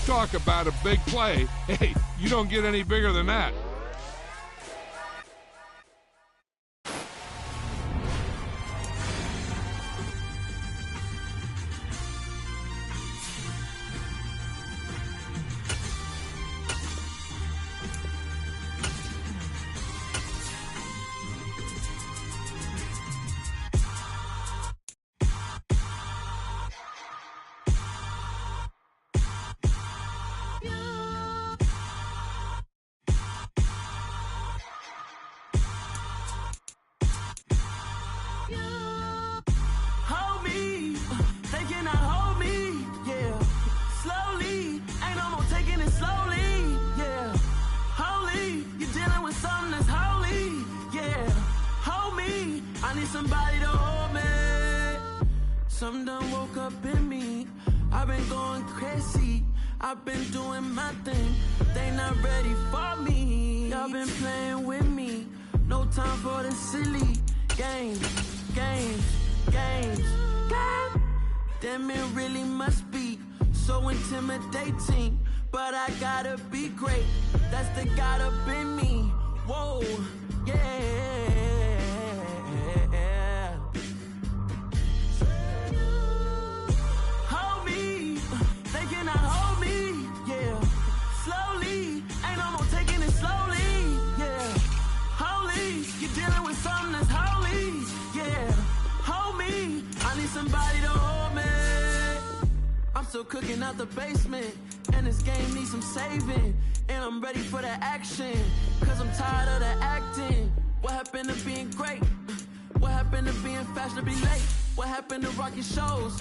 talk about a big play, hey, you don't get any bigger than that. Somebody to hold me. Something done woke up in me. I've been going crazy. I've been doing my thing. They not ready for me. Y'all been playing with me. No time for the silly games. Damn, it really must be so intimidating. But I gotta be great. That's the God up in me. Whoa, yeah. Somebody to hold me. I'm still cooking out the basement, and this game needs some saving. And I'm ready for the action, cause I'm tired of the acting. What happened to being great? What happened to being fashionably late? What happened to rocking shows?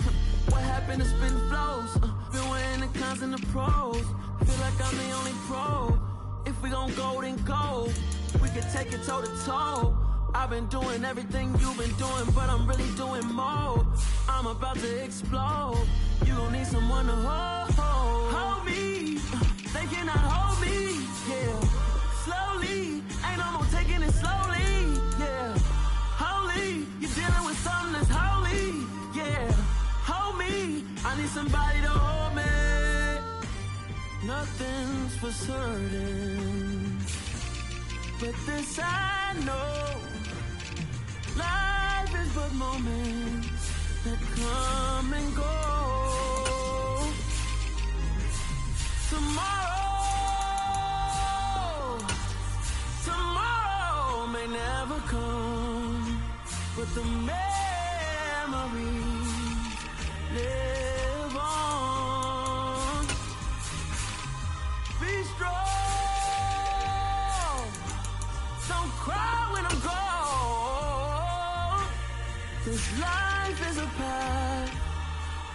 What happened to spitting flows? Been wearing the cons and the pros. Feel like I'm the only pro. If we gon' go, then go. We could take it toe to toe. I've been doing everything you've been doing, but I'm really doing more. I'm about to explode. You gon' need someone to hold me. They cannot hold me, yeah. Slowly, ain't no more taking it slowly, yeah. Holy, you're dealing with something that's holy, yeah. Hold me, I need somebody to hold me. Nothing's for certain, but this I know. Life is but moments that come and go. Tomorrow may never come, but the memories live on. Be strong, don't cry when I'm gone. This life is a path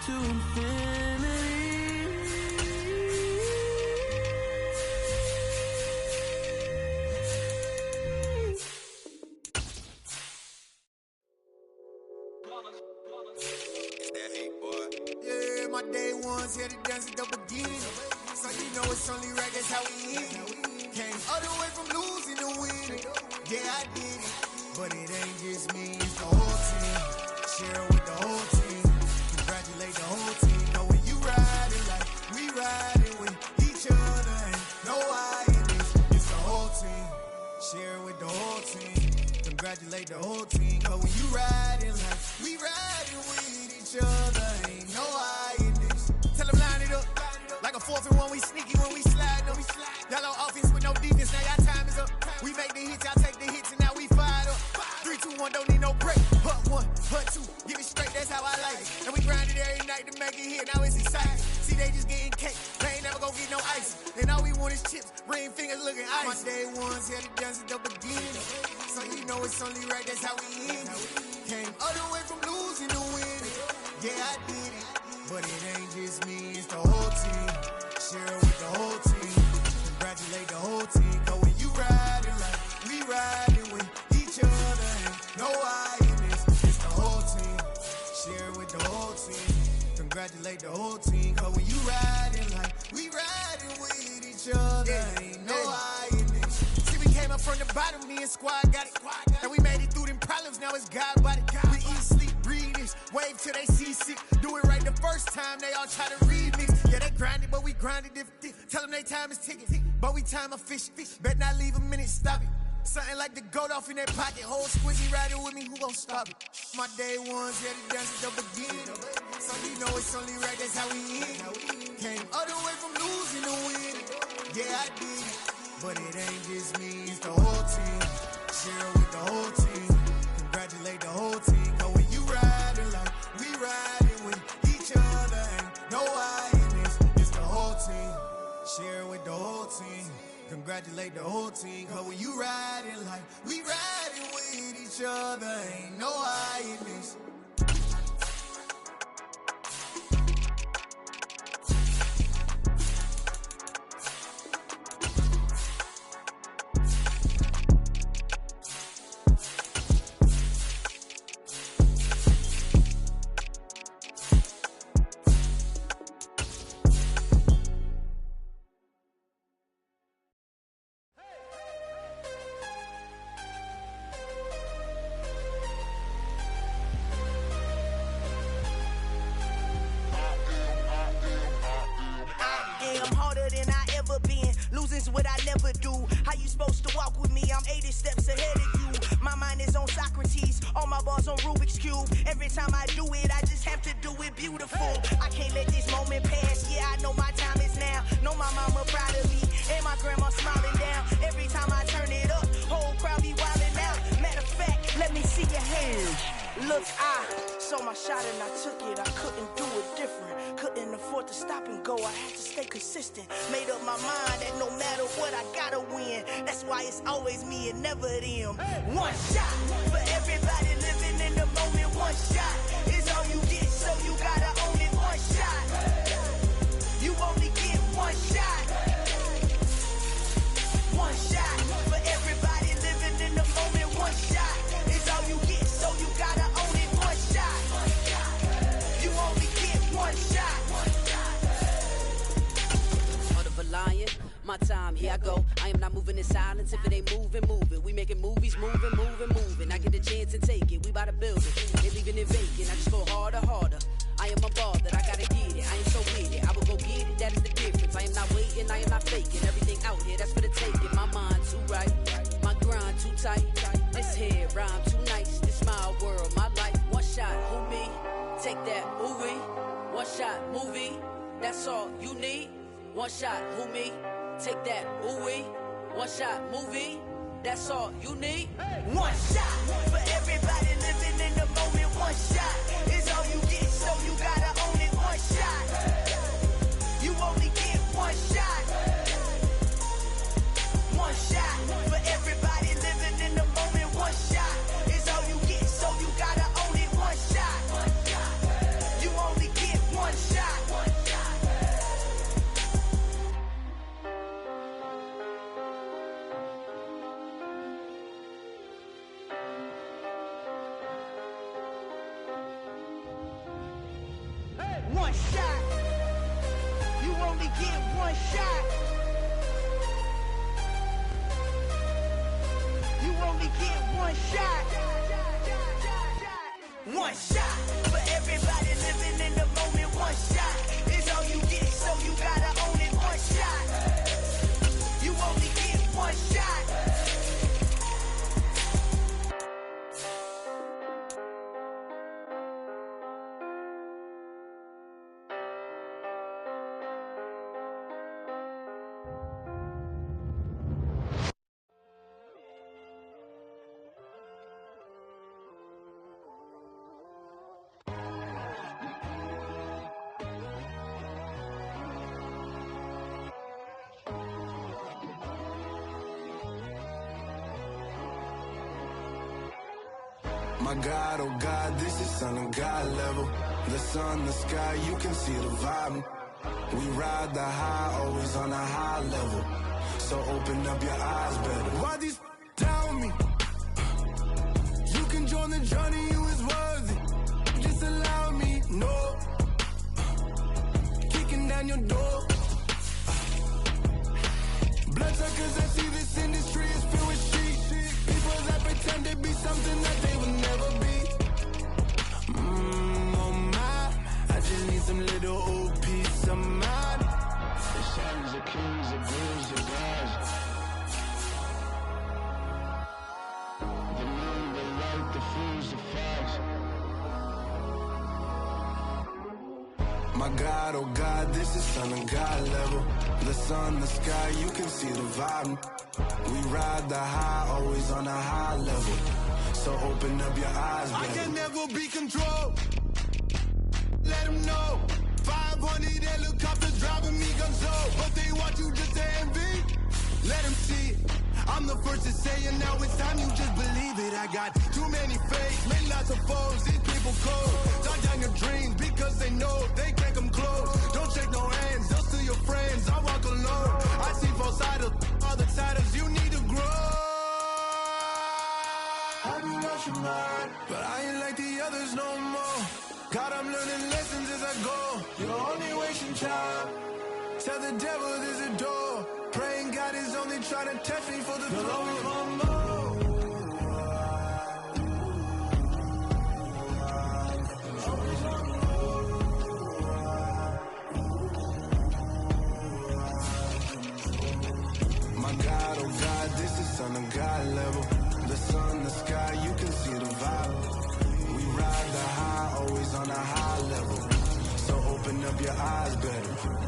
to infinity. It's that hate, boy. Yeah, my day ones here to dance at the beginning. So you know it's only right, that's how we end. Came all the way from losing to winning. Yeah, I did it. But it ain't just me, it's the whole team. Share with the whole team. Congratulate the whole team. Know when you riding like we riding with each other. Ain't no I in this, it's the whole team. Share with the whole team. Congratulate the whole team. Know when you riding like we riding with each other. Ain't no I in this. Tell them line it up. Like a 4th and 1, we sneaky when we slide them. Y'all on offense with no defense, now y'all time is up. We make the hits, y'all take the hits, and now we fired up. 3, 2, 1, don't need no break. Hut 1, hut 2, give it straight, that's how I like it. And we grind it every night to make it hit, now it's exciting. See, they just getting cake, they ain't never gonna get no ice. And all we want is chips, ring fingers looking ice. My day ones here to dance at the beginning. So you know it's only right, that's how we end it. Came all the way from losing to winning. Yeah, I did it. But it ain't just me, it's the whole team. Share with the whole team. Congratulate the whole team. Cause when you riding like we riding with each other. Ain't no I in this, it's the whole team. Share with the whole team. Congratulate the whole team. Cause when you riding like we riding with each other. Ain't no I in this. See, we came up from the bottom, me and squad got it. And we made it through them problems, now it's God body. We eat, sleep, breathe this. Wave till they see sick. Do it right the first time, they all try to remix. Yeah, Yeah, they grinded, but we grinded different. Tell them they time is ticking, but we time efficient. Bet not leave a minute, stop it. Something like the goat off in their pocket. Whole squizzy riding with me, who gon' stop it? My day ones, yeah, the dance at the beginning. So you know it's only right, that's how we end. Came all the way from losing to winning. Yeah, I did it. But it ain't just me, it's the whole team. Share with the whole team. Congratulate the whole team. Cause when you riding like we riding with each other, ain't no I in this. It's the whole team. Share with the whole team. Congratulate the whole team. Cause when you riding like we riding with each other, ain't no I in this. What I never do. How you supposed to walk with me? I'm 80 steps ahead of you. My mind is on Socrates, all my bars on Rubik's Cube. Every time I do it, I just have to do it beautiful. I can't let this moment pass. Yeah, I know my time is now. Know my mama proud of me, and my grandma smiling down. Every time I turn it up, whole crowd be wildin' out. Matter of fact, let me see your hands. Look, I saw my shot and I took it. I couldn't do it different. Couldn't afford to stop and go. I had to stay consistent. Made up my mind that no matter what, I gotta win. That's why it's always me and never them. One shot for everybody living in the moment. One shot is all you get, so you gotta own it. One shot. You only get one shot. One shot for everybody living in the moment. One shot is all you get, so you gotta own it. One shot. You only get one shot. Heart of a lion, my time, here I go. I am not moving in silence. If it ain't moving, moving. We making movies, moving, moving, moving. I get a chance and take it. We bout to build it. They leaving it vacant. I just go harder, harder. I am a ball that I gotta get it. I am so with it. I will go get it. That is the difference. I am not waiting. I am not faking. Everything out here, that's for the taking. My mind too right. My grind too tight. This head rhyme too nice. This my world, my life. One shot, who me? Take that, ooh wee. One shot, movie. That's all you need. One shot, who me? Take that, ooh wee. One shot, movie. That's all you need. One shot for everybody living in the moment. One shot is all you get, so you gotta own it. One shot. You only get one shot. One shot for everybody living in the moment. One shot is all you get, so you gotta own it. One shot. You only get one shot. One shot. You only get one shot. You only get one shot. One shot for everybody living in the moment. One shot is all you get, so you gotta own it. One shot. You only get one shot. My God, oh God, this is Son of God level. The sun, the sky, you can see the vibe. We ride the high, always on a high level. So open up your eyes better. Why these down me? You can join the journey, you is worthy. Just allow me, no. Kicking down your door. Bloodsuckers that see this industry is filled with shit. People that pretend to be something that they will never be. Oh my, I just need some little old peace of mind. My God, oh God, this is Son of God level. The sun, the sky, you can see the vibe. We ride the high, always on a high level. So open up your eyes, baby. I can never be controlled. Let them know. 500 helicopters driving me gonzo. But they want you just to envy. Let them see it. I'm the first to say it, now it's time you just believe it. I got too many fakes, many lots of foes, these people cold. Die young your dreams because they know they can't come close. Don't shake no hands, they'll steal your friends, I walk alone. I see both sides of other siders, you need to grow. I be watching mine, but I ain't like the others no more. God, I'm learning lessons as I go. You're only wasting time. Tell the devil there's a door. Praying God is only trying to test me for the glory. My God, oh God, this is Son of God level. The sun, the sky, you can see the vibe. We ride the high, always on a high level. So open up your eyes better.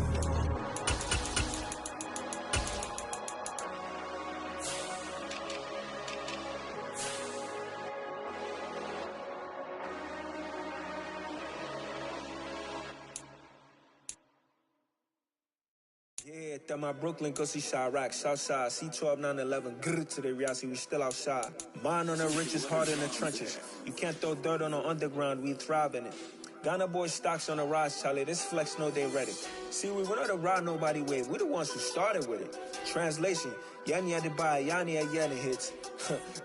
Yeah, that my Brooklyn, go see Chirac, Southside, C12, 911, grr to the Riasi, we still outside. Mine on the riches, hard in the trenches. You can't throw dirt on the underground, we thrive in it. Ghana boys stocks on the rise, Charlie, this flex know they ready. See, we're not a ride nobody wave, we're the ones who started with it. Translation, Yani had to buy, Yani had Yanni hits.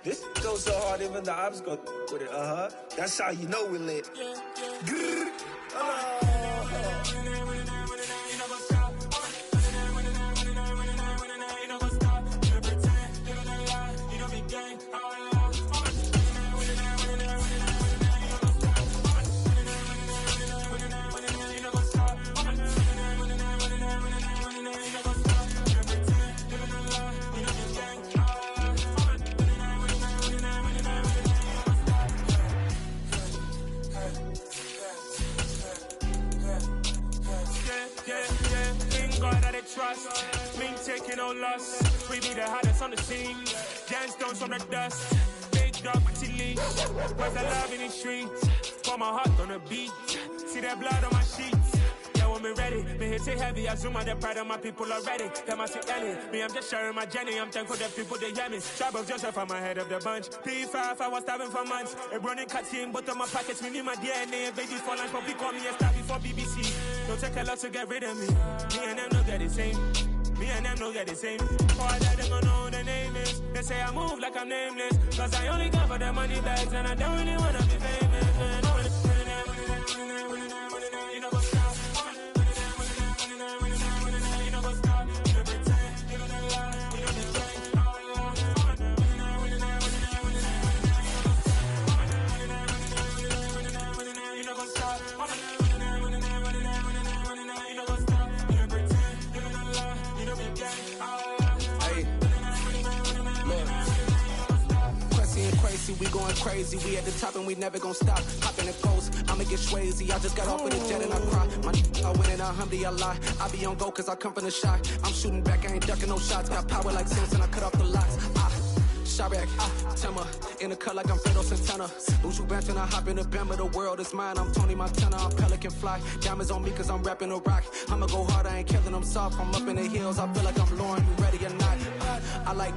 This goes so hard, even the ops go with it, That's how you know we lit. Grr, trust, me taking no loss. We be the hottest on the scene. Gemstones from the dust. Big dog, pretty leash. Where's the love in the streets? Pour my heart on the beat. See that blood on my sheets. Yeah, when me ready, me hit it heavy. I zoom out the pride of my people already. Them I see Ellie. Me, I'm just sharing my journey. I'm thankful that people they hear me. Tribe of Joseph, I'm ahead of the bunch. P5, I was starving for months. A running cut in both of my pockets. We need my DNA. Baby for lunch, but we call me a star before BBC. Don't take a lot to get rid of me. Me and them don't get the same. Me and them don't get the same. All that them gonna know who the name is. They say I move like I'm nameless. Cause I only come for the money bags and I don't really wanna be famous. Man. You know what's up? You know what's up? You know pretend. You know the lie. You know the drink. You know what's up? We going crazy, we at the top and we never gonna stop. Hop in the coast, I'ma get swayzy. I just got off with a jet and I cry. I win in a Humvee, I lie. I be on go cause I come from the shot. I'm shooting back, I ain't ducking no shots. Got power like Simpson, I cut off the locks. Chirac, Timmer, in the cut like I'm Fredo Santana. Buju Banton, I hop in the Bama, the world is mine. I'm Tony Montana, I'm Pelican Fly. Diamonds on me cause I'm rapping a rock. I'ma go hard, I ain't killing them soft. I'm up in the hills, I feel like I'm Lauren, you ready or not? I like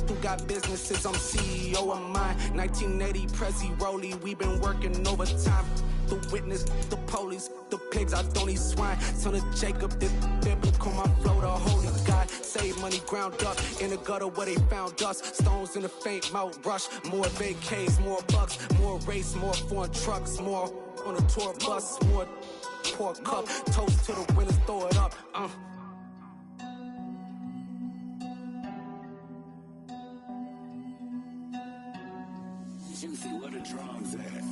who got businesses, I'm CEO of mine. 1980, Prezi Rolly, we been working overtime. The witness, the police, the pigs, I don't eat swine. Son of Jacob, this biblical, my flow, the holy God. Save money ground up in the gutter where they found us. Stones in the faint mouth rush. More vacays, more bucks, more race, more foreign trucks, more on a tour bus, more pour cup. Toast to the winners, throw it up. Juicy, where the drums at?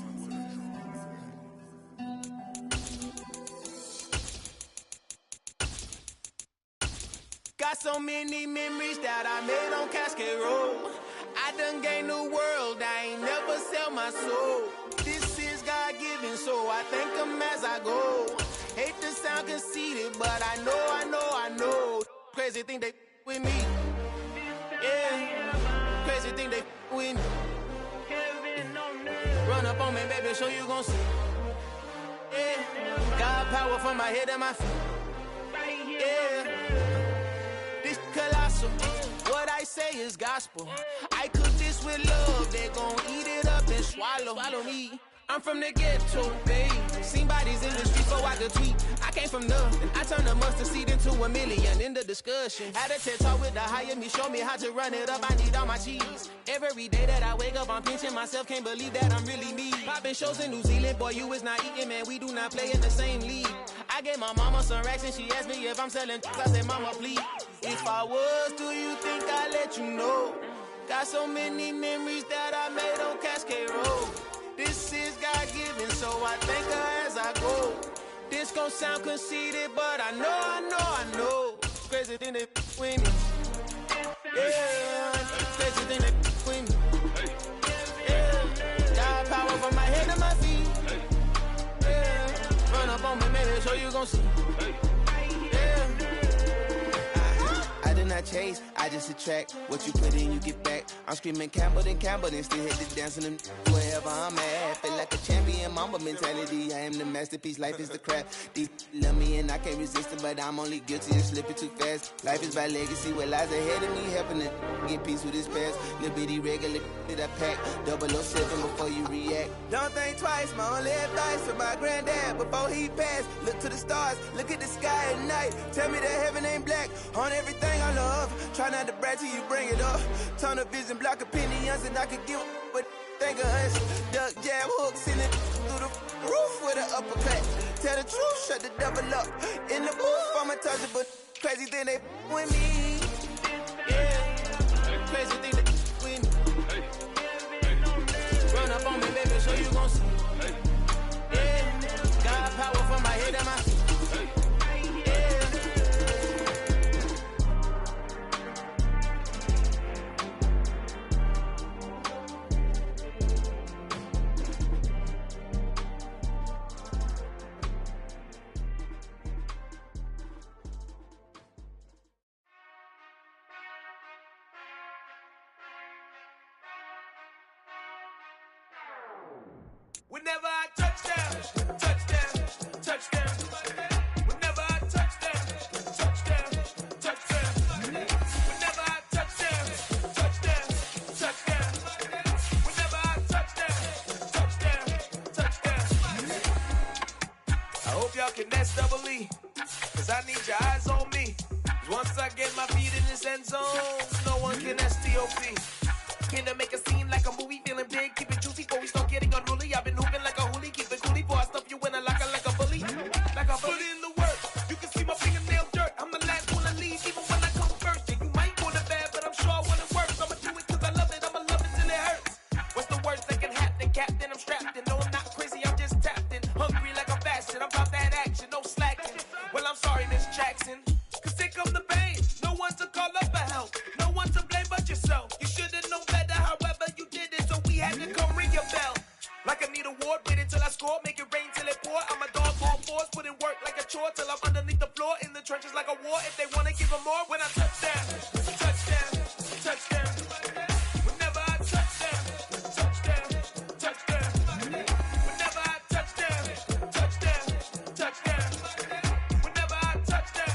Got so many memories that I made on Cascade Road. I done gained the world, I ain't never sell my soul. This is God-given, so I thank him as I go. Hate the sound sound conceited, but I know. Crazy thing they with me. Yeah. Crazy thing they with me. Run up on me, baby, show you gon' see. Yeah. God power from my head and my feet. Yeah. This colossal. What I say is gospel. I cook this with love. They gon' eat it up and swallow me. I'm from the ghetto, babe. Seen bodies in the street so I could tweet. I came from nothing. I turned a mustard seed into $1 million in the discussion. Had a TED talk with the hire me, show me how to run it up. I need all my cheese. Every day that I wake up, I'm pinching myself. Can't believe that I'm really me. Popping shows in New Zealand, boy, you is not eating, man. We do not play in the same league. I gave my mama some racks and she asked me if I'm selling. I said, mama, please. If I was, do you think I'd let you know? Got so many memories that I made on Cascade Road. This is God-given, so I thank her as I go. This gon' sound conceited, but I know. Crazy thing they with me. Yeah, crazy thing they with me. Yeah, God power from my head to my feet. Yeah, run up on me, maybe show you gon' see. I chase, I just attract what you put in, you get back. I'm screaming Campbell, then still hit the dancing and wherever I'm at. Feel like a champion, mamba mentality. I am the masterpiece, life is the craft. Deep love me and I can't resist it, but I'm only guilty of slipping too fast. Life is by legacy, what lies ahead of me, helping to get peace with his past. Little bitty regular that I pack, 007 before you react. Don't think twice, my only advice for my granddad before he passed. Look to the stars, look at the sky at night. Tell me that heaven ain't black on everything I love. Try not to brag till you bring it up. Tunnel vision, block opinions, and I could give what think of us. Duck jab hooks in it through the roof with an uppercut. Tell the truth, shut the devil up. In the booth, I'm untouchable. Crazy thing they with me. Yeah, crazy thing they with me. Run up on me, baby, so you gon' see. Yeah, God power from my head and my feet. Whenever I touch them. Whenever I touch them. Whenever I touch them. Whenever I touch them. I hope y'all can nest double E, cause I need your eyes on me. Cause once I get my feet in this end zone, no one can STOP. Can to make a scene like a movie, feeling big, keep it juicy before we start getting unruly. I've been hooping like a hoolie, keep it coolie before I stuff you in a locker like a bully. Like a bully in the work, you can see my fingernail dirt. I'm the last one to leave, even when I come first. And you might go to bad, but I'm sure I want it worse. I'ma do it cause I love it, I'ma love it till it hurts. What's the worst that can happen, Captain? I'm strapped in, no I'm not crazy, I'm just tapped in. Hungry like I'm fasting, I'm about that action, no slacking. Well I'm sorry, Miss Jackson, cause here come the pain. No one to call up for help, no one to blame but yourself. You should've known better, however you did it, so we had to come ring your bell. Like I need a ward, wait until I score, make it rain till it pour. I'm a dog on force, put in work like a chore till I'm underneath the floor, in the trenches like a war. If they wanna give them more, when I touch them. Whenever I touch them. Whenever I touch them. Whenever I touch them.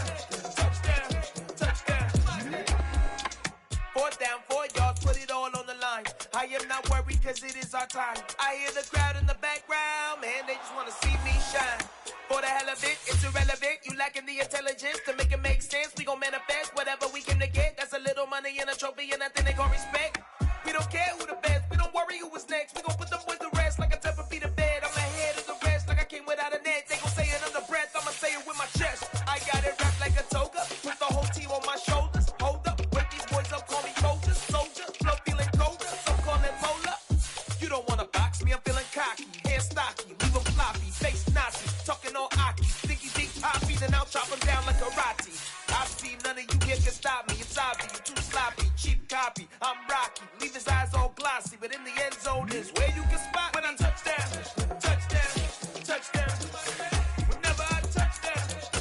Fourth down, 4 yards, put it all on the line. I am not worried cause it is our time. I hear the crowd in the background, man, they just wanna see me shine. For the hell of it, it's irrelevant. You lacking the intelligence to make it make sense. We gon' manifest whatever we came to get. That's a little money and a trophy and nothing they gon' respect. We don't care who the best, we don't worry who is next. We gon' put them boys to rest like a temper feet of bed. I'm ahead of the rest like I came without a net. They gon' say it under breath, I'ma say it with my chest. I got it wrapped like a toga, put the whole team on my shoulders. Hold up, wake these boys up, call me soldier. Flow feeling colder, some call it polar. You don't wanna box me, I'm feeling cocky. Hair stocky, leave them floppy, face Nazi. Talking all aki, think poppies and I'll chop them down like karate. I've seen none of you here can stop me. It's obvious, you too sloppy, cheap copy. I'm Rocky, leave his eyes all glossy, but in the end zone is where you can spot when I touch them. Whenever I touch them.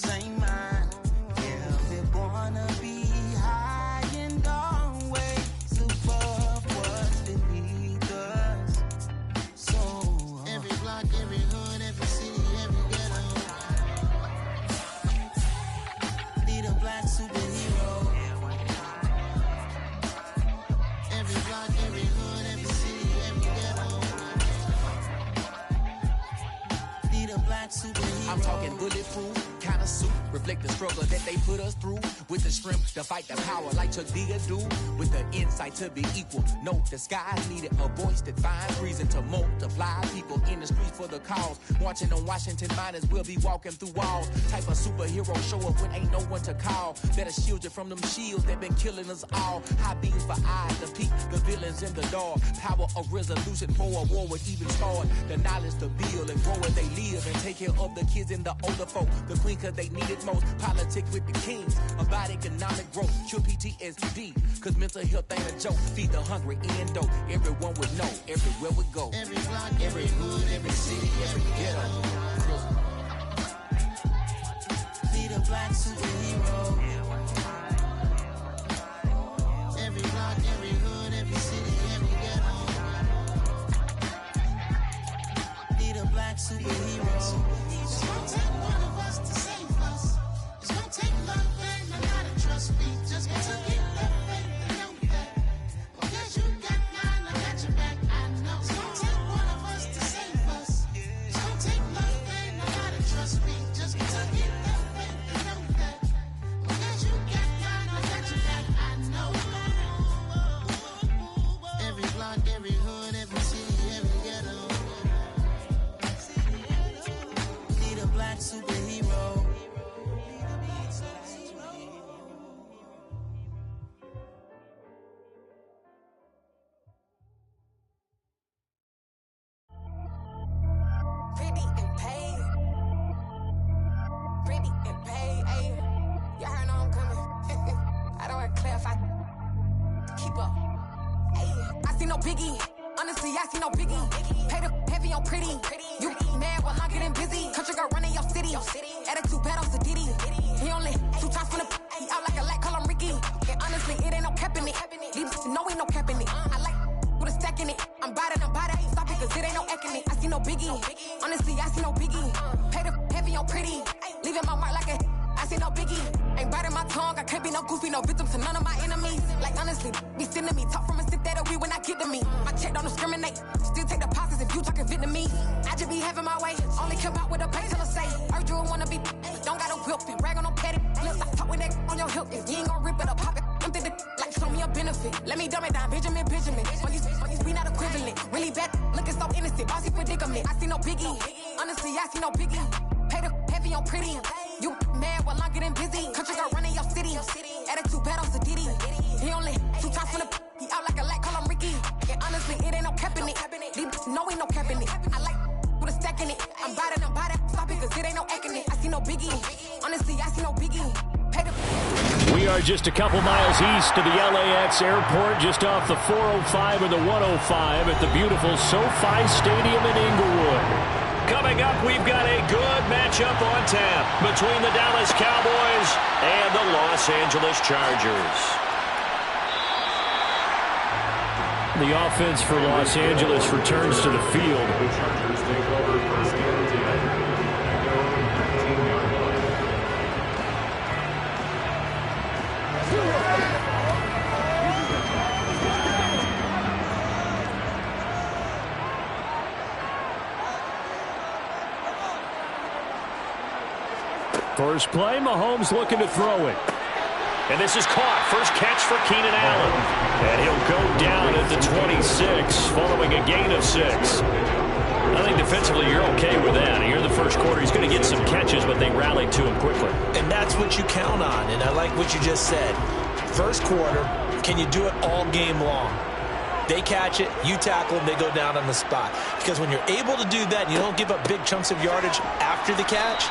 same mind. Yeah, we wanna be high and always above what's beneath us. So every block, every hood, every city, every ghetto need a black superhero. Every block, every hood, every city, every ghetto need a black superhero. I'm talking bulletproof kind of suit, reflect the struggle that they put us through. With the strength to fight the power like Chuck D do. With the insight to be equal. No, the skies needed a voice that finds reason to multiply. People in the streets for the cause. Marching on Washington, might as well be walking through walls. Type of superhero show up when ain't no one to call. That'll shield you from them shields that been killing us all. High beams for eyes to peek the villains in the dark. Power of resolution for a war would even start. The knowledge to build and grow where they live and take care of the kids and the older folk. The queen cause they need it most. Politics with the kings. About economic growth. Cure PTSD. Cause mental health ain't a joke. Feed the hungry and dope. Everyone would know. Everywhere we go. Every block, every hood, every city, every ghetto need a black superhero. Every block, every hood, every city, every ghetto need a black superhero. It's gonna take one of us to save us. It's gonna take love and a lot of trust. We just gotta get that faith and know that. Because you got mine, I got your back. I know. It's gonna take one of us to save us. It's gonna take love and a lot of trust. We just gotta get that faith and know that. Because you got mine, I got your back. I know. Every block, every hood, every city, every ghetto need a black superhero. Pretty and paid. Pretty and paid, ayy. Y'all heard I'm coming. I don't want to clarify. Keep up. Ayy. I see no biggie. Honestly, I see no biggie. Pay the heavy on pretty. You mad while I'm getting busy. Country girl running your city. Attitude bad on Sadiddy. He only 2 times from the he out like a light, call him Ricky. And honestly, it ain't no cap in it. These know ain't no cap in it. I like with a stack in it. I'm bad. Stop it, cause it ain't no eck in it. I see no biggie. Honestly, I see no biggie. Pay the heavy on pretty. Leaving my mark like a I see no biggie. Ain't biting my tongue. I can't be no goofy, no victim to none of my enemies. Like honestly, be sending me talk from a sip that'll be when I get to me. My check don't discriminate. Still take deposits if you talking Vietnamese. I just be having my way. Only come out with a pay till I say. Urge you wanna be. Don't got no whip and rag on no petty. Lips, I talk with that on your hip. If you ain't gon' rip it up, pop it. Empty the like show me a benefit. Let me dumb it down, Benjamin. When you be not equivalent. Really bad, looking so innocent. Bossy predicament. I see no biggie. Honestly, I see no biggie. Pay the heavy on pretty. You mad while I'm getting busy. Country girl running your city. Attitude bad on Sadiddy. He only 2 times from the he out like a light, call him Ricky. And honestly, it ain't no cap in it. These know ain't no cap in it. I like with a stack in it. I'm bad. Stop it, cause it ain't no eck in it. I see no biggie. Honestly, I see no biggie. We are just a couple miles east of the LAX airport, just off the 405 or the 105 at the beautiful SoFi Stadium in Inglewood. Coming up, we've got a good matchup on tap between the Dallas Cowboys and the Los Angeles Chargers. The offense for Los Angeles returns to the field. First play, Mahomes looking to throw it. And this is caught. First catch for Keenan Allen. And he'll go down at the 26 following a gain of 6. I think defensively you're okay with that. Here in the first quarter, he's going to get some catches, but they rallied to him quickly. And that's what you count on, and I like what you just said. First quarter, can you do it all game long? They catch it, you tackle them, they go down on the spot. Because when you're able to do that, and you don't give up big chunks of yardage after the catch,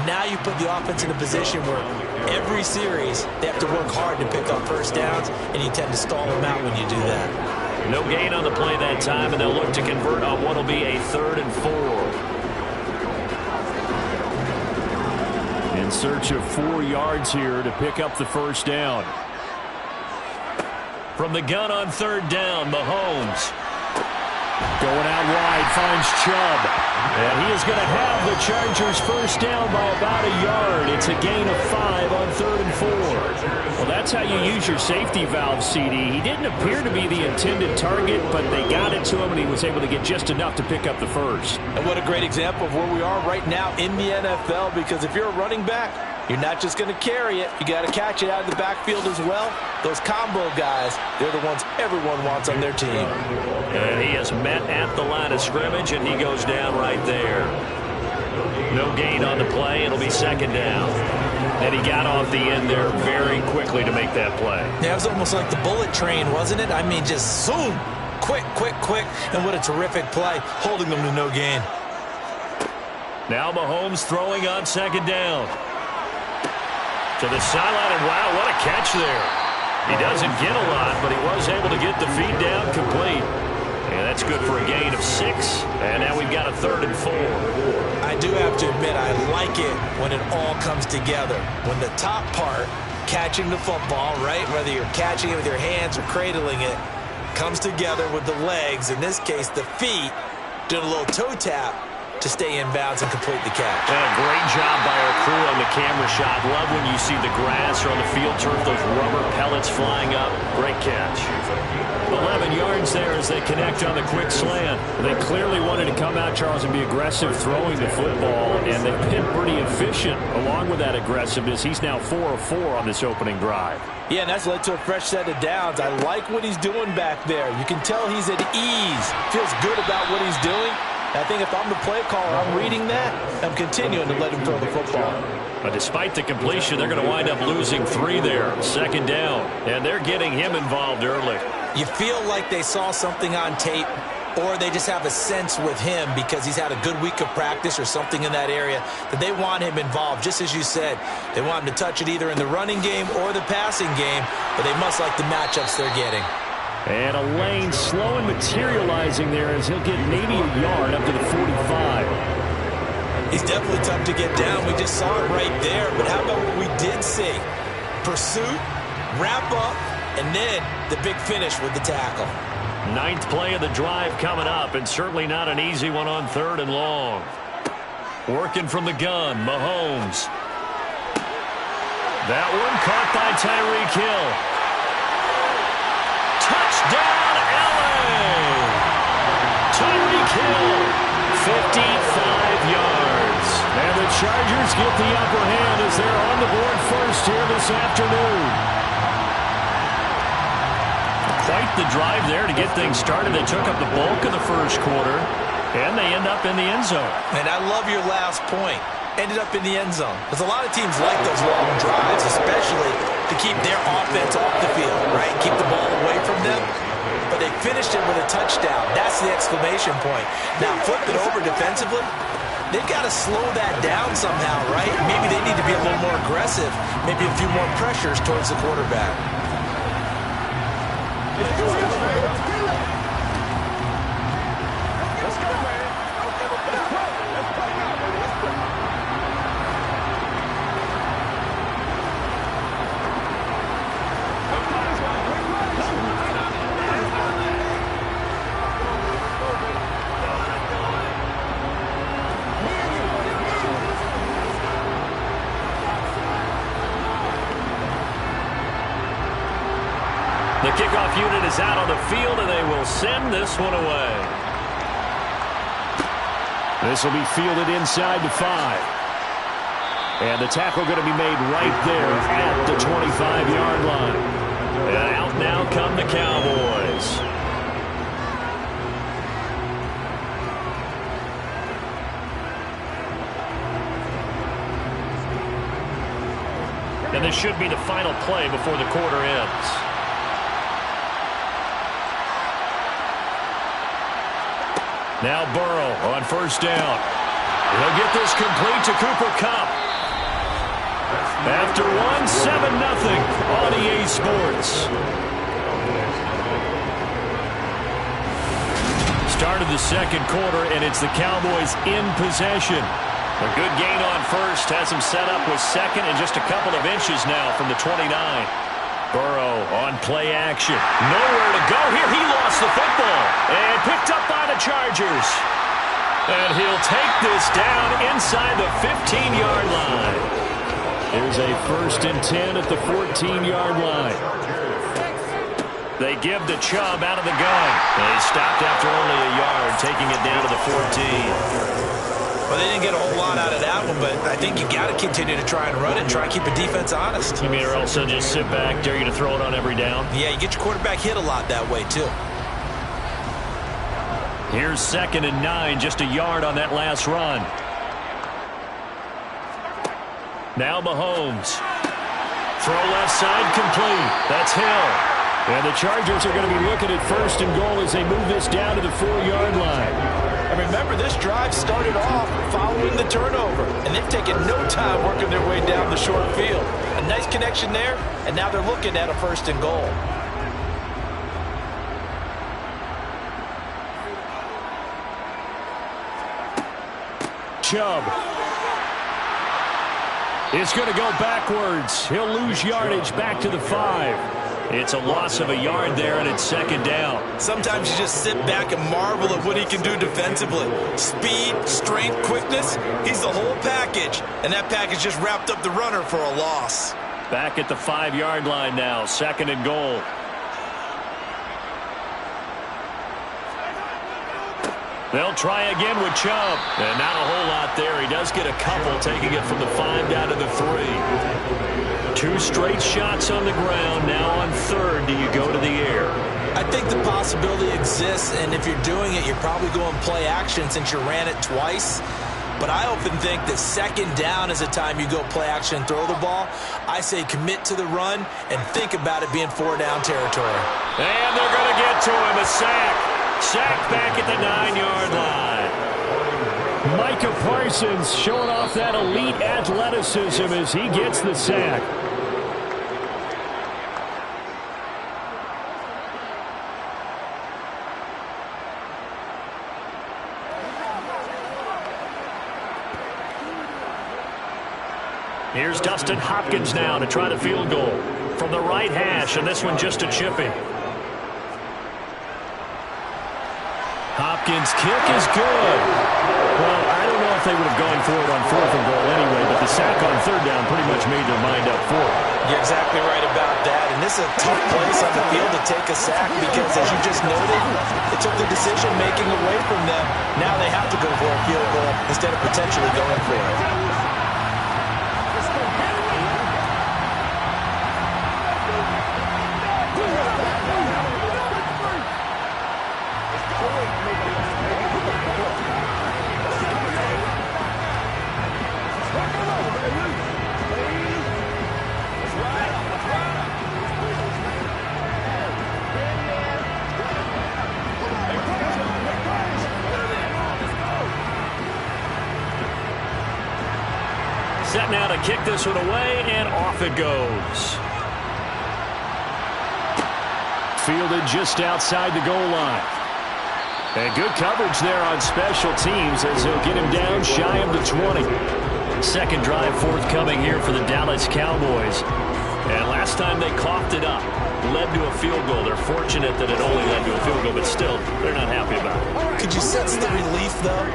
now you put the offense in a position where every series they have to work hard to pick up first downs, and you tend to stall them out when you do that. No gain on the play that time, and they'll look to convert on what will be a 3rd and 4. in search of 4 yards here to pick up the first down. From the gun on 3rd down, Mahomes. Going out wide, finds Chubb. And he is going to have the Chargers first down by about a yard. It's a gain of 5 on 3rd and 4. Well, that's how you use your safety valve, CD. He didn't appear to be the intended target, but they got it to him, and he was able to get just enough to pick up the first. And what a great example of where we are right now in the NFL, because if you're a running back, you're not just going to carry it. You got to catch it out of the backfield as well. Those combo guys, they're the ones everyone wants on their team. And he is met at the line of scrimmage, and he goes down right there. No gain on the play. It'll be 2nd down. And he got off the end there very quickly to make that play. Yeah, it was almost like the bullet train, wasn't it? I mean, just zoom. Quick, quick, quick. And what a terrific play, holding them to no gain. Now Mahomes throwing on 2nd down. To the sideline, and wow, what a catch there. He doesn't get a lot, but he was able to get the feed down complete. And that's good for a gain of 6. And now we've got a 3rd and 4. I do have to admit, I like it when it all comes together. When the top part, catching the football, right, whether you're catching it with your hands or cradling it, comes together with the legs, in this case the feet, doing a little toe tap to stay in bounds and complete the catch. And a great job by our crew on the camera shot. Love when you see the grass or on the field turf, those rubber pellets flying up. Great catch. 11 yards there as they connect on the quick slant. They clearly wanted to come out, Charles, and be aggressive throwing the football, and they've been pretty efficient along with that aggressiveness. He's now 4 of 4 on this opening drive. Yeah, and that's led to a fresh set of downs. I like what he's doing back there. You can tell he's at ease. Feels good about what he's doing. I think if I'm the play caller, I'm reading that, I'm continuing to let him throw the football. But despite the completion, they're going to wind up losing 3 there. 2nd down. And they're getting him involved early. You feel like they saw something on tape, or they just have a sense with him because he's had a good week of practice or something in that area that they want him involved. Just as you said, they want him to touch it either in the running game or the passing game, but they must like the matchups they're getting. And a lane slow and materializing there as he'll get maybe a yard up to the 45. He's definitely tough to get down. We just saw it right there. But how about what we did see? Pursuit, wrap up, and then the big finish with the tackle. 9th play of the drive coming up, and certainly not an easy one on 3rd and long. Working from the gun, Mahomes. That one caught by Tyreek Hill. Touchdown, LA! Tyreek Hill, 55 yards. And the Chargers get the upper hand as they're on the board first here this afternoon. Quite the drive there to get things started. They took up the bulk of the first quarter, and they end up in the end zone. And I love your last point. Ended up in the end zone. Because a lot of teams like those long drives, especially to keep their offense off the field, right? Keep the ball away from them. But they finished it with a touchdown. That's the exclamation point. Now, flip it over defensively. They've got to slow that down somehow, right? Maybe they need to be a little more aggressive. Maybe a few more pressures towards the quarterback. The kickoff unit is out on the field, and they will send this one away. This will be fielded inside the 5. And the tackle going to be made right there at the 25-yard line. And out now come the Cowboys. And this should be the final play before the quarter ends. Now Burrow on first down. He'll get this complete to Cooper Kupp. After 1, 7-0 on EA Sports. Start of the second quarter, and it's the Cowboys in possession. A good gain on first has him set up with second and just a couple of inches now from the 29. Burrow on play action. Nowhere to go here. He lost the football and picked up by the Chargers. And he'll take this down inside the 15-yard line. Here's a 1st and 10 at the 14-yard line. They give to Chubb out of the gun. They stopped after only a yard, taking it down to the 14. Well, they didn't get a whole lot out of that one, but I think you got to continue to try and run it and try and keep the defense honest. You mean, or else they'll just sit back, dare you to throw it on every down? Yeah, you get your quarterback hit a lot that way, too. Here's 2nd and 9, just a yard on that last run. Now Mahomes. Throw left side complete. That's Hill. And the Chargers are going to be looking at 1st and goal as they move this down to the 4-yard line. And remember, this drive started off following the turnover, and they've taken no time working their way down the short field. A nice connection there, and now they're looking at a 1st and goal. Chubb is going to go backwards. He'll lose yardage back to the 5. It's a loss of a yard there, and it's 2nd down. Sometimes you just sit back and marvel at what he can do defensively. Speed, strength, quickness, he's the whole package. And that package just wrapped up the runner for a loss. Back at the 5-yard line now, 2nd and goal. They'll try again with Chubb. And not a whole lot there. He does get a couple, taking it from the 5 down to the 3. 2 straight shots on the ground. Now on 3rd, do you go to the air? I think the possibility exists, and if you're doing it, you're probably going play action since you ran it twice. But I often think that 2nd down is the time you go play action and throw the ball. I say commit to the run and think about it being 4-down territory. And they're going to get to him. A sack. Sack back at the 9-yard line. Micah Parsons showing off that elite athleticism as he gets the sack. Here's Dustin Hopkins now to try the field goal from the right hash, and this one just a chippy. Hopkins' kick is good. Well, I don't know if they would have gone for it on 4th and goal anyway, but the sack on 3rd down pretty much made their mind up for it. You're exactly right about that, and this is a tough place on the field to take a sack because, as you just noted, it took the decision-making away from them. Now they have to go for a field goal instead of potentially going for it. Set now to kick this one away, and off it goes. Fielded just outside the goal line. And good coverage there on special teams as they'll get him down shy of the 20. 2nd drive forthcoming here for the Dallas Cowboys. And last time they coughed it up, led to a field goal. They're fortunate that it only led to a field goal, but still, they're not happy about it. Could you sense the relief, though,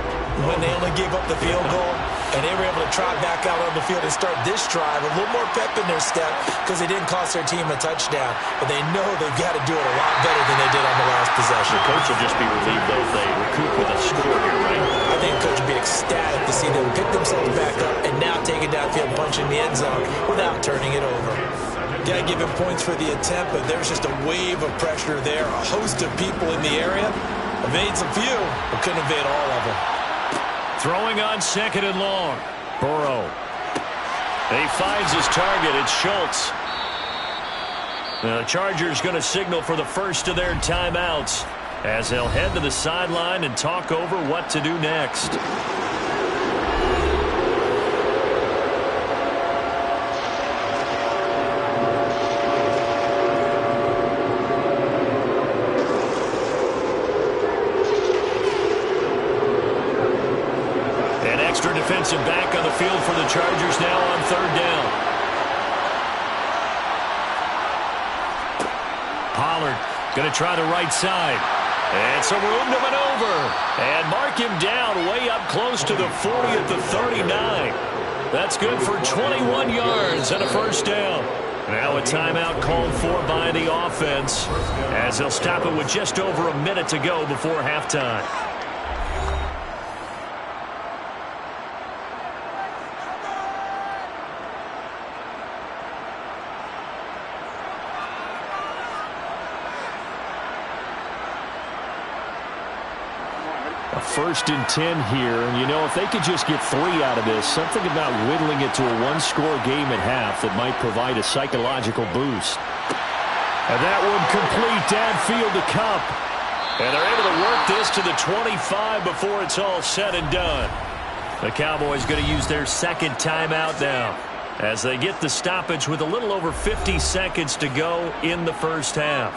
when they only gave up the field goal? And they were able to trot back out on the field and start this drive. A little more pep in their step because they didn't cost their team a touchdown. But they know they've got to do it a lot better than they did on the last possession. The coach will just be relieved, though, if they recoup with a score here, right? I think the coach will be ecstatic to see them pick themselves back up and now take it downfield, punch in the end zone without turning it over. Got to give him points for the attempt, but there's just a wave of pressure there. A host of people in the area. Evades a few, but couldn't evade all of them. Throwing on 2nd and long. Burrow. He finds his target. It's Schultz. Now the Chargers going to signal for the first of their timeouts as they'll head to the sideline and talk over what to do next. extra defensive back on the field for the Chargers now on third down. Pollard going to try the right side. And some room to maneuver. And mark him down way up close to the 40 at the 39. That's good for 21 yards and a first down. Now a timeout called for by the offense as they'll stop it with just over a minute to go before halftime. First and 10 here, and you know, if they could just get 3 out of this, something about whittling it to a one-score game at half that might provide a psychological boost. And that one complete downfield to Kupp. And they're able to work this to the 25 before it's all said and done. The Cowboys going to use their second timeout now as they get the stoppage with a little over 50 seconds to go in the first half.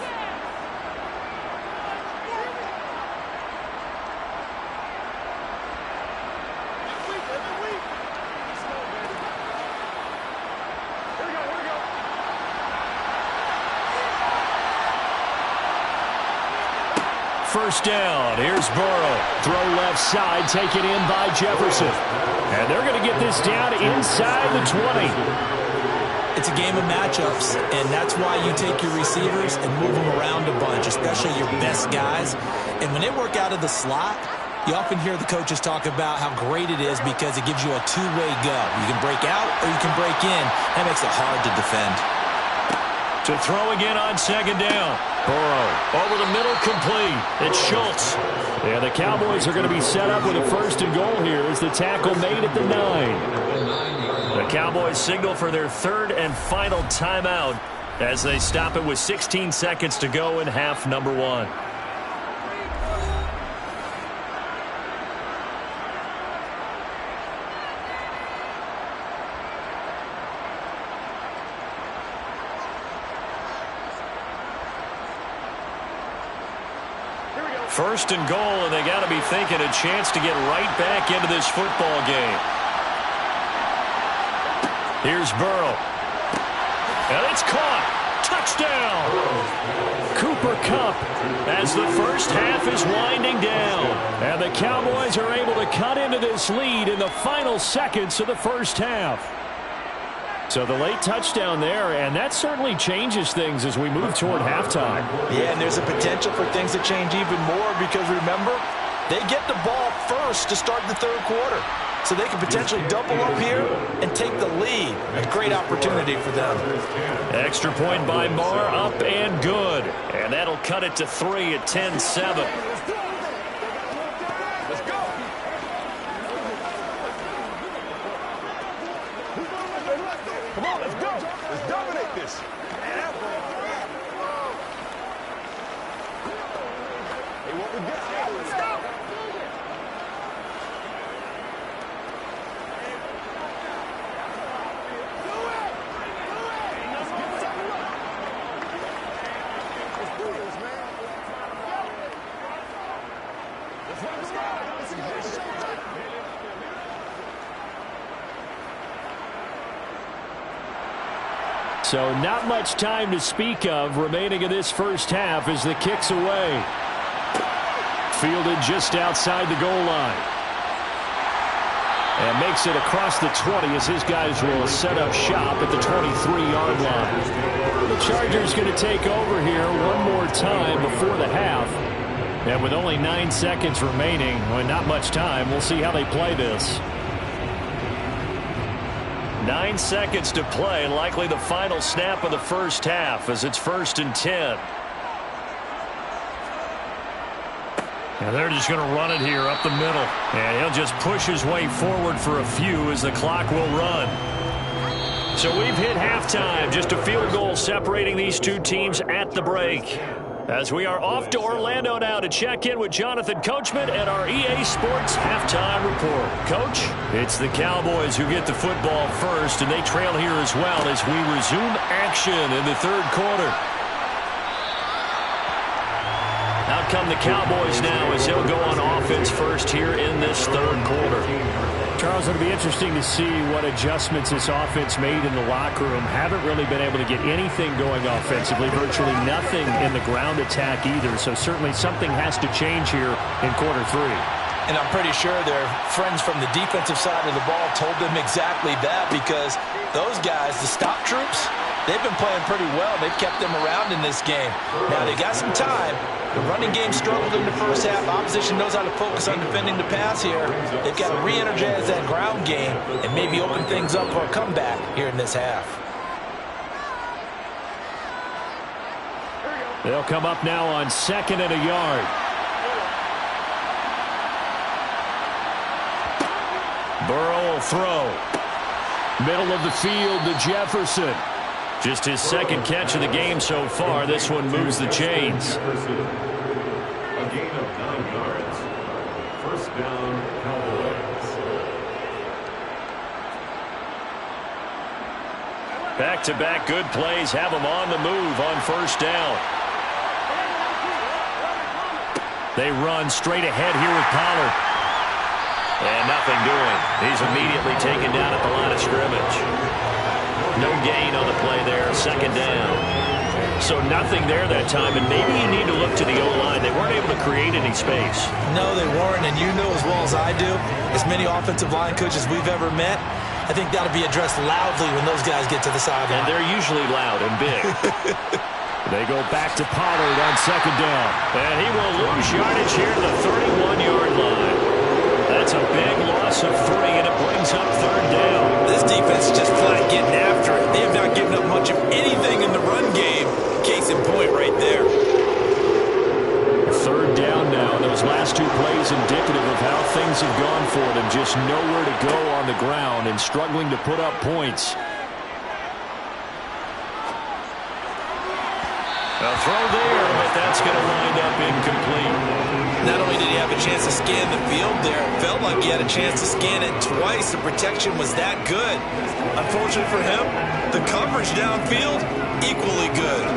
First down. Here's Burrow. Throw left side, taken in by Jefferson. And they're going to get this down inside the 20. It's a game of matchups, and that's why you take your receivers and move them around a bunch, especially your best guys. And when they work out of the slot, you often hear the coaches talk about how great it is because it gives you a two-way go. You can break out or you can break in. That makes it hard to defend. To throw again on second down. Burrow over the middle, complete. It's Schultz. And the Cowboys are going to be set up with a first and goal here as the tackle made at the 9. The Cowboys signal for their third and final timeout as they stop it with 16 seconds to go in half number 1. First and goal, and they got to be thinking a chance to get right back into this football game. Here's Burrow. And it's caught. Touchdown. Cooper Kupp as the first half is winding down. And the Cowboys are able to cut into this lead in the final seconds of the first half. So the late touchdown there, and that certainly changes things as we move toward halftime. Yeah, and there's a potential for things to change even more because, remember, they get the ball first to start the third quarter. So they can potentially double up here and take the lead. A great opportunity for them. Extra point by Marr, up and good. And that'll cut it to 3 at 10-7. So not much time to speak of remaining in this first half as the kick's away. Fielded just outside the goal line. And makes it across the 20 as his guys will set up shop at the 23-yard line. The Chargers going to take over here one more time before the half. And with only 9 seconds remaining, well, not much time, we'll see how they play this. 9 seconds to play, likely the final snap of the first half as it's 1st and 10. And they're just going to run it here up the middle. And he'll just push his way forward for a few as the clock will run. So we've hit halftime. Just a field goal separating these two teams at the break. As we are off to Orlando now to check in with Jonathan Coachman at our EA Sports Halftime Report. Coach, it's the Cowboys who get the football first, and they trail here as well as we resume action in the third quarter. Out come the Cowboys now as they'll go on offense. offense first here in this third quarter. Charles, it'll be interesting to see what adjustments this offense made in the locker room. Haven't really been able to get anything going offensively, virtually nothing in the ground attack either. So certainly something has to change here in quarter three. And I'm pretty sure their friends from the defensive side of the ball told them exactly that, because those guys, the stop troops, they've been playing pretty well. They've kept them around in this game. Now, they got some time. The running game struggled in the first half. Opposition knows how to focus on defending the pass here. They've got to re-energize that ground game and maybe open things up for a comeback here in this half. They'll come up now on 2nd and a yard. Burrow will throw. Middle of the field to Jefferson. Just his second catch of the game so far. This one moves the chains. A gain of 9 yards. First down, Cowboys. Back-to-back good plays have them on the move on first down. They run straight ahead here with Pollard. And nothing doing. He's immediately taken down at the line of scrimmage. No gain on the play there, second down. So nothing there that time, and maybe you need to look to the O-line. They weren't able to create any space. No, they weren't, and you know as well as I do, as many offensive line coaches we've ever met, I think that'll be addressed loudly when those guys get to the sideline. And they're usually loud and big. They go back to Pollard on second down. And he will lose yardage here to the 31-yard line. That's a big loss of 3, and it brings up third down. This defense is just flat getting after it. They have not given up much of anything in the run game. Case in point right there. Third down now, and those last 2 plays indicative of how things have gone for them. Just nowhere to go on the ground and struggling to put up points. A throw there, but that's going to wind up incomplete. Not only did he have a chance to scan the field there, it felt like he had a chance to scan it twice. The protection was that good. Unfortunately for him, the coverage downfield, equally good.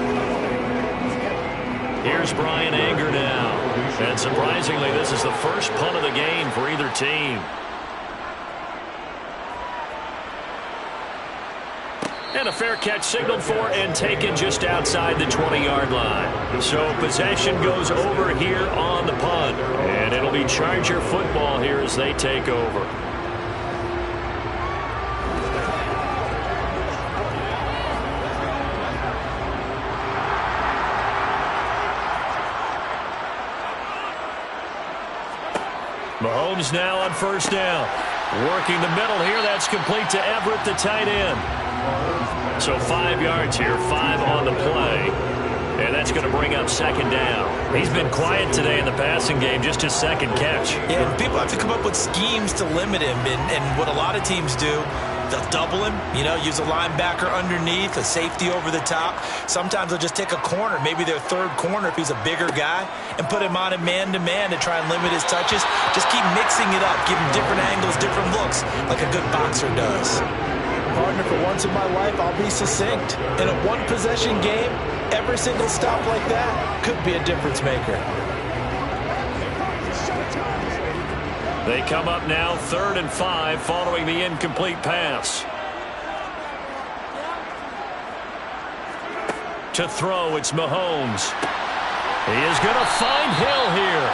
Here's Brian Anger now. And surprisingly, this is the first punt of the game for either team. And a fair catch signaled for and taken just outside the 20-yard line. So possession goes over here on the punt. And it'll be Charger football here as they take over. Mahomes now on first down. Working the middle here. That's complete to Everett, the tight end. So 5 yards here, 5 on the play. And that's going to bring up second down. He's been quiet today in the passing game, just his second catch. Yeah, and people have to come up with schemes to limit him. And what a lot of teams do, they'll double him, use a linebacker underneath, a safety over the top. Sometimes they'll just take a corner, maybe their third corner if he's a bigger guy, and put him on a man-to-man to try and limit his touches. Just keep mixing it up, give him different angles, different looks, like a good boxer does. Partner, for once in my life, I'll be succinct. In a one-possession game, every single stop like that could be a difference maker. They come up now 3rd and 5 following the incomplete pass. To throw, it's Mahomes. He is going to find Hill here.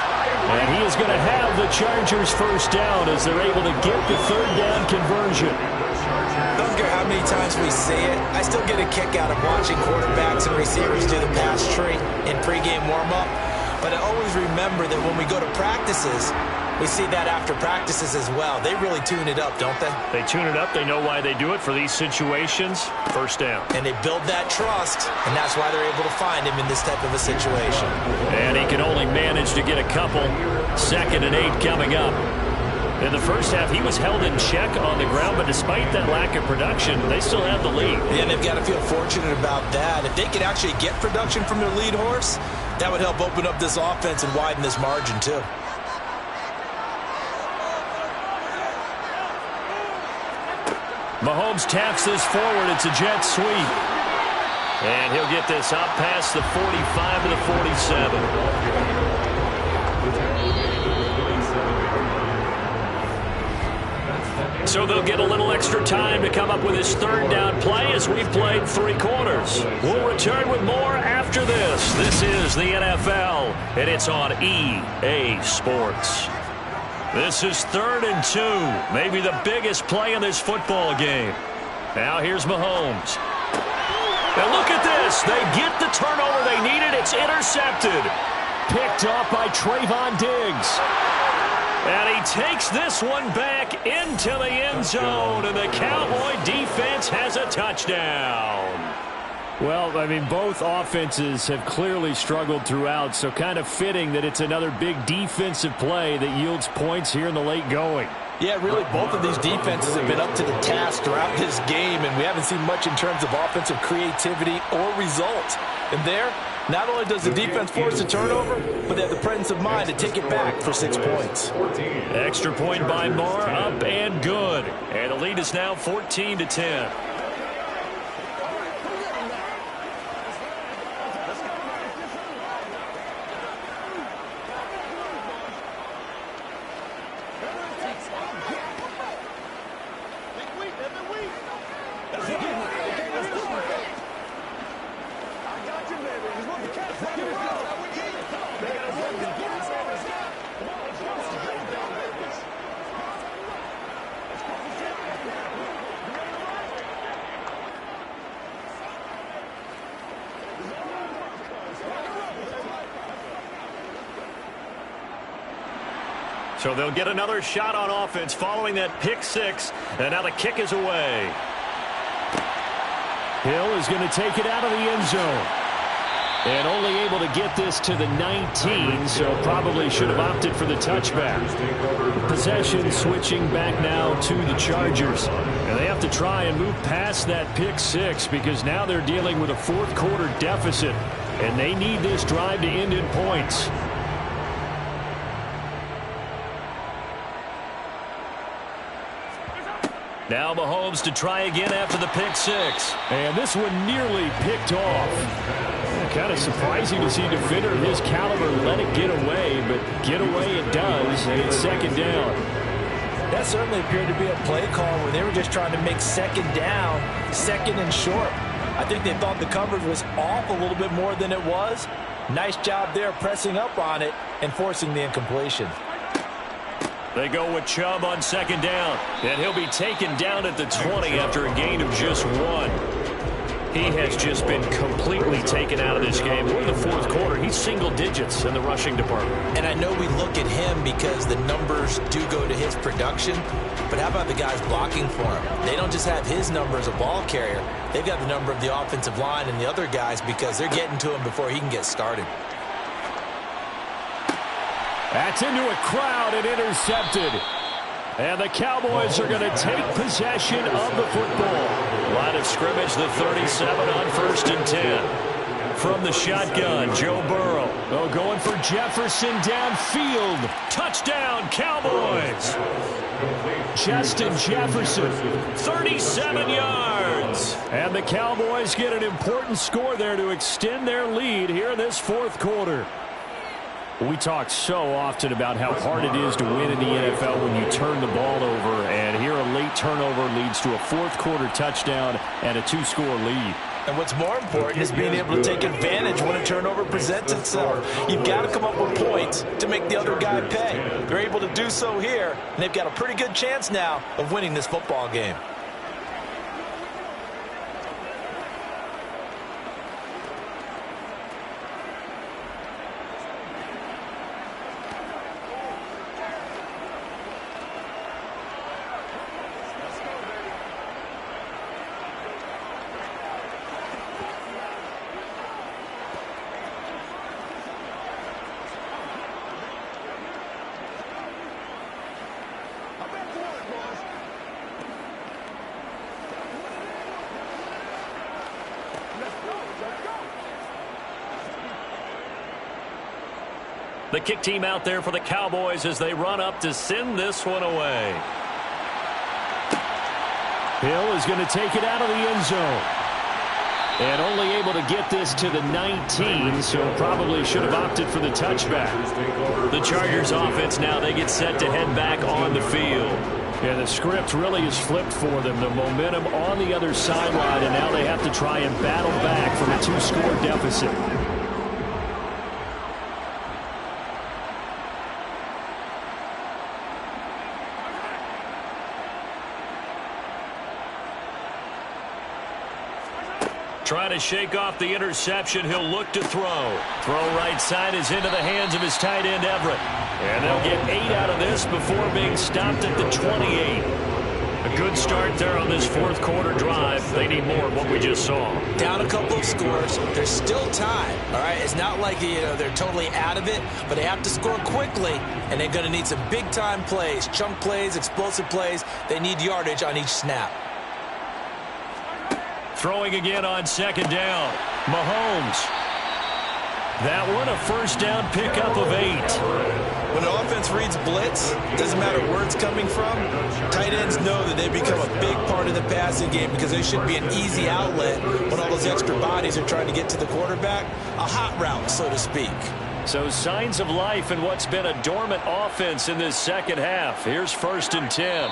And he is going to have the Chargers first down as they're able to get the third down conversion. Don't care how many times we see it, I still get a kick out of watching quarterbacks and receivers do the pass tree in pregame warm-up. But I always remember that when we go to practices, we see that after practices as well. They really tune it up, don't they? They tune it up. They know why they do it for these situations. First down. And they build that trust, and that's why they're able to find him in this type of a situation. And he can only manage to get a couple. 2nd and 8 coming up. In the first half, he was held in check on the ground, but despite that lack of production, they still have the lead. Yeah, and they've got to feel fortunate about that. If they could actually get production from their lead horse, that would help open up this offense and widen this margin, too. Mahomes taps this forward. It's a jet sweep. And he'll get this up past the 45 to the 47. So they'll get a little extra time to come up with his third down play as we've played 3 quarters. We'll return with more after this. This is the NFL, and it's on EA Sports. This is 3rd and 2, maybe the biggest play in this football game. Now here's Mahomes. And look at this. They get the turnover they needed. It's intercepted. Picked off by Trayvon Diggs. And he takes this one back into the end zone, and the Cowboy defense has a touchdown. Well, I mean, both offenses have clearly struggled throughout, so kind of fitting that it's another big defensive play that yields points here in the late going. Yeah, really, both of these defenses have been up to the task throughout this game, and we haven't seen much in terms of offensive creativity or results. And there, not only does the defense force a turnover, but they have the presence of mind to take it back for 6 points. Extra point by Moore, up and good. And the lead is now 14-10. So they'll get another shot on offense following that pick 6. And now the kick is away. Hill is going to take it out of the end zone. And only able to get this to the 19, so probably should have opted for the touchback. Possession switching back now to the Chargers. And they have to try and move past that pick 6 because now they're dealing with a 4th quarter deficit. And they need this drive to end in points. Now Mahomes to try again after the pick 6. And this one nearly picked off. Kind of surprising to see a defender of his caliber let it get away, but get away it does, and it's 2nd down. That certainly appeared to be a play call where they were just trying to make 2nd down, 2nd and short. I think they thought the coverage was off a little bit more than it was. Nice job there pressing up on it and forcing the incompletion. They go with Chubb on 2nd down, and he'll be taken down at the 20 after a gain of just 1. He has just been completely taken out of this game. We're in the 4th quarter. He's single digits in the rushing department. And I know we look at him because the numbers do go to his production, but how about the guys blocking for him? They don't just have his number as a ball carrier. They've got the number of the offensive line and the other guys because they're getting to him before he can get started. That's into a crowd and intercepted. And the Cowboys are going to take possession of the football. Line of scrimmage, the 37 on 1st and 10. From the shotgun, Joe Burrow. Oh, going for Jefferson downfield. Touchdown, Cowboys. Justin Jefferson, 37 yards. And the Cowboys get an important score there to extend their lead here in this 4th quarter. We talk so often about how hard it is to win in the NFL when you turn the ball over, and here a late turnover leads to a 4th quarter touchdown and a 2-score lead. And what's more important is being able to take advantage when a turnover presents itself. You've got to come up with points to make the other guy pay. They're able to do so here, and they've got a pretty good chance now of winning this football game. The kick team out there for the Cowboys as they run up to send this one away. Hill is going to take it out of the end zone. And only able to get this to the 19, so probably should have opted for the touchback. The Chargers offense now, they get set to head back on the field. Yeah, the script really is flipped for them. The momentum on the other sideline, and now they have to try and battle back from a 2-score deficit. Trying to shake off the interception. He'll look to throw. Throw right side is into the hands of his tight end, Everett. And they'll get 8 out of this before being stopped at the 28. A good start there on this fourth quarter drive. They need more of what we just saw. Down a couple of scores. There's still time, all right? It's not like they're totally out of it, but they have to score quickly, and they're going to need some big-time plays, chunk plays, explosive plays. They need yardage on each snap. Throwing again on second down. Mahomes. That one a first down pickup of 8. When an offense reads blitz, doesn't matter where it's coming from, tight ends know that they become a big part of the passing game because they should be an easy outlet when all those extra bodies are trying to get to the quarterback. A hot route, so to speak. So signs of life in what's been a dormant offense in this second half. Here's 1st and 10.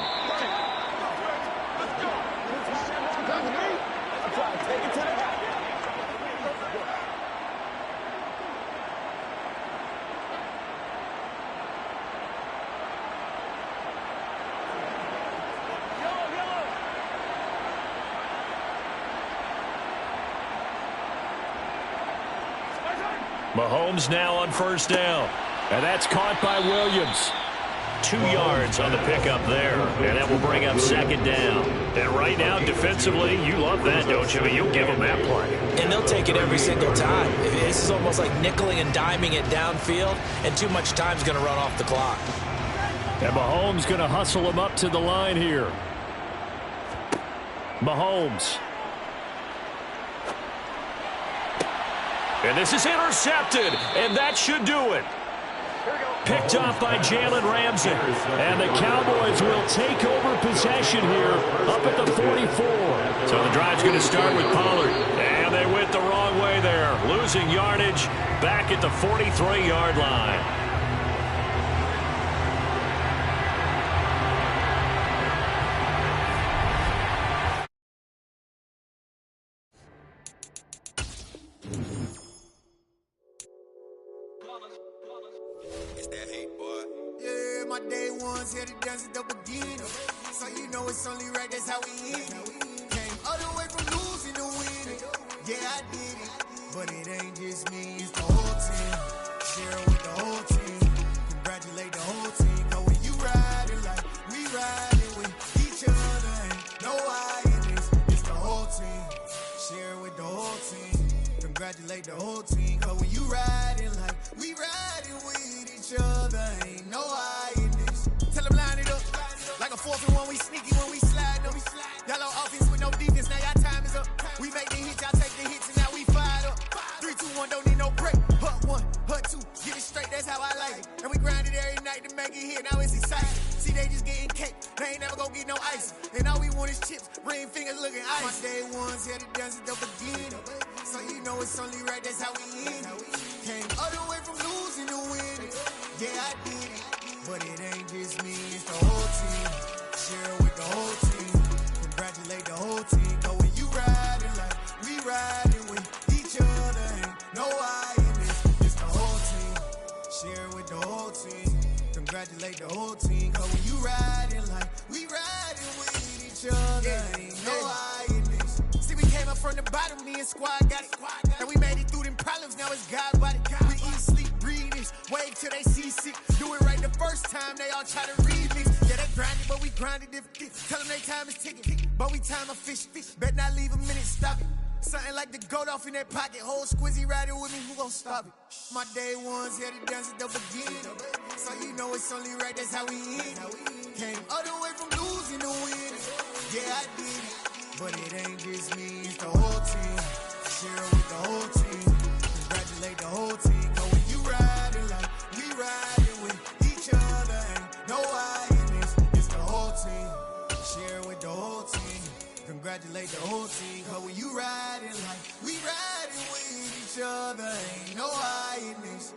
Mahomes now on first down. And that's caught by Williams. 2 yards on the pickup there. And that will bring up second down. And right now, defensively, you love that, don't you? I mean, you'll give them that play. And they'll take it every single time. This is almost like nickeling and diming it downfield, and too much time's going to run off the clock. And Mahomes going to hustle him up to the line here. Mahomes. And this is intercepted, and that should do it. Picked off by Jalen Ramsey. And the Cowboys will take over possession here up at the 44. So the drive's going to start with Pollard. And they went the wrong way there. Losing yardage back at the 43-yard line. Here to dance at the beginning, so you know it's only right, that's how we end it. Came all the way from losing to winning, yeah I did it, but it ain't just me, it's the whole team. Share it with the whole team, congratulate the whole team. Cause when you riding like we riding with each other, ain't no I in this, it's the whole team. Share it with the whole team, congratulate the whole team. Cause when you riding like we riding with each other, ain't no I in this. Tell them line it up, like a 4th and 1, we sneaky when we slide them. Yellow offense with no defense, now y'all time is up. We make the hits, y'all take the hits, and now we fired up. 3, 2, 1, don't need no break. Hut 1, hut 2, get it straight, that's how I like it. And we grind it every night to make it hit, now it's exciting. See, they just getting cake, they ain't never gonna get no ice. And all we want is chips, ring fingers looking ice. My day ones here to dance at the beginning, so you know it's only right, that's how we end it. Came all the way from losing to winning, yeah I did it. But it ain't just me, it's the whole team. Share it with the whole team. Congratulate the whole team. Cause when you riding like we riding with each other, ain't no I in this, it's the whole team. Share it with the whole team. Congratulate the whole team. Cause when you riding like we riding with each other, ain't no I in this. See, we came up from the bottom, me and squad got it. And we made it through them problems, now it's God body. We eat, sleep, breathe this, wave till they see sick. Do it right the first time, they all try to remix. Yeah, they grinded, but we grinded different. Tell them they time is ticking, but we time a fish. Bet not leave a minute, stop it. Something like the goat off in that pocket. Whole squizzy riding with me, who gon' stop it? My day ones here to dance at the beginning, so you know it's only right, that's how we end it. Came all the way from losing to winning, yeah I did it. But it ain't just me, it's the whole team. Share it with the whole team. Congratulate the whole team. Cause when you riding like we riding with each other, ain't no I in this, it's the whole team. Share it with the whole team. Congratulate the whole team. Cause when you riding like we riding with each other, ain't no I in this.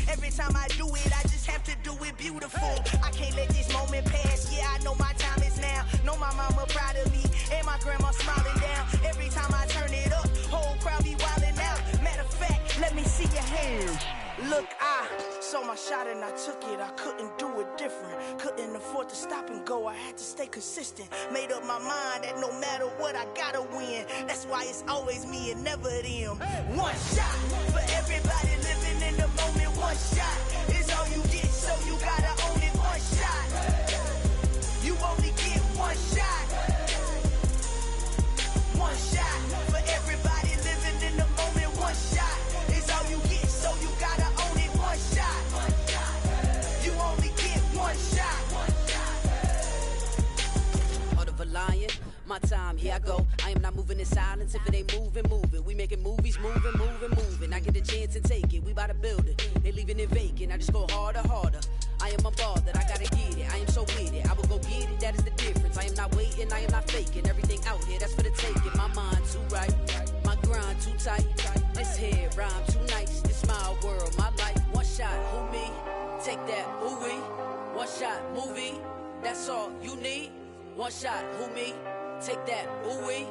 Every time I do it, I just have to do it beautiful. I can't let this moment pass. Yeah, I know my time is now. Know my mama proud of me, and my grandma smiling down. Every time I turn it up, whole crowd be wildin' out. Matter of fact, let me see your hands. Look, I saw my shot and I took it. I couldn't do it different. Couldn't afford to stop and go. I had to stay consistent. Made up my mind that no matter what, I gotta win. That's why it's always me and never them. One shot for everybody living in the moment. One shot is all you get, so you gotta own it. One shot. You only get one shot. One shot for everybody living in the moment. One shot is all you get, so you gotta own it. One shot. You only get one shot. Heart of a lion, my time, here I go. I am not moving in silence. If it ain't moving, moving. We making movies, moving, moving, moving. I get a chance and take it. We bout to build it. They leaving it vacant. I just go harder, harder. I am unbothered, I gotta get it. I am so with it. I will go get it, that is the difference. I am not waiting, I am not faking. Everything out here, that's for the taking. My mind too right, my grind too tight. This head rhyme too nice. This my world, my life. One shot, who me? Take that, who we? One shot, movie. That's all you need. One shot, who me? Take that, who we?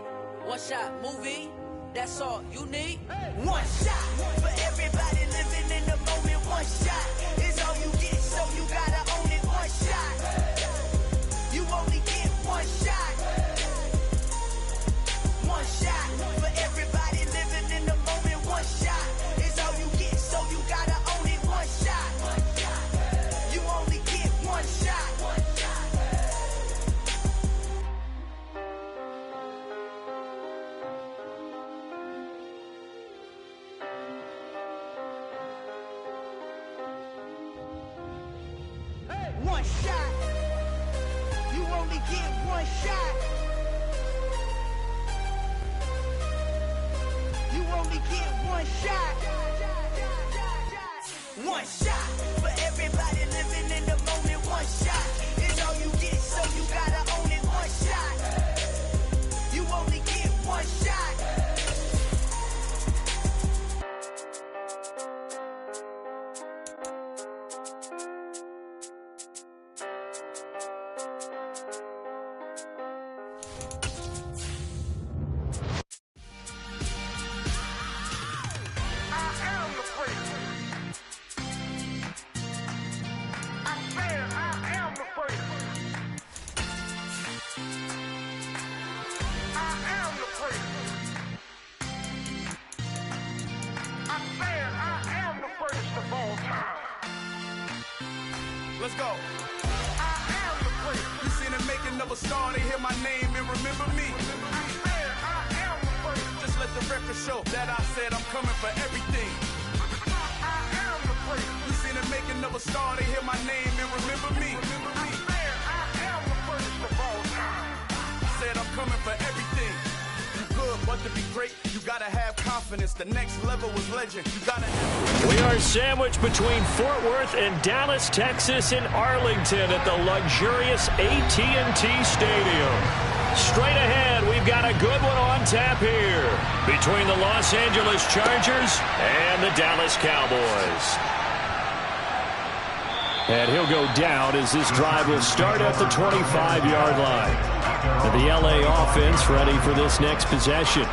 One shot, movie. That's all you need. One shot for everybody living in the moment. One shot is all you get, so you gotta own it. One shot. You only get one shot. One shot for everybody living in the moment. One shot is all you get, so you gotta own it. One shot. You only get one shot. One shot. You only get one shot. You only get one shot. One shot for everybody living in the moment. One shot is all you get, so you gotta own it. One shot. You only get one shot. Let's go. You seen the making of a star, they hear my name and remember me. Just let the record show that I said I'm coming for everything. You seen the making of a star, they hear my name and remember me. Said I'm coming for everything. You good, but to be great, you gotta have confidence. The next level was legend. You gotta have. We are sandwiched between Fort Worth and Dallas, Texas, in Arlington at the luxurious AT&T Stadium. Straight ahead, we've got a good one on tap here between the Los Angeles Chargers and the Dallas Cowboys. And he'll go down as this drive will start at the 25-yard line. And the LA offense ready for this next possession.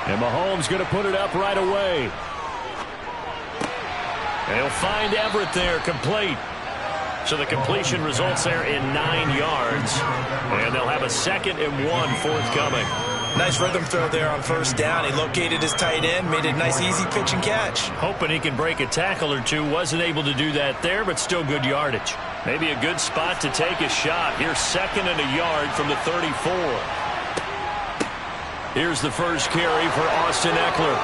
And Mahomes going to put it up right away. They'll find Everett there, complete. So the completion results there in 9 yards. And they'll have a 2nd and 1 forthcoming. Nice rhythm throw there on first down. He located his tight end, made it a nice easy pitch and catch. Hoping he can break a tackle or two. Wasn't able to do that there, but still good yardage. Maybe a good spot to take a shot. Here's 2nd and a yard from the 34. Here's the first carry for Austin Eckler.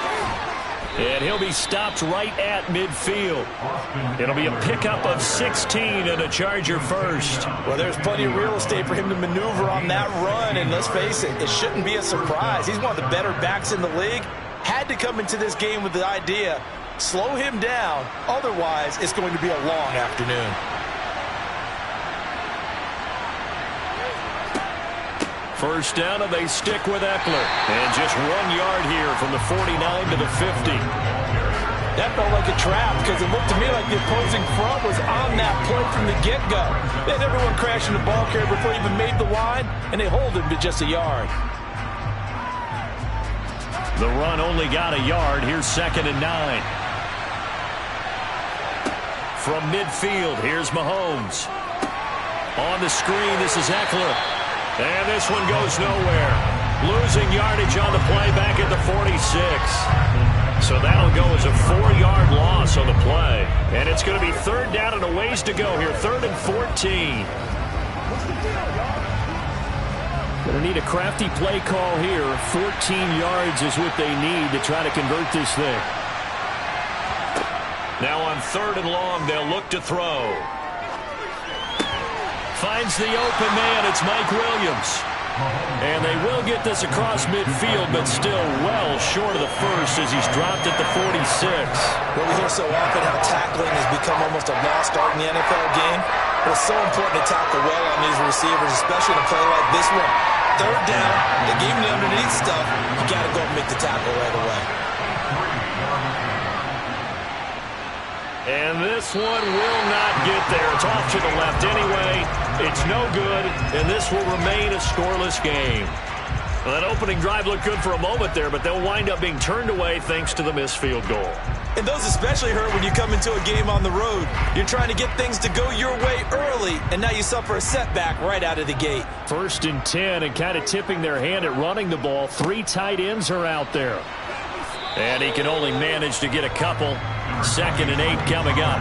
And he'll be stopped right at midfield. It'll be a pickup of 16 and a Charger first. Well, there's plenty of real estate for him to maneuver on that run. And let's face it, it shouldn't be a surprise. He's one of the better backs in the league. Had to come into this game with the idea Slow him down. Otherwise, it's going to be a long afternoon. First down, and they stick with Eckler. And just 1 yard here from the 49 to the 50. That felt like a trap because it looked to me like the opposing front was on that play from the get-go. They had everyone crashing the ball carrier before he even made the line, and they hold him to just a yard. The run only got a yard. Here's 2nd and 9. From midfield, here's Mahomes. On the screen, this is Eckler. And this one goes nowhere. Losing yardage on the play back at the 46. So that'll go as a 4-yard loss on the play. And it's going to be 3rd down and a ways to go here. 3rd and 14. Going to need a crafty play call here. 14 yards is what they need to try to convert this thing. Now on 3rd and long, they'll look to throw. Finds the open man. It's Mike Williams. And they will get this across midfield, but still well short of the first as he's dropped at the 46. Well, we hear so often how tackling has become almost a lost art in the NFL game. But it's so important to tackle well on these receivers, especially in a play like this one. 3rd down, they gave him the underneath stuff. You got to go and make the tackle right away. And this one will not get there. It's off to the left anyway. It's no good, and this will remain a scoreless game. Well, that opening drive looked good for a moment there, but they'll wind up being turned away thanks to the missed field goal. And those especially hurt when you come into a game on the road. You're trying to get things to go your way early, and now you suffer a setback right out of the gate. 1st and 10, and kind of tipping their hand at running the ball. 3 tight ends are out there. And he can only manage to get a couple. 2nd and 8 coming up.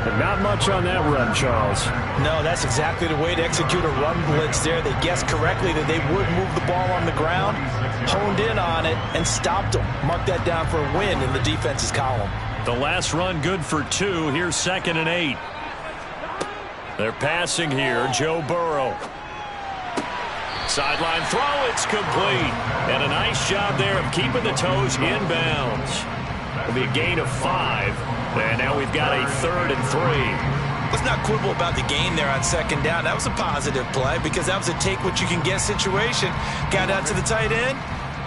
And not much on that run, Charles. No, that's exactly the way to execute a run blitz there. They guessed correctly that they would move the ball on the ground, honed in on it, and stopped them. Mark that down for a win in the defense's column. The last run good for 2. Here's 2nd and 8. They're passing here. Joe Burrow. Sideline throw, it's complete. And a nice job there of keeping the toes inbounds. It'll be a gain of 5. And now we've got a 3rd and 3. Let's not quibble about the gain there on 2nd down. That was a positive play because that was a take-what-you-can-get situation. Got out to the tight end.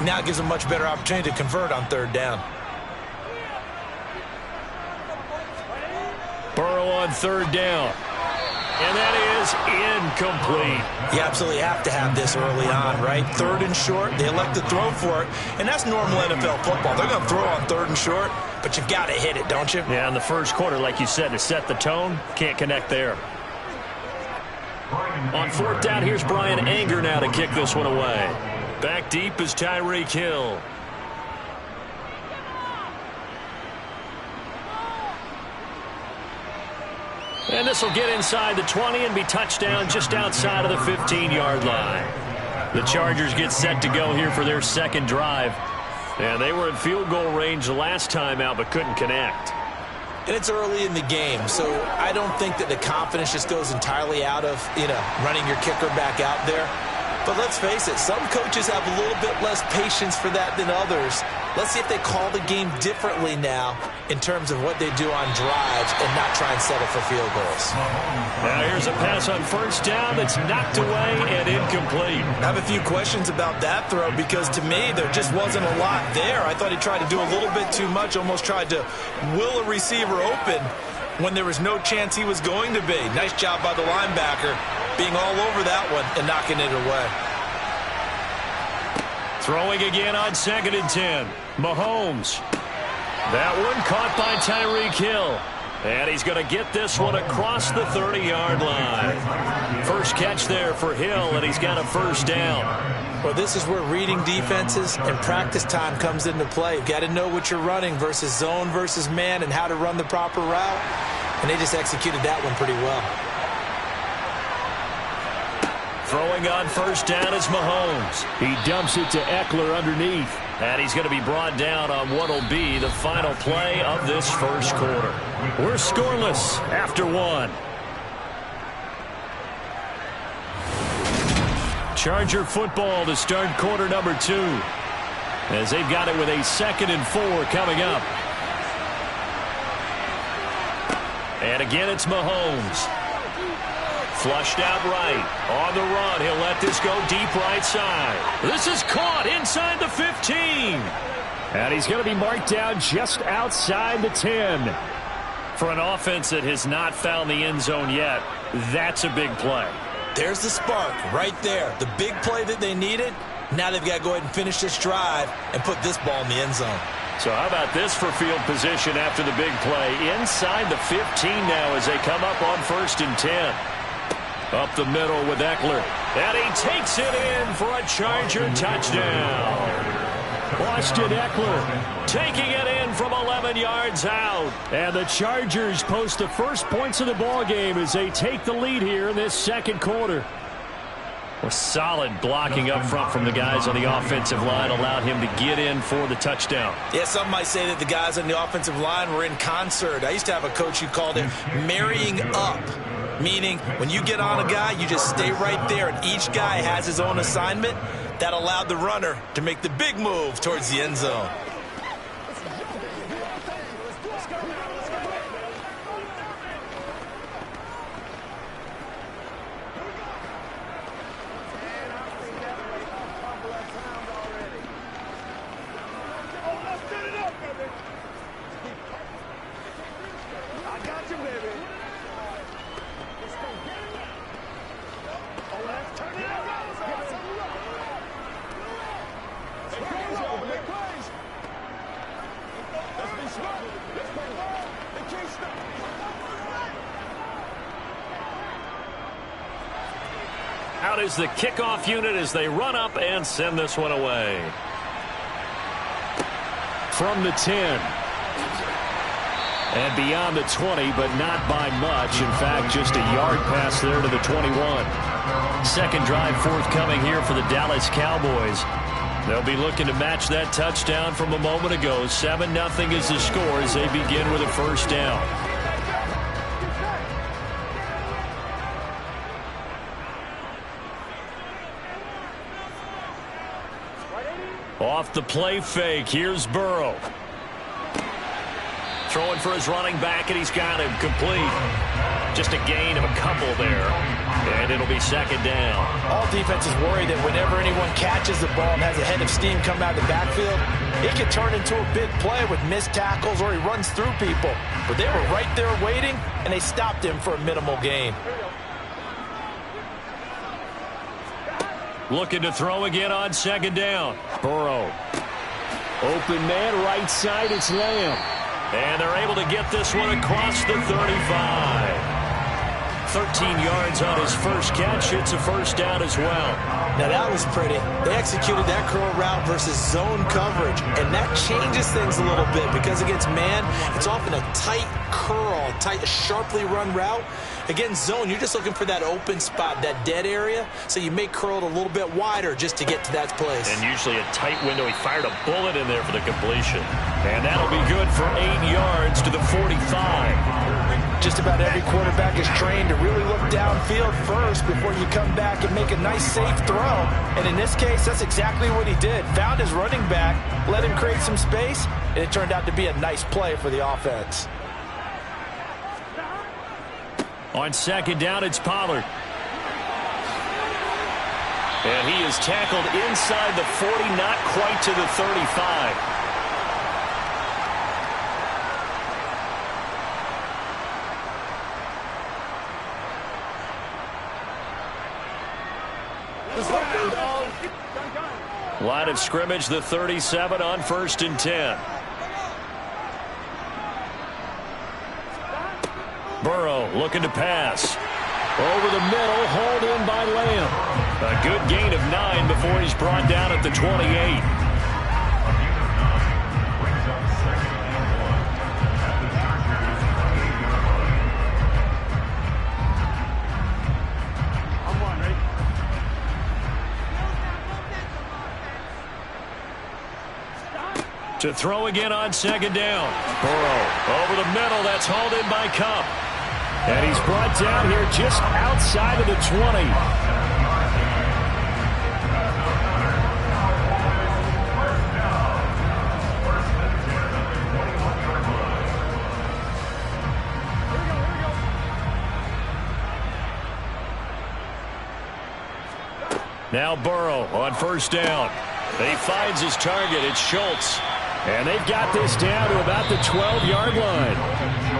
Now it gives a much better opportunity to convert on 3rd down. Burrow on 3rd down. And that is incomplete. You absolutely have to have this early on, right? 3rd and short, they elect to throw for it. And that's normal NFL football. They're going to throw on 3rd and short, but you've got to hit it, don't you? Yeah, in the first quarter, like you said, to set the tone, can't connect there. On 4th down, here's Brian Anger now to kick this one away. Back deep is Tyreek Hill. And this will get inside the 20 and be touchdown just outside of the 15-yard line. The Chargers get set to go here for their 2nd drive. And they were in field goal range the last time out but couldn't connect. And it's early in the game, so I don't think that the confidence just goes entirely out of, running your kicker back out there. But let's face it, some coaches have a little bit less patience for that than others. Let's see if they call the game differently now in terms of what they do on drives and not try and settle for field goals. Now here's a pass on 1st down that's knocked away and incomplete. I have a few questions about that throw because to me there just wasn't a lot there. I thought he tried to do a little bit too much, almost tried to will a receiver open when there was no chance he was going to be. Nice job by the linebacker being all over that one and knocking it away. Throwing again on 2nd and 10. Mahomes. That one caught by Tyreek Hill. And he's going to get this one across the 30-yard line. First catch there for Hill, and he's got a 1st down. Well, this is where reading defenses and practice time comes into play. You've got to know what you're running versus zone versus man and how to run the proper route. And they just executed that one pretty well. Throwing on 1st down is Mahomes. He dumps it to Eckler underneath. And he's going to be brought down on what will be the final play of this first quarter. We're scoreless after 1. Charger football to start quarter number 2. As they've got it with a 2nd and 4 coming up. And again, it's Mahomes. Flushed out right. On the run, he'll let this go deep right side. This is caught inside the 15. And he's going to be marked down just outside the 10. For an offense that has not found the end zone yet, that's a big play. There's the spark right there. The big play that they needed. Now they've got to go ahead and finish this drive and put this ball in the end zone. So how about this for field position after the big play? Inside the 15 now as they come up on 1st and 10. Up the middle with Eckler. And he takes it in for a Charger touchdown. Austin Eckler taking it in from 11 yards out. And the Chargers post the first points of the ball game as they take the lead here in this second quarter. Well, solid blocking up front from the guys on the offensive line allowed him to get in for the touchdown. Yeah, some might say that the guys on the offensive line were in concert. I used to have a coach who called it marrying up, meaning when you get on a guy, you just stay right there, and each guy has his own assignment. That allowed the runner to make the big move towards the end zone. Out is the kickoff unit as they run up and send this one away. From the 10. And beyond the 20, but not by much. In fact, just a yard pass there to the 21. Second drive forthcoming here for the Dallas Cowboys. They'll be looking to match that touchdown from a moment ago. 7-0 is the score as they begin with a first down. Off the play fake, here's Burrow. Throwing for his running back, and he's got him complete. Just a gain of a couple there, and it'll be second down. All defenses worry that whenever anyone catches the ball and has a head of steam coming out of the backfield, it can turn into a big play with missed tackles or he runs through people. But they were right there waiting, and they stopped him for a minimal gain. Looking to throw again on second down. Burrow. Open man, right side, it's Lamb. And they're able to get this one across the 35. 13 yards on his first catch. It's a first down as well. Now that was pretty. They executed that curl route versus zone coverage. And that changes things a little bit because against man, it's often a tight curl, tight, sharply run route. Against zone, you're just looking for that open spot, that dead area. So you may curl it a little bit wider just to get to that place. And usually a tight window. He fired a bullet in there for the completion. And that'll be good for 8 yards to the 45. Just about every quarterback is trained to really look downfield first before you come back and make a nice, safe throw. And in this case, that's exactly what he did. Found his running back, let him create some space, and it turned out to be a nice play for the offense. On second down, it's Pollard. And he is tackled inside the 40, not quite to the 35. Line of scrimmage, the 37 on 1st and 10. Burrow looking to pass. Over the middle, hauled in by Lamb. A good gain of 9 before he's brought down at the 28. To throw again on second down. Burrow over the middle. That's hauled in by Kupp. And he's brought down here just outside of the 20. Now Burrow on first down. He finds his target. It's Schultz. And they've got this down to about the 12-yard line.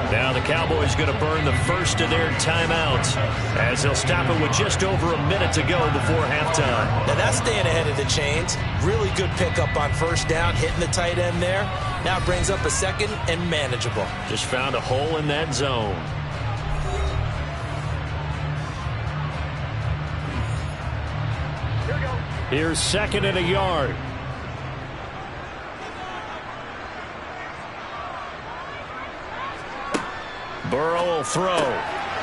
Now the Cowboys going to burn the first of their timeouts as they'll stop it with just over a minute to go before halftime. Now that's staying ahead of the chains. Really good pickup on first down, hitting the tight end there. Now it brings up a second and manageable. Just found a hole in that zone. Here's second and a yard. Burrow will throw.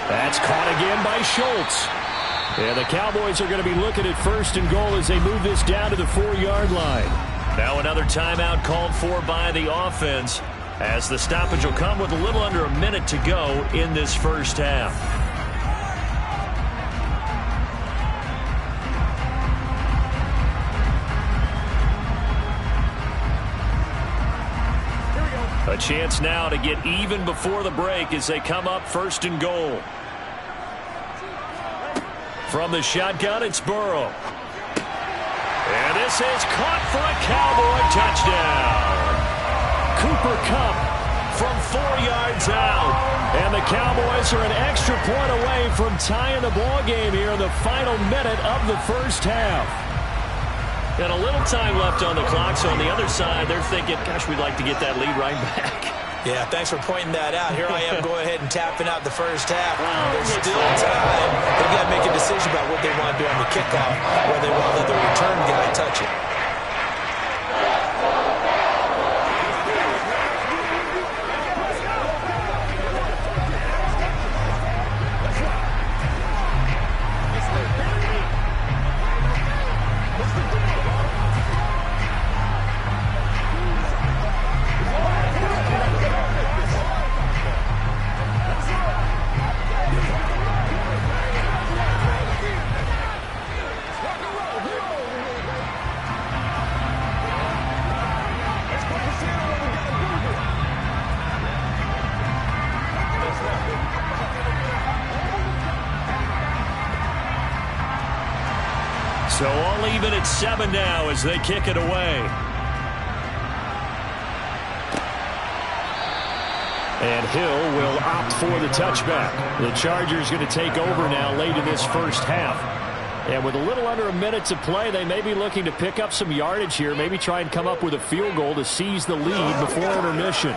That's caught again by Schultz. And the Cowboys are going to be looking at first and goal as they move this down to the 4-yard line. Now another timeout called for by the offense as the stoppage will come with a little under a minute to go in this first half. A chance now to get even before the break as they come up first and goal. From the shotgun, it's Burrow. And this is caught for a Cowboy touchdown. Cooper Kupp from 4 yards out. And the Cowboys are an extra point away from tying the ball game here in the final minute of the first half. And a little time left on the clock, so on the other side, they're thinking, gosh, we'd like to get that lead right back. Yeah, thanks for pointing that out. Here I am, go ahead and tapping out the first half. There's still time. They've got to make a decision about what they want to do on the kickoff, whether they want to let the return guy touch it. So all even at 7 now as they kick it away. And Hill will opt for the touchback. The Chargers going to take over now late in this first half. And with a little under a minute to play, they may be looking to pick up some yardage here, maybe try and come up with a field goal to seize the lead before intermission.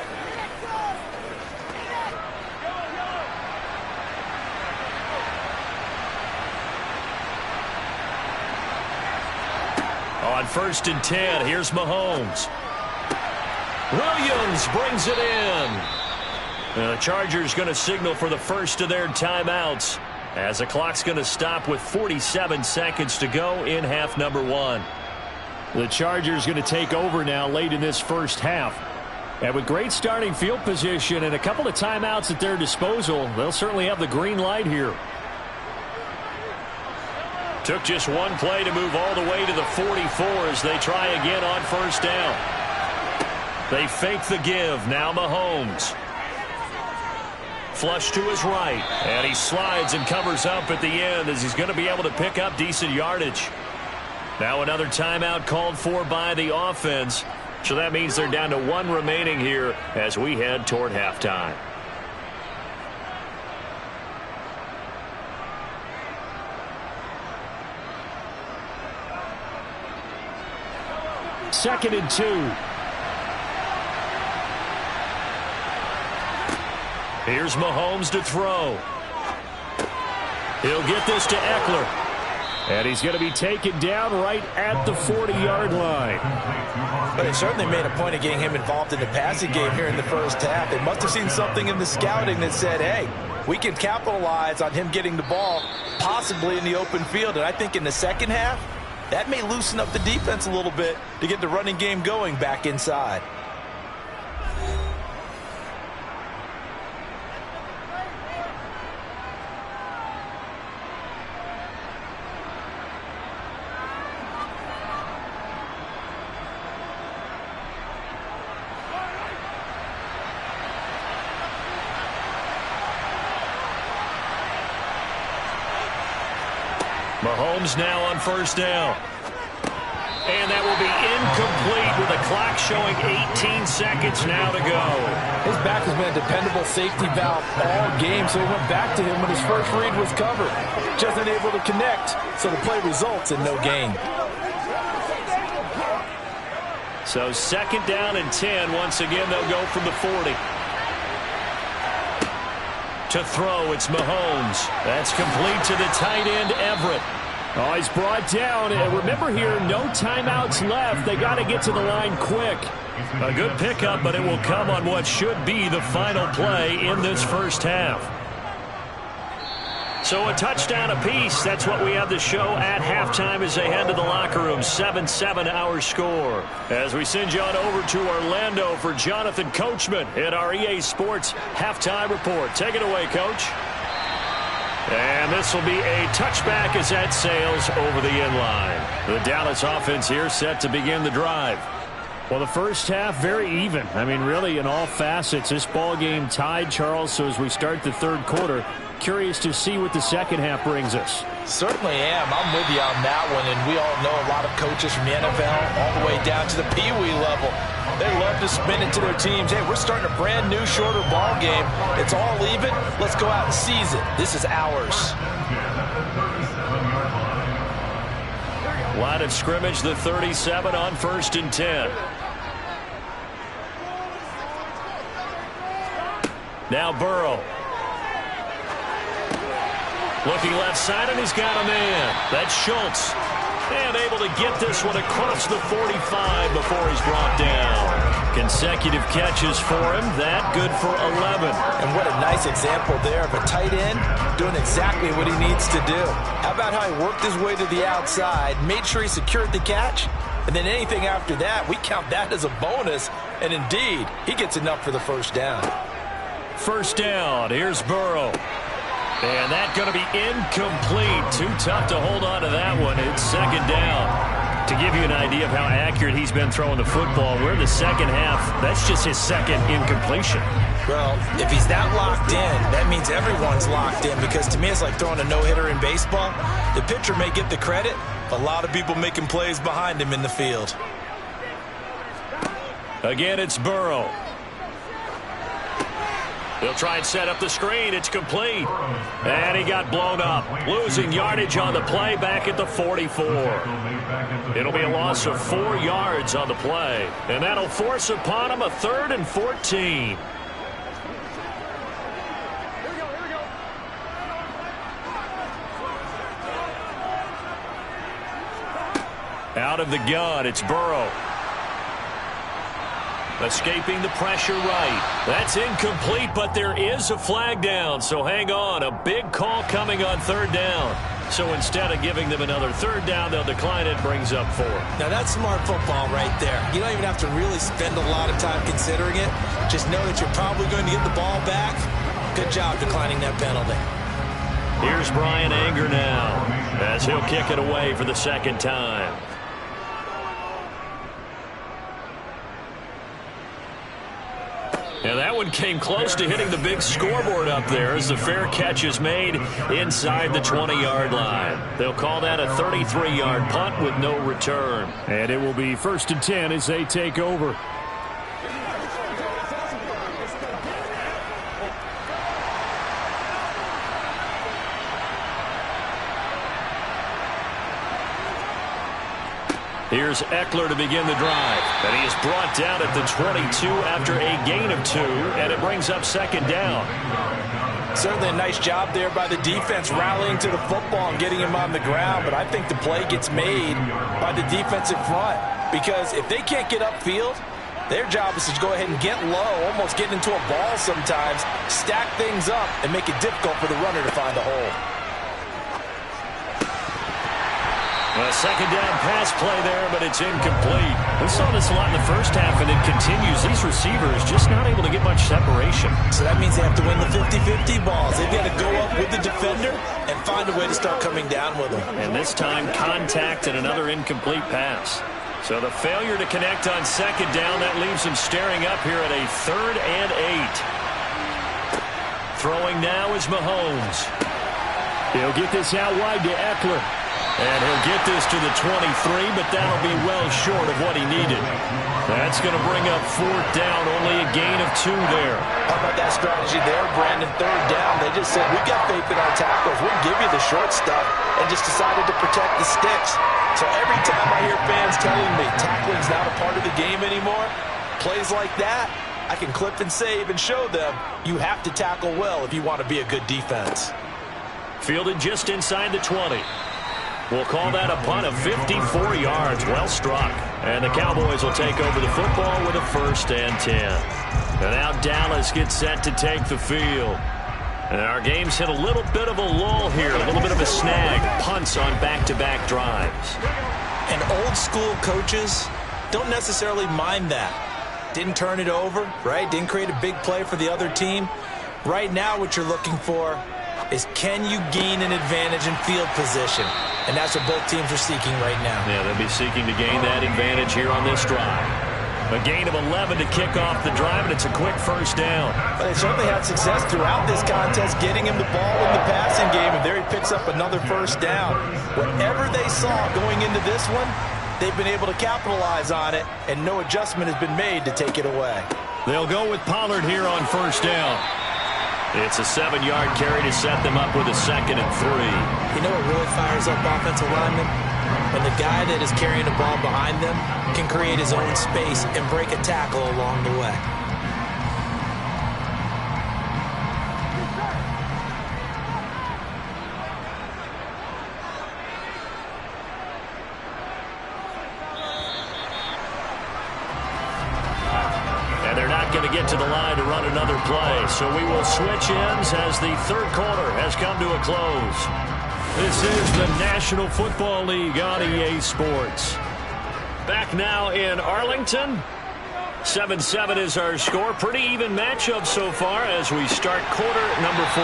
On first and 10, here's Mahomes. Williams brings it in. The Chargers going to signal for the first of their timeouts as the clock's going to stop with 47 seconds to go in half number 1. The Chargers going to take over now late in this first half. And with great starting field position and a couple of timeouts at their disposal, they'll certainly have the green light here. Took just one play to move all the way to the 44 as they try again on first down. They fake the give. Now Mahomes. Flush to his right. And he slides and covers up at the end as he's going to be able to pick up decent yardage. Now another timeout called for by the offense. So that means they're down to 1 remaining here as we head toward halftime. Second and 2. Here's Mahomes to throw. He'll get this to Eckler. And he's going to be taken down right at the 40-yard line. But they certainly made a point of getting him involved in the passing game here in the first half. They must have seen something in the scouting that said, hey, we can capitalize on him getting the ball possibly in the open field. And I think in the second half, that may loosen up the defense a little bit to get the running game going back inside. Mahomes now on first down. And that will be incomplete with the clock showing 18 seconds now to go. His back has been a dependable safety valve all game, so he went back to him when his first read was covered. Just unable to connect, so the play results in no gain. So 2nd down and 10. Once again, they'll go from the 40. To throw, it's Mahomes. That's complete to the tight end, Everett. Oh, he's brought down. Remember here, no timeouts left. They got to get to the line quick. A good pickup, but it will come on what should be the final play in this first half. So a touchdown apiece. That's what we have to show at halftime as they head to the locker room. 7-7 our score. As we send you on over to Orlando for Jonathan Coachman in our EA Sports halftime report. Take it away, Coach. And this will be a touchback as that sails over the end line. The Dallas offense here set to begin the drive. Well, the first half, very even. I mean, really, in all facets, this ball game tied, Charles. So as we start the third quarter, curious to see what the second half brings us. Certainly am. I'm with you on that one. And we all know a lot of coaches from the NFL all the way down to the Pee Wee level. They love to spin it to their teams. Hey, we're starting a brand new, shorter ball game. It's all even. Let's go out and seize it. This is ours. Line of scrimmage, the 37 on 1st and 10. Now Burrow. Looking left side, and he's got a man. That's Schultz. And able to get this one across the 45 before he's brought down. Consecutive catches for him. That good for 11. And what a nice example there of a tight end doing exactly what he needs to do. How about how he worked his way to the outside, made sure he secured the catch, and then anything after that, we count that as a bonus. And indeed, he gets enough for the first down. First down. Here's Burrow. And that's going to be incomplete. Too tough to hold on to that one. It's 2nd down. To give you an idea of how accurate he's been throwing the football, we're in the second half. That's just his second incompletion. Well, if he's that locked in, that means everyone's locked in, because to me it's like throwing a no-hitter in baseball. The pitcher may get the credit, a lot of people making plays behind him in the field. Again, it's Burrow. They'll try and set up the screen. It's complete. And he got blown up. Losing yardage on the play back at the 44. It'll be a loss of 4 yards on the play. And that'll force upon him a 3rd and 14. Out of the gun, it's Burrow. Escaping the pressure right. That's incomplete, but there is a flag down, so hang on. A big call coming on 3rd down. So instead of giving them another 3rd down, they'll decline it, brings up 4. Now that's smart football right there. You don't even have to really spend a lot of time considering it. Just know that you're probably going to get the ball back. Good job declining that penalty. Here's Brian Anger now, as he'll kick it away for the 2nd time. And that one came close to hitting the big scoreboard up there as the fair catch is made inside the 20-yard line. They'll call that a 33-yard punt with no return. And it will be 1st and 10 as they take over. Here's Eckler to begin the drive. And he is brought down at the 22 after a gain of 2, and it brings up 2nd down. Certainly a nice job there by the defense rallying to the football and getting him on the ground, but I think the play gets made by the defensive front, because if they can't get upfield, their job is to go ahead and get low, almost get into a ball sometimes, stack things up, and make it difficult for the runner to find a hole. A 2nd down pass play there, but it's incomplete. We saw this a lot in the first half, and it continues. These receivers just not able to get much separation. So that means they have to win the 50-50 balls. They've got to go up with the defender and find a way to start coming down with them. And this time, contact and another incomplete pass. So the failure to connect on 2nd down, that leaves them staring up here at a 3rd and 8. Throwing now is Mahomes. He'll get this out wide to Eckler. And he'll get this to the 23, but that'll be well short of what he needed. That's going to bring up 4th down, only a gain of 2 there. How about that strategy there, Brandon? 3rd down, they just said, we got faith in our tackles. We'll give you the short stuff, and just decided to protect the sticks. So every time I hear fans telling me tackling's not a part of the game anymore, plays like that, I can clip and save and show them you have to tackle well if you want to be a good defense. Fielded just inside the 20. We'll call that a punt of 54 yards. Well struck. And the Cowboys will take over the football with a 1st and 10. And now Dallas gets set to take the field. And our game's hit a little bit of a lull here, a little bit of a snag. Punts on back-to-back drives. And old school coaches don't necessarily mind that. Didn't turn it over, right? Didn't create a big play for the other team. Right now what you're looking for is, can you gain an advantage in field position? And that's what both teams are seeking right now. Yeah, they'll be seeking to gain that advantage here on this drive. A gain of 11 to kick off the drive, and it's a quick 1st down. But they certainly had success throughout this contest, getting him the ball in the passing game, and there he picks up another 1st down. Whatever they saw going into this one, they've been able to capitalize on it, and no adjustment has been made to take it away. They'll go with Pollard here on 1st down. It's a 7-yard carry to set them up with a 2nd and 3. You know what really fires up offensive linemen? When the guy that is carrying the ball behind them can create his own space and break a tackle along the way. Going to get to the line to run another play. So we will switch ends as the 3rd quarter has come to a close. This is the National Football League on EA Sports. Back now in Arlington. 7-7 is our score. Pretty even matchup so far as we start quarter number 4.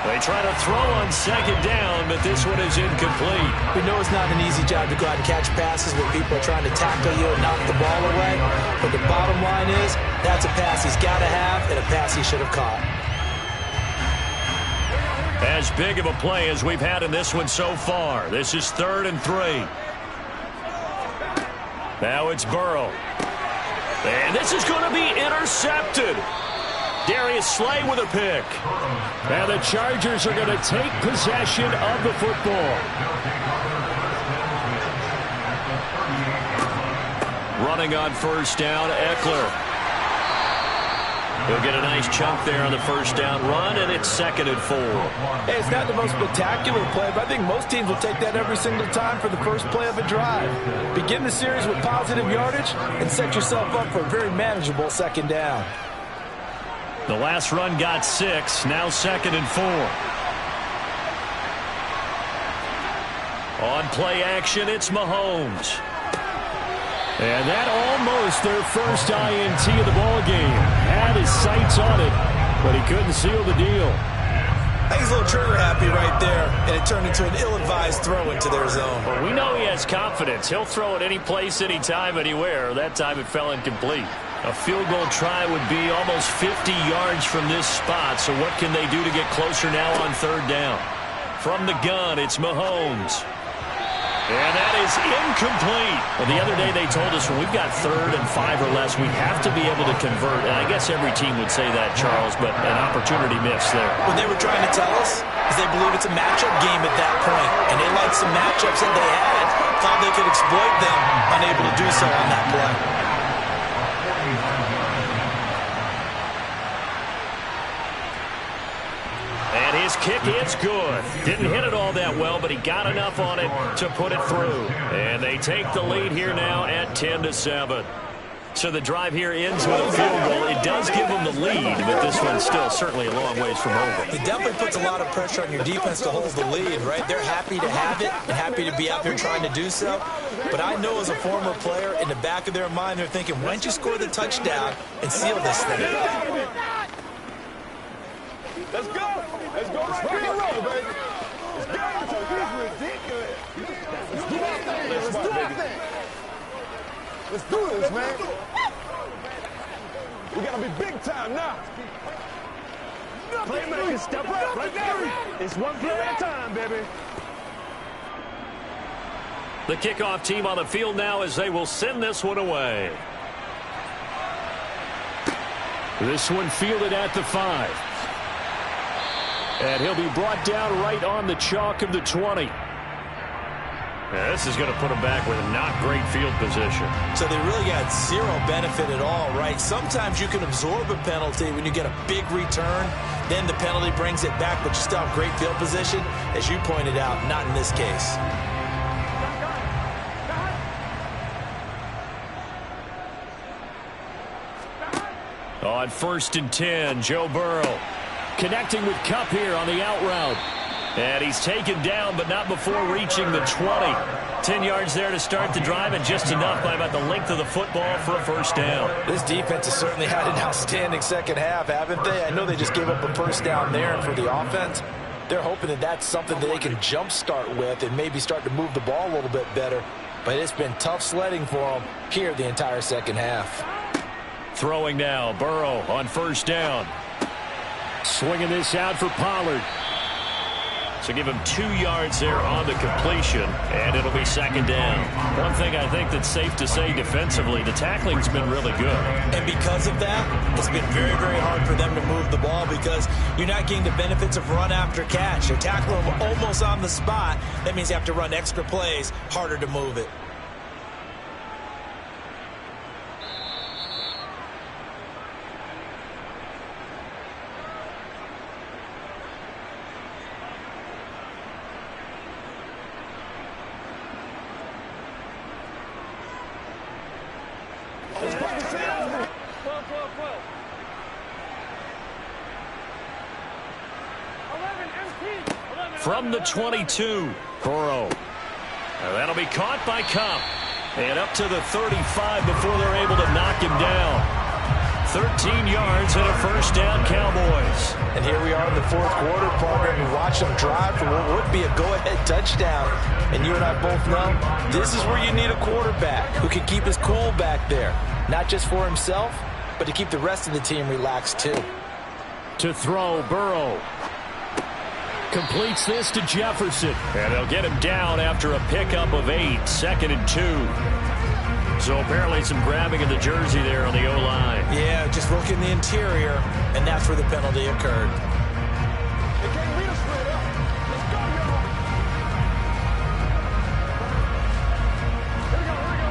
They try to throw on 2nd down, but this one is incomplete. We know it's not an easy job to go out and catch passes when people are trying to tackle you and knock the ball away. But the bottom line is, that's a pass he's got to have and a pass he should have caught. As big of a play as we've had in this one so far. This is 3rd and 3. Now it's Burrow. And this is going to be intercepted. Darius Slay with a pick. And the Chargers are going to take possession of the football. Running on 1st down, Eckler. He'll get a nice chunk there on the 1st down run, and it's 2nd and 4. Hey, it's not the most spectacular play, but I think most teams will take that every single time for the first play of a drive. Begin the series with positive yardage and set yourself up for a very manageable 2nd down. The last run got 6, now 2nd and 4. On play action, it's Mahomes. And that almost their first INT of the ball game. Had his sights on it, but he couldn't seal the deal. He's a little trigger happy right there, and it turned into an ill-advised throw into their zone. Well, we know he has confidence. He'll throw it any place, anytime, anywhere. That time it fell incomplete. A field goal try would be almost 50 yards from this spot, so what can they do to get closer now on 3rd down? From the gun, it's Mahomes. And that is incomplete. Well, the other day they told us when we've got 3rd and 5 or less, we have to be able to convert. And I guess every team would say that, Charles, but an opportunity missed there. What they were trying to tell us is they believe it's a matchup game at that point. And they liked some matchups that they had, thought they could exploit them, unable to do so on that play. And his kick is good. Didn't hit it all that well, but he got enough on it to put it through. And they take the lead here now at 10-7. So the drive here ends with a field goal. It does give them the lead, but this one's still certainly a long ways from over. It definitely puts a lot of pressure on your defense to hold the lead, right? They're happy to have it and happy to be out there trying to do so. But I know as a former player, in the back of their mind, they're thinking, why don't you score the touchdown and seal this thing? Let's go. Let's go. Let's rock and roll, baby. Let's go. This is ridiculous. Let's do our thing. Let's do our thing. Let's do this, man. We gotta be big time now. Playmaker, step up. Right there. It's one play at a time, baby. The kickoff team on the field now as they will send this one away. This one fielded at the 5. And he'll be brought down right on the chalk of the 20. Yeah, this is going to put him back with not great field position. So they really got zero benefit at all, right? Sometimes you can absorb a penalty when you get a big return. Then the penalty brings it back, but you still have great field position. As you pointed out, not in this case. On 1st and 10, Joe Burrow connecting with Kupp here on the out route. And he's taken down, but not before reaching the 20. 10 yards there to start the drive, and just enough by about the length of the football for a first down. This defense has certainly had an outstanding second half, haven't they? I know they just gave up a first down there, and for the offense, they're hoping that that's something that they can jumpstart with and maybe start to move the ball a little bit better. But it's been tough sledding for them here the entire second half. Throwing now, Burrow on 1st down. Swinging this out for Pollard. So give him 2 yards there on the completion, and it'll be 2nd down. One thing I think that's safe to say defensively, the tackling's been really good. And because of that, it's been very, very hard for them to move the ball because you're not getting the benefits of run after catch. You're tackling them almost on the spot. That means you have to run extra plays, harder to move it. From the 22, Burrow. Now that'll be caught by Kupp. And up to the 35 before they're able to knock him down. 13 yards and a first down, Cowboys. And here we are in the 4th quarter, partner, and watch them drive for what would be a go-ahead touchdown. And you and I both know this is where you need a quarterback who can keep his cool back there. Not just for himself, but to keep the rest of the team relaxed too. To throw, Burrow. Completes this to Jefferson. And they'll get him down after a pickup of 8, 2nd and 2. So apparently some grabbing of the jersey there on the O-line. Yeah, just look in the interior, and that's where the penalty occurred.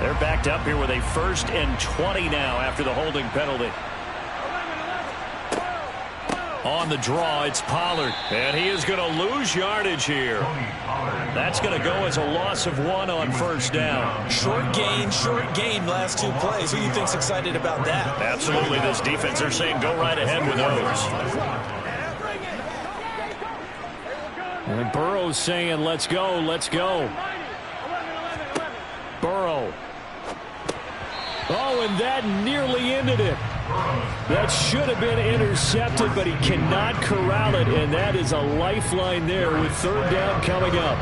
They're backed up here with a 1st and 20 now after the holding penalty. On the draw, it's Pollard. And he is going to lose yardage here. That's going to go as a loss of 1 on 1st down. Short gain last 2 plays. Who do you think's excited about that? Absolutely. This defense, they're saying go right ahead with those. And Burrow's saying, let's go, let's go. Burrow. Oh, and that nearly ended it. That should have been intercepted, but he cannot corral it, and that is a lifeline there with 3rd down coming up.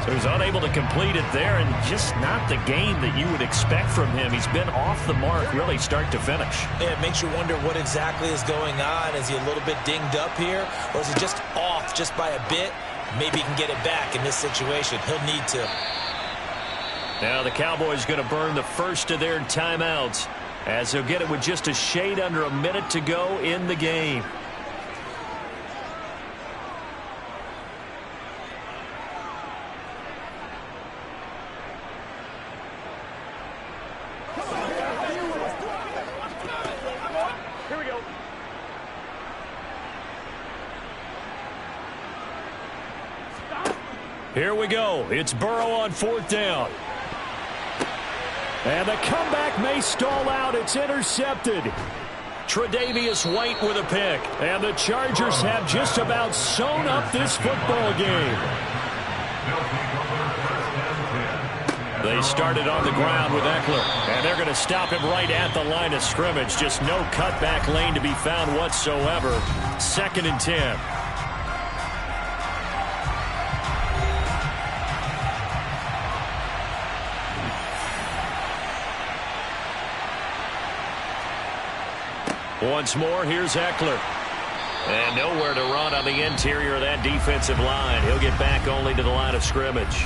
So he's unable to complete it there, and just not the game that you would expect from him. He's been off the mark, really, start to finish. Yeah, it makes you wonder what exactly is going on. Is he a little bit dinged up here, or is he just off just by a bit? Maybe he can get it back in this situation. He'll need to. Now the Cowboys going to burn the first of their timeouts, as they'll get it with just a shade under a minute to go in the game. Here we go. Here we go. It's Burrow on 4th down. And the comeback may stall out. It's intercepted. Tre'Davious White with a pick. And the Chargers have just about sewn up this football game. They started on the ground with Eckler. And they're going to stop him right at the line of scrimmage. Just no cutback lane to be found whatsoever. 2nd and 10. Once more, here's Eckler. And nowhere to run on the interior of that defensive line. He'll get back only to the line of scrimmage.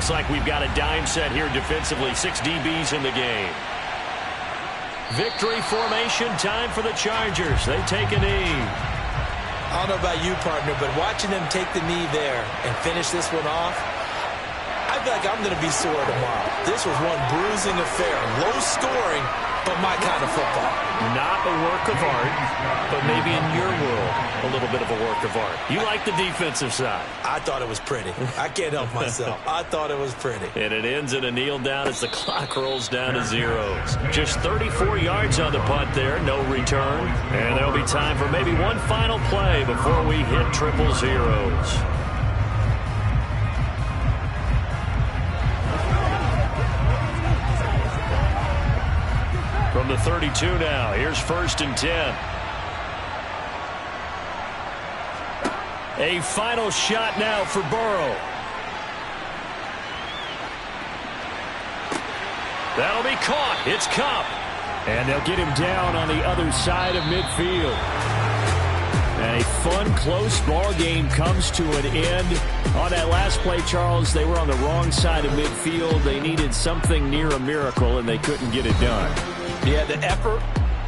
looks like we've got a dime set here defensively. 6 DBs in the game. Victory formation time for the Chargers. They take a knee. I don't know about you, partner, but watching them take the knee there and finish this one off, I feel like I'm going to be sore tomorrow. This was one bruising affair. Low scoring, but my kind of football. Not a work of art, but maybe in your world, a little bit of a work of art. You like the defensive side. I thought it was pretty. I can't help myself. I thought it was pretty. And it ends in a kneel down as the clock rolls down to zeros. Just 34 yards on the punt there, no return. And there'll be time for maybe one final play before we hit triple zeros. From the 32 now, here's 1st and 10. A final shot now for Burrow. That'll be caught. It's Kupp. And they'll get him down on the other side of midfield. And a fun, close ball game comes to an end. On that last play, Charles, they were on the wrong side of midfield. They needed something near a miracle, and they couldn't get it done. Yeah, the effort,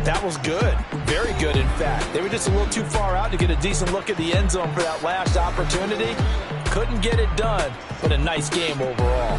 that was good. Very good, in fact. They were just a little too far out to get a decent look at the end zone for that last opportunity. Couldn't get it done, but a nice game overall.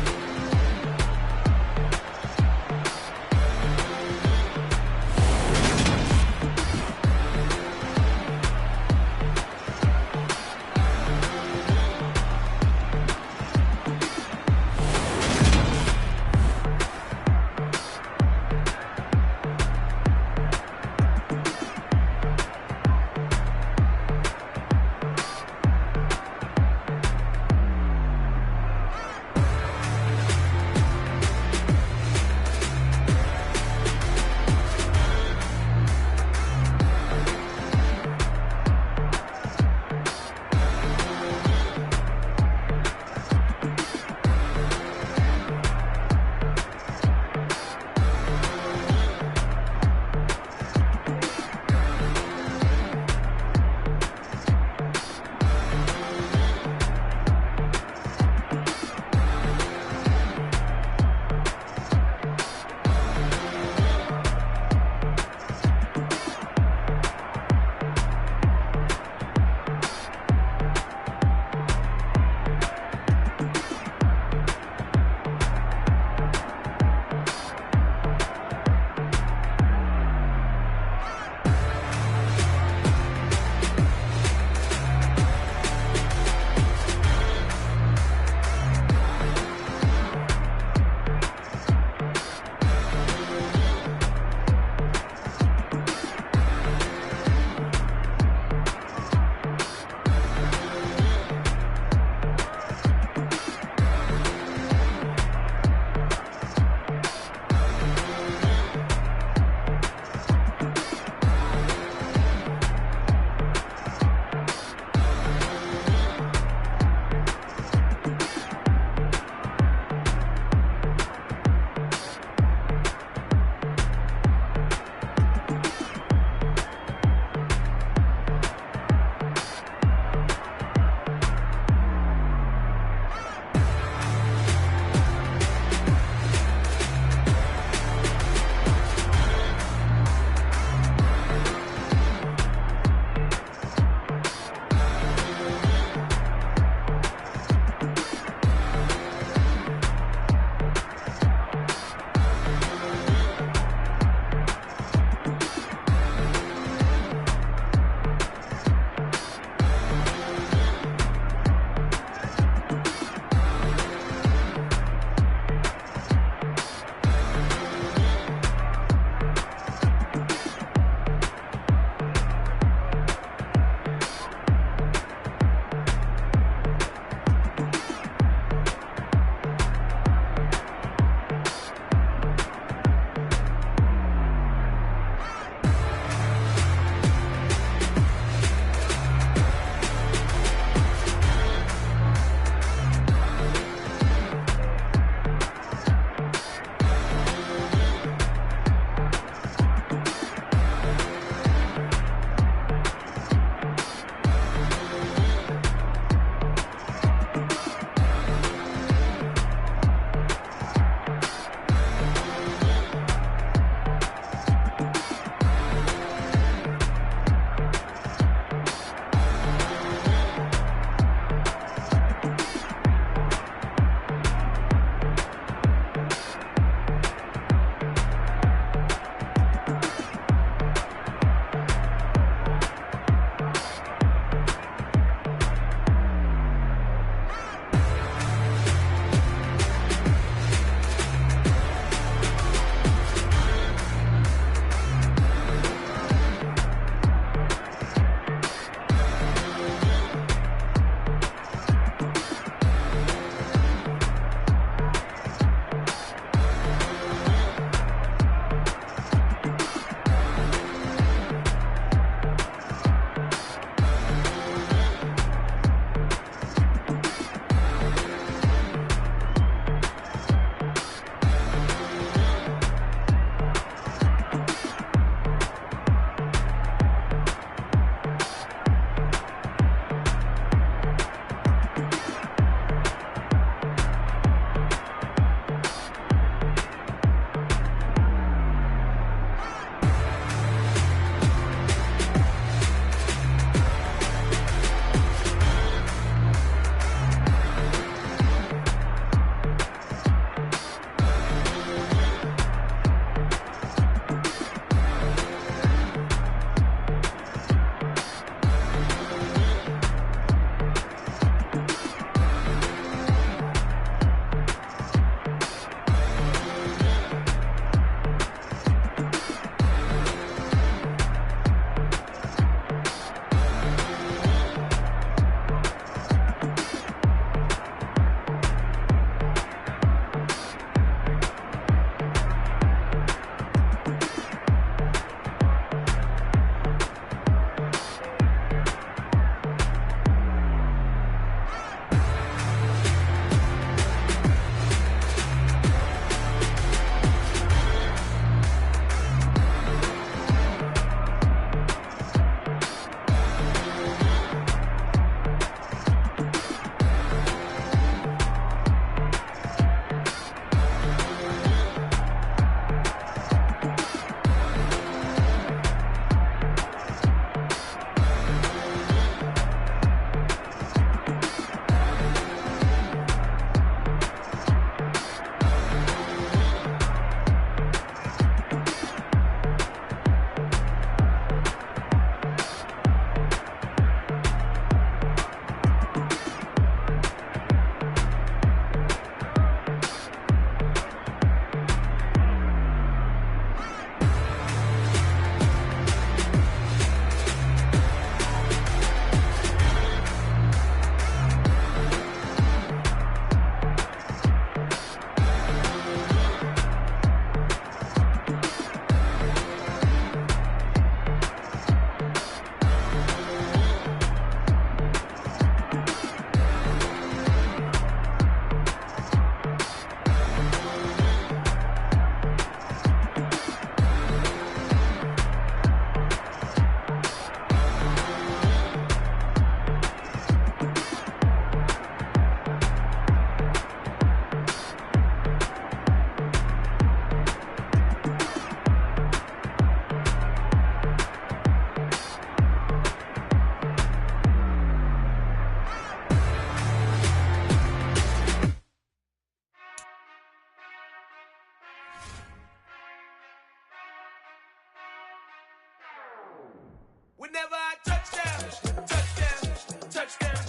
touchdown, touchdown, touchdown.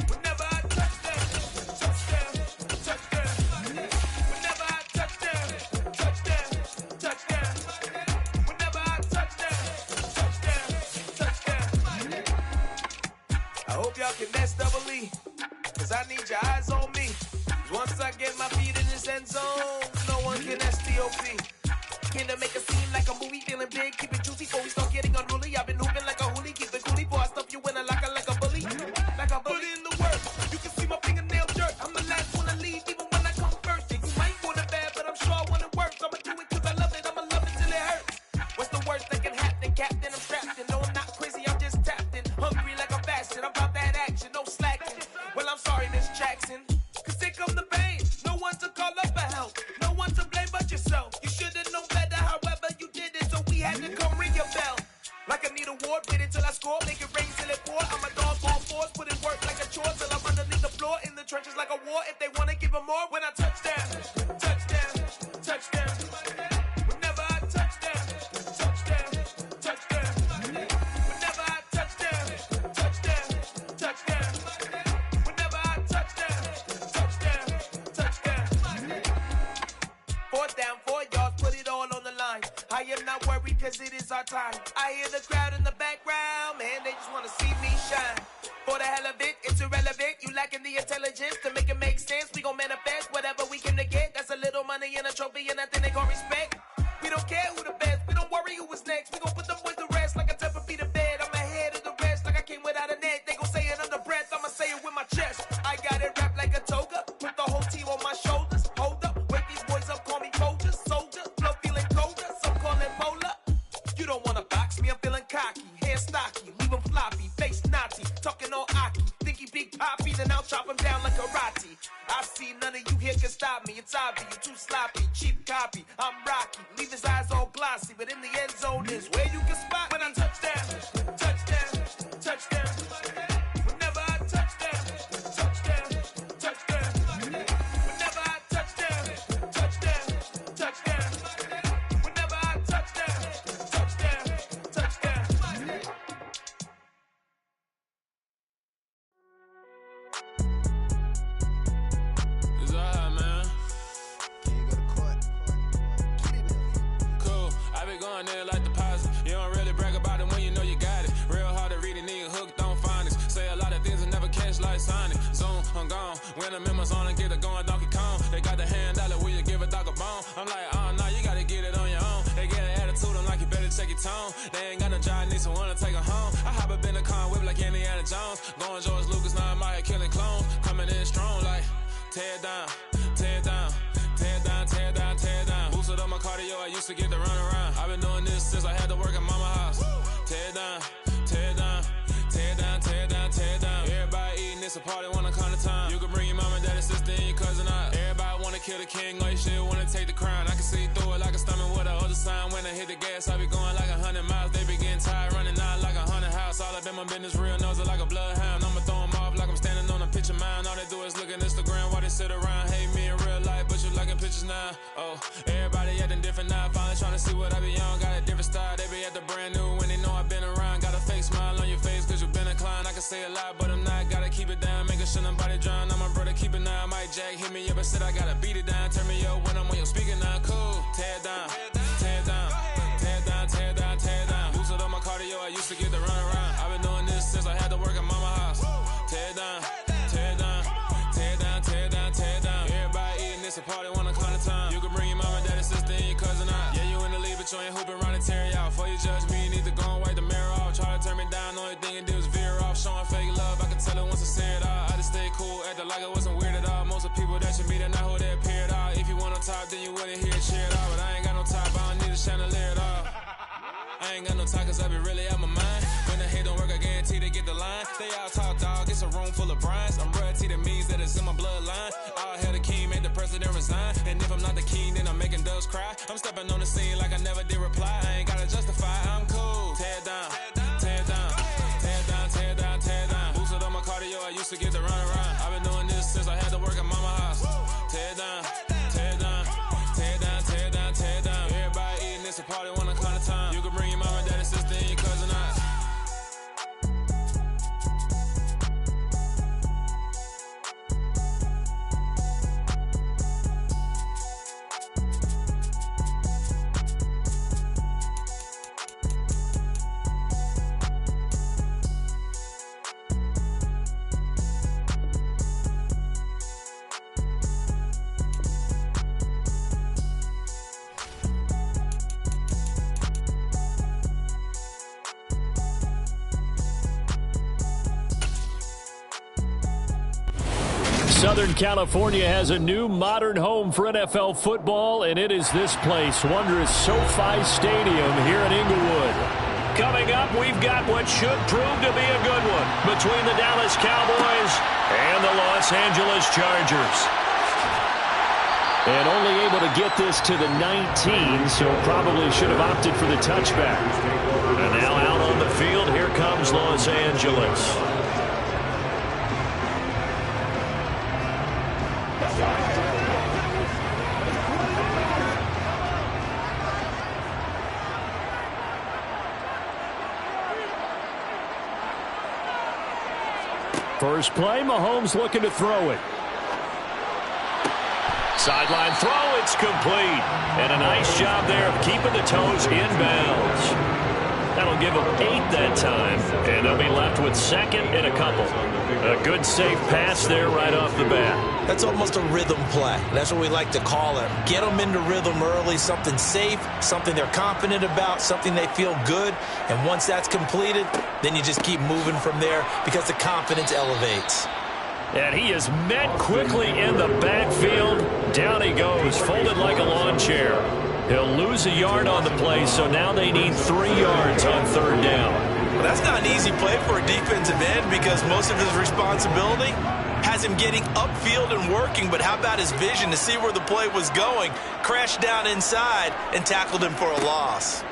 Whenever I touchdown, touchdown, touchdown. Whenever I touchdown, touchdown, touchdown. Whenever I touchdown, touchdown, touchdown. I hope y'all can next double E, cause I need your eyes on me. Once I get my feet in this end zone, no one can STOP. Came to make a scene like a movie, feeling big, keep it juicy before we start getting unruly. I've been hooping like a hoolie, keep it coolie before I stuff you in a locker like a bully. Like a bully in the work, you can see my fingernail dirt. I'm the last one to leave, even when I come first. Yeah, you might want it bad, but I'm sure I want it worse. I'ma do it cause I love it, I'ma love it till it hurts. What's the worst that can happen, Captain? I'm strapped in. No, I'm not crazy, I'm just tapped in. Hungry like a bastard, I'm about that action, no slacking. Well, I'm sorry, Miss Jackson. Cause here come the pain. No one to call up for help. No one to blame but yourself. You should've known better, however you did it, so we had to come ring your bell. Like I need a ward, wait until I score, make it rain till it pour. I'm a dog, all fours, put in work like a chore till I'm underneath the floor, in the trenches like a war. If they wanna give them more, when I touchdown, touchdown, touchdown. Whenever I touchdown, touchdown, touchdown. Whenever I touchdown, touchdown, touchdown. Whenever I touchdown, touchdown, touchdown. Fourth down, 4 yards, put it all on the line. I am not worried cause it is our time. I hear the crowd in the background, man, they just wanna see me shine. For the hell of it, it's irrelevant. You lacking the intelligence to make it make sense. We gon' manifest whatever we came to get. That's a little money and a trophy and nothing they gon' respect. We don't care who the best, we don't worry who was next. We gon' put them boys to rest like a Tempur-Pedic to bed. I'm ahead of the rest like I came without a net. They gon' say it under breath, I'ma say it with my chest. I got it wrapped like a toga, put the whole team on my shoulders. Hold up, wake these boys up, call me Folger, soldier. Flow feeling colder, some call it polar. You don't wanna box me, I'm feeling cocky. Hair stocky, leave him floppy, face naughty. Talking all aki, think he big poppy, then I'll chop him down like karate. I see none of you here can stop me. It's obvious, you too sloppy, cheap copy. I'm Rocky, leave his eyes all glossy, but in the end zone is where you can spot when I touchdown, touchdown, touchdown. Whenever I touchdown, touchdown, touchdown. Whenever I touchdown, touchdown, touchdown. Whenever I touchdown, touchdown, touchdown. It's alright, man. Cool, I been going there like deposit. You don't really brag about it when you know you got it. Real hard to read a nigga hooked on phonics. Say a lot of things and never catch like Sonic. Zoom, I'm gone. When the members on and get it going Donkey Kong. They got the hand dollar, will you give a dog a bone? I'm like, oh no, you gotta get it on your own. They get an attitude, I'm like, you better check your tone. They ain't got no job, need someone to take her home. I hop up in the car, whip like Indiana Jones. Going George Lucas, now I'm out here killing clones. Coming in strong like, tear down, tear down, tear down, tear down, tear down. Boosted up my cardio, I used to get to run around. I've been doing this since I had to work at mama house. Tear down, tear down, tear down, tear down, tear down. Everybody eating, it's a party, wanna come to time. You can bring your mama, daddy, sister, and your cousin out. Everybody wanna kill the king, or you shit wanna take the crown. I can see through it like a stomach with a other sign. When I hit the gas, I be going like 100 miles. They be getting tired, running out like 100 house. All up in my business, real nose it like a bloodhound. I'ma throw them off like I'm standing on a picture mound. All they do is look at Instagram while they sit around. Hate me in real life, but you liking pictures now. Oh, everybody acting different now. Finally trying to see what I be on. Got a different style, they be at the brand new when they know I've been around. Got a fake smile on your face cause you been inclined. I can say a lot, but I'm not. Gotta keep it down, making sure nobody drown. I'm my brother, keep it now. Mike Jack hit me up and said I gotta beat it down. Turn me up when I'm on your speaker now. Cool, tear down, tear down, tear down, tear down, tear down. Boosted up my cardio, I used to get to run around. I've been doing this since I had to work at mama house. Tear down, tear down, tear down, tear down, tear down. Everybody eating, it's a party, wanna come to time. You can bring your mama, daddy, sister, and your cousin out. Yeah, you in the league, but you ain't hooping around and tear you out. Before you judge me, you need to go and wipe the mirror off. Try to turn me down, only thing it did was veer off. Showing fake love, I can tell it once I say it all. I just stay cool, acting like it wasn't weird at all. Most of the people that you meet are not who they appear at all. If you want on top, then you wouldn't hear it cheer at all. But I ain't got no top, I don't need a chandelier at all. I ain't got no time cause I be really out my mind. When the hate don't work, I guarantee they get the line. They all talk dog, it's a room full of brinds. I'm royalty that means that it's in my bloodline. All hail the king, made the president resign. And if I'm not the king, then I'm making doves cry. I'm stepping on the scene like I never did reply. I ain't gotta justify, I'm cool. Tear down, tear down, tear down, tear down, tear down. Boosted up my cardio, I used to get to run around. I've been doing this since I had to work at mama house. Tear down, tear down, tear down, tear down, tear down. Everybody eating, it's a party, wanna come to time. You can bring your mama, daddy, sister, and your cousin out. Southern California has a new modern home for NFL football, and it is this place, wondrous SoFi Stadium here in Inglewood. Coming up, we've got what should prove to be a good one between the Dallas Cowboys and the Los Angeles Chargers. And only able to get this to the 19, so probably should have opted for the touchback. And now out on the field, here comes Los Angeles. First play, Mahomes looking to throw it. Sideline throw, it's complete. And a nice job there of keeping the toes in bounds. That'll give them 8 that time. And they'll be left with second and a couple. A good safe pass there right off the bat. That's almost a rhythm play. That's what we like to call it. Get them into rhythm early, something safe, something they're confident about, something they feel good. And once that's completed, then you just keep moving from there because the confidence elevates. And he is met quickly in the backfield. Down he goes, folded like a lawn chair. He'll lose a yard on the play, so now they need 3 yards on third down. Well, that's not an easy play for a defensive end because most of his responsibility has him getting upfield and working, but how about his vision to see where the play was going, crashed down inside, and tackled him for a loss.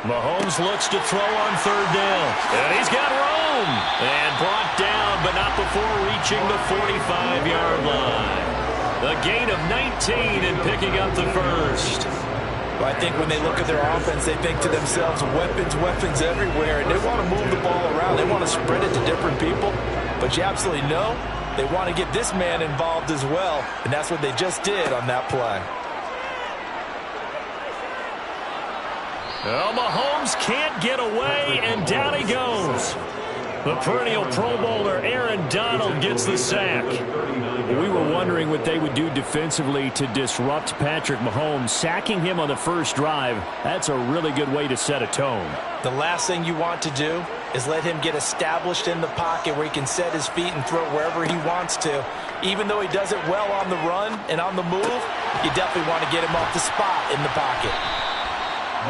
Mahomes looks to throw on third down. And he's got room. And brought down, but not before reaching the 45-yard line. A gain of 19 and picking up the first. Well, I think when they look at their offense, they think to themselves, weapons everywhere, and they want to move the ball around. They want to spread it to different people. But you absolutely know they want to get this man involved as well, and that's what they just did on that play. Well, Mahomes can't get away, and down he goes. The perennial Pro Bowler Aaron Donald gets the sack. We were wondering what they would do defensively to disrupt Patrick Mahomes. Sacking him on the first drive, that's a really good way to set a tone. The last thing you want to do is let him get established in the pocket where he can set his feet and throw wherever he wants to. Even though he does it well on the run and on the move, you definitely want to get him off the spot in the pocket.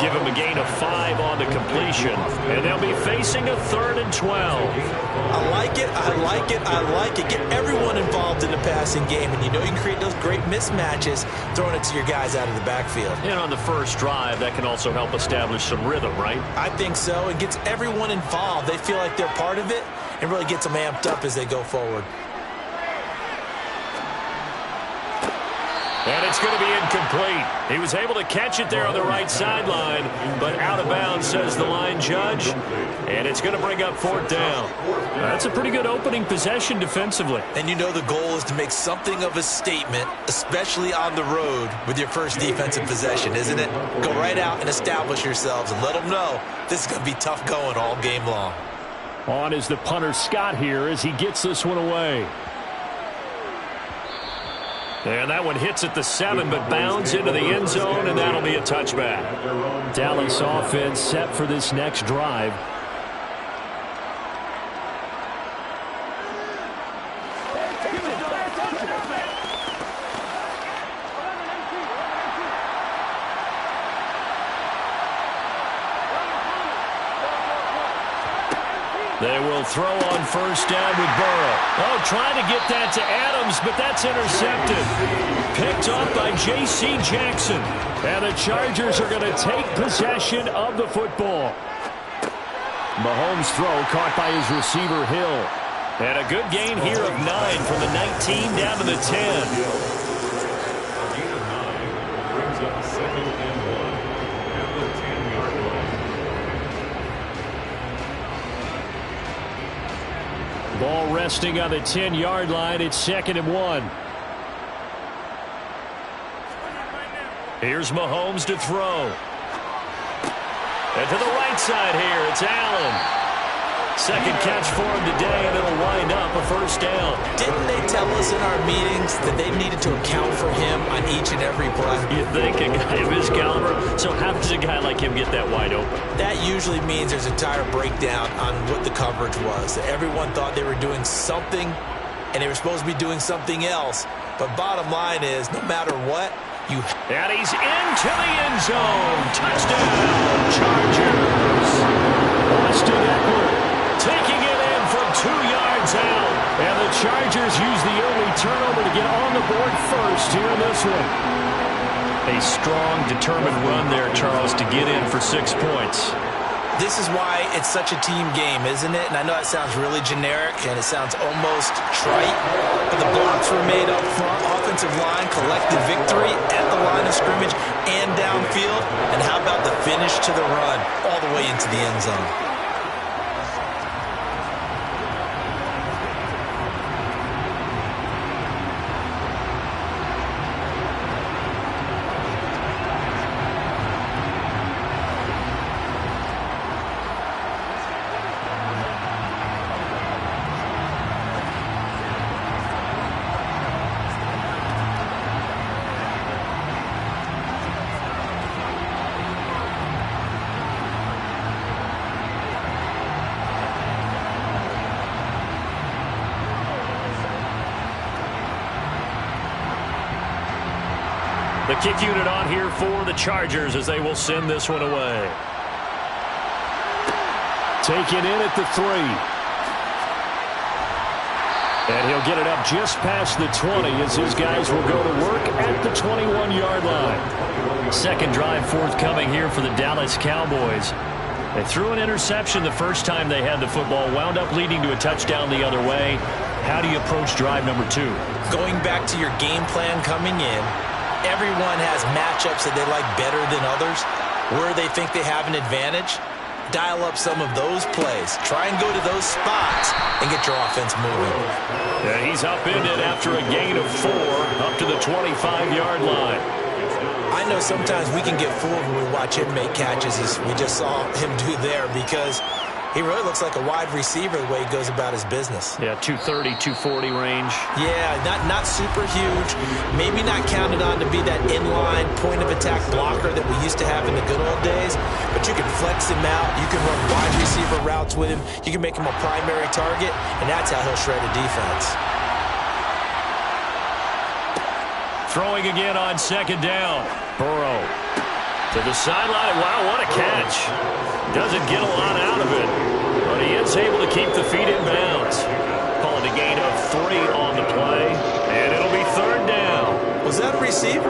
Give him a gain of 5 on the completion, and they'll be facing a 3rd and 12. I like it, I like it, I like it. Get everyone involved in the passing game, and you know you can create those great mismatches throwing it to your guys out of the backfield. And on the first drive, that can also help establish some rhythm, right? I think so. It gets everyone involved. They feel like they're part of it, and really gets them amped up as they go forward. And it's going to be incomplete. He was able to catch it there on the right sideline, but out of bounds, says the line judge. And it's going to bring up 4th down. That's a pretty good opening possession defensively. And you know the goal is to make something of a statement, especially on the road with your first defensive possession, isn't it? Go right out and establish yourselves and let them know this is going to be tough going all game long. On is the punter Scott here as he gets this one away. And that one hits at the 7, but bounds into the end zone, and that'll be a touchback. Dallas offense set for this next drive. They will throw on first down with Burrow. Oh, trying to get that to Adams, but that's intercepted. Picked off by J.C. Jackson. And the Chargers are going to take possession of the football. Mahomes' throw caught by his receiver, Hill. And a good gain here of 9 from the 19 down to the 10. Ball resting on the 10-yard line. It's 2nd and 1. Here's Mahomes to throw. And to the right side here, it's Allen. Second catch for him today, and it'll wind up a first down. Didn't they tell us in our meetings that they needed to account for him on each and every play? You think a guy of his caliber? So how does a guy like him get that wide open? That usually means there's a entire breakdown on what the coverage was. That everyone thought they were doing something and they were supposed to be doing something else. But bottom line is, no matter what, and he's into the end zone. Touchdown, Chargers. Austin Ekeler taking it in from 2 yards out. And the Chargers use the early turnover to get on the board first here in this one. A strong, determined run there, Charles, to get in for 6 points. This is why it's such a team game, isn't it? And I know it sounds really generic and it sounds almost trite, but the blocks were made up front. Offensive line collected victory at the line of scrimmage and downfield. And how about the finish to the run all the way into the end zone? The kick unit on here for the Chargers as they will send this one away. Taken in at the 3. And he'll get it up just past the 20 as his guys will go to work at the 21-yard line. Second drive forthcoming here for the Dallas Cowboys. They threw an interception the first time they had the football, wound up leading to a touchdown the other way. How do you approach drive number 2? Going back to your game plan coming in, everyone has matchups that they like better than others, where they think they have an advantage. Dial up some of those plays. Try and go to those spots and get your offense moving. Yeah, he's upended after a gain of 4 up to the 25-yard line. I know sometimes we can get fooled when we watch him make catches, as we just saw him do there, because he really looks like a wide receiver the way he goes about his business. Yeah, 230, 240 range. Yeah, not super huge. Maybe not counted on to be that inline point-of-attack blocker that we used to have in the good old days. But you can flex him out. You can run wide receiver routes with him. You can make him a primary target, and that's how he'll shred a defense. Throwing again on second down. Burrow to the sideline. Wow, what a catch. Doesn't get a lot out of it, but he is able to keep the feet in bounds. Call it a gain of 3 on the play, and it'll be third down. Was that a receiver?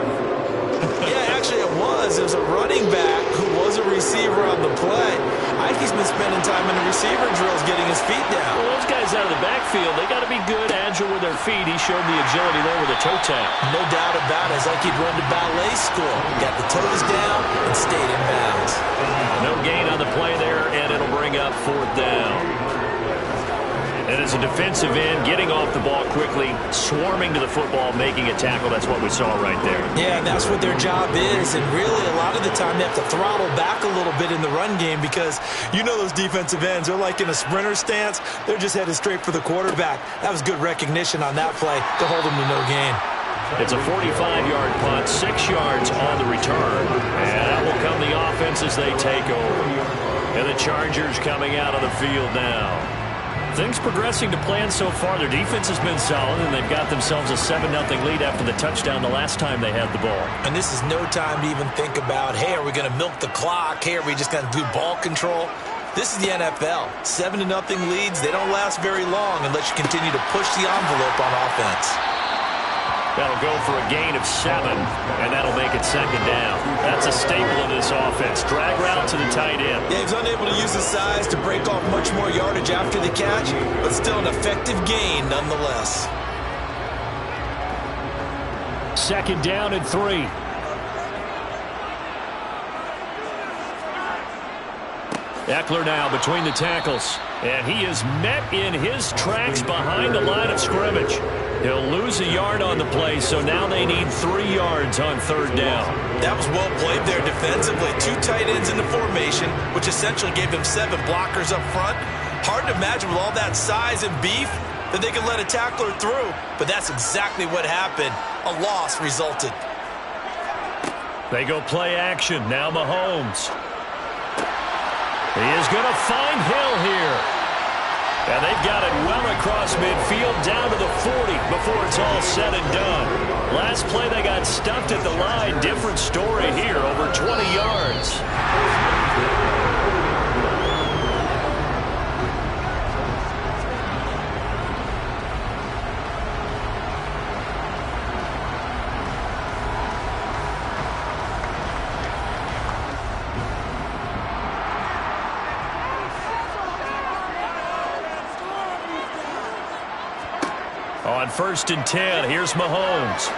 Yeah, actually it was. It was a running back who was a receiver on the play. I think he's been spending time in the receiver drills getting his feet down. Well, those guys out of the backfield, they got to be good, agile with their feet. He showed the agility there with a toe tap. No doubt about it. It's like he'd run to ballet school. Got the toes down and stayed in bounds. No gain on the play there, and it'll bring up fourth down. And as a defensive end, getting off the ball quickly, swarming to the football, making a tackle, that's what we saw right there. Yeah, and that's what their job is. And really, a lot of the time, they have to throttle back a little bit in the run game because you know those defensive ends, they're like in a sprinter stance. They're just headed straight for the quarterback. That was good recognition on that play to hold them to no gain. It's a 45-yard punt, 6 yards on the return. And that will come the offense as they take over. And the Chargers coming out of the field now. Things progressing to plan so far. Their defense has been solid, and they've got themselves a 7-0 lead after the touchdown the last time they had the ball. And this is no time to even think about, hey, are we going to milk the clock? Hey, are we just going to do ball control? This is the NFL. 7-0 leads, they don't last very long unless you continue to push the envelope on offense. That'll go for a gain of 7, and that'll make it second down. That's a staple of this offense. Drag route to the tight end. Yeah, he's unable to use his size to break off much more yardage after the catch, but still an effective gain nonetheless. Second down and 3. Ekeler now between the tackles, and he is met in his tracks behind the line of scrimmage. He'll lose a yard on the play, so now they need 3 yards on third down. That was well played there defensively. 2 tight ends in the formation, which essentially gave them 7 blockers up front. Hard to imagine with all that size and beef that they could let a tackler through, but that's exactly what happened. A loss resulted. They go play action. Now Mahomes. He is going to find Hill here. And they've got it well across midfield down to the 40 before it's all said and done. Last play they got stuffed at the line. Different story here, over 20 yards. On 1st and 10, here's Mahomes.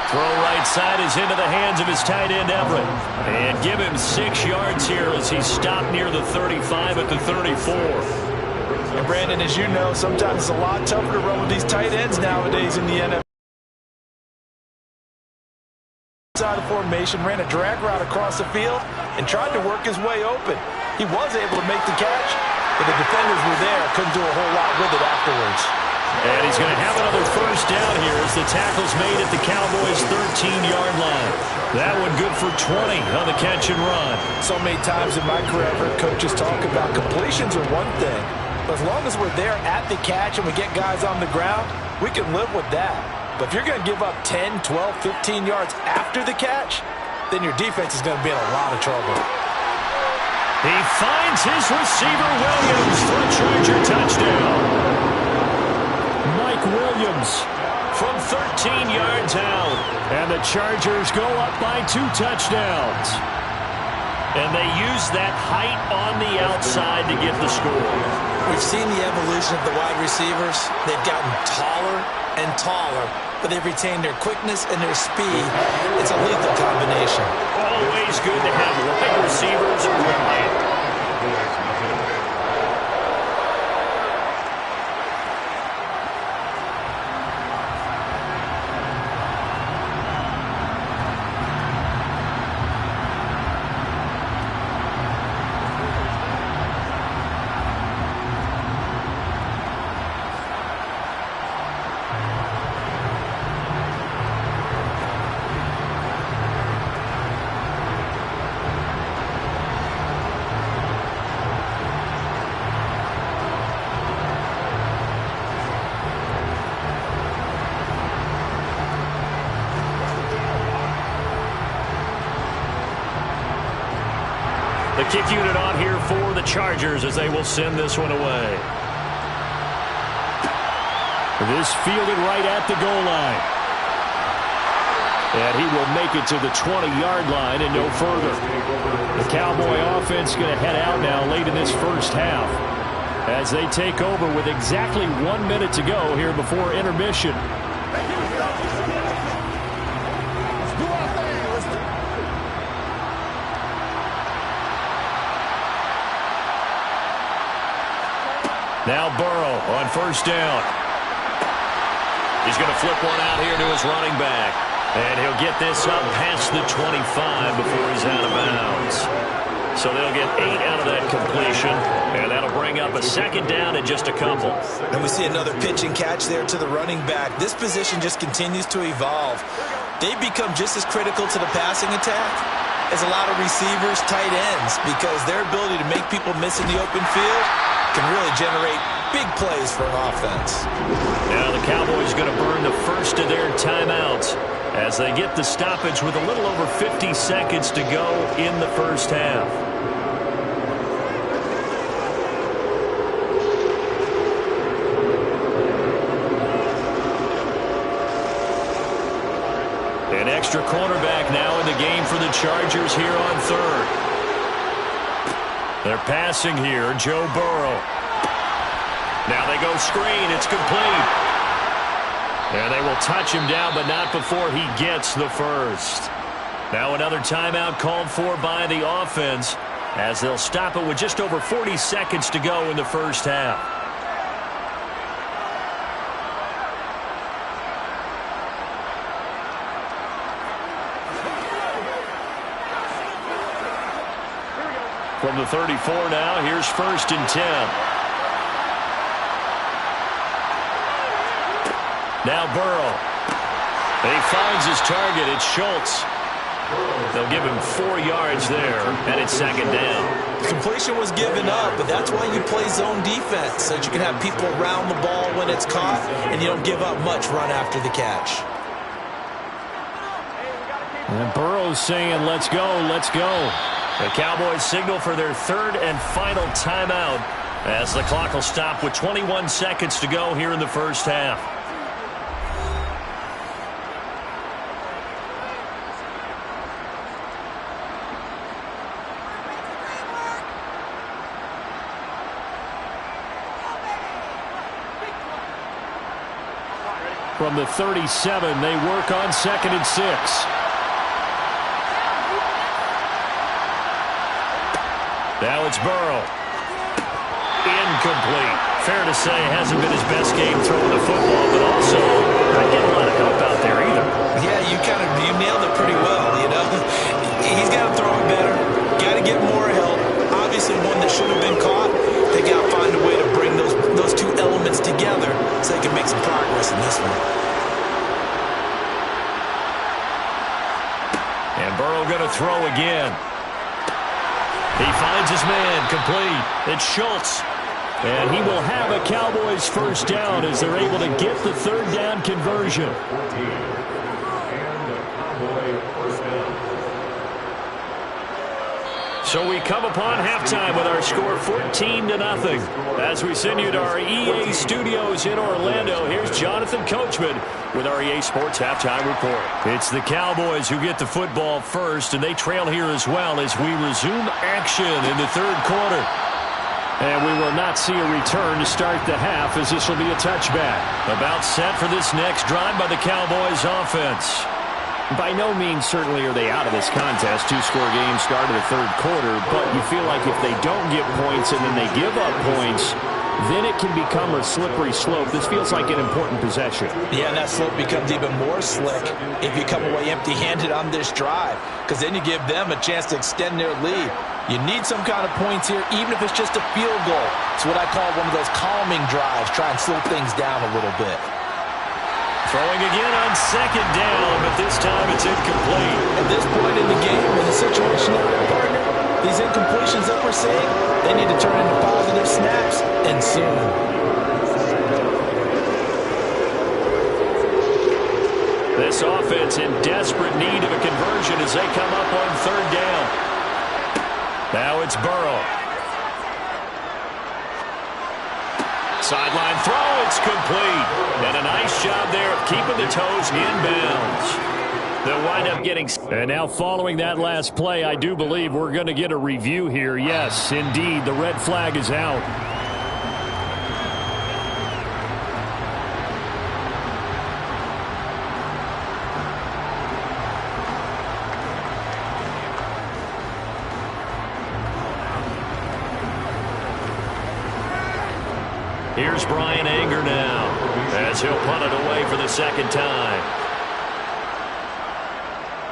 Throw right side is into the hands of his tight end, Everett. And give him 6 yards here as he's stopped near the 35 at the 34. And Brandon, as you know, sometimes it's a lot tougher to run with these tight ends nowadays in the NFL. Side of formation, ran a drag route across the field and tried to work his way open. He was able to make the catch, but the defenders were there, couldn't do a whole lot with it afterwards. And he's going to have another first down here as the tackle's made at the Cowboys' 13-yard line. That one good for 20 on the catch and run. So many times in my career, I've heard coaches talk about completions are one thing, but as long as we're there at the catch and we get guys on the ground, we can live with that. But if you're going to give up 10, 12, 15 yards after the catch, then your defense is going to be in a lot of trouble. He finds his receiver, Williams, for a Charger touchdown. Mike Williams from 13 yards out. And the Chargers go up by 2 touchdowns. And they use that height on the outside to get the score. We've seen the evolution of the wide receivers. They've gotten taller and taller, but they've retained their quickness and their speed. It's a lethal combination. Always good to have wide receivers with height. The kick unit on here for the Chargers as they will send this one away. This fielded right at the goal line. And he will make it to the 20-yard line and no further. The Cowboy offense going to head out now late in this first half as they take over with exactly 1 minute to go here before intermission. Now Burrow on first down. He's going to flip one out here to his running back. And he'll get this up past the 25 before he's out of bounds. So they'll get 8 out of that completion. And that'll bring up a second down in just a couple. And we see another pitch and catch there to the running back. This position just continues to evolve. They've become just as critical to the passing attack as a lot of receivers, tight ends, because their ability to make people miss in the open field can really generate big plays for an offense. Now the Cowboys going to burn the first of their timeouts as they get the stoppage with a little over 50 seconds to go in the first half. An extra cornerback now in the game for the Chargers here on third. They're passing here, Joe Burrow. Now they go screen, it's complete. And they will touch him down, but not before he gets the first. Now another timeout called for by the offense as they'll stop it with just over 40 seconds to go in the first half. From the 34 now, here's first and 10. Now Burrow. And he finds his target. It's Schultz. They'll give him 4 yards there, and it's second down. Completion was given up, but that's why you play zone defense, so that you can have people around the ball when it's caught, and you don't give up much run after the catch. And Burrow's saying, let's go, let's go. The Cowboys signal for their third and final timeout as the clock will stop with 21 seconds to go here in the first half. From the 37, they work on 2nd and 6. Now it's Burrow. Incomplete. Fair to say, hasn't been his best game throwing the football, but also not getting a lot of help out there either. Yeah, you nailed it pretty well, you know. He's got to throw it better. Got to get more help. Obviously, one that should have been caught. They got to find a way to bring those two elements together so they can make some progress in this one. And Burrow going to throw again. He finds his man, complete. It's Schultz. And he will have a Cowboys first down as they're able to get the third down conversion. So we come upon halftime with our score 14-0. As we send you to our EA studios in Orlando, here's Jonathan Coachman with our EA Sports Halftime Report. It's the Cowboys who get the football first, and they trail here as well as we resume action in the third quarter. And we will not see a return to start the half as this will be a touchback. About set for this next drive by the Cowboys offense. By no means certainly are they out of this contest. Two-score game start of the third quarter, but you feel like if they don't get points and then they give up points, then it can become a slippery slope. This feels like an important possession. Yeah, and that slope becomes even more slick if you come away empty-handed on this drive, because then you give them a chance to extend their lead. You need some kind of points here, even if it's just a field goal. It's what I call one of those calming drives, try and slow things down a little bit. Throwing again on second down, but this time it's incomplete. At this point in the game, in the situation that we're partner, these incompletions that we're seeing, they need to turn into positive snaps, and soon. This offense in desperate need of a conversion as they come up on third down. Now it's Burrow. Sideline throw, it's complete. And a nice job there of keeping the toes inbounds. They'll wind up getting... And now following that last play, I do believe we're going to get a review here. Yes, indeed, the red flag is out. Here's Brian Anger now as he'll punt it away for the second time.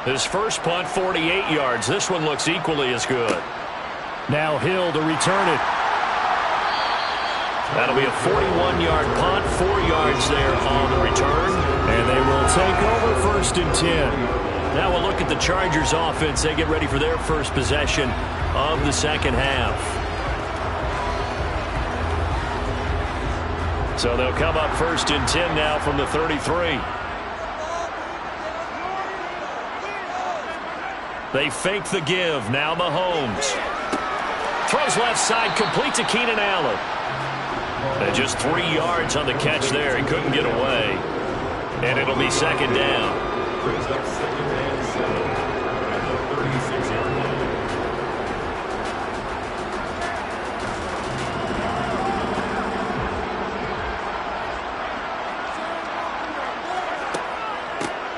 His first punt, 48 yards. This one looks equally as good. Now Hill to return it. That'll be a 41-yard punt, 4 yards there on the return. And they will take over first and 10. Now we'll look at the Chargers offense. They get ready for their first possession of the second half. So they'll come up first and 10 now from the 33. They fake the give. Now Mahomes. Throws left side, complete to Keenan Allen. And just 3 yards on the catch there. He couldn't get away. And it'll be second down.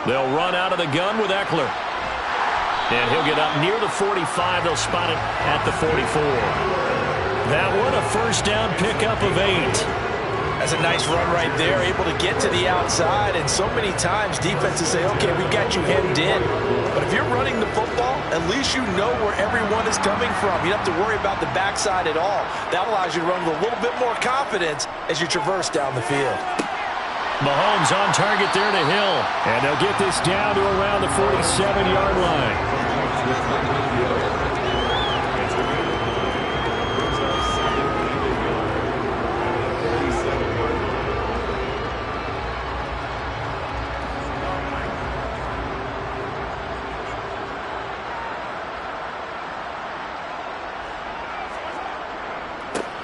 They'll run out of the gun with Eckler. And he'll get up near the 45. They'll spot it at the 44. That one a first down pickup of 8. That's a nice run right there, able to get to the outside. And so many times defenses say, okay, we got you hemmed in. But if you're running the football, at least you know where everyone is coming from. You don't have to worry about the backside at all. That allows you to run with a little bit more confidence as you traverse down the field. Mahomes on target there to Hill. And they'll get this down to around the 47-yard line.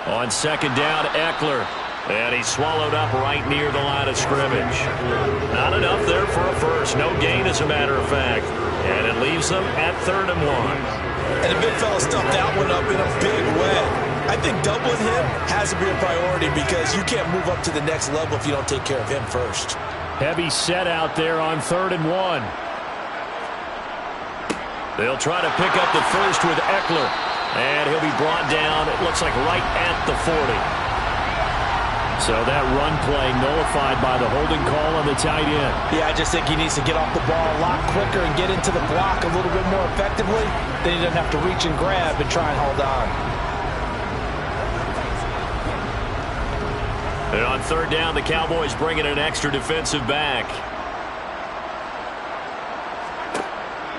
On second down, Eckler. And he's swallowed up right near the line of scrimmage. Not enough there for a first. No gain, as a matter of fact. And it leaves them at 3rd and 1. And the big fella stuffed that one up in a big way. I think doubling him has to be a priority because you can't move up to the next level if you don't take care of him first. Heavy set out there on 3rd and 1. They'll try to pick up the first with Eckler. And he'll be brought down, it looks like, right at the 40. So that run play nullified by the holding call on the tight end. Yeah, I just think he needs to get off the ball a lot quicker and get into the block a little bit more effectively. Then he doesn't have to reach and grab and try and hold on. And on 3rd down, the Cowboys bring in an extra defensive back.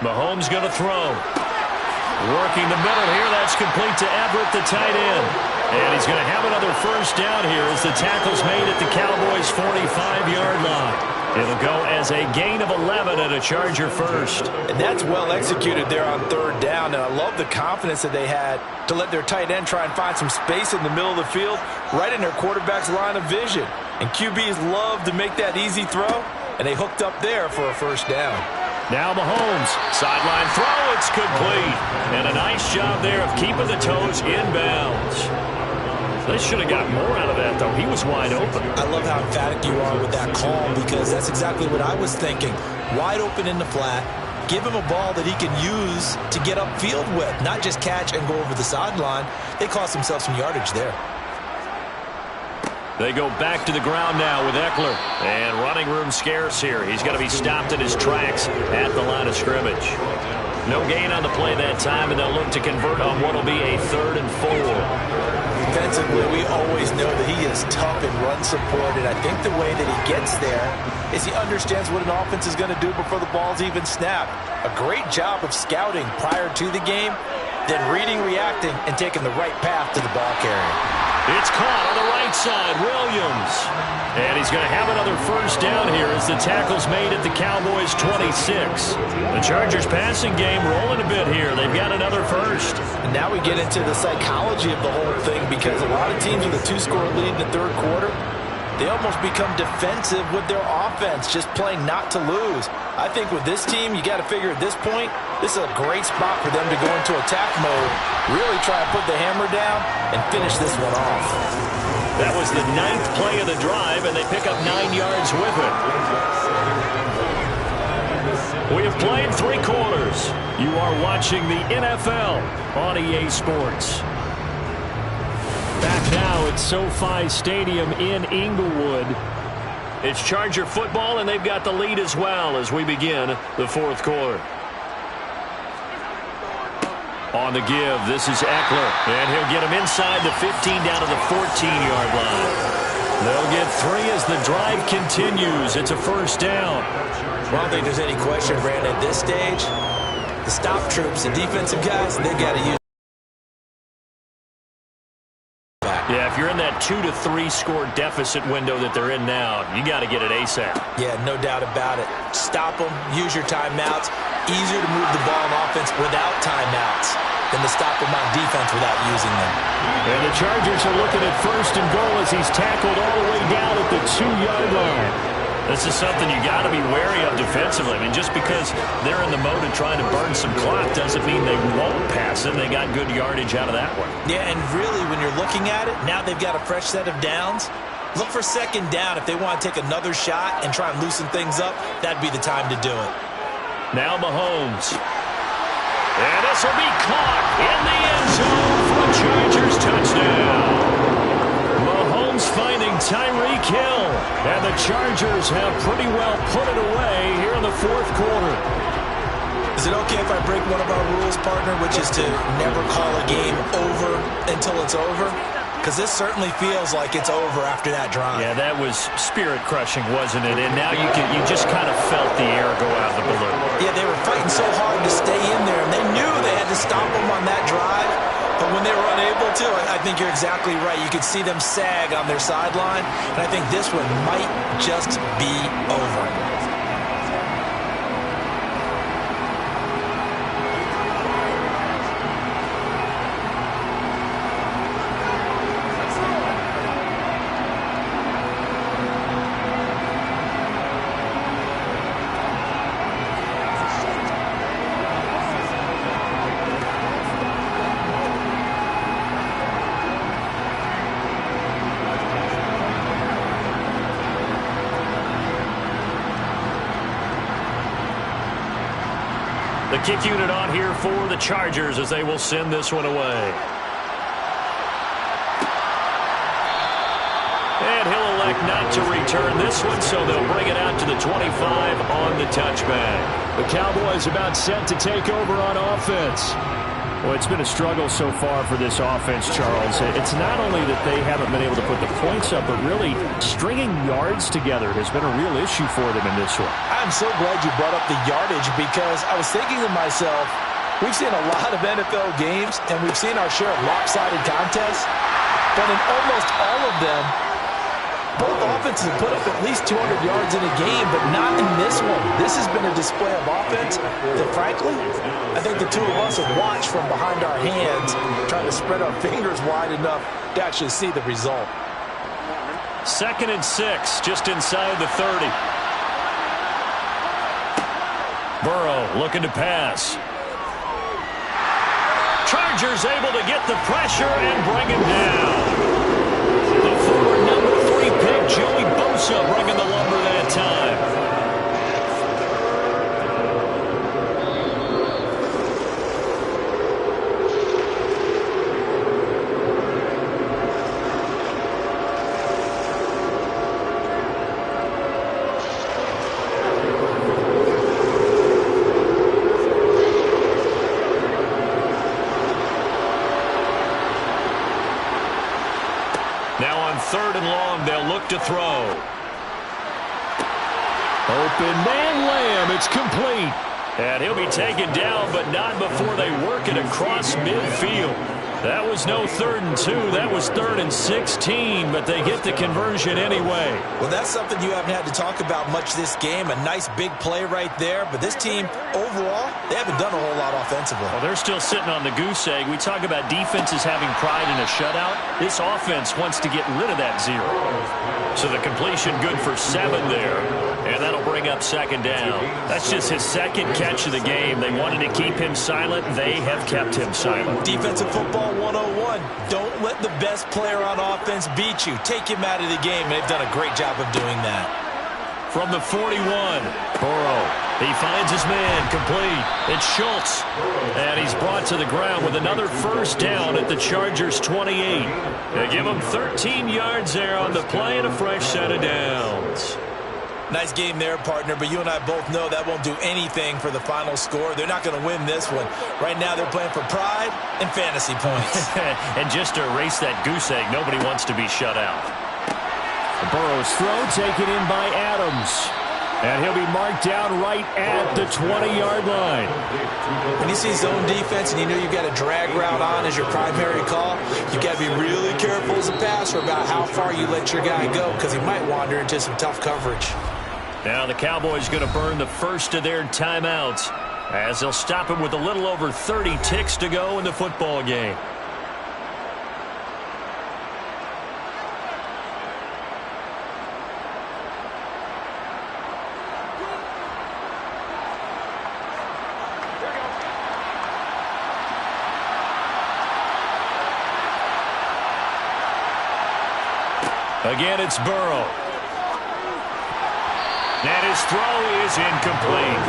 Mahomes going to throw. Working the middle here. That's complete to Everett, the tight end. And he's going to have another first down here as the tackle's made at the Cowboys' 45-yard line. It'll go as a gain of 11 and a Charger first. And that's well executed there on 3rd down. And I love the confidence that they had to let their tight end try and find some space in the middle of the field, right in their quarterback's line of vision. And QBs love to make that easy throw, and they hooked up there for a first down. Now Mahomes, sideline throw, it's complete. And a nice job there of keeping the toes inbounds. They should have got more out of that, though. He was wide open. I love how emphatic you are with that call because that's exactly what I was thinking. Wide open in the flat. Give him a ball that he can use to get upfield with, not just catch and go over the sideline. They cost themselves some yardage there. They go back to the ground now with Eckler. And running room scarce here. He's going to be stopped in his tracks at the line of scrimmage. No gain on the play that time, and they'll look to convert on what will be a 3rd and 4. Defensively, we always know that he is tough in run support, and I think the way that he gets there is he understands what an offense is going to do before the ball's even snapped. A great job of scouting prior to the game, then reading, reacting, and taking the right path to the ball carrier. It's caught on the right side, Williams. And he's going to have another first down here as the tackle's made at the Cowboys' 26. The Chargers passing game rolling a bit here. They've got another first. And now we get into the psychology of the whole thing because a lot of teams with a 2-score lead in the 3rd quarter, they almost become defensive with their offense, just playing not to lose. I think with this team, you got to figure at this point, this is a great spot for them to go into attack mode, really try to put the hammer down and finish this one off. That was the 9th play of the drive, and they pick up 9 yards with it. We have played 3 quarters. You are watching the NFL on EA Sports. Back now at SoFi Stadium in Inglewood. It's Charger football, and they've got the lead as well as we begin the 4th quarter. On the give, this is Eckler, and he'll get him inside the 15 down to the 14-yard line. They'll get 3 as the drive continues. It's a first down. Well, I don't think there's any question, Brandon, at this stage, the stop troops, the defensive guys, they got to use. Yeah, if you're in that 2 to 3 score deficit window that they're in now, you got to get it ASAP. Yeah, no doubt about it. Stop them, use your timeouts. Easier to move the ball on offense without timeouts than to stop them on defense without using them. And the Chargers are looking at first and goal as he's tackled all the way down at the 2-yard line. This is something you got to be wary of defensively. I mean, just because they're in the mode of trying to burn some clock doesn't mean they won't pass it. They got good yardage out of that one. Yeah, and really, when you're looking at it, now they've got a fresh set of downs. Look for second down. If they want to take another shot and try and loosen things up, that'd be the time to do it. Now Mahomes. And this will be caught in the end zone for a Chargers touchdown. Mahomes finding Tyreek Hill. And the Chargers have pretty well put it away here in the 4th quarter. Is it okay if I break one of our rules, partner, which is to never call a game over until it's over? because this certainly feels like it's over after that drive. Yeah, that was spirit-crushing, wasn't it? And now you just kind of felt the air go out of the balloon. Yeah, they were fighting so hard to stay in there, and they knew they had to stop them on that drive. But when they were unable to, I think you're exactly right. You could see them sag on their sideline, and I think this one might just be over. The kick unit on here for the Chargers as they will send this one away. And he'll elect not to return this one, so they'll bring it out to the 25 on the touchback. The Cowboys about set to take over on offense. Well, it's been a struggle so far for this offense, Charles. It's not only that they haven't been able to put the points up, but really stringing yards together has been a real issue for them in this one. I'm so glad you brought up the yardage because I was thinking to myself, we've seen a lot of NFL games and we've seen our share of lopsided contests, but in almost all of them, both offenses have put up at least 200 yards in a game, but not in this one. This has been a display of offense that, frankly, I think the two of us have watched from behind our hands, trying to spread our fingers wide enough to actually see the result. 2nd and 6, just inside the 30. Burrow looking to pass. Chargers able to get the pressure and bring him down. The forward number 3 pick, Joey Bosa, bringing the lumber that time. Now on 3rd and long, they'll look to throw. Open man Lamb, it's complete. And he'll be taken down, but not before they work it across midfield. That was no 3rd and 2. That was 3rd and 16, but they get the conversion anyway. Well, that's something you haven't had to talk about much this game. A nice big play right there. But this team, overall, they haven't done a whole lot offensively. Well, they're still sitting on the goose egg. We talk about defenses having pride in a shutout. This offense wants to get rid of that 0. So the completion good for 7 there. And that'll bring up 2nd down. That's just his 2nd catch of the game. They wanted to keep him silent. They have kept him silent. Defensive football 101. Don't let the best player on offense beat you. Take him out of the game, and they've done a great job of doing that. From the 41, Burrow. He finds his man, complete. It's Schultz. And he's brought to the ground with another 1st down at the Chargers' 28. They give him 13 yards there on the play and a fresh set of downs. Nice game there, partner, but you and I both know that won't do anything for the final score. They're not going to win this one. Right now, they're playing for pride and fantasy points. And just to erase that goose egg, nobody wants to be shut out. Burrow's throw taken in by Adams. And he'll be marked down right at the 20-yard line. When you see zone defense and you know you've got a drag route on as your primary call, you've got to be really careful as a passer about how far you let your guy go because he might wander into some tough coverage. Now the Cowboys going to burn the first of their timeouts as they'll stop him with a little over 30 ticks to go in the football game. Again, it's Burrow. And his throw is incomplete.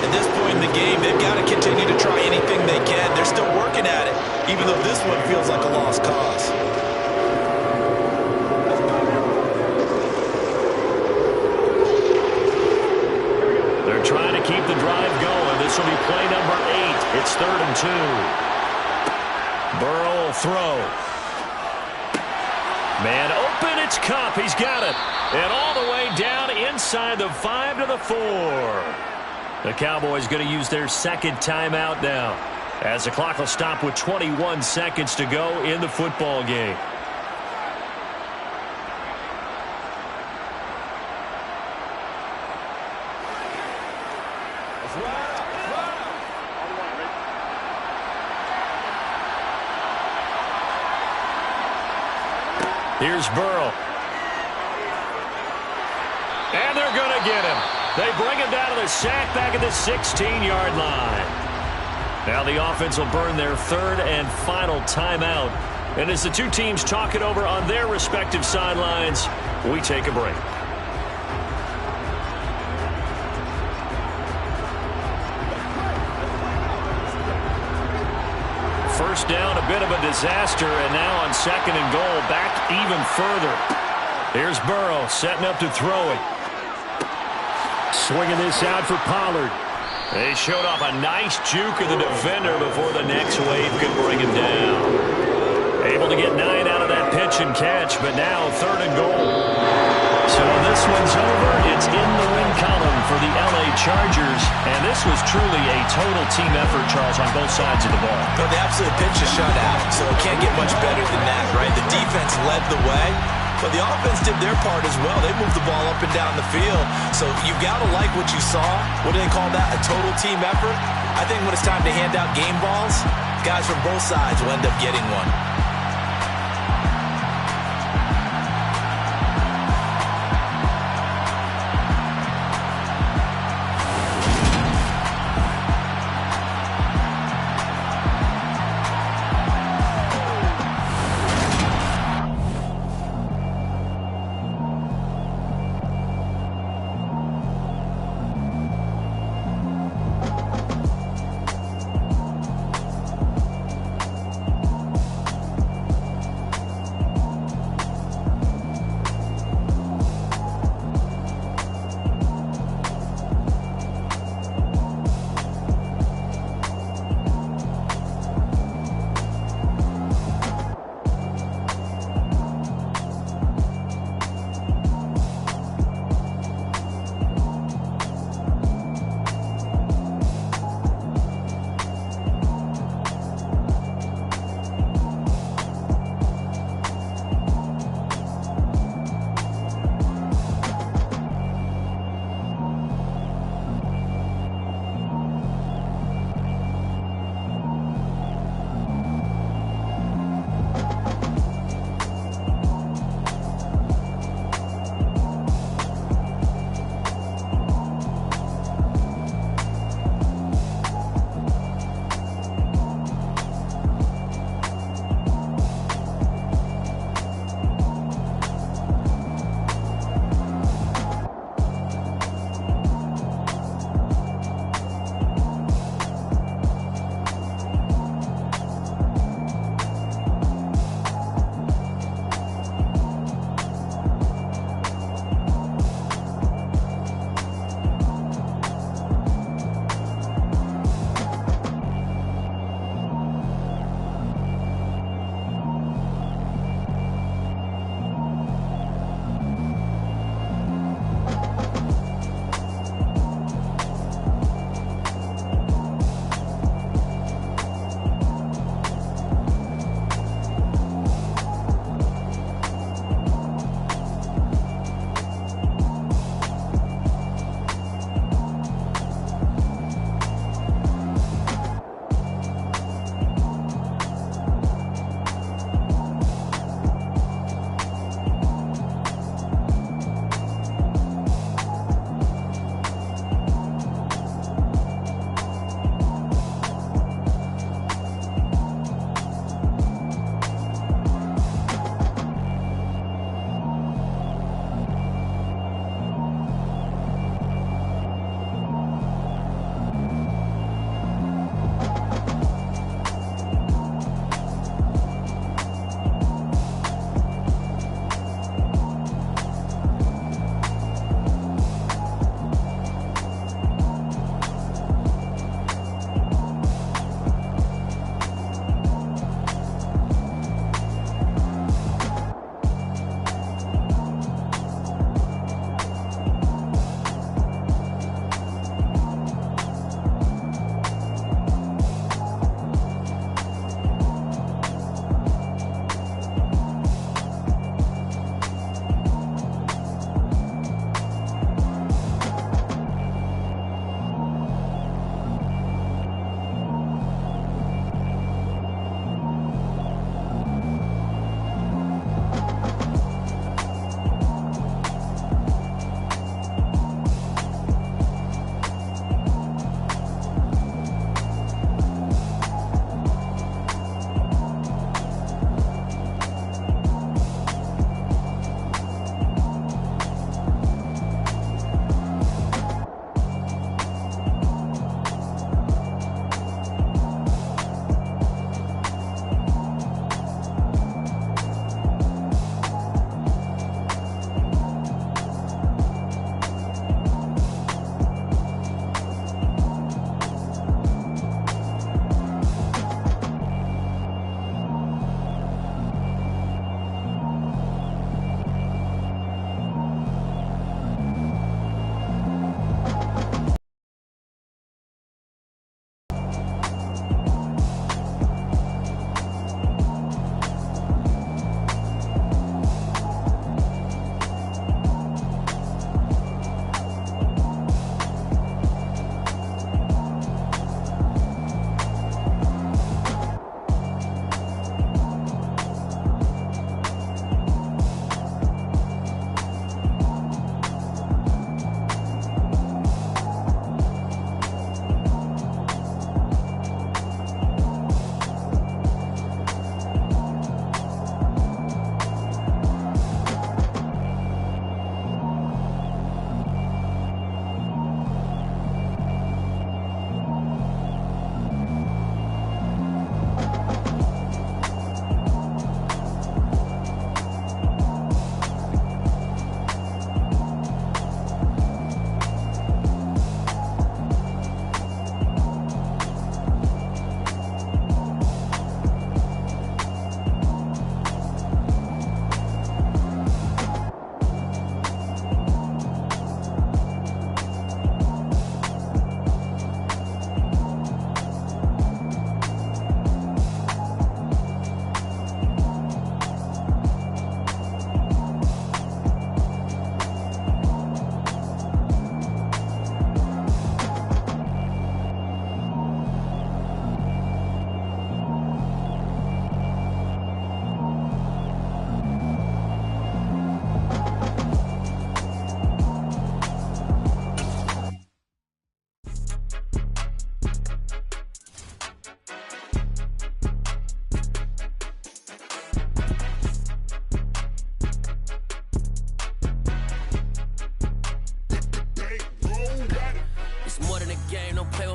At this point in the game, they've got to continue to try anything they can. They're still working at it, even though this one feels like a lost cause. They're trying to keep the drive going. This will be play number 8. It's 3rd and 2. Burrow will throw. Man open, it's Kupp. He's got it. And all the way down inside the 5 to the 4. The Cowboys going to use their second timeout now, as the clock will stop with 21 seconds to go in the football game. Here's Burrow. And they're going to get him. They bring him down to the sack back at the 16-yard line. Now the offense will burn their third and final timeout. And as the two teams talk it over on their respective sidelines, we take a break. First down, a bit of a disaster, and now on second and goal, back even further. Here's Burrow setting up to throw it. Swinging this out for Pollard. They showed off a nice juke of the defender before the next wave could bring him down. Able to get 9 out of that pitch and catch, but now third and goal. So this one's over. It's in the win column for the LA Chargers, and this was truly a total team effort, Charles, on both sides of the ball. No, they absolutely pitched a shutout, so it can't get much better than that, right? The defense led the way, but the offense did their part as well. They moved the ball up and down the field, so you've got to like what you saw. What do they call that, a total team effort? I think when it's time to hand out game balls, guys from both sides will end up getting one.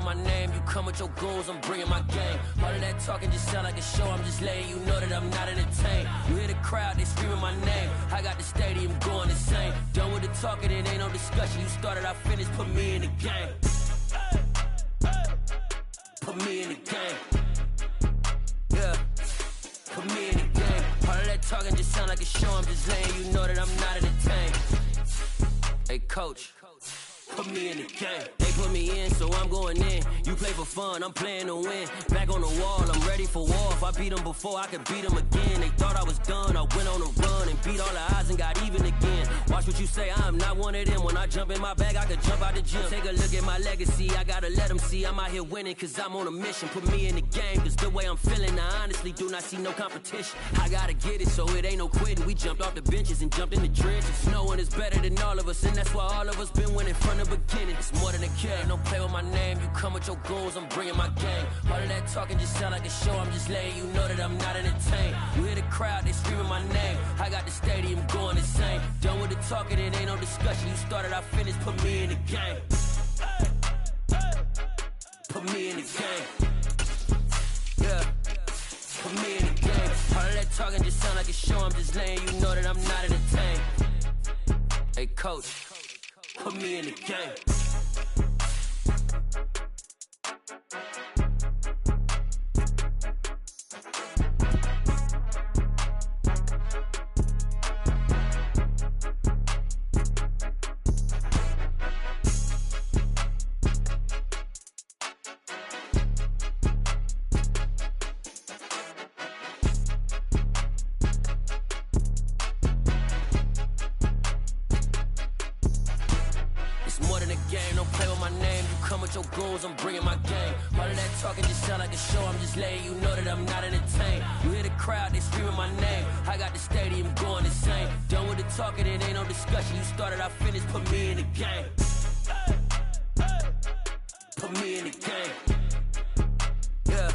my name, you come with your goons, I'm bringing my gang. All of that talking just sound like a show, I'm just letting you know that I'm not entertained. You hear the crowd, they screaming my name, I got the stadium going insane. Done with the talking, it ain't no discussion, you started, I finished, put me in the game. Put me in the game. Yeah, put me in the game. All of that talking just sound like a show, I'm just letting you know that I'm not entertained. Hey coach, put me in the game. They put me in, so I'm going in. You play for fun, I'm playing to win. Back on the wall, I'm ready for war. If I beat them before, I could beat them again. They thought I was done, I went on a run and beat all the odds and got even again. Watch what you say, I'm not one of them. When I jump in my bag, I could jump out the gym. Take a look at my legacy, I gotta let them see I'm out here winning, cause I'm on a mission. Put me in the game, cause the way I'm feeling, I honestly do not see no competition. I gotta get it, so it ain't no quitting. We jumped off the benches and jumped in the trenches. No one is better than all of us, and that's why all of us been winning from the beginning. It's more than a game, don't play with my name. You come with your goons, I'm bringing my gang. All of that talking just sound like a show, I'm just letting you know that I'm not entertained. You hear the crowd, they screaming my name, I got the stadium going insane. Done with the talking, it ain't no discussion. You started, I finished, put me in the game. Put me in the game. Yeah, put me in the game. All of that talking just sound like a show, I'm just letting you know that I'm not entertained. Hey coach, put me in the game. I'm bringing my game. All of that talking just sound like a show, I'm just letting you know that I'm not entertained. You hear the crowd, they screaming my name, I got the stadium going insane. Done with the talking, it ain't no discussion. You started, I finished, put me in the game. Put me in the game. Yeah,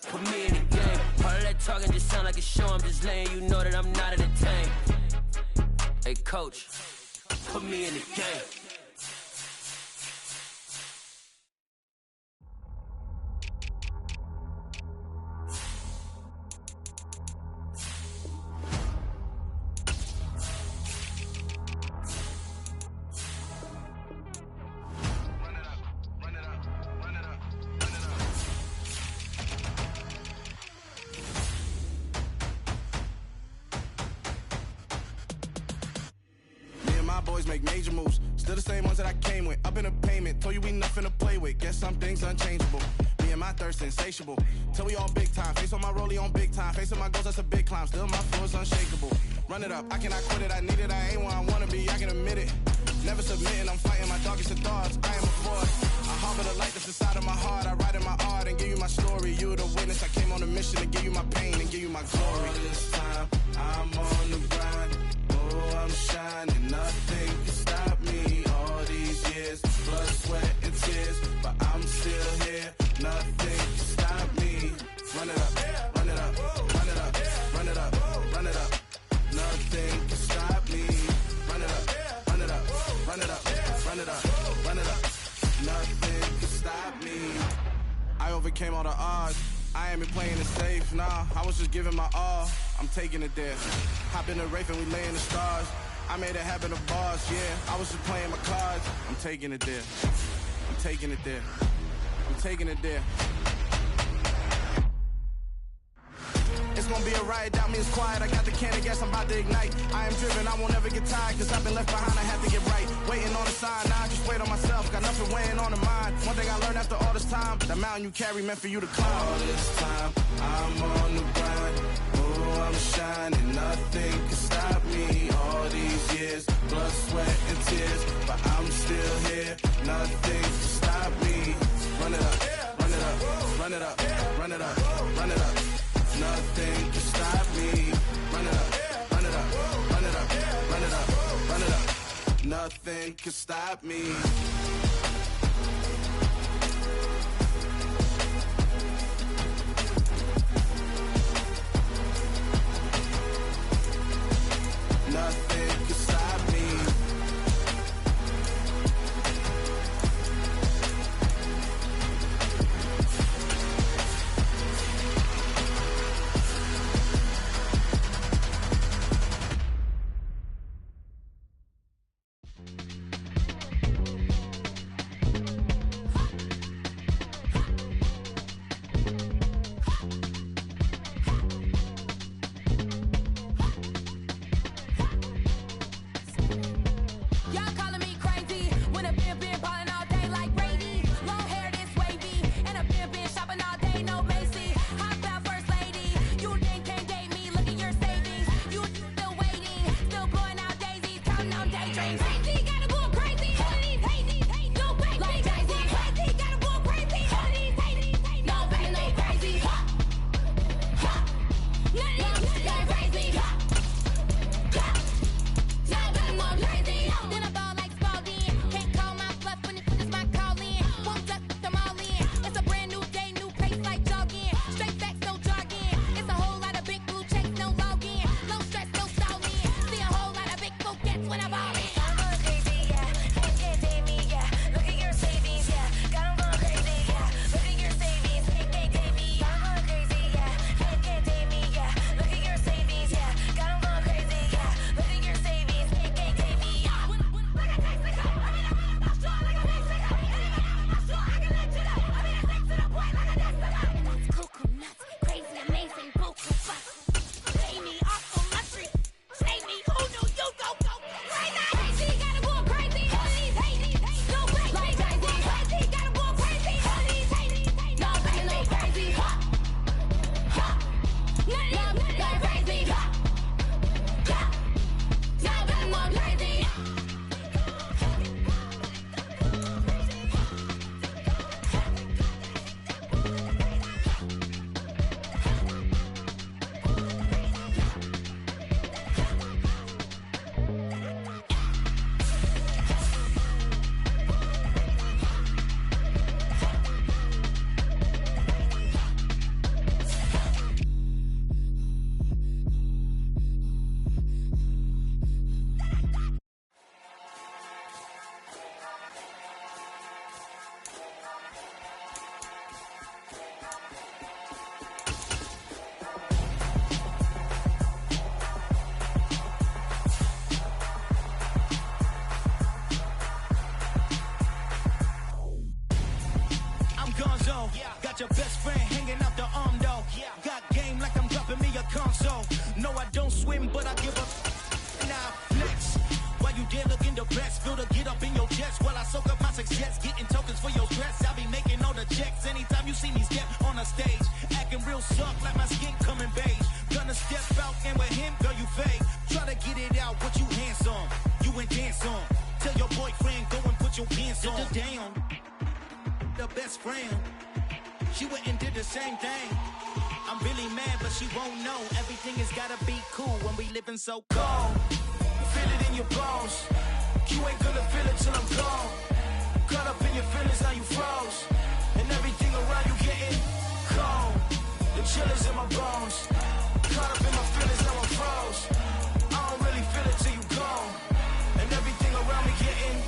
put me in the game. All of that talking just sound like a show, I'm just letting you know that I'm not entertained. Hey coach, put me in the game. Make major moves, still the same ones that I came with. Up in a payment, told you we nothing to play with. Guess some things unchangeable. Me and my thirst insatiable. Till we all big time. Face on my rollie on big time. Facing my goals, that's a big climb. Still my flow is unshakable. Run it up, I cannot quit it. I need it, I ain't where I wanna be. I can admit it. Never submitting, I'm fighting my darkest of thoughts. I am a force. I harbor the light that's inside of my heart. I write in my art and give you my story. You the witness. I came on a mission to give you my pain and give you my glory. All this time, I'm on the grind. Oh, I'm shining. Nothing can stop me. All these years, blood, sweat, and tears, but I'm still here. Nothing can stop me. Run it up, run it up, run it up, run it up, run it up. Nothing can stop me. Run it up, run it up, run it up, run it up, run it up. Nothing can stop me. I overcame all the odds. I ain't been playing it safe, nah. I was just giving my all. I'm taking it there. Hop in the Wraith and we lay in the stars. I made it happen to bars, yeah. I was just playing my cards. I'm taking it there. I'm taking it there. I'm taking it there. It's gonna be a riot, doubt me, it's quiet. I got the can of gas, I'm about to ignite. I am driven, I won't ever get tired, cause I've been left behind, I have to get right. Waiting on the sign, now I just wait on myself. Got nothing weighing on the mind. One thing I learned after all this time, the mountain you carry meant for you to climb. All this time, I'm on the grind. Oh, I'm shining, nothing can stop me. All these years, blood, sweat, and tears, but I'm still here. Nothing can stop me. Run it up, run it up, run it up, run it up, run it up. Nothing can stop me. Run it up, run it up, run it up, run it up, run it up. Nothing can stop me. Nothing can stop me. Your best friend hanging out the arm though. Got game like I'm dropping me a console. No, I don't swim, but I give up. Now flex. While you there looking depressed, feel the get up in your chest while I soak up my success. Getting tokens for your stress. I'll be making all the checks anytime you see me step on a stage. Acting real soft like my skin coming beige. Gonna step out and with him, girl, you fade. Try to get it out, but you handsome. You ain't dance on. Tell your boyfriend, go and put your pants on. Down. The best friend. She went and did the same thing. I'm really mad, but she won't know. Everything has gotta be cool when we living so cold. Feel it in your bones. You ain't gonna feel it till I'm gone. Caught up in your feelings, now you froze. And everything around you getting cold. The chill is in my bones. Caught up in my feelings, now I'm froze. I don't really feel it till you gone. And everything around me getting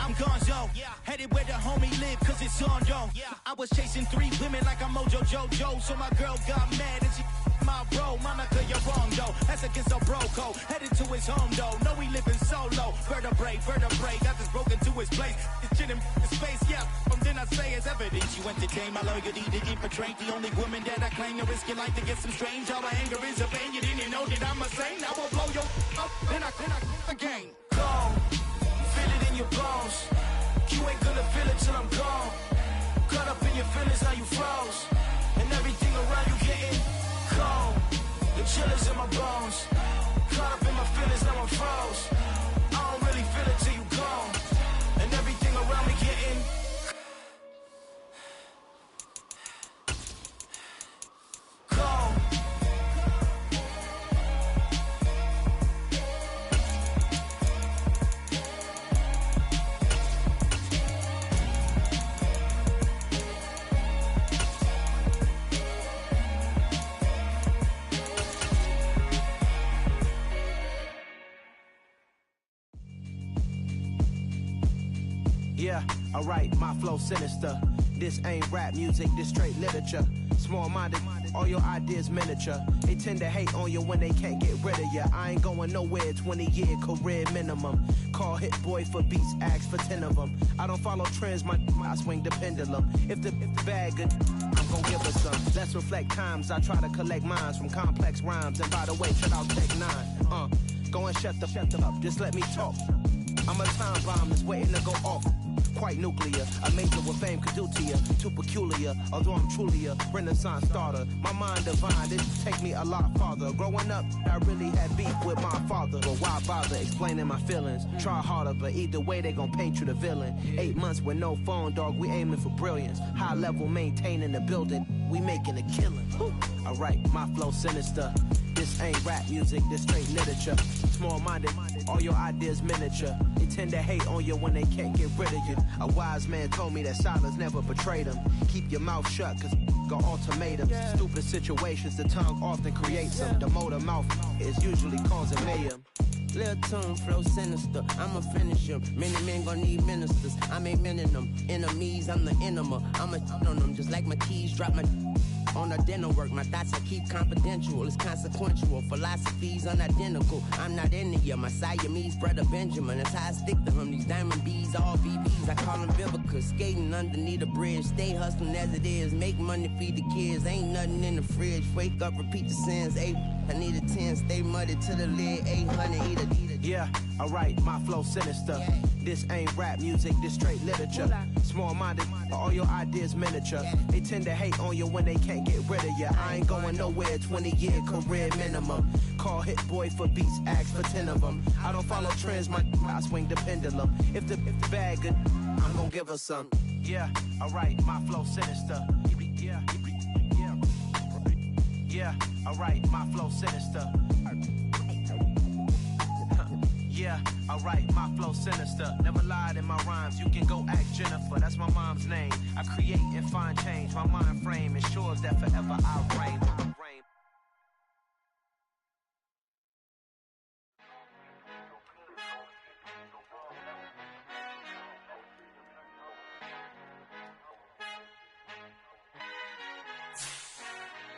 I'm gonzo, headed where the homie live, cause it's on though. I was chasing 3 women like I'm Mojo Jojo, so my girl got mad and she my bro. Monica, you're wrong though, that's against our bro code. Headed to his home though, no we living solo. Vertebrae, got this broken to his place. It's shit in his face, from then I say it's evidence. You entertain my loyalty to infiltrate. The only woman that I claim to risk your life to get some strange. All my anger is a pain, you didn't know that I'm a saint. I will blow your up, then I again. Go. Feel it in your bones. You ain't gonna feel it till I'm gone. Caught up in your feelings, now you froze. And everything around you getting cold. The chill is in my bones. Caught up in my feelings, now I'm froze. I don't really feel it till you gone. And everything around me getting cold. Yeah, alright, my flow sinister. This ain't rap music, this straight literature. Small-minded, all your ideas miniature. They tend to hate on you when they can't get rid of you. I ain't going nowhere, 20-year career minimum. Call Hit Boy for beats, ask for 10 of them. I don't follow trends, I swing the pendulum. If the bag good, I'm gon' give her some. Let's reflect times, I try to collect minds from complex rhymes. And by the way, check out Tech 9. Go and shut the up, just let me talk. I'm a time bomb that's waiting to go off. quite nuclear. A major what fame could do to you, too peculiar. Although I'm truly a Renaissance starter, my mind divine, this take me a lot farther. Growing up, I really had beef with my father, but why bother explaining my feelings? Try harder, but either way they gon' paint you the villain. 8 months with no phone, dog, we aiming for brilliance. High level, maintaining the building, we making a killing. Alright, my flow sinister. This ain't rap music, this straight literature. Small-minded, all your ideas miniature. They tend to hate on you when they can't get rid of you. A wise man told me that silence never betrayed him. Keep your mouth shut, cause got ultimatums. Stupid situations, the tongue often creates them. The motor mouth is usually causing mayhem. Lil' tune, flow sinister, I'ma finish him. Many men gon' need ministers, I make men in them. Enemies, I'm the enema, I'ma on them. Just like my keys, drop my on the dental work. My thoughts I keep confidential, it's consequential. Philosophies unidentical, I'm not into you. My Siamese brother Benjamin, that's how I stick to him. These diamond bees, all BBs, I call them Vivica. Skating underneath the bridge, stay hustling as it is. Make money, feed the kids, ain't nothing in the fridge. Wake up, repeat the sins, I need a 10, stay muddy to the lid, 800, eat a. Yeah, alright, my flow sinister. This ain't rap music, this straight literature. Small-minded, all your ideas miniature. They tend to hate on you when they can't get rid of you. I ain't going nowhere, 20-year career minimum. Call Hit Boy for beats, ask for 10 of them. I don't follow trends, I swing the pendulum. If the bag good, I'm gonna give her some. Yeah, alright, my flow sinister. Yeah, alright, my flow sinister. Yeah, alright, my flow sinister. Never lied in my rhymes, you can go ask Jennifer. That's my mom's name. I create and find change. My mind frame ensures that forever I reign.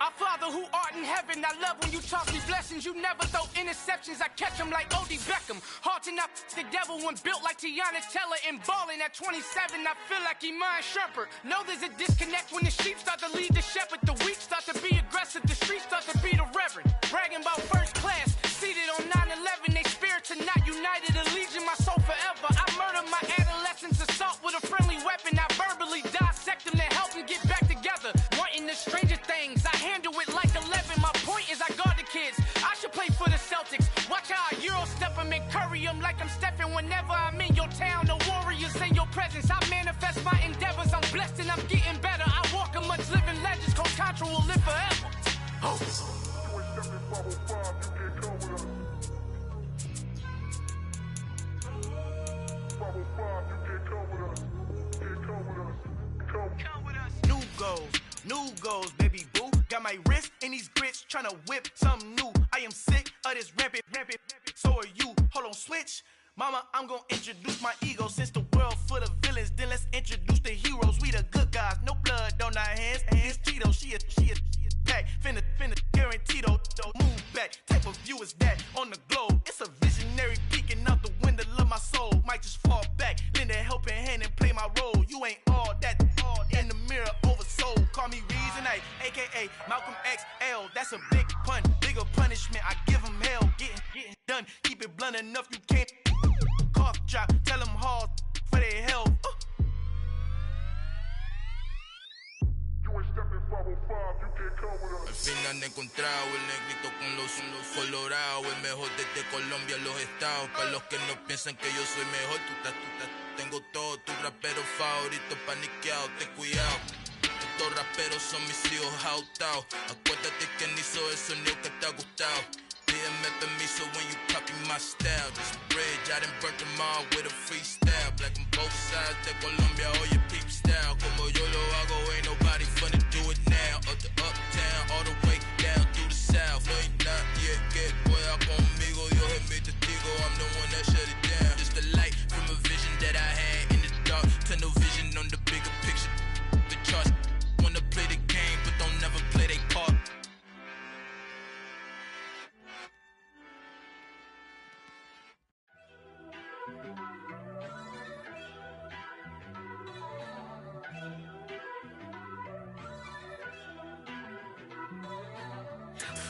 Our Father who art in heaven, I love when you toss me blessings. You never throw interceptions, I catch them like O.D. Beckham. Hard to not the devil when built like Tiana Teller. And balling at 27, I feel like Iman Shumpert. Know there's a disconnect when the sheep start to lead the shepherd. The weak start to be aggressive, the streets start to be the reverend. Bragging about first class, seated on 9/11. They spirits are not united, a legion, my soul forever. I murder my adolescence, assault with a friendly weapon. I verbally dissect them to help them get back together. Wanting the stranger things, I handle it like 11. My point is I guard the kids. I should play for the Celtics. Watch how I Euro step them and curry them like I'm stepping. Whenever I'm in your town, the warriors in your presence. I manifest my endeavors. I'm blessed and I'm getting better. I walk amongst living legends. Coach Contra will live forever. Oh. New goals, baby boo. Got my wrist in these grits, tryna whip something new. I am sick of this rampant. So are you. Hold on, switch. Mama, I'm gonna introduce my ego. Since the world full of villains, then let's introduce the heroes. We the good guys, no blood on our hands. It's Tito, she a pack. Finna guaranteed move back. Type of view is that on the globe? It's a visionary peeking out the window of my soul. Might just fall back, lend a helping hand and play my role. You ain't all that in the mirror oversold. Call me Reason A, aka Malcolm XL. That's a big pun, bigger punishment. I give him hell, getting done. Keep it blunt enough, you can't cough drop. Tell them hard for their health. Al fin han encontrado el negrito con los colorados, el mejor desde Colombia, los estados. Para los que no piensan que yo soy mejor, tengo todo, tus raperos favoritos paniqueados, ten cuidado. Estos raperos son mis hijos adoptados. Acuérdate que ni hizo el sonido que te ha gustado. Pídeme permiso when you copy my style. This bridge, I done burnt them all with a freestyle. Black on both sides de Colombia, oye, peep style. Como yo lo hago, ain't nobody finna do it now. Up the uptown, all the way down through the south. No hay nadie que pueda conmigo, Dios es mi testigo. I'm the one that shut it down. Just the light from a vision that I had in the dark. Tunnel vision on the bigger picture. The charts wanna play the game, but don't never play their part.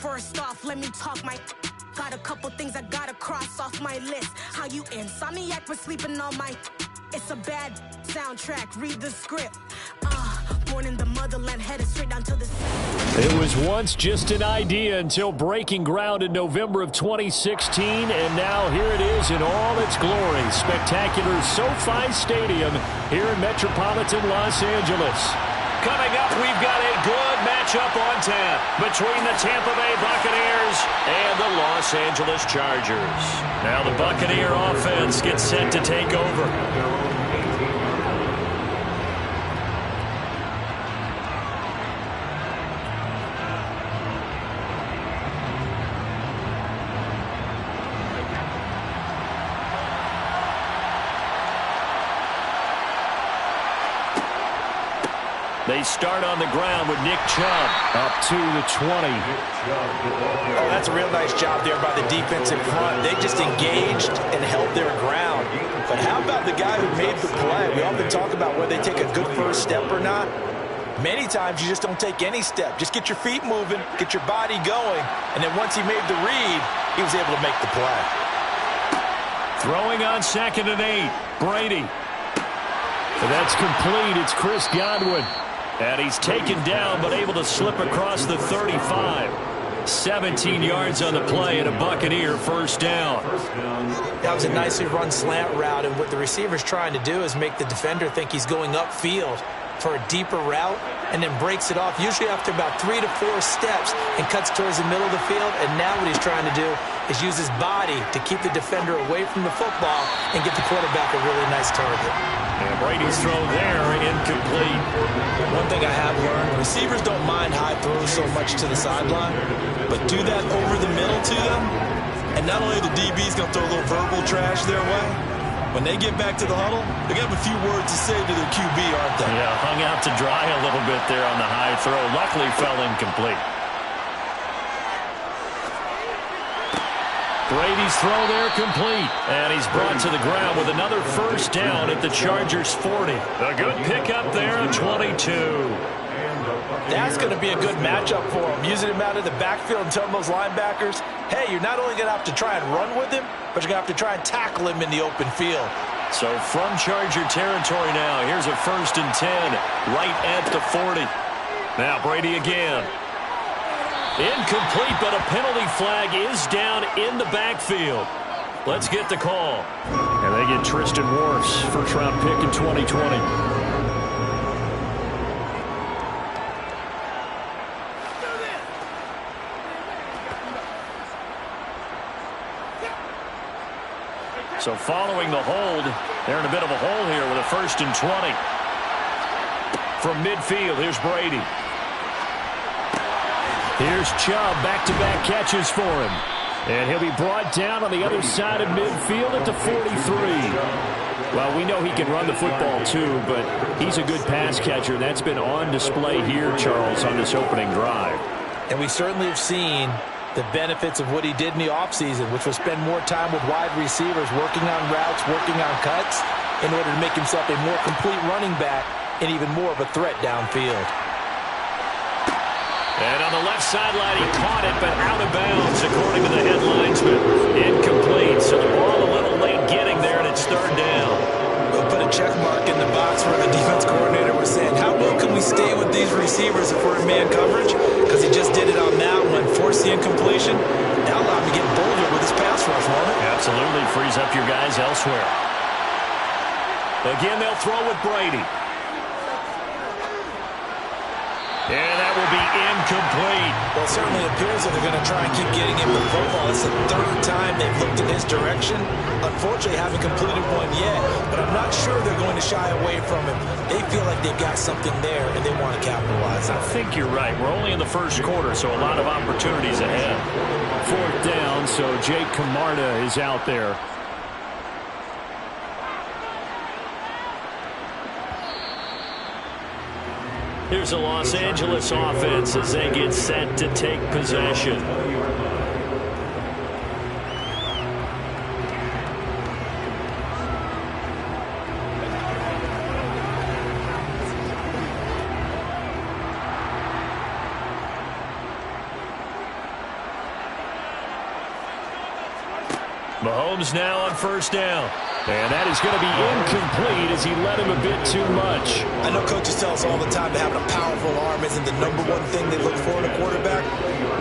First off, let me talk my. Got a couple things I gotta cross off my list. How you insomniac for sleeping on my. It's a bad soundtrack, read the script. Born in the motherland, headed straight down to the... It was once just an idea until breaking ground in November of 2016, and now here it is in all its glory. Spectacular SoFi Stadium here in metropolitan Los Angeles. Coming up, we've got a good matchup on tap between the Tampa Bay Buccaneers and the Los Angeles Chargers. Now the Buccaneer offense gets set to take over. They start on the ground with Nick Chubb up to the 20. Oh, that's a real nice job there by the defensive front. They just engaged and held their ground. But how about the guy who made the play? We often talk about whether they take a good first step or not. Many times you just don't take any step. Just get your feet moving, get your body going, and then once he made the read, he was able to make the play. Throwing on 2nd and 8, Brady. And that's complete. It's Chris Godwin. And he's taken down, but able to slip across the 35. 17 yards on the play and a Buccaneer first down. That was a nicely run slant route, and what the receiver's trying to do is make the defender think he's going upfield for a deeper route and then breaks it off, usually after about 3 to 4 steps, and cuts towards the middle of the field. And now what he's trying to do is use his body to keep the defender away from the football and get the quarterback a really nice target. And Brady's throw there, incomplete. One thing I have learned, receivers don't mind high throws so much to the sideline, but do that over the middle to them, and not only the DB's going to throw a little verbal trash their way, when they get back to the huddle, they're going to have a few words to say to their QB, aren't they? Yeah, hung out to dry a little bit there on the high throw. Luckily fell incomplete. Brady's throw there complete, and he's brought to the ground with another first down at the Chargers' 40. A good pickup there on 22. That's going to be a good matchup for him, using him out of the backfield and telling those linebackers, hey, you're not only going to have to try and run with him, but you're going to have to try and tackle him in the open field. So from Charger territory now, here's a 1st and 10, right at the 40. Now Brady again. Incomplete, but a penalty flag is down in the backfield. Let's get the call. And they get Tristan Wirfs, first-round pick in 2020. So following the hold, they're in a bit of a hole here with a 1st and 20. From midfield, here's Brady. Here's Chubb, back-to-back catches for him. And he'll be brought down on the other side of midfield at the 43. Well, we know he can run the football too, but he's a good pass catcher. That's been on display here, Charles, on this opening drive. And we certainly have seen the benefits of what he did in the offseason, which was spend more time with wide receivers, working on routes, working on cuts, in order to make himself a more complete running back and even more of a threat downfield. And on the left sideline, he caught it, but out of bounds, according to the headlinesman. Incomplete, so the ball a little late getting there, and it's 3rd down. We'll put a check mark in the box where the defense coordinator was saying, how well can we stay with these receivers if we're in man coverage? Because he just did it on that one, forced the incompletion. Now allow him to get bolder with his pass rush, won't it? Absolutely, frees up your guys elsewhere. Again, they'll throw with Brady. And that will be incomplete. Well, it certainly appears that they're going to try and keep getting him the football. It's the 3rd time they've looked in his direction. Unfortunately, haven't completed one yet, but I'm not sure they're going to shy away from him. They feel like they've got something there, and they want to capitalize on it. I think you're right. We're only in the 1st quarter, so a lot of opportunities ahead. 4th down, so Jake Camarda is out there. Here's a Los Angeles offense as they get set to take possession. Mahomes now on first down. And that is going to be incomplete as he led him a bit too much. I know coaches tell us all the time that having a powerful arm isn't the number one thing they look for in a quarterback.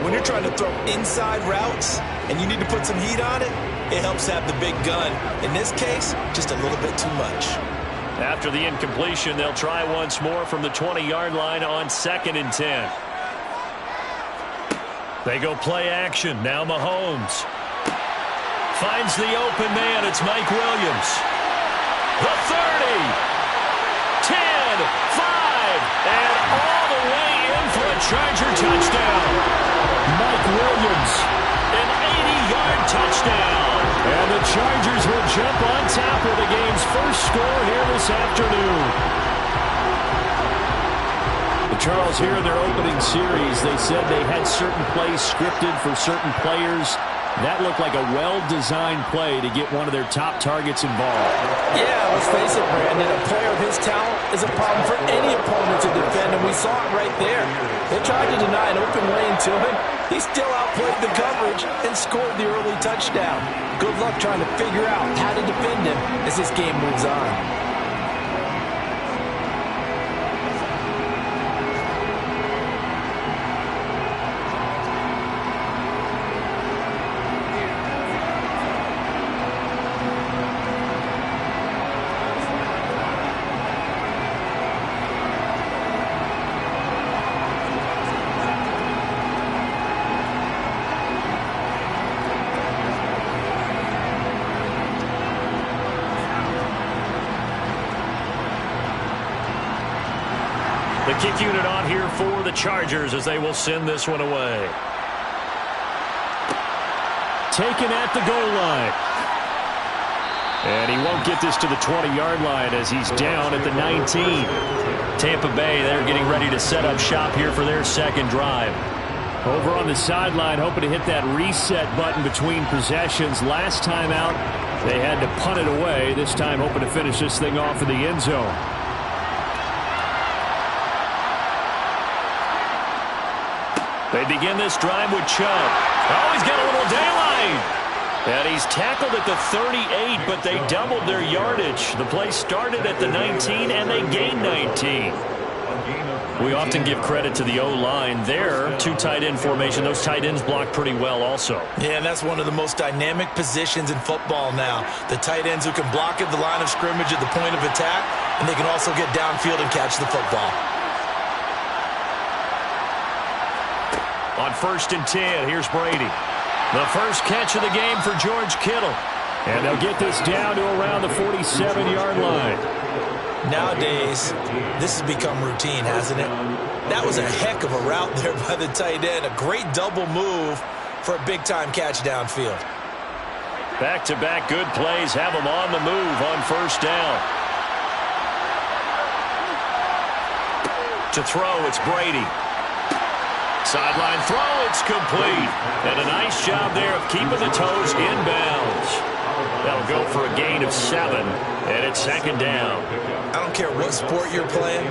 When you're trying to throw inside routes and you need to put some heat on it, it helps have the big gun. In this case, just a little bit too much. After the incompletion, they'll try once more from the 20-yard line on 2nd and 10. They go play action. Now Mahomes finds the open man. It's Mike Williams. The 30, 10, 5, and all the way in for a Charger touchdown. Mike Williams, an 80-yard touchdown. And the Chargers will jump on top of the game's first score here this afternoon. The Charles, here in their opening series, they said they had certain plays scripted for certain players. That looked like a well-designed play to get one of their top targets involved. Yeah, let's face it, Brandon. A player of his talent is a problem for any opponent to defend, and we saw it right there. They tried to deny an open lane to him. He still outplayed the coverage and scored the early touchdown. Good luck trying to figure out how to defend him as this game moves on. The kick unit on here for the Chargers as they will send this one away. Taken at the goal line. And he won't get this to the 20-yard line as he's down at the 19. Tampa Bay, they're getting ready to set up shop here for their second drive. Over on the sideline, hoping to hit that reset button between possessions. Last time out, they had to punt it away. This time, hoping to finish this thing off in the end zone. They begin this drive with Chubb. Oh, he's got a little daylight. And he's tackled at the 38, but they doubled their yardage. The play started at the 19, and they gained 19. We often give credit to the O-line there. Two tight end formation. Those tight ends block pretty well also. Yeah, and that's one of the most dynamic positions in football now. The tight ends who can block at the line of scrimmage at the point of attack, and they can also get downfield and catch the football. On 1st and 10, here's Brady. The first catch of the game for George Kittle. And they'll get this down to around the 47-yard line. Nowadays, this has become routine, hasn't it? That was a heck of a route there by the tight end. A great double move for a big-time catch downfield. Back-to-back good plays have them on the move on 1st down. To throw, it's Brady. Sideline throw, it's complete. And a nice job there of keeping the toes inbounds. That'll go for a gain of 7, and it's 2nd down. I don't care what sport you're playing.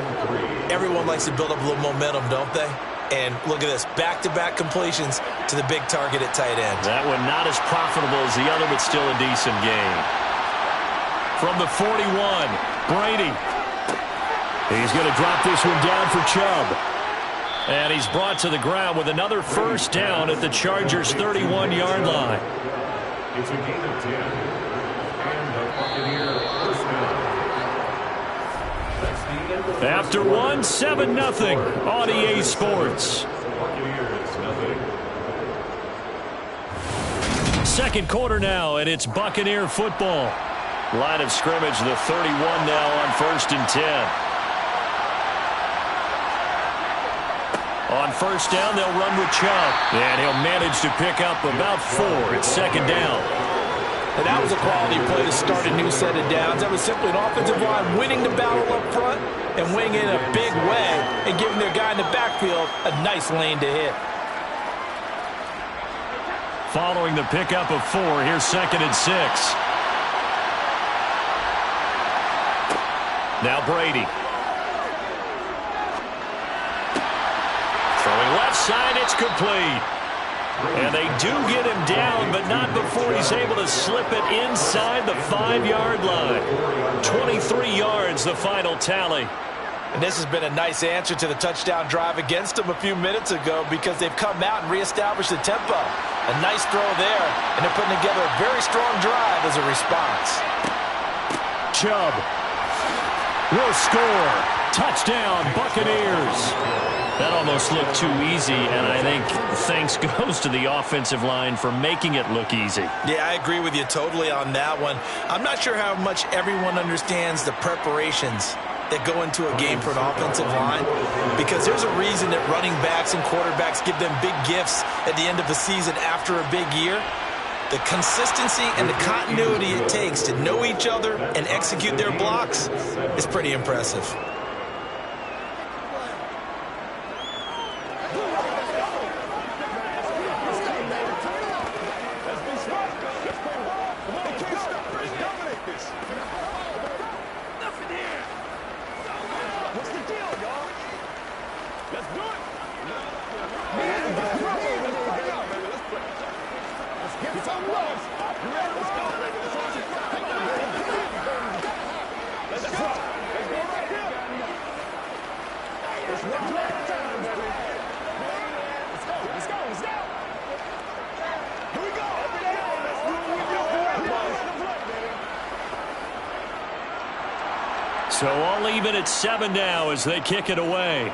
Everyone likes to build up a little momentum, don't they? And look at this, back-to-back completions to the big target at tight end. That one not as profitable as the other, but still a decent gain. From the 41, Brady. He's going to drop this one down for Chubb. And he's brought to the ground with another 1st down at the Chargers' 31-yard line. It's a gain of 10. And the Buccaneer first down. After one, 7-0 on EA Sports. Second quarter now, and it's Buccaneer football. Line of scrimmage, the 31 now on 1st and 10. On 1st down, they'll run with Chubb. And he'll manage to pick up about 4. It's 2nd down. And that was a quality play to start a new set of downs. That was simply an offensive line winning the battle up front and winning in a big way and giving their guy in the backfield a nice lane to hit. Following the pickup of 4, here's 2nd and 6. Now Brady. Throwing left side, it's complete. And they do get him down, but not before he's able to slip it inside the 5-yard line. 23 yards, the final tally. And this has been a nice answer to the touchdown drive against them a few minutes ago because they've come out and reestablished the tempo. A nice throw there, and they're putting together a very strong drive as a response. Chubb will score. Touchdown, Buccaneers. That almost looked too easy, and I think thanks goes to the offensive line for making it look easy. Yeah, I agree with you totally on that one. I'm not sure how much everyone understands the preparations that go into a game for an offensive line, because there's a reason that running backs and quarterbacks give them big gifts at the end of the season after a big year. The consistency and the continuity it takes to know each other and execute their blocks is pretty impressive. So all even at 7 now as they kick it away.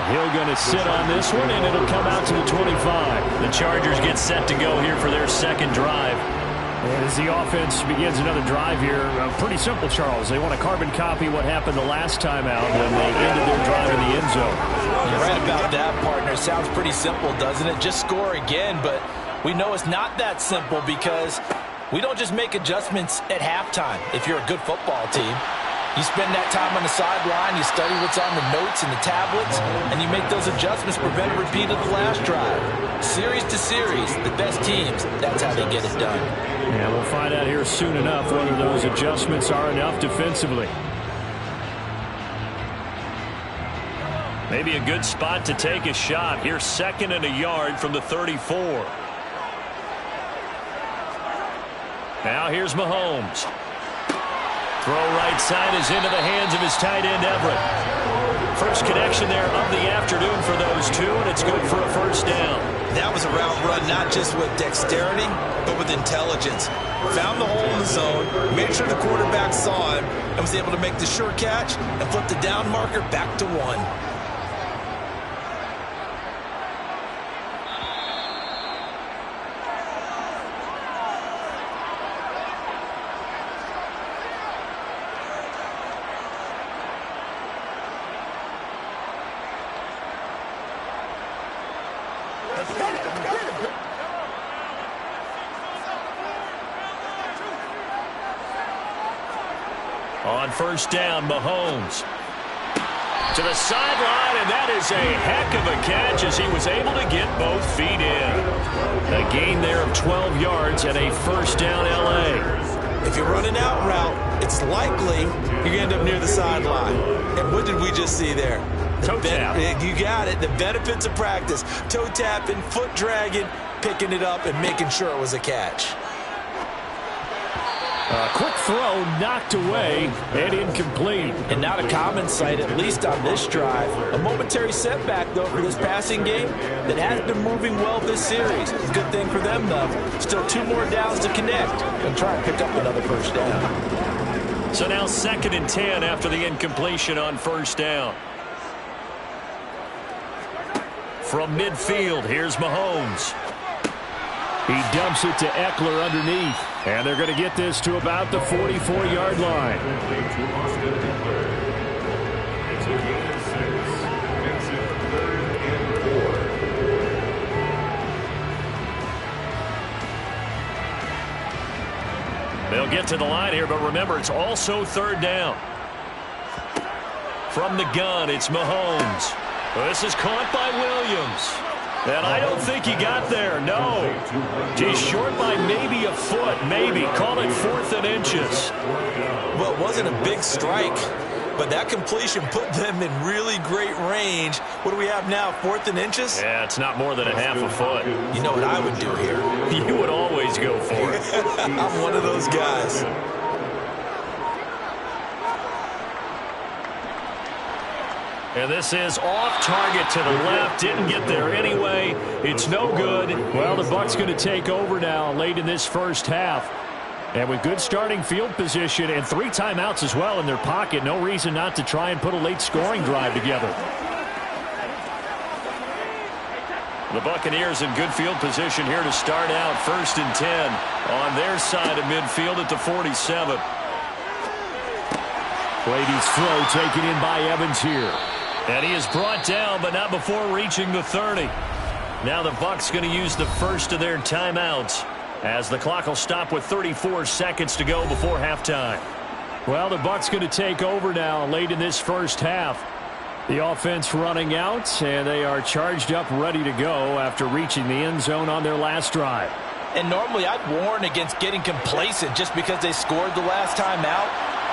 Hill going to sit on this one, and it'll come out to the 25. The Chargers get set to go here for their second drive. And as the offense begins another drive here, pretty simple, Charles. They want to carbon copy what happened the last time out when they ended their drive in the end zone. You're right about that, partner. Sounds pretty simple, doesn't it? Just score again, but we know it's not that simple because we don't just make adjustments at halftime if you're a good football team. You spend that time on the sideline, you study what's on the notes and the tablets, and you make those adjustments, prevent a repeat of the last drive. Series to series, the best teams, that's how they get it done. Yeah, we'll find out here soon enough whether those adjustments are enough defensively. Maybe a good spot to take a shot. Here's 2nd and a yard from the 34. Now here's Mahomes. Throw right side is into the hands of his tight end, Everett. First connection there of the afternoon for those two, and it's good for a first down. That was a route run not just with dexterity, but with intelligence. Found the hole in the zone, made sure the quarterback saw him, and was able to make the sure catch and flip the down marker back to 1. On first down, Mahomes to the sideline, and that is a heck of a catch as he was able to get both feet in. A gain there of 12 yards and a first down, L.A. If you run an out route, it's likely you end up near the sideline. And what did we just see there? Toe tap. You got it. The benefits of practice. Toe tapping, foot dragging, picking it up, and making sure it was a catch. Quick throw knocked away and incomplete. And not a common sight, at least on this drive. A momentary setback, though, for this passing game that has been moving well this series. Good thing for them, though. Still 2 more downs to connect and try and pick up another first down. So now 2nd and 10 after the incompletion on first down. From midfield, here's Mahomes. He dumps it to Eckler underneath. And they're going to get this to about the 44-yard line. They'll get to the line here, but remember, it's also 3rd down. From the gun, it's Mahomes. This is caught by Williams. And I don't think he got there, no. He's short by maybe a foot, maybe. Call it 4th and inches. Well, it wasn't a big strike, but that completion put them in really great range. What do we have now, 4th and inches? Yeah, it's not more than a half a foot. You know what I would do here? You would always go for it. I'm one of those guys. And this is off target to the left. Didn't get there anyway. It's no good. Well, the Bucs going to take over now late in this first half. And with good starting field position and 3 timeouts as well in their pocket, no reason not to try and put a late scoring drive together. The Buccaneers in good field position here to start out. 1st and 10 on their side of midfield at the 47. Brady's throw taken in by Evans here. And he is brought down, but not before reaching the 30. Now the Bucs going to use the first of their timeouts, as the clock will stop with 34 seconds to go before halftime. Well, the Bucs going to take over now late in this first half. The offense running out, and they are charged up, ready to go after reaching the end zone on their last drive. And normally I'd warn against getting complacent just because they scored the last time out.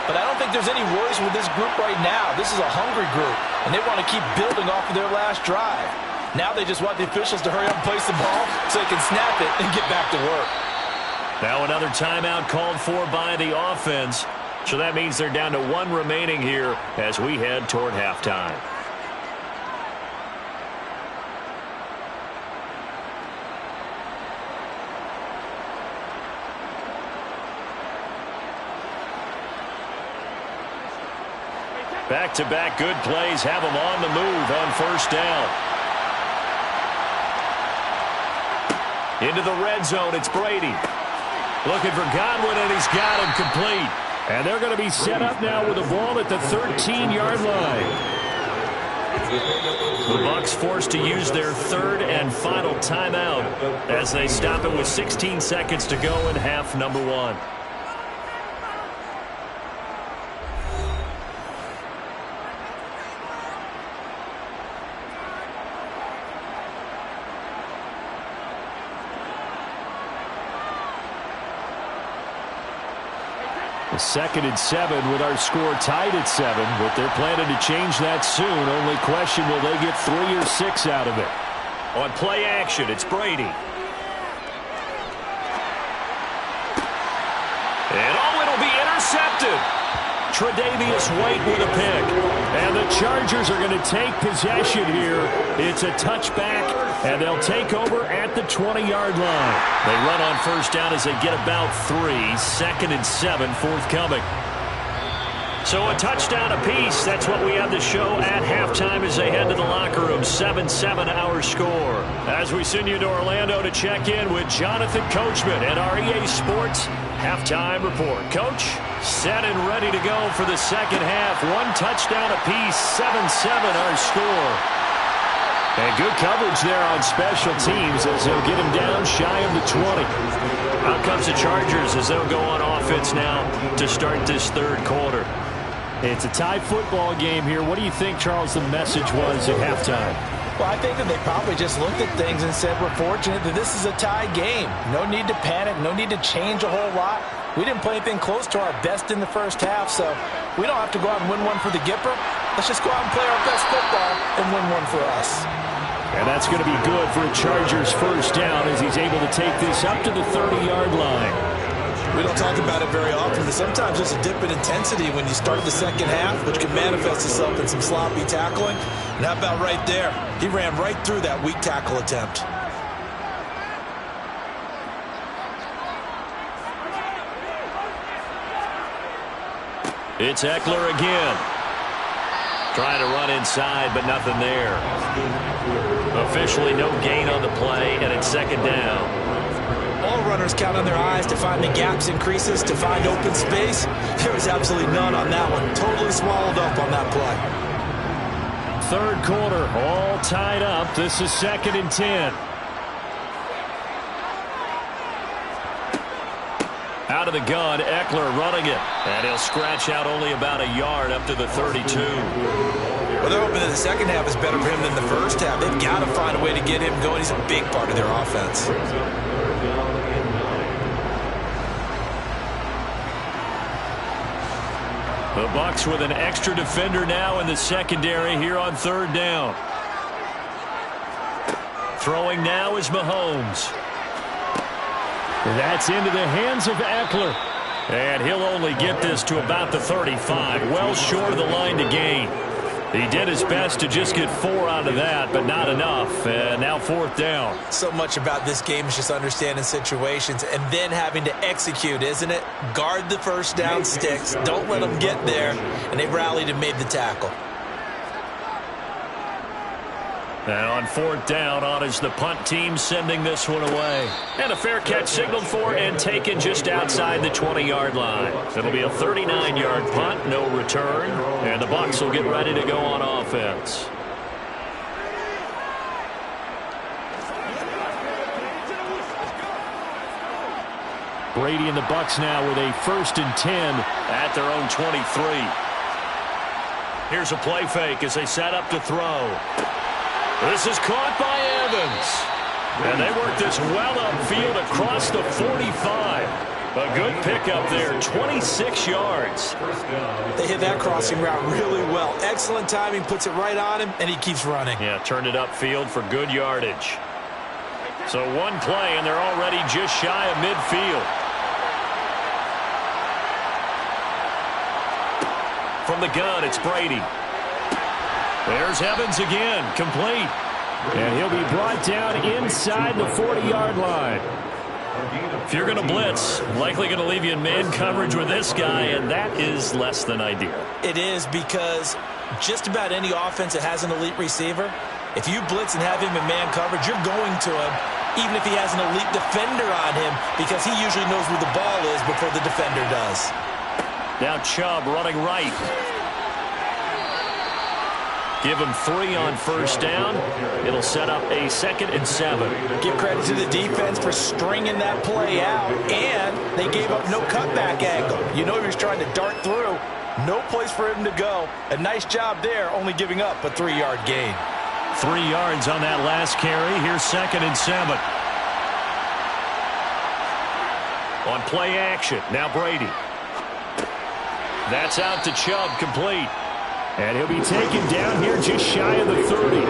But I don't think there's any worries with this group right now. This is a hungry group, and they want to keep building off of their last drive. Now they just want the officials to hurry up and place the ball so they can snap it and get back to work. Now another timeout called for by the offense. So that means they're down to 1 remaining here as we head toward halftime. Back-to-back good plays have them on the move on 1st down. Into the red zone, it's Brady. Looking for Godwin, and he's got him complete. And they're going to be set up now with the ball at the 13-yard line. The Bucs forced to use their 3rd and final timeout as they stop it with 16 seconds to go in half number 1. The 2nd and 7 with our score tied at 7, but they're planning to change that soon. Only question, will they get 3 or 6 out of it? On play action, it's Brady. And it'll be intercepted. Tre'Davious White with a pick. And the Chargers are going to take possession here. It's a touchback, and they'll take over at the 20-yard line. They run on 1st down as they get about 3. 2nd and 7 forthcoming. So a touchdown apiece. That's what we have to show at halftime as they head to the locker room. 7-7 our score. As we send you to Orlando to check in with Jonathan Coachman at our EA Sports Halftime Report. Coach, set and ready to go for the second half. 1 touchdown apiece. 7-7 our score. And good coverage there on special teams as they'll get him down shy of the 20. Out comes the Chargers as they'll go on offense now to start this 3rd quarter. It's a tie football game here. What do you think, Charles, the message was at halftime? Well, I think that they probably just looked at things and said, we're fortunate that this is a tie game. No need to panic. No need to change a whole lot. We didn't play anything close to our best in the first half, so we don't have to go out and win one for the Gipper. Let's just go out and play our best football and win one for us. And that's going to be good for a Chargers 1st down as he's able to take this up to the 30-yard line. We don't talk about it very often, but sometimes there's a dip in intensity when you start the second half, which can manifest itself in some sloppy tackling. And how about right there? He ran right through that weak tackle attempt. It's Eckler again. Trying to run inside, but nothing there. Officially no gain on the play, and it's 2nd down. All runners count on their eyes to find the gaps and creases, to find open space. There was absolutely none on that one. Totally swallowed up on that play. 3rd quarter, all tied up. This is 2nd and 10. Out of the gun, Eckler running it. And he'll scratch out only about a yard up to the 32. Well, they're hoping that the second half is better for him than the first half. They've got to find a way to get him going. He's a big part of their offense. The Bucs with an extra defender now in the secondary here on third down. Throwing now is Mahomes. That's into the hands of Eckler. And he'll only get this to about the 35, well short of the line to gain. He did his best to just get 4 out of that, but not enough. And now fourth down. So much about this game is just understanding situations and then having to execute, isn't it? Guard the first down sticks. Don't let them get there. And they rallied and made the tackle. And on fourth down, on is the punt team sending this one away. And a fair catch signaled for and taken just outside the 20-yard line. It'll be a 39-yard punt, no return. And the Bucs will get ready to go on offense. Brady and the Bucs now with a 1st and 10 at their own 23. Here's a play fake as they set up to throw. This is caught by Evans. And they work this well upfield across the 45. A good pickup there, 26 yards. They hit that crossing route really well. Excellent timing, puts it right on him, and he keeps running. Yeah, turned it upfield for good yardage. So one play, and they're already just shy of midfield. From the gun, it's Brady. There's Evans again, complete. And he'll be brought down inside the 40-yard line. If you're going to blitz, likely going to leave you in man coverage with this guy, and that is less than ideal. It is, because just about any offense that has an elite receiver, if you blitz and have him in man coverage, you're going to him, even if he has an elite defender on him, because he usually knows where the ball is before the defender does. Now Chubb running right. Give him 3 on first down. It'll set up a 2nd and 7. Give credit to the defense for stringing that play out, and they gave up no cutback angle. You know he was trying to dart through. No place for him to go. A nice job there, only giving up a 3-yard gain. 3 yards on that last carry. Here's 2nd and 7. On play action, now Brady. That's out to Chubb, complete. And he'll be taken down here just shy of the 30.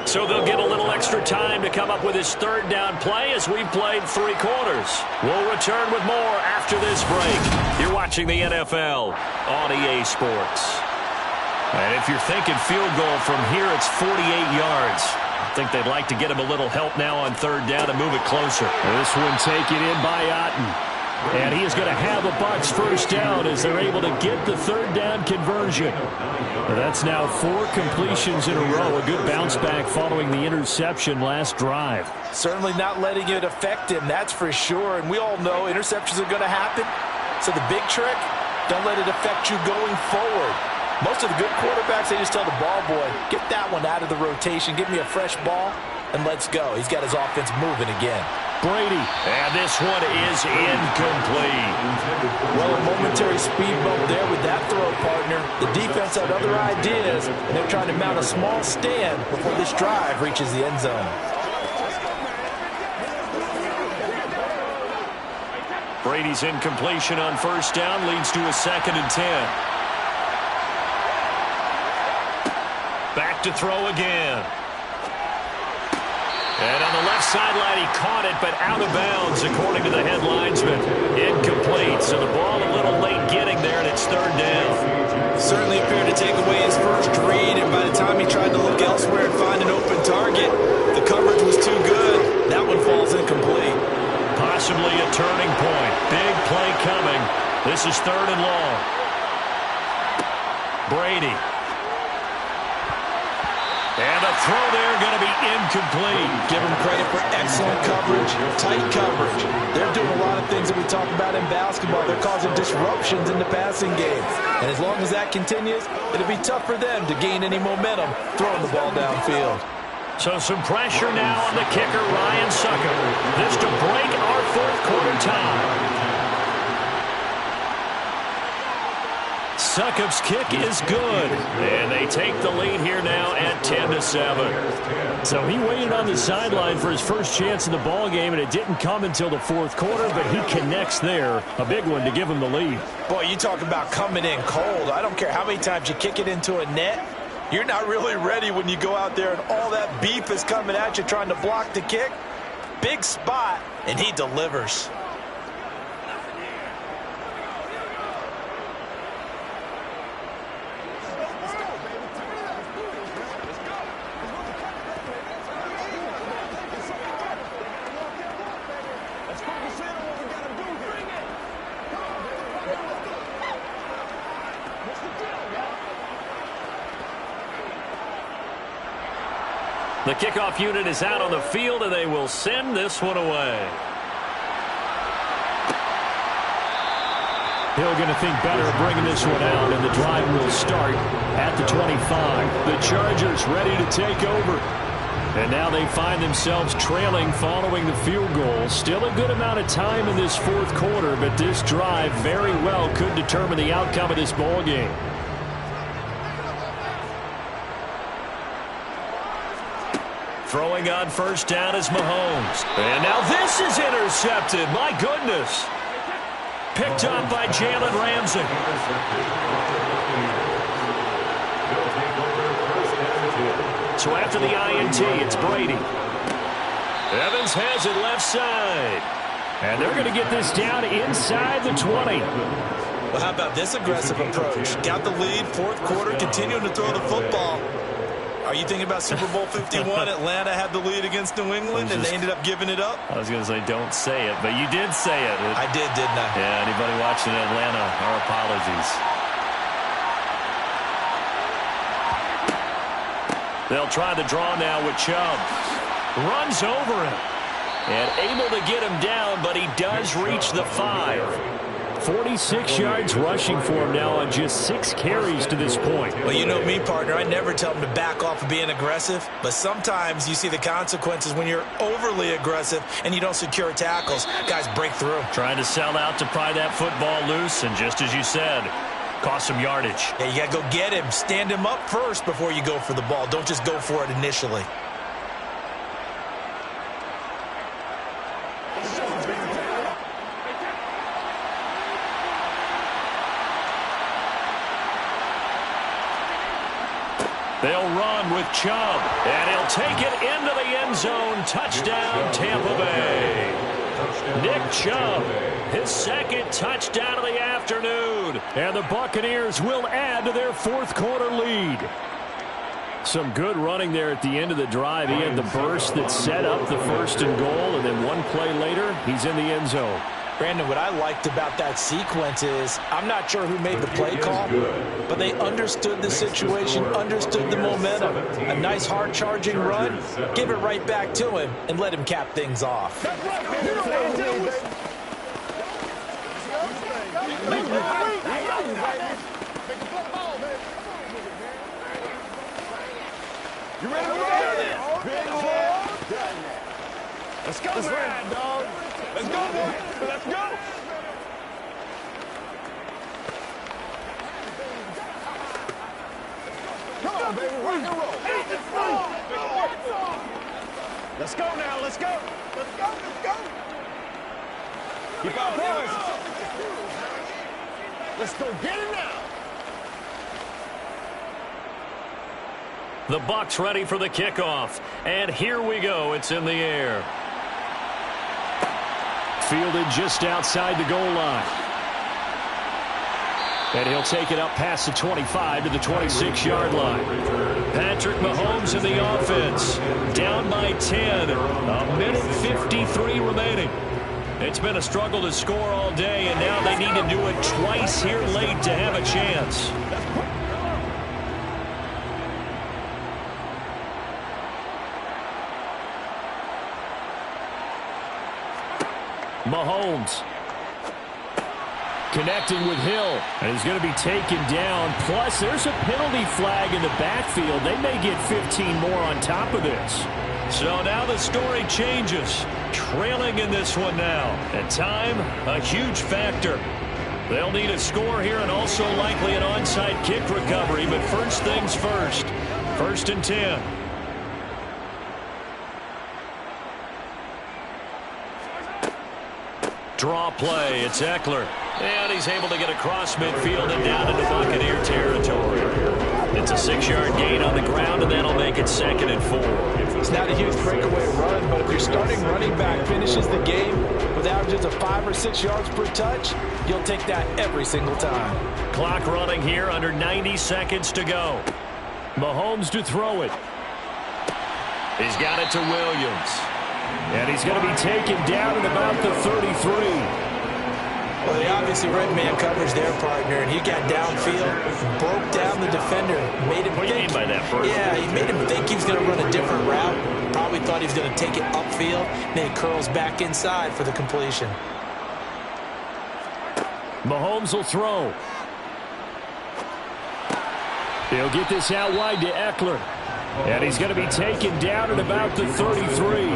So they'll get a little extra time to come up with his 3rd down play as we've played 3 quarters. We'll return with more after this break. You're watching the NFL on EA Sports. And if you're thinking field goal from here, it's 48 yards. I think they'd like to get him a little help now on 3rd down and move it closer. This one taken in by Otten. And he is going to have a Bucs first down as they're able to get the 3rd down conversion. That's now 4 completions in a row. A good bounce back following the interception last drive. Certainly not letting it affect him, that's for sure. And we all know interceptions are going to happen. So the big trick, don't let it affect you going forward. Most of the good quarterbacks, they just tell the ball boy, get that one out of the rotation, give me a fresh ball, and let's go. He's got his offense moving again. Brady, and this one is incomplete. Well, a momentary speed bump there with that throw, partner. The defense had other ideas, and they're trying to mount a small stand before this drive reaches the end zone. Brady's incompletion on first down leads to a 2nd and 10. Back to throw again. And on the left sideline, he caught it, but out of bounds, according to the head linesman. Incomplete, so the ball a little late getting there, and it's 3rd down. Certainly appeared to take away his first read, and by the time he tried to look elsewhere and find an open target, the coverage was too good. That one falls incomplete. Possibly a turning point. Big play coming. This is 3rd and long. Brady. And the throw there going to be incomplete. Give them credit for excellent coverage, tight coverage. They're doing a lot of things that we talk about in basketball. They're causing disruptions in the passing game. And as long as that continues, it'll be tough for them to gain any momentum throwing the ball downfield. So some pressure now on the kicker, Ryan Succop. This to break our 4th quarter tie. Succop's kick is good. And they take the lead here now at 10-7. So he waited on the sideline for his first chance in the ball game, and it didn't come until the fourth quarter, but he connects there. A big one to give him the lead. Boy, you talk about coming in cold. I don't care how many times you kick it into a net. You're not really ready when you go out there and all that beef is coming at you trying to block the kick. Big spot, and he delivers. The kickoff unit is out on the field, and they will send this one away. Hill going to think better of bringing this one out, and the drive will start at the 25. The Chargers ready to take over. And now they find themselves trailing following the field goal. Still a good amount of time in this fourth quarter, but this drive very well could determine the outcome of this ball game. Throwing on first down is Mahomes. And now this is intercepted. My goodness. Picked up by Jalen Ramsey. So after the INT, it's Brady. Evans has it left side. And they're going to get this down inside the 20. Well, how about this aggressive approach? Got the lead, fourth quarter, continuing to throw the football. Are you thinking about Super Bowl 51? Atlanta had the lead against New England, and they ended up giving it up? I was going to say, don't say it, but you did say it. I did, didn't I? Yeah, anybody watching Atlanta, our apologies. They'll try the draw now with Chubb. Runs over him. And able to get him down, but he does reach the 5. 46 yards rushing for him now on just 6 carries to this point. Well, you know me, partner. I never tell him to back off of being aggressive, but sometimes you see the consequences when you're overly aggressive and you don't secure tackles. Guys break through. Trying to sell out to pry that football loose, and just as you said, cost some yardage. Yeah, you got to go get him. Stand him up first before you go for the ball. Don't just go for it initially. They'll run with Chubb, and he'll take it into the end zone. Touchdown, Tampa Bay. Nick Chubb, his second touchdown of the afternoon. And the Buccaneers will add to their fourth quarter lead. Some good running there at the end of the drive. He had the burst that set up the first and goal, and then one play later, he's in the end zone. Brandon, what I liked about that sequence is I'm not sure who made the play call, but they understood the situation, understood the momentum. A nice hard-charging run, give it right back to him, and let him cap things off. You ready to roll? Let's go, man, dog. Let's go, boy. Let's go. Come on, baby. Rock and roll. Let's go now. Let's go. Let's go. Let's go. Keep our poise. Let's go get it now. The Bucs ready for the kickoff. And here we go. It's in the air. Fielded just outside the goal line. And he'll take it up past the 25 to the 26-yard line. Patrick Mahomes in the offense. Down by 10. A minute 53 remaining. It's been a struggle to score all day, and now they need to do it twice here late to have a chance. Mahomes connecting with Hill, and he's going to be taken down. Plus, there's a penalty flag in the backfield. They may get 15 more on top of this. So now the story changes. Trailing in this one now. And time, a huge factor. They'll need a score here and also likely an onside kick recovery, but first things first. 1st and 10. Draw play. It's Eckler. And he's able to get across midfield and down into Buccaneer territory. It's a 6-yard gain on the ground, and that'll make it 2nd and 4. It's not a huge breakaway run, but if your starting running back finishes the game with averages of 5 or 6 yards per touch, you'll take that every single time. Clock running here, under 90 seconds to go. Mahomes to throw it. He's got it to Williams. And he's going to be taken down at about the 33. Well, they obviously read man coverage their partner, and he got downfield, broke down the defender, made him think. What do you mean by that, Bert? Yeah, he made him think he was going to run a different route. Probably thought he was going to take it upfield, then he curls back inside for the completion. Mahomes will throw. He'll get this out wide to Eckler. And he's going to be taken down at about the 33.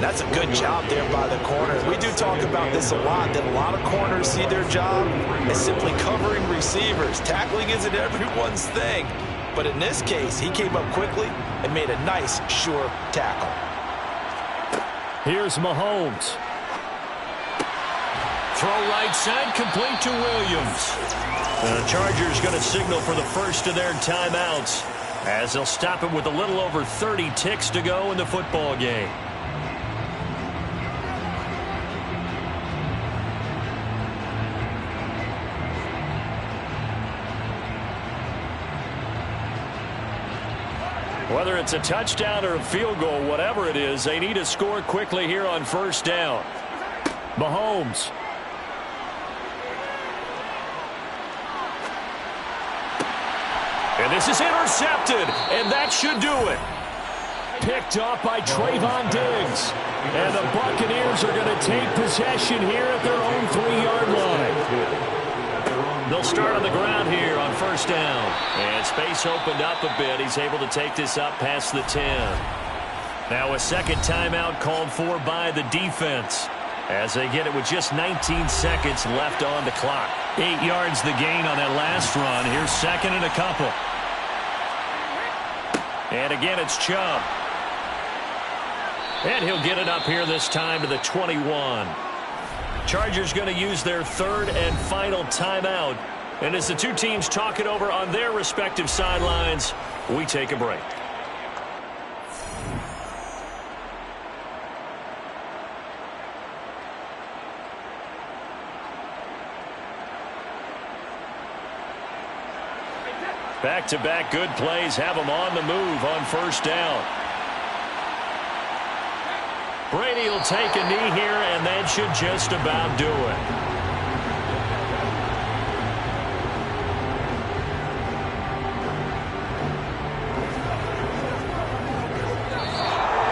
That's a good job there by the corner. We do talk about this a lot, that a lot of corners see their job as simply covering receivers. Tackling isn't everyone's thing. But in this case, he came up quickly and made a nice, sure tackle. Here's Mahomes. Throw right side, complete to Williams. The Chargers going to signal for the first of their timeouts, as they'll stop it with a little over 30 ticks to go in the football game. Whether it's a touchdown or a field goal, whatever it is, they need to score quickly here on 1st down. Mahomes. And this is intercepted, and that should do it. Picked off by Trayvon Diggs. And the Buccaneers are going to take possession here at their own 3-yard line. They'll start on the ground here on 1st down. And space opened up a bit. He's able to take this up past the 10. Now a second timeout called for by the defense, as they get it with just 19 seconds left on the clock. 8 yards the gain on that last run. Here's 2nd and a couple. And again, it's Chubb. And he'll get it up here this time to the 21. Chargers going to use their 3rd and final timeout. And as the two teams talk it over on their respective sidelines, we take a break. Back-to-back good plays have them on the move on 1st down. Brady will take a knee here, and that should just about do it.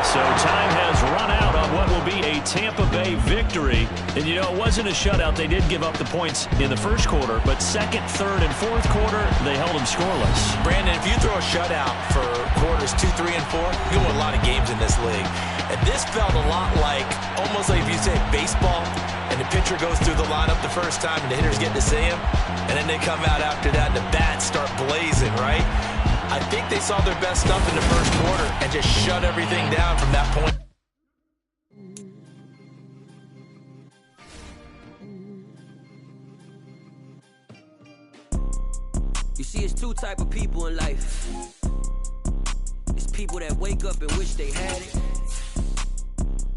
So time has run out on what will be a Tampa Bay victory. And, you know, it wasn't a shutout. They did give up the points in the 1st quarter, but 2nd, 3rd, and 4th quarter, they held them scoreless. Brandon, if you throw a shutout for quarters 2, 3, and 4, you win a lot of games in this league. And this felt a lot like, almost like if you say baseball, and the pitcher goes through the lineup the first time and the hitters get to see him, and then they come out after that and the bats start blazing, right? I think they saw their best stuff in the 1st quarter and just shut everything down from that point. You see, it's 2 type of people in life. It's people that wake up and wish they had it.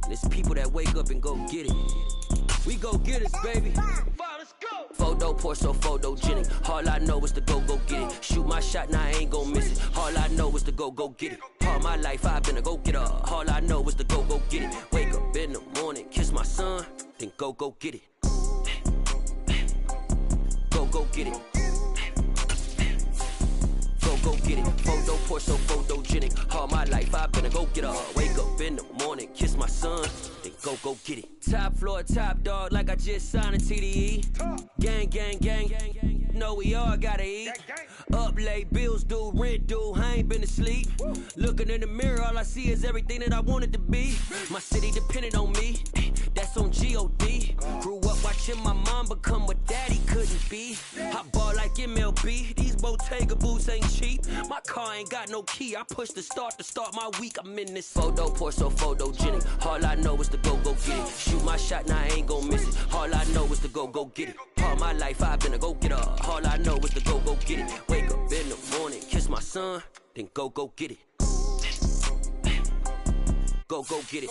And it's people that wake up and go get it. We go get it, baby. Photo poor, so photogenic. All I know is to go get it. Shoot my shot, now I ain't gon' miss it. All I know is to go get it. All my life I've been a go-getter. All I know is to go get it. Wake up in the morning, kiss my son, then go get it. Go get it. Go get it. Photo poor, so photogenic. All my life I've been a go-getter. Wake up in the morning, kiss my son, then go get it. Top floor, top dog, like I just signed a TDE. Gang, gang, gang, gang, gang, gang. know we all gotta eat. Up late, bills due, rent due, I ain't been asleep. Looking in the mirror, all I see is everything that I wanted to be. My city depended on me, that's on G.O.D. Grew up watching my mom become what daddy couldn't be. I ball like MLB, these Bottega boots ain't cheap. My car ain't got no key, I push the start to start my week. I'm in this photo, pour so photogenic. All I know is to go get it. Shoot my shot, now I ain't gon' miss it. All I know is to go get it. All my life I've been a go-getter. All I know is to go get it. Wake up in the morning, kiss my son, then go get it. Go get it.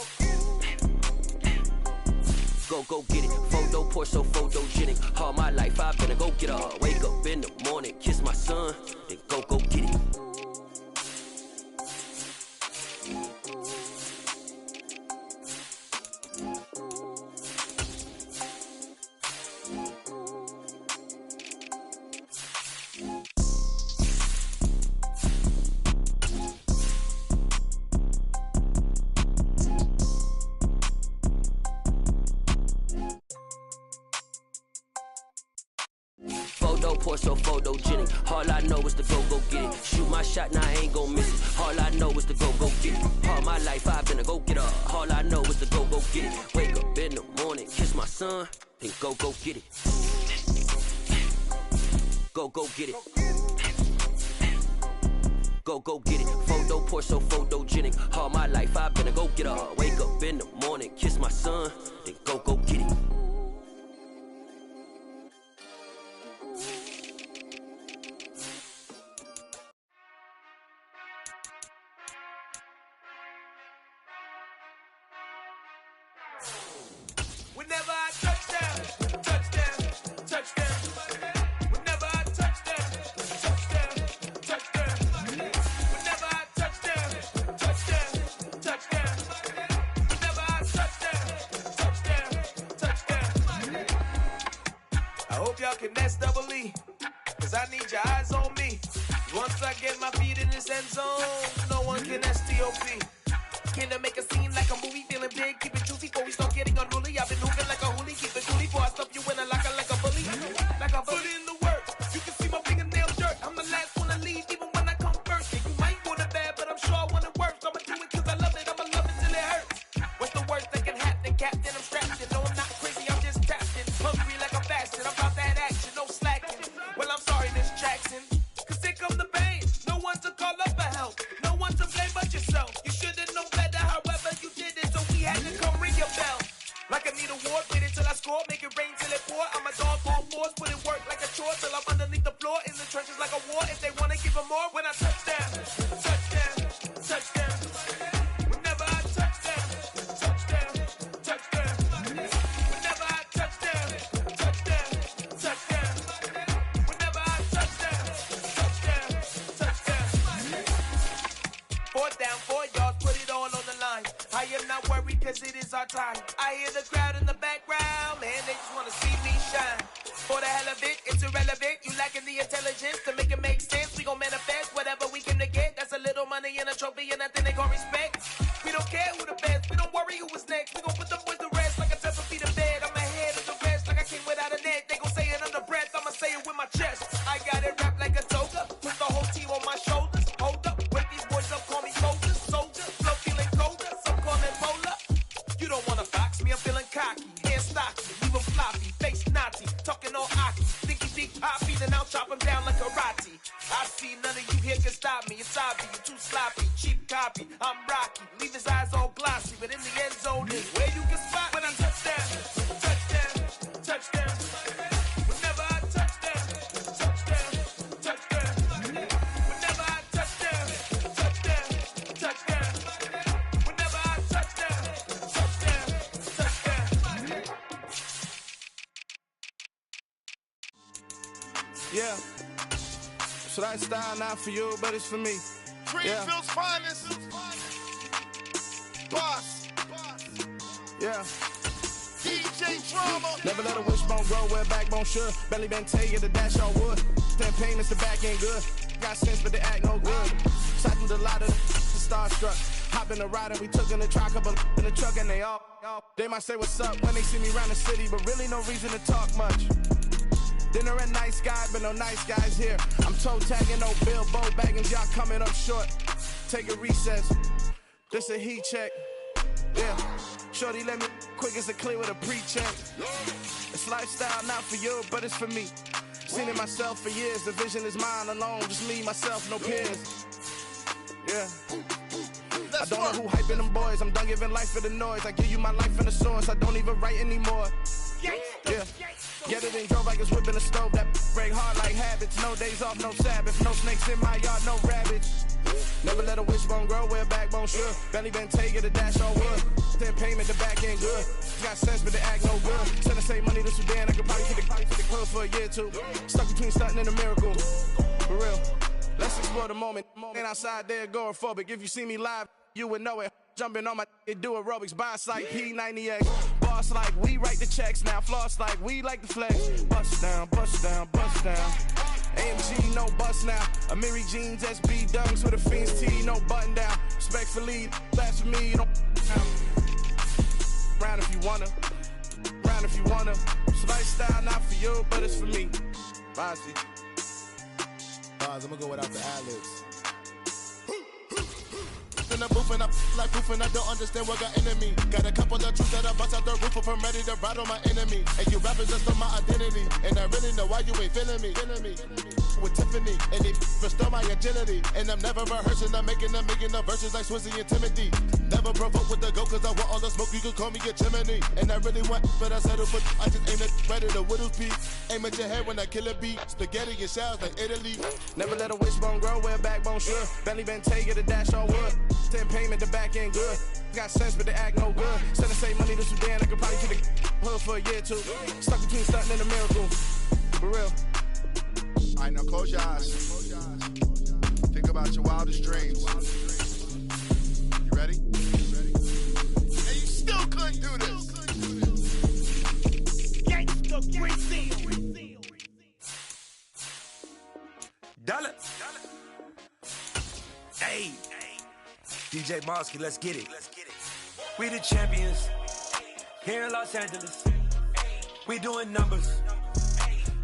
Go get it. Photo, pour so photogenic. All my life I've been a go-getter. Wake up in the morning, kiss my son, then go get it. Pour so photogenic. All I know is to go get it. Shoot my shot, now I ain't gon' miss it. All I know is to go get it. All my life I've been a go-getter. All I know is to go get it. Wake up in the morning, kiss my son, then go get it. Go get it. Go get it. Photo, pour so photogenic. All my life I've been a go-getter. Wake up in the morning, kiss my son, then go get it. Whenever I touch down, touchdown, touchdown. Whenever I touch down, touchdown, touchdown. Whenever I touch down, touchdown, touchdown. Whenever I touch down, touchdown. I hope y'all can nest double E, cause I need your eyes on me. Once I get my feet in this end zone, no one can STOP. Can I make a scene like a movie, feeling big, keep it juicy before we start getting unruly. I've been moving like a hoolie, keep it coolie before I stuff you in a locker like a bully. Like a put in the work, you can see my fingernail dirt. I'm the last one to leave, even when I come first. Yeah, you might want it bad, but I'm sure I want it worse. I'ma do it cause I love it, I'ma love it till it hurts. What's the worst that can happen, Captain? I'm strapped in, no I'm not crazy, I'm just tapped in. Hungry like I'm fasting, I'm about that action, no slacking. Well I'm sorry, Miss Jackson, cause here come the pain. No one to call up for help, no one to blame but yourself. You should've known better, however you did it, so we had to come ring your bell. Like I need a war, wait until I score, make it rain till it pour. I'm a dog on force, put in work like a chore till I'm underneath the floor, in the trenches like a war. If they wanna give them more, when I touch down, touchdown, touchdown. Whenever I touch down, touchdown, touchdown. Whenever I touch down, touchdown, touchdown. Whenever I touch down, touchdown, touchdown. 4th down, 4 yards, put it all on the line. I am not worried cause it is our time. I hear the crowd in the background, man, they just wanna see me shine. For the hell of it, it's irrelevant. You lacking the intelligence to make it make sense. We gon' manifest whatever we came to get. That's a little money and a trophy and nothing they gon' respect. We don't care who the best, we don't worry who was next. We gon' put them boys to rest like a 10 feet of bed. I'm ahead of the rest like I came without a net. They gon' say it under breath, I'ma say it with my chest. I got it wrapped like a toga, put the whole team on my shoulders. Hold up, wake these boys up, call me soldiers, soldier. Flow feeling colder, some call it polar. You don't wanna box me, I'm feeling cocky. Hands stocky, leave 'em floppy, face naughty. Talking all hockey, think he's deep poppy, then I'll chop him down like karate. I see none of you here can stop me. It's obvious, you too sloppy, cheap copy. I'm Rocky, leave his eyes all glossy, but in the end zone is where you can spot when I touch down, touchdown, touchdown. Whenever I touch down, touchdown, touchdown. Whenever I touch down, touchdown, touchdown. Whenever I touch down, touchdown, touchdown. Yeah. So that style not for you, but it's for me. Greenfield's finest. Boss. Yeah. DJ Drama. Never let a wishbone grow where a backbone should. Belly been tell you the dash on wood. Then pain is the back end good. Got sense, but they act no good. Sat through the lot of the starstruck. Hop in the ride and we took in the truck, couple in the truck and they might say what's up when they see me around the city, but really no reason to talk much. Dinner at Nice Guy, but no nice guys here. I'm toe tagging, no Bilbo Baggins, y'all coming up short. Take a recess. This a heat check. Yeah. Shorty let me quick as a clear with a pre-check. It's lifestyle, not for you, but it's for me. Seen it myself for years. The vision is mine alone. Just me, myself, no peers. Yeah. I don't know who hyping them boys. I'm done giving life for the noise. I give you my life in the source. I don't even write anymore. Yeah. Get it and drove like it's whipping a stove. That break hard like habits. No days off, no Sabbath. No snakes in my yard, no rabbits. Never let a wishbone grow where a backbone should. Belly been taking the dash on wood. Then payment, the back end good. Got sense, but the act no good. Send the same money to Sudan. I could probably take the hood for a year or two. Stuck between stunting and a miracle. For real. Let's explore the moment. Ain't outside there agoraphobic. If you see me live, you would know it. Jumping on my do aerobics. Boss like P90X. Boss like we write the checks now. Floss like we like the flex. Bust down, bust down, bust down. AMG, no bust now. Amiri jeans, SB dunks with a Fiends T, no button down. Respectfully, blasphemy, you don't round if you wanna. Round if you wanna. It's lifestyle, not for you, but it's for me. Bossy. I'm gonna go without the ad-libs. In the booth and I like proof and I don't understand what got into me. Got a couple of truths that I bust out the roof if I'm ready to ride on my enemy. And you rappers just on my identity. And I really know why you ain't feeling me. With Tiffany and they restore my agility. And I'm never rehearsing, I'm making a million of verses like Swizzy and Timothy. Never provoke with the go cause I want all the smoke, you can call me a chimney. And I really want, but I settle for I just aim at ready to Whittles Peak. Aim at your head when I kill a beat. Spaghetti and shells like Italy. Never let a wishbone grow where a backbone should. Belly been taking the dash on wood. Then payment, the back end good. Got sense, but the act no good. Send the same money to Sudan, I could probably take the hood for a year or two. Stuck between stunting and a miracle. For real. Alright, now close your eyes. Think about your wildest dreams. You ready? And you still couldn't do this. Dollar. Hey. DJ Mosky, let's get it. We the champions here in Los Angeles. We doing numbers.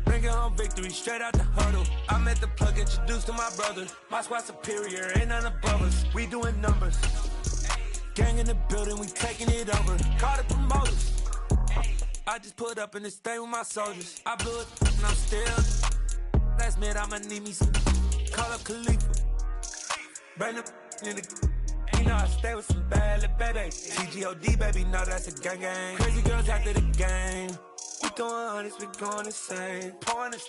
Bringing home victory straight out the huddle. I'm at the plug, introduced to my brother. My squad superior, ain't none above us. We doing numbers. Gang in the building, we taking it over. Call the promoters. I just put up in this thing with my soldiers. I blew it and I'm still. Last minute I'ma need me some. Call up Khalifa. Bring the in the. You know I stay with some bad little baby. TGOD baby, know that's a gang gang. Crazy girls after the game. We going honest, we going insane. Pouring this.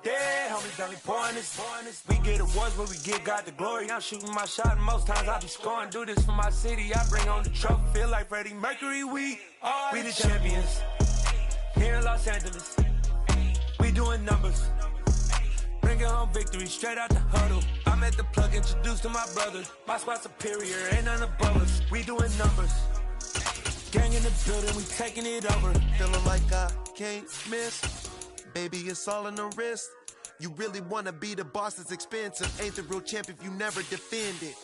Yeah, homies, don't be pouring this. We get awards, but we get God the glory. I'm shooting my shot, and most times I be scoring. Do this for my city, I bring on the trophy. Feel like Freddie Mercury, we the champions. Here in Los Angeles, we doing numbers. Bringing home victory straight out the huddle. I'm at the plug, introduced to my brother. My squad superior, ain't none above us. We doing numbers. Gang in the building, we taking it over. Feeling like I can't miss. Baby, it's all in the wrist. You really wanna be the boss, it's expensive. Ain't the real champ if you never defend it.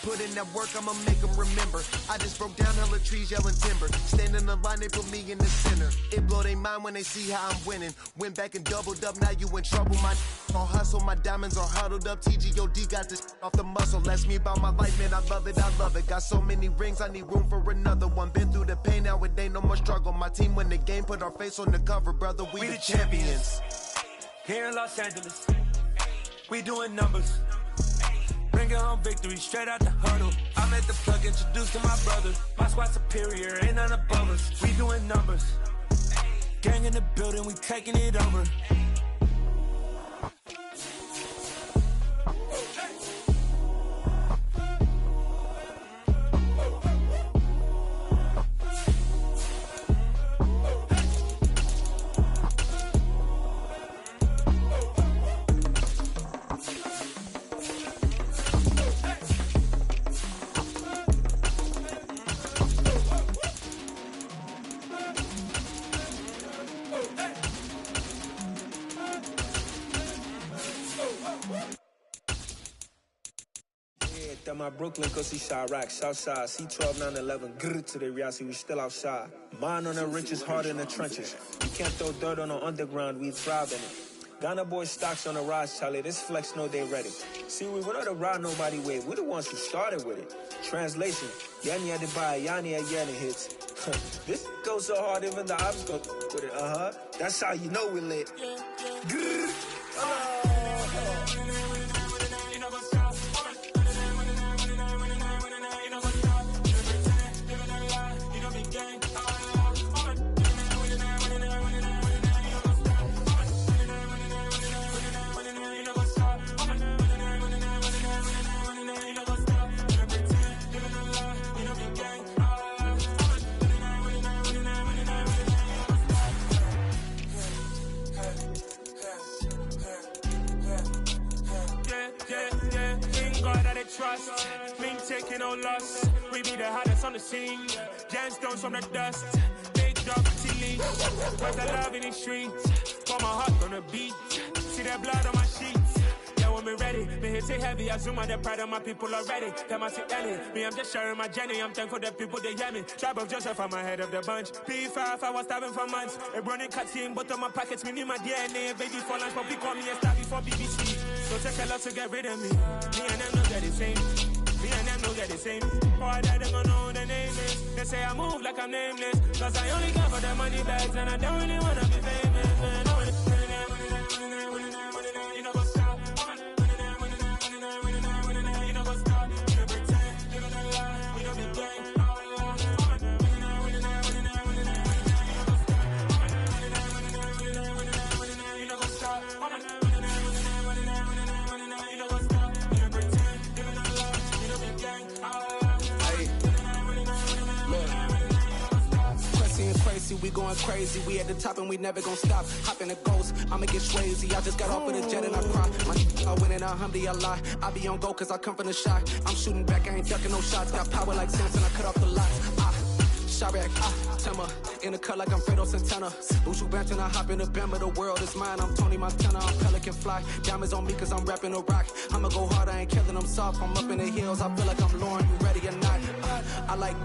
Put in that work, I'ma make them remember. I just broke down hella trees, yelling timber. Stand in the line, they put me in the center. It blow their mind when they see how I'm winning. Went back and doubled up, now you in trouble. My on hustle, my diamonds are huddled up. TGOD got this off the muscle. Ask me about my life, man, I love it, I love it. Got so many rings, I need room for another one. Been through the pain, now it ain't no more struggle. My team win the game, put our face on the cover, brother. We the champions. Here in Los Angeles, we doing numbers. Bringing home victory straight out the huddle. I'm at the plug, introduced to my brother. My squad superior, ain't none above us. We doing numbers. Gang in the building, we taking it over. that my Brooklyn cause he Chirac, Southside, C12, 911, grrr to the Riasi, we still outside. Mine on the riches, hard in the trenches. You can't throw dirt on the underground, we thrive in it. Ghana boy stocks on the rise, Charlie, this flex know they ready. See, we were not to ride nobody with, we the ones who started with it. Translation, Yanni had to buy, Yanni had Yanni hits. This goes so hard, even the ops go with it, That's how you know we lit. Grrr. Trust, me taking no loss. We be the hottest on the scene. Gemstones from the dust. Big dog Tilly. Where's the love in the streets? Pour my heart on the beat. See that blood on my sheets. Yeah, when we ready, me hit it heavy. I zoom on the pride of my people already. Them I see Ellie. Me, I'm just sharing my journey. I'm thankful that people they hear me. Tribe of Joseph, I'm ahead of the bunch. P5, I was starving for months. A running cutscene, but on my pockets, me need my DNA. Baby for lunch, but we call me a star before BBC. So take a lot to get rid of me. Me and them know that the same. Me and them know that the same. Boy, that they gon' know who the name is. They say I move like I'm nameless. Cause I only got for the money bags and I don't really wanna be famous, man. You know what's stop. You know what's stop. You know pretend. Living a lie. We don't be gang. You know what's stop. We going crazy, we at the top and we never gon' stop. Hop in the ghost, I'ma get crazy. I just got off of the jet and I cry. My I win and I humdy a lot. I be on go cause I come from the shot. I'm shooting back, I ain't ducking no shots. Got power like Samson, I cut off the lots. Chirac, Tema, in the cut like I'm Fredo Santana. Bushu Banton, I hop in the Bama, the world is mine. I'm Tony Montana, I'm Pelican Fly. Diamonds on me cause I'm rapping a rock. I'ma go hard, I ain't killing them soft. I'm up in the hills, I feel like I'm Lauren, you ready or not? I like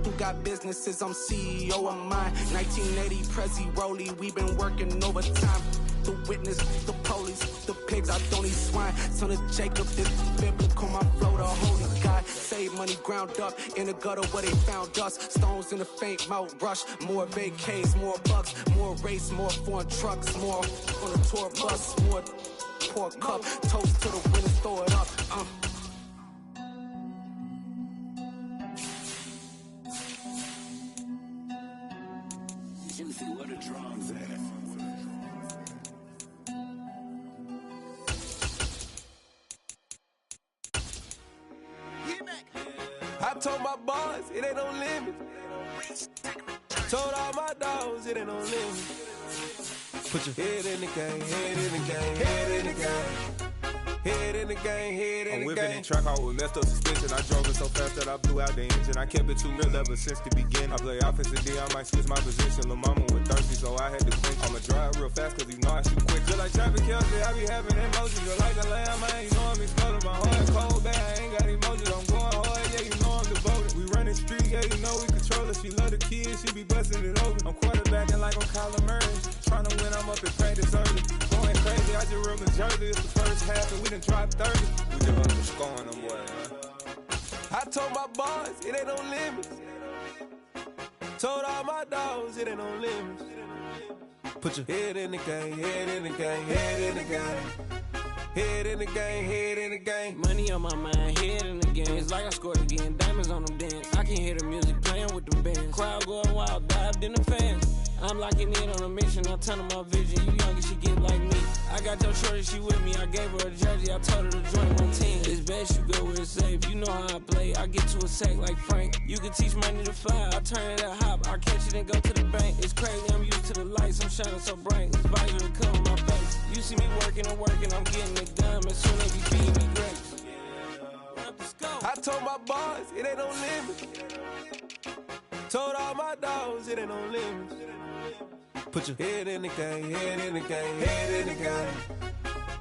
who got businesses, I'm CEO of mine. 1980 Prezi Rolly, we been working overtime. The witness, the police, the pigs, I don't eat swine. Son of Jacob, this biblical, my flow, the holy God. Save money ground up in the gutter where they found us. Stones in the faint Mount Rush. More vacays, more bucks, more race, more foreign trucks, more on the tour bus, more pour cup. Toast to the winners, throw it up. Juicy, where the drums at? I told my boys, it ain't no limit. Told all my dogs, it ain't no limit. Put your head in the game, head in the game, head in the game. Head in the game, head in the game. I'm whipping in track hall with messed up suspension. I drove it so fast that I blew out the engine. I kept it too real ever since the beginning. I play offensive D, I might switch my position. Lil' mama was thirsty, so I had to quench. I'ma drive real fast cause you know I shoot quick. Just like traffic Kelsey, I be having emotions. Just like a lamb, man, you know I'm exploding. My heart cold, bad, I ain't got emotions. I'm going hard, yeah, you know I'm devoted. We running street, yeah, you know we control it. She love the kids, she be busting it open. I'm quarterbacking like I'm Kyler Murray. Trying to win, I'm up in practice early. Going crazy, I just rub the jersey. It's the first half and we done dropped 30. We just underscoring them, boy, man. I told my boys, it ain't no limits. Told all my dogs, it ain't no limits. Put your head in the game, head in the game, head in the game. Head in the game, head in the game. Money on my mind, head in the game. It's like I scored again, diamonds on them dance. I can hear the music playing with them bands. Crowd going wild, dived in the fans. I'm locking in on a mission, I turn on my vision. You young and she get like me. I got your shorty, she with me. I gave her a jersey, I told her to join my team. It's best you go where it's safe. You know how I play. I get to a sack like Frank. You can teach money to fly. I turn it up hop. I catch it and go to the bank. It's crazy, I'm used to the lights. I'm shining so bright. This visor to cover my face. You see me working and working. I'm getting it done. As soon as you feed me grapes. I told my boys, it ain't no limit. Told all my dogs, it ain't no limit. Put your head in the game, head in the game, head in the game.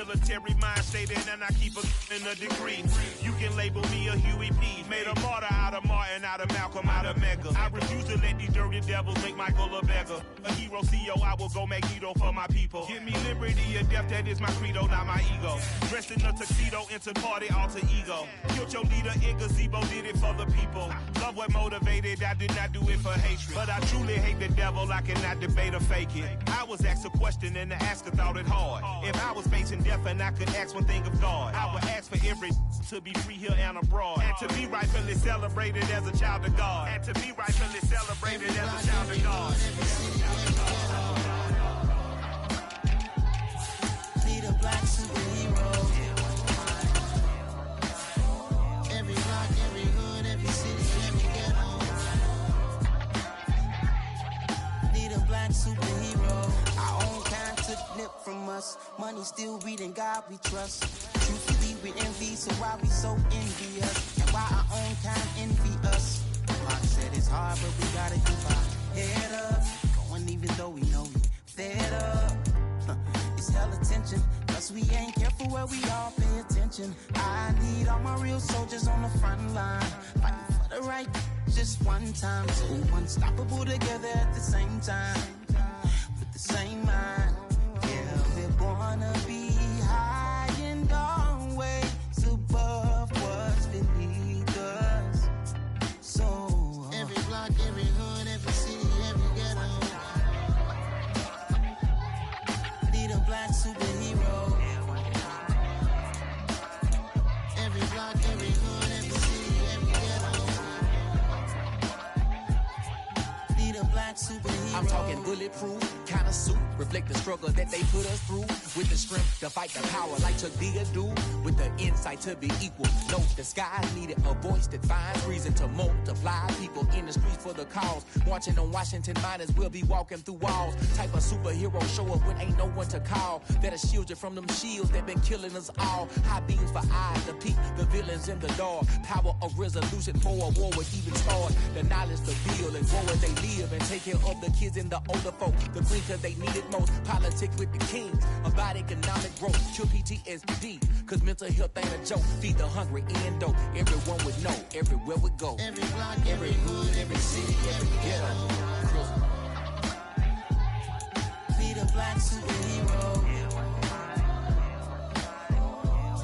Military mind state and I keep a in a degree. You can label me a Huey P. Made a martyr out of Martin, out of Malcolm, out of Mega. I refuse to let these dirty devils make Michael a beggar. A hero CEO, I will go Magneto for my people. Give me liberty or death, that is my credo, not my ego. Dressed in a tuxedo, into party, alter ego. Killed your leader in gazebo, did it for the people. Love what motivated, I did not do it for hatred. But I truly hate the devil, I cannot debate or fake it. I was asked a question and the asker thought it hard. If I was facing death and I could ask one thing of God, I would ask for every to be free here and abroad. And to be rightfully celebrated as a child of God. And to be rightfully celebrated as a child of God. Need a black superhero. Every block, every hood, every city, every ghetto. Need a black superhero. Our own kind took nip from us. Money still reading God we trust. Truthfully we envy, so why we so envious? And why our own kind envy us? Mark said it's hard, but we gotta keep our head up. Going even though we know we fed up. It's hell attention, cause we ain't careful where we all pay attention. I need all my real soldiers on the front line, fighting for the right just one time. So unstoppable together at the same time, with the same mind. Yeah, we're gonna be high and always above what's beneath us. So every block, every hood, every city, every ghetto. Need a black superhero. Every block, every hood, every city, every ghetto. Need a black superhero. I'm talking bulletproof kind of suit, reflect the struggle that they put us through. With the strength to fight the power like Chuck D do. With the insight to be equal. No, the sky needed a voice that finds reason to multiply. People in the streets for the cause. Marching on Washington, might as well be walking through walls. Type of superhero show up when ain't no one to call. That'll shield you from them shields that been killing us all. High beams for eyes to peek the villains in the dark. Power of resolution for a war would even start. The knowledge to build and grow where they live and take care of the kids and the older folk. The queen cause they need it most. Politics with the kings about economic growth. Cure PTSD cause mental health ain't a joke. Feed the hungry and dope. Everyone would know everywhere we go. Every block, every hood, every city, every ghetto. Need a black superhero.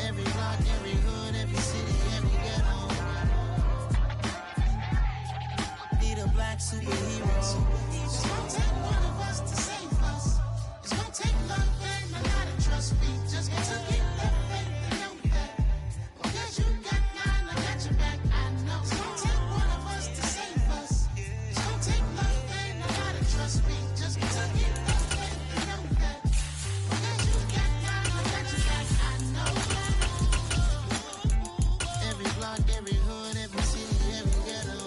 Every block, every hood, every city, every ghetto. Need a black superhero. It's gonna take one of us to save us. It's gonna take love and a lot of trust. We just gotta get that faith and know that. Because you got mine, I got your back, I know. It's gonna take one of us to save us. It's gonna take love and a lot of trust. We just gotta get that faith and know that. Because you got mine, I got your back, I know. Every block, every hood, every city, every ghetto.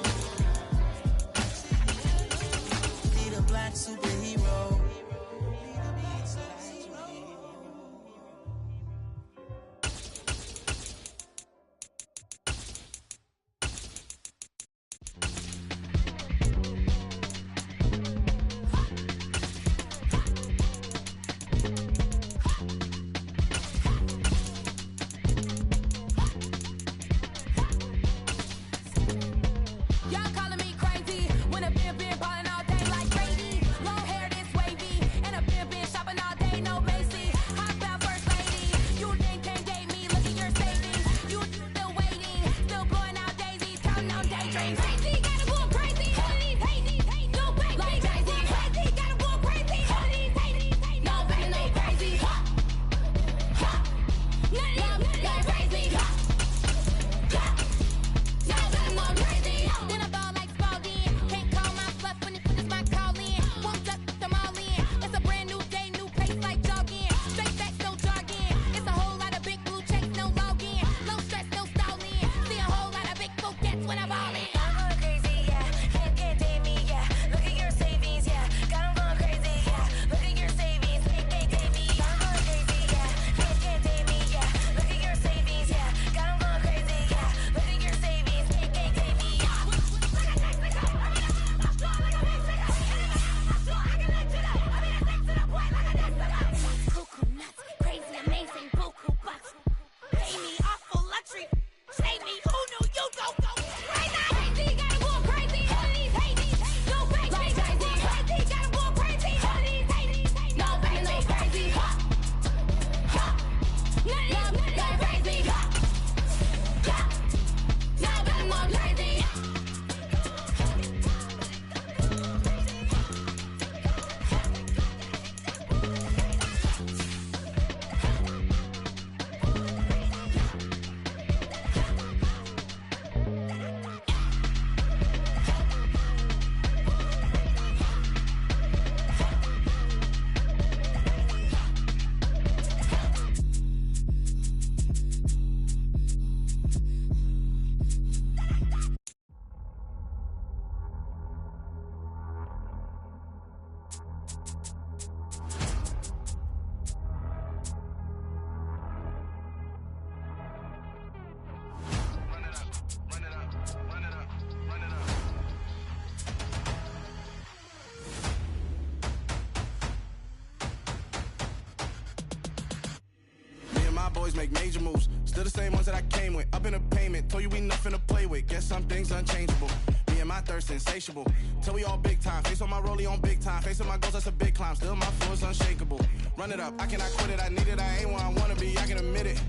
my boys make major moves. Still the same ones that I came with. Up in the payment, told you we nothing to play with. Guess some things unchangeable. Me and my thirst insatiable. Till we all big time. Face on my rollie on big time. Facing my goals, that's a big climb. Still my flow is unshakable. Run it up, I cannot quit it. I need it, I ain't where I wanna be, I can admit it.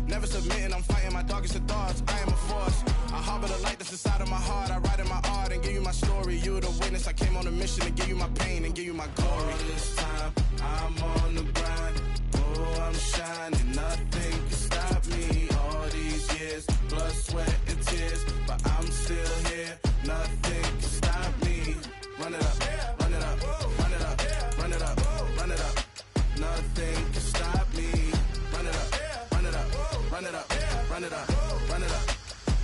Never submitting, I'm fighting my darkest of thoughts. I am a force. I harbor the light that's inside of my heart. I write in my art and give you my story. You the witness, I came on a mission to give you my pain and give you my glory. All this time, I'm on the grind. Oh, I'm shining, nothing can stop me. All these years, blood, sweat, and tears, but I'm still here. Nothing can stop me. Run it up, run it up, run it up, run it up, run it up. Nothing can stop me. Run it up, run it up, run it up, run it up, run it up.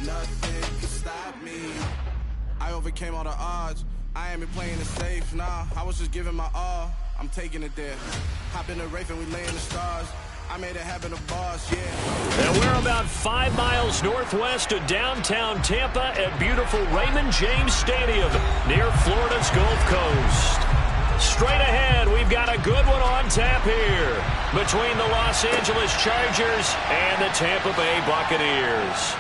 Nothing can stop me. I overcame all the odds. I ain't been playing it safe, nah. I was just giving my all. I'm taking it there. Hop in the Wraith and we lay in the stars. I made it happen to boss, yeah. And we're about 5 miles northwest of downtown Tampa at beautiful Raymond James Stadium near Florida's Gulf Coast. Straight ahead, we've got a good one on tap here between the Los Angeles Chargers and the Tampa Bay Buccaneers.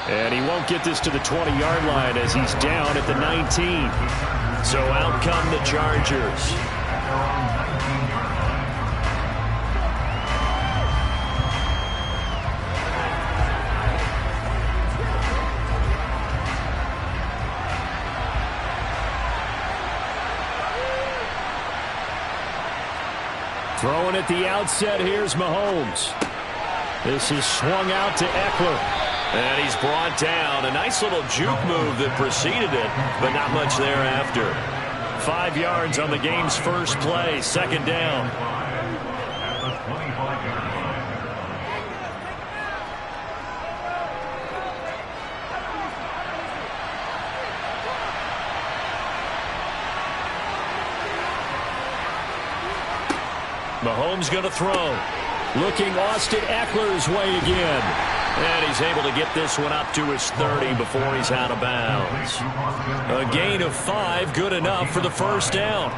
And he won't get this to the 20-yard line as he's down at the 19. So out come the Chargers. Throwing at the outset, here's Mahomes. This is swung out to Eckler. And he's brought down. A nice little juke move that preceded it, but not much thereafter. 5 yards on the game's first play, second down. Mahomes going to throw. Looking Austin Eckler's way again. And he's able to get this one up to his 30 before he's out of bounds. A gain of 5, good enough for the first down.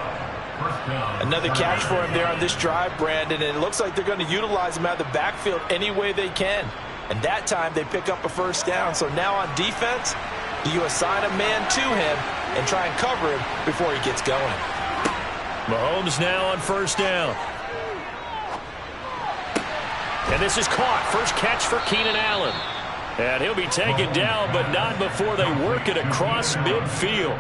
Another catch for him there on this drive, Brandon, and it looks like they're going to utilize him out of the backfield any way they can. And that time they pick up a first down. So now on defense, do you assign a man to him and try and cover him before he gets going? Mahomes now on first down. And this is caught. First catch for Keenan Allen. And he'll be taken down, but not before they work it across midfield.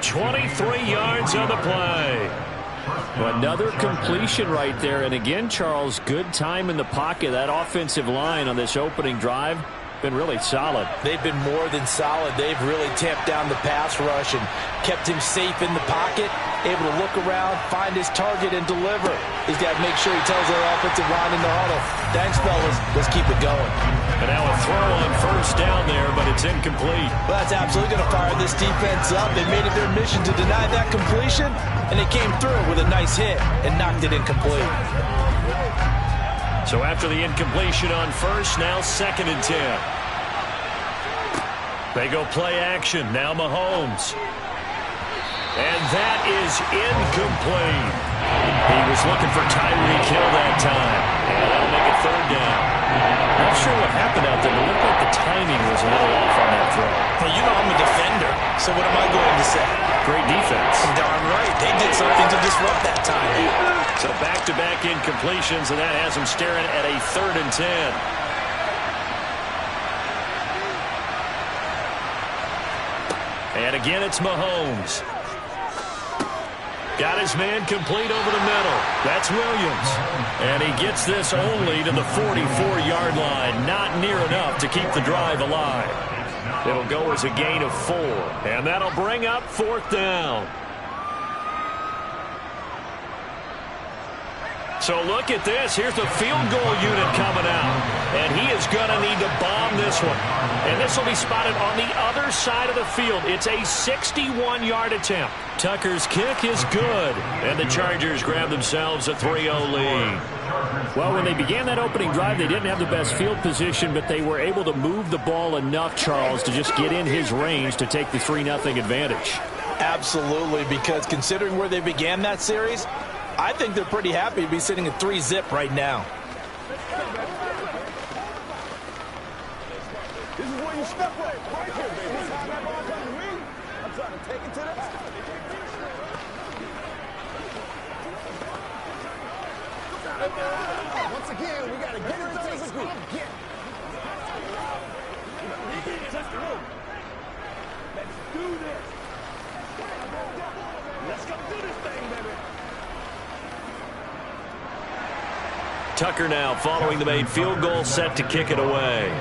23 yards on the play. Another completion right there. And again, Charles, good time in the pocket. That offensive line on this opening drive been really solid. They've been more than solid. They've really tamped down the pass rush and kept him safe in the pocket, able to look around, find his target, and deliver. He's got to make sure he tells their offensive line in the huddle, thanks, fellas, let's keep it going. And now a throw on first down there, but it's incomplete. Well, that's absolutely going to fire this defense up. They made it their mission to deny that completion, and they came through with a nice hit and knocked it incomplete. So after the incompletion on first, now 2nd and 10. They go play action. Now Mahomes. And that is incomplete. He was looking for Tyreek Hill that time. And that'll make it 3rd down. Not sure what happened out there, but it looked like the timing was a little off on that throw. Well, you know I'm a defender, so what am I going to say? Great defense. Darn right. They did something to disrupt that timing. So back-to-back incompletions, and that has him staring at a 3rd and 10. And again, it's Mahomes. Got his man complete over the middle. That's Williams. And he gets this only to the 44-yard line. Not near enough to keep the drive alive. It'll go as a gain of 4. And that'll bring up 4th down. So look at this. Here's the field goal unit coming out. And he is going to need to bomb this one. And this will be spotted on the other side of the field. It's a 61-yard attempt. Tucker's kick is good. And the Chargers grab themselves a 3-0 lead. Well, when they began that opening drive, they didn't have the best field position, but they were able to move the ball enough, Charles, to just get in his range to take the 3-0 advantage. Absolutely, because considering where they began that series, I think they're pretty happy to be sitting at 3-zip right now. you step right here, baby. This time that ball comes to me, I'm trying to take it to the house. Once again, we got to get it done as a group. Get it. Let's do this. Let's go do this thing, baby. Tucker now following the made field goal, set to kick it away.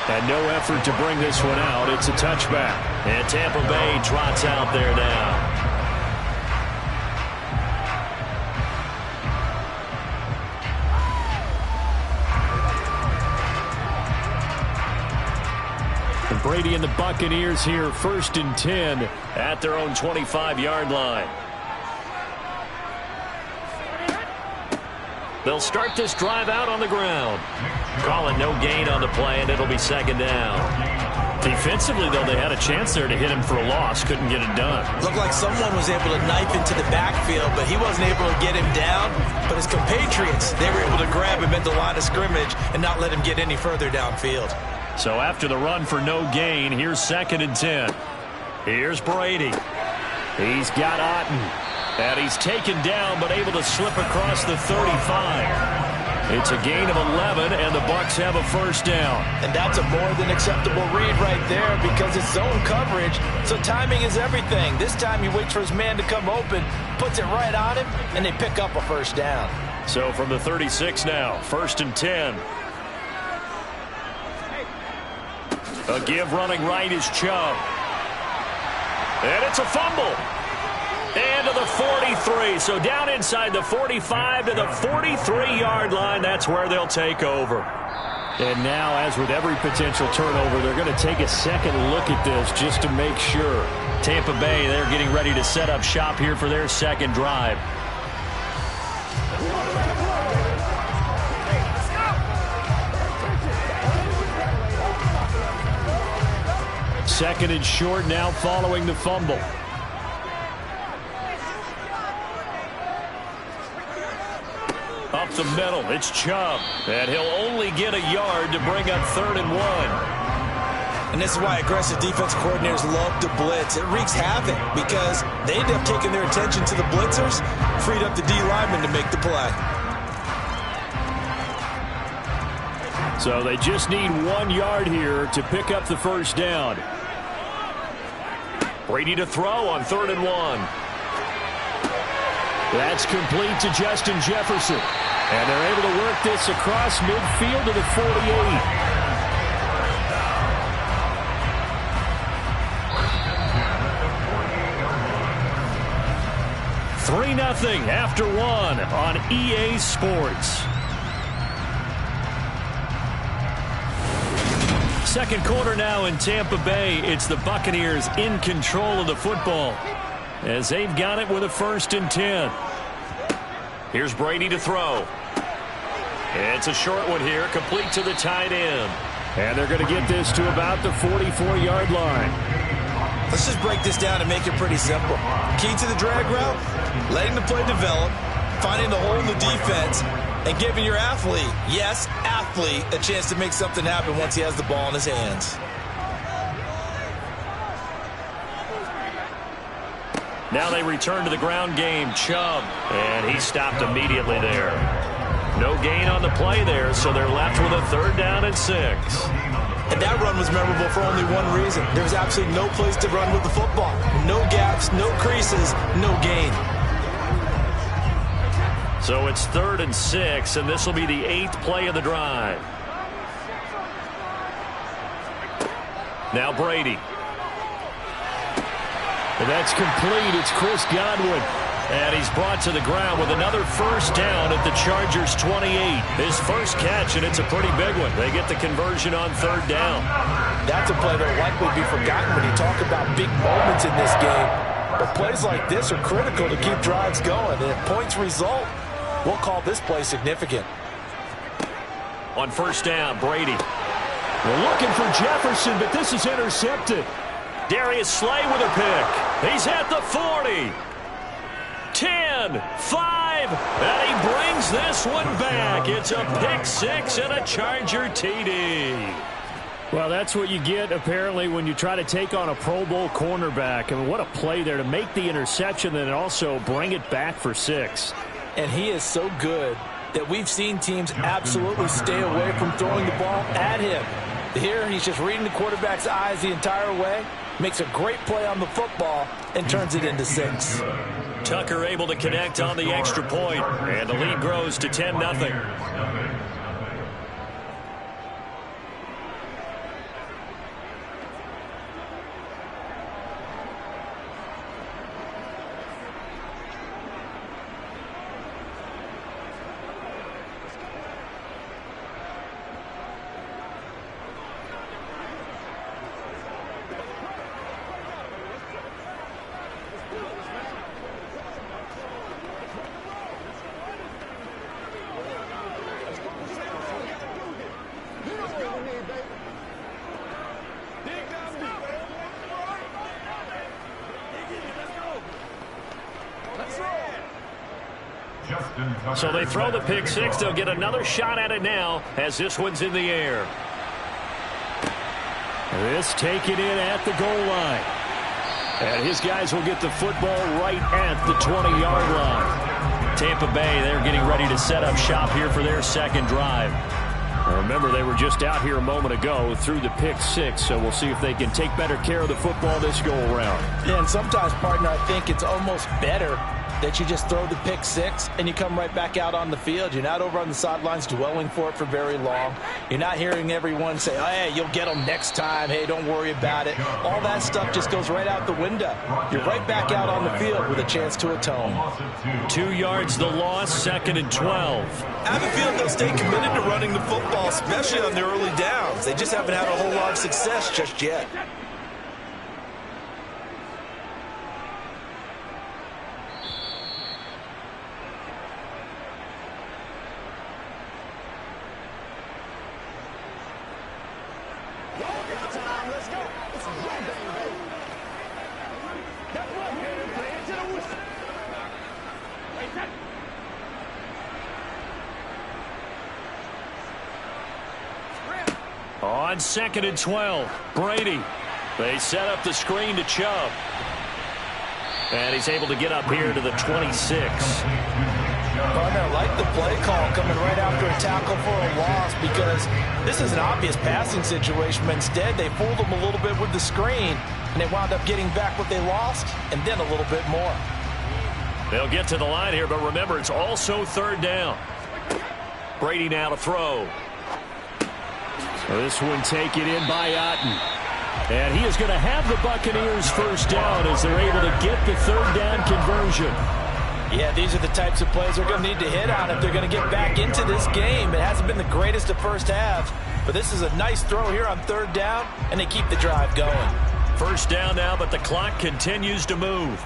And no effort to bring this one out. It's a touchback. And Tampa Bay trots out there now. And Brady and the Buccaneers here, 1st and 10 at their own 25-yard line. They'll start this drive out on the ground. Calling no gain on the play, and it'll be 2nd down. Defensively, though, they had a chance there to hit him for a loss. Couldn't get it done. Looked like someone was able to knife into the backfield, but he wasn't able to get him down. But his compatriots, they were able to grab him at the line of scrimmage and not let him get any further downfield. So after the run for no gain, here's 2nd and 10. Here's Brady. He's got Otten. And he's taken down, but able to slip across the 35. It's a gain of 11, and the Bucs have a 1st down. And that's a more than acceptable read right there because it's zone coverage, so timing is everything. This time he waits for his man to come open, puts it right on him, and they pick up a 1st down. So from the 36 now, 1st and 10. A give running right is Chubb. And it's a fumble. And to the 43. So down inside the 45 to the 43-yard line. That's where they'll take over. And now, as with every potential turnover, they're going to take a second look at this just to make sure. Tampa Bay, they're getting ready to set up shop here for their 2nd drive. Second and short now following the fumble. Up the middle, it's Chubb. And he'll only get a yard to bring up 3rd and 1. And this is why aggressive defense coordinators love to blitz. It wreaks havoc because they end up taking their attention to the blitzers, freed up the D lineman to make the play. So they just need 1 yard here to pick up the 1st down. Brady to throw on 3rd and 1. That's complete to Justin Jefferson. And they're able to work this across midfield to the 48. $3-0 after 1 on EA Sports. Second quarter now in Tampa Bay. It's the Buccaneers in control of the football as they've got it with a 1st and 10. Here's Brady to throw. It's a short one here, complete to the tight end. And they're going to get this to about the 44-yard line. Let's just break this down and make it pretty simple. Key to the drag route, letting the play develop, finding the hole in the defense, and giving your athlete, yes, athlete, a chance to make something happen once he has the ball in his hands. Now they return to the ground game. Chubb, and he stopped immediately there. No gain on the play there, so they're left with a 3rd down and 6. And that run was memorable for only one reason. There was absolutely no place to run with the football. No gaps, no creases, no gain. So it's 3rd and 6, and this will be the 8th play of the drive. Now Brady. And that's complete. It's Chris Godwin. And he's brought to the ground with another 1st down at the Chargers' 28. His first catch, and it's a pretty big one. They get the conversion on 3rd down. That's a play that will likely be forgotten when you talk about big moments in this game. But plays like this are critical to keep drives going. And if points result, we'll call this play significant. On 1st down, Brady. We're looking for Jefferson, but this is intercepted. Darius Slay with a pick. He's at the 40. 10, 5, drive, and he brings this one back. It's a pick six and a Charger TD. Well, that's what you get, apparently, when you try to take on a Pro Bowl cornerback. I mean, what a play there to make the interception and also bring it back for 6. And he is so good that we've seen teams absolutely stay away from throwing the ball at him. Here, he's just reading the quarterback's eyes the entire way, makes a great play on the football, and turns it into 6. Tucker able to connect on the extra point, and the lead grows to 10-0. So they throw the pick six. They'll get another shot at it now as this one's in the air. This taken in at the goal line. And his guys will get the football right at the 20-yard line. Tampa Bay, they're getting ready to set up shop here for their second drive. Now remember, they were just out here a moment ago through the pick six, so we'll see if they can take better care of the football this go-around. Yeah, and sometimes, partner, I think it's almost better that you just throw the pick six and you come right back out on the field. You're not over on the sidelines dwelling for it for very long. You're not hearing everyone say, oh, hey, you'll get them next time. Hey, don't worry about it. All that stuff just goes right out the window. You're right back out on the field with a chance to atone. 2 yards the loss, 2nd and 12. I have a feeling they'll stay committed to running the football, especially on their early downs. They just haven't had a whole lot of success just yet. On 2nd and 12, Brady. They set up the screen to Chubb. And he's able to get up here to the 26. Partner, I like the play call coming right after a tackle for a loss because this is an obvious passing situation, but instead they fooled them a little bit with the screen, and they wound up getting back what they lost and then a little bit more. They'll get to the line here, but remember, it's also 3rd down. Brady now to throw. This one taken in by Otten. And he is going to have the Buccaneers first down as they're able to get the 3rd down conversion. Yeah, these are the types of plays they're going to need to hit on if they're going to get back into this game. It hasn't been the greatest of first halves, but this is a nice throw here on 3rd down, and they keep the drive going. First down now, but the clock continues to move.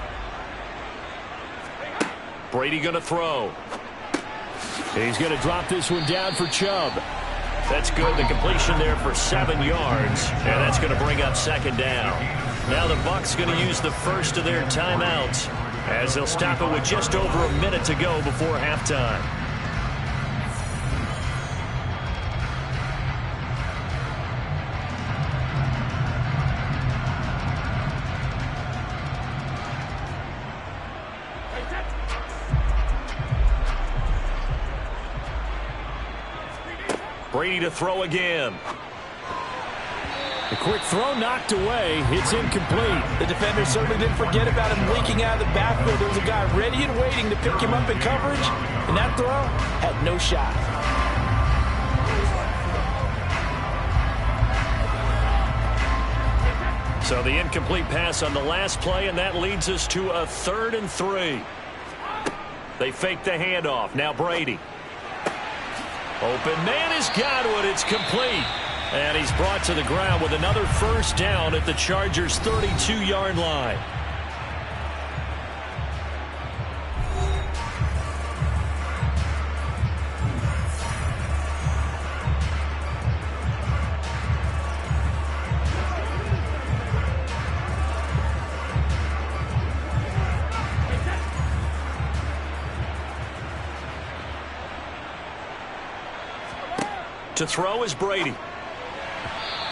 Brady going to throw. He's going to drop this one down for Chubb. That's good. The completion there for 7 yards. And that's going to bring up 2nd down. Now the Bucs going to use the first of their timeouts as they'll stop it with just over a minute to go before halftime. Brady to throw again. The quick throw knocked away. It's incomplete. The defender certainly didn't forget about him leaking out of the backfield. There was a guy ready and waiting to pick him up in coverage, and that throw had no shot. So the incomplete pass on the last play, and that leads us to a 3rd and 3. They fake the handoff. Now Brady. Open man is Godwin. It's complete. And he's brought to the ground with another first down at the Chargers' 32-yard line. To throw is Brady.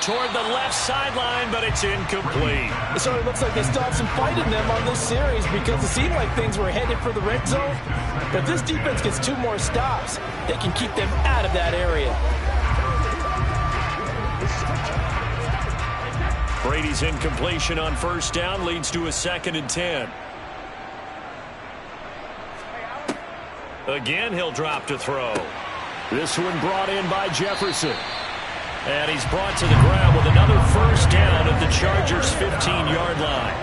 Toward the left sideline, but it's incomplete. So it looks like they still have some fight in them on this series because it seemed like things were headed for the red zone. But this defense gets 2 more stops. They can keep them out of that area. Brady's incompletion on first down leads to a 2nd and 10. Again, he'll drop to throw. This one brought in by Jefferson. And he's brought to the ground with another first down at the Chargers' 15-yard line.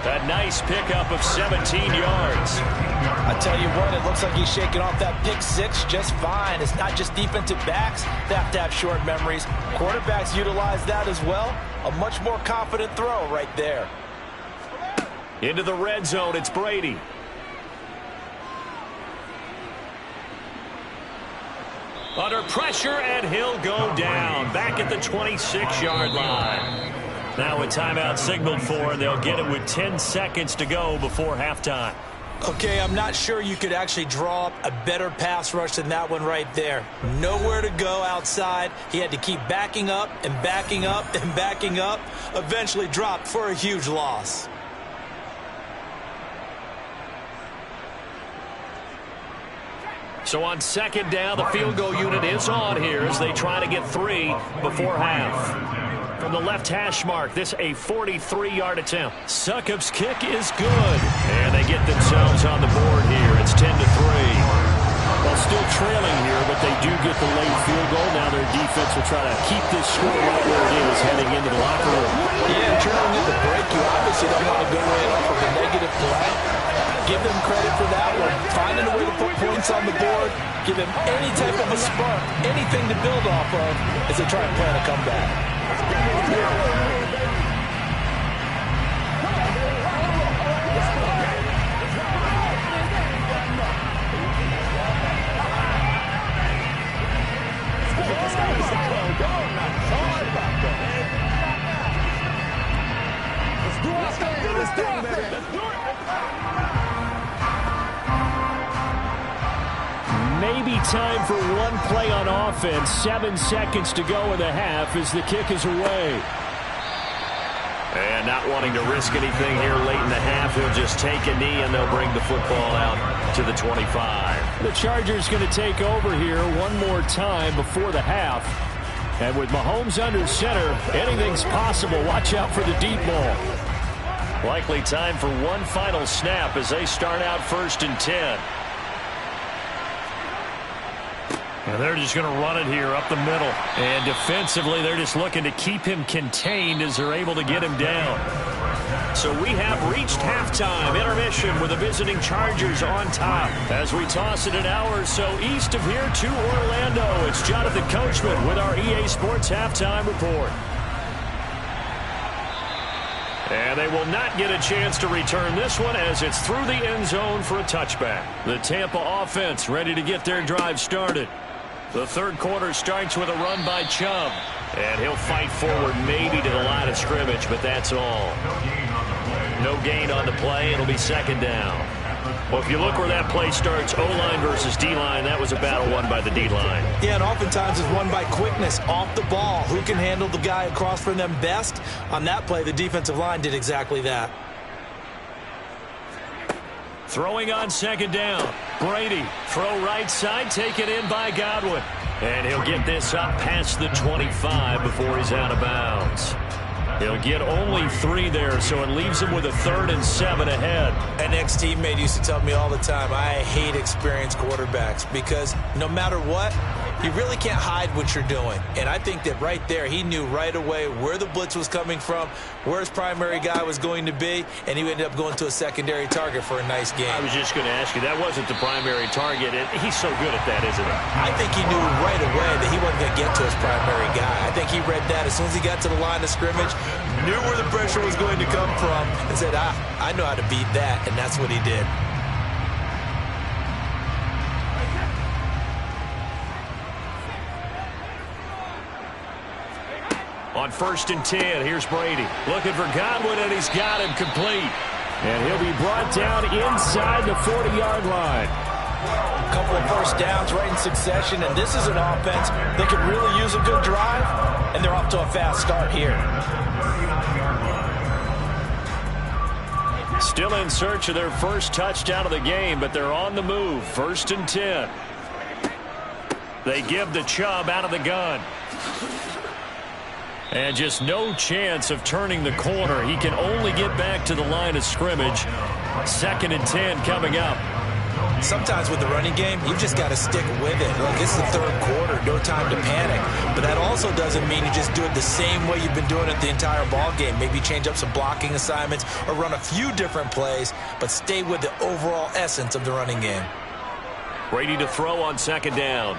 A nice pickup of 17 yards. I tell you what, it looks like he's shaking off that pick 6 just fine. It's not just defensive backs that have to have short memories. Quarterbacks utilize that as well. A much more confident throw right there. Into the red zone, it's Brady. Under pressure, and he'll go down. Back at the 26-yard line. Now a timeout signaled for, and they'll get it with 10 seconds to go before halftime. Okay, I'm not sure you could actually draw up a better pass rush than that one right there. Nowhere to go outside. He had to keep backing up and backing up and backing up. Eventually dropped for a huge loss. So on 2nd down, the field goal unit is on here as they try to get 3 before half. From the left hash mark, this a 43-yard attempt. Succop's kick is good. And they get themselves on the board here. It's 10-3. Well, still trailing here, but they do get the late field goal. Now their defense will try to keep this score right where it is heading into the locker room. Yeah, trailing at the break, you obviously don't want to go in off of a negative play. Give them credit for that one. Finding a way to put points on the board. Give them any type of a spark, anything to build off of as they try and plan a comeback. Maybe time for one play on offense. 7 seconds to go in the half as the kick is away. And not wanting to risk anything here late in the half, he'll just take a knee and they'll bring the football out to the 25. The Chargers going to take over here one more time before the half. And with Mahomes under center, anything's possible. Watch out for the deep ball. Likely time for one final snap as they start out 1st and 10. And they're just going to run it here up the middle. And defensively, they're just looking to keep him contained as they're able to get him down. So we have reached halftime. Intermission with the visiting Chargers on top. As we toss it an hour or so east of here to Orlando, it's Jonathan Coachman with our EA Sports Halftime Report. And they will not get a chance to return this one as it's through the end zone for a touchback. The Tampa offense ready to get their drive started. The third quarter starts with a run by Chubb. And he'll fight forward maybe to the line of scrimmage, but that's all. No gain on the play. It'll be 2nd down. Well, if you look where that play starts, O-line versus D-line, that was a battle won by the D-line. Yeah, and oftentimes it's won by quickness off the ball. Who can handle the guy across from them best? On that play, the defensive line did exactly that. Throwing on 2nd down. Brady, throw right side, taken in by Godwin. And he'll get this up past the 25 before he's out of bounds. He'll get only 3 there, so it leaves him with a 3rd and 7 ahead. An ex-teammate used to tell me all the time, I hate experienced quarterbacks because no matter what, you really can't hide what you're doing. And I think that right there, he knew right away where the blitz was coming from, where his primary guy was going to be, and he ended up going to a secondary target for a nice game. I was just going to ask you, that wasn't the primary target, and he's so good at that, isn't he? I think he knew right away that he wasn't going to get to his primary guy. I think he read that as soon as he got to the line of scrimmage, knew where the pressure was going to come from, and said, I know how to beat that, and that's what he did. On 1st and 10, here's Brady. Looking for Godwin, and he's got him complete. And he'll be brought down inside the 40-yard line. A couple of first downs right in succession, and this is an offense that could really use a good drive, and they're off to a fast start here. Still in search of their first touchdown of the game, but they're on the move. 1st and 10. They give to Chubb out of the gun. And just no chance of turning the corner. He can only get back to the line of scrimmage. 2nd and 10 coming up. Sometimes with the running game, you've just got to stick with it. Look, it's the 3rd quarter, no time to panic. But that also doesn't mean you just do it the same way you've been doing it the entire ball game. Maybe change up some blocking assignments or run a few different plays, but stay with the overall essence of the running game. Brady to throw on 2nd down.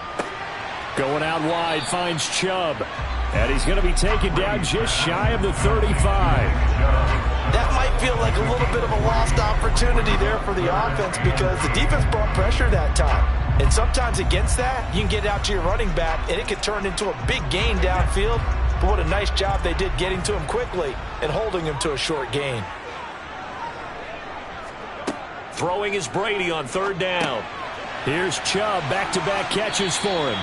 Going out wide, finds Chubb. And he's going to be taken down just shy of the 35. That might feel like a little bit of a lost opportunity there for the offense because the defense brought pressure that time. And sometimes against that, you can get out to your running back, and it can turn into a big gain downfield. But what a nice job they did getting to him quickly and holding him to a short gain. Throwing is Brady on 3rd down. Here's Chubb, back-to-back catches for him.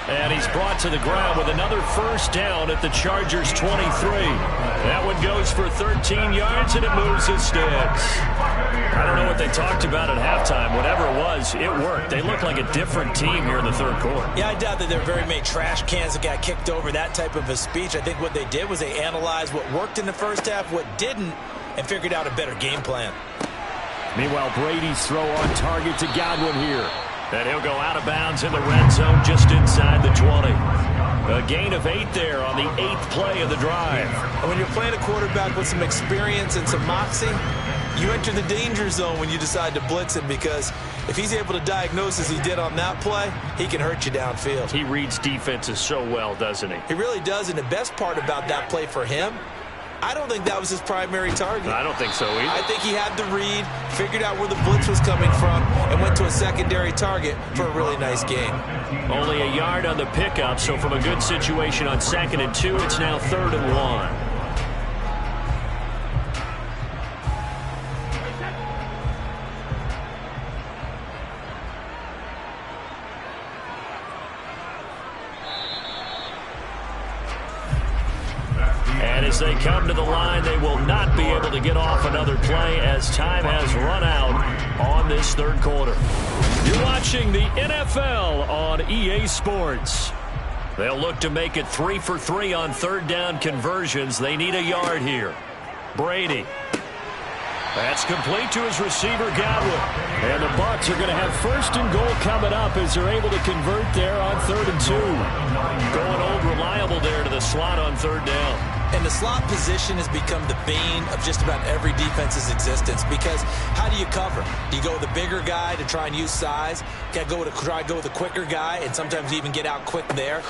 And he's brought to the ground with another first down at the Chargers' 23. That one goes for 13 yards, and it moves his sticks. I don't know what they talked about at halftime. Whatever it was, it worked. They look like a different team here in the 3rd quarter. Yeah, I doubt that there are very many trash cans that got kicked over, that type of a speech. I think what they did was they analyzed what worked in the first half, what didn't, and figured out a better game plan. Meanwhile, Brady's throw on target to Godwin here. And he'll go out of bounds in the red zone just inside the 20. A gain of 8 there on the 8th play of the drive. And when you're playing a quarterback with some experience and some moxie, you enter the danger zone when you decide to blitz him because if he's able to diagnose as he did on that play, he can hurt you downfield. He reads defenses so well, doesn't he? He really does, and the best part about that play for him, I don't think that was his primary target. I don't think so either. I think he had the read, figured out where the blitz was coming from, and went to a secondary target for a really nice gain. Only a yard on the pickup, so from a good situation on 2nd and 2, it's now 3rd and 1. And as they come to the line, they will not be able to get off another play as time has run out on this 3rd quarter. You're watching the NFL on EA Sports. They'll look to make it 3 for 3 on 3rd down conversions. They need a yard here. Brady. That's complete to his receiver, Godwin. And the Bucs are going to have 1st and goal coming up as they're able to convert there on 3rd and 2. Going old reliable there to the slot on 3rd down. And the slot position has become the bane of just about every defense's existence because how do you cover? Do you go with a bigger guy to try and use size? Got to try to go with a quicker guy, and sometimes you even get out quick there.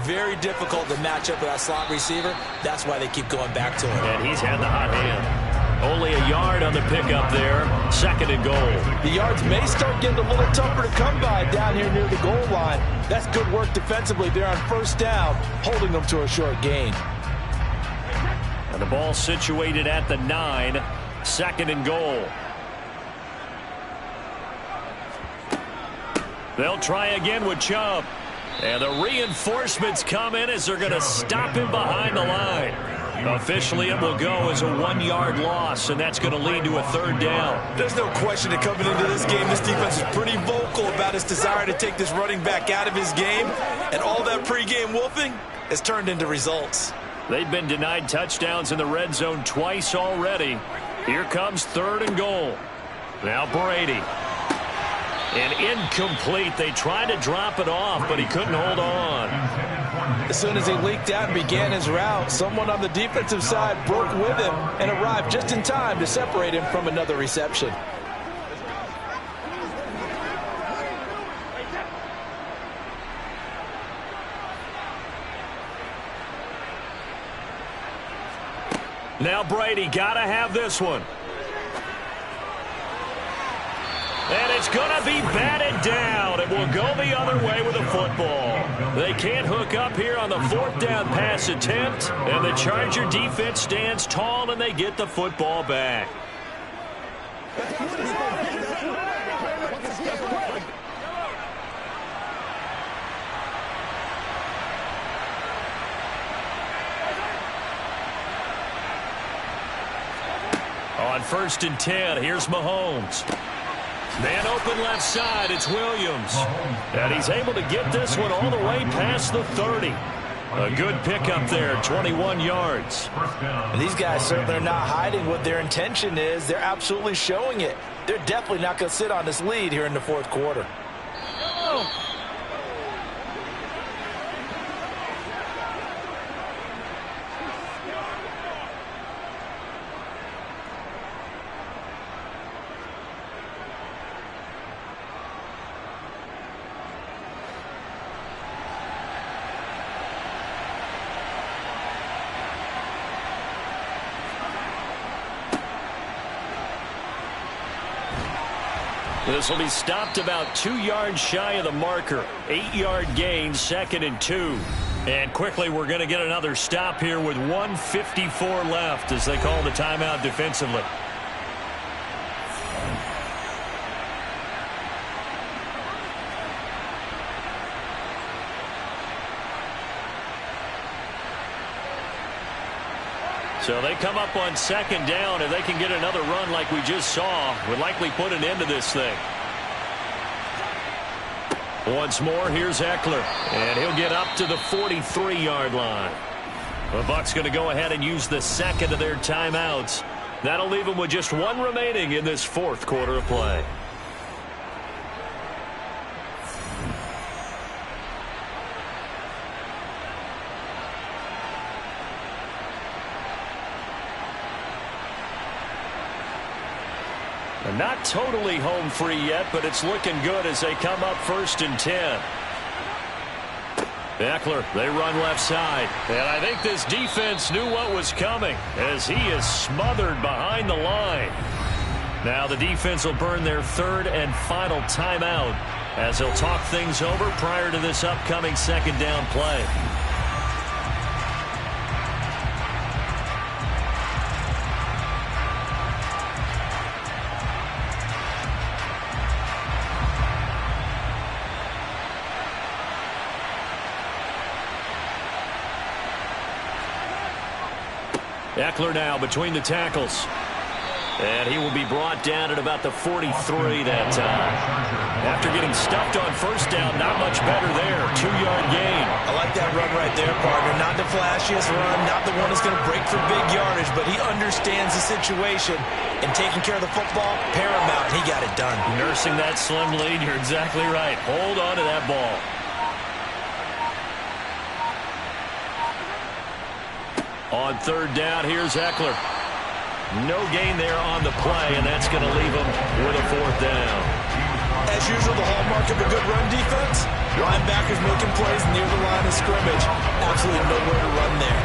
Very difficult to match up with that slot receiver. That's why they keep going back to him. And he's had the hot hand. Only a yard on the pickup there. 2nd and goal. The yards may start getting a little tougher to come by down here near the goal line. That's good work defensively there on 1st down, holding them to a short gain. And the ball situated at the 9. 2nd and goal. They'll try again with Chubb. And the reinforcements come in as they're going to stop him behind the line. Officially, it will go as a 1-yard loss, and that's going to lead to a 3rd down. There's no question that coming into this game, this defense is pretty vocal about its desire to take this running back out of his game, and all that pregame wolfing has turned into results. They've been denied touchdowns in the red zone twice already. Here comes 3rd and goal. Now Brady. And incomplete. They tried to drop it off, but he couldn't hold on. As soon as he leaked out and began his route, someone on the defensive side broke with him and arrived just in time to separate him from another reception. Now Brady got to have this one. And it's going to be batted down. It will go the other way with the football. They can't hook up here on the 4th down pass attempt. And the Charger defense stands tall and they get the football back. On 1st and 10, here's Mahomes. Man open left side, it's Williams. And he's able to get this one all the way past the 30. A good pickup there, 21 yards. And these guys certainly are not hiding what their intention is. They're absolutely showing it. They're definitely not going to sit on this lead here in the fourth quarter. This will be stopped about 2 yards shy of the marker. 8-yard gain, 2nd and 2. And quickly, we're going to get another stop here with 1:54 left as they call the timeout defensively. So they come up on 2nd down. If they can get another run like we just saw, would likely put an end to this thing. Once more, here's Eckler. And he'll get up to the 43-yard line. The Bucs going to go ahead and use the 2nd of their timeouts. That'll leave them with just 1 remaining in this 4th quarter of play. Not totally home free yet, but it's looking good as they come up 1st and 10. Eckler, they run left side. And I think this defense knew what was coming as he is smothered behind the line. Now the defense will burn their 3rd and final timeout as they'll talk things over prior to this upcoming 2nd down play. Eckler now between the tackles. And he will be brought down at about the 43 that time. After getting stuffed on 1st down, not much better there. 2-yard gain. I like that run right there, partner. Not the flashiest run, not the one that's going to break for big yardage, but he understands the situation, and taking care of the football, paramount. He got it done. Nursing that slim lead, you're exactly right. Hold on to that ball. On 3rd down, here's Eckler. No gain there on the play, and that's going to leave him with a 4th down. As usual, the hallmark of a good run defense, linebackers making plays near the line of scrimmage. Absolutely nowhere to run there.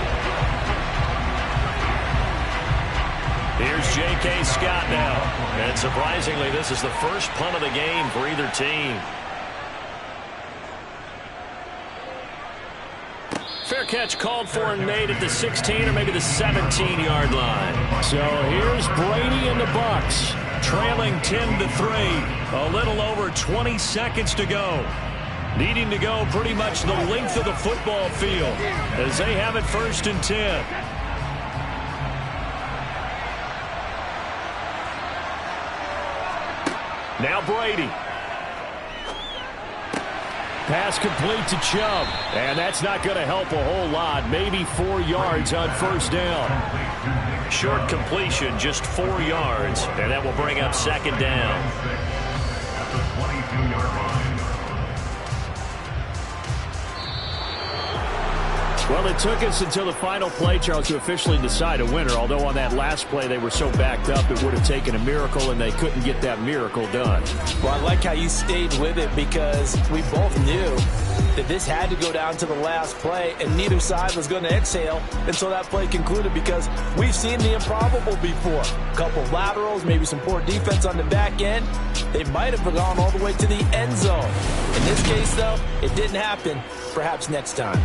Here's J.K. Scott now. And surprisingly, this is the first punt of the game for either team. Fair catch called for and made at the 16 or maybe the 17-yard line. So here's Brady and the Bucs, trailing 10-3. A little over 20 seconds to go. Needing to go pretty much the length of the football field as they have it 1st and 10. Now Brady. Pass complete to Chubb. And that's not going to help a whole lot. Maybe 4 yards on 1st down. Short completion, just 4 yards. And that will bring up 2nd down. Well, it took us until the final play, Charles, to officially decide a winner. Although on that last play they were so backed up, it would have taken a miracle, and they couldn't get that miracle done. Well, I like how you stayed with it because we both knew that this had to go down to the last play, and neither side was going to exhale until that play concluded because we've seen the improbable before. A couple of laterals, maybe some poor defense on the back end. They might have gone all the way to the end zone. In this case, though, it didn't happen. Perhaps next time.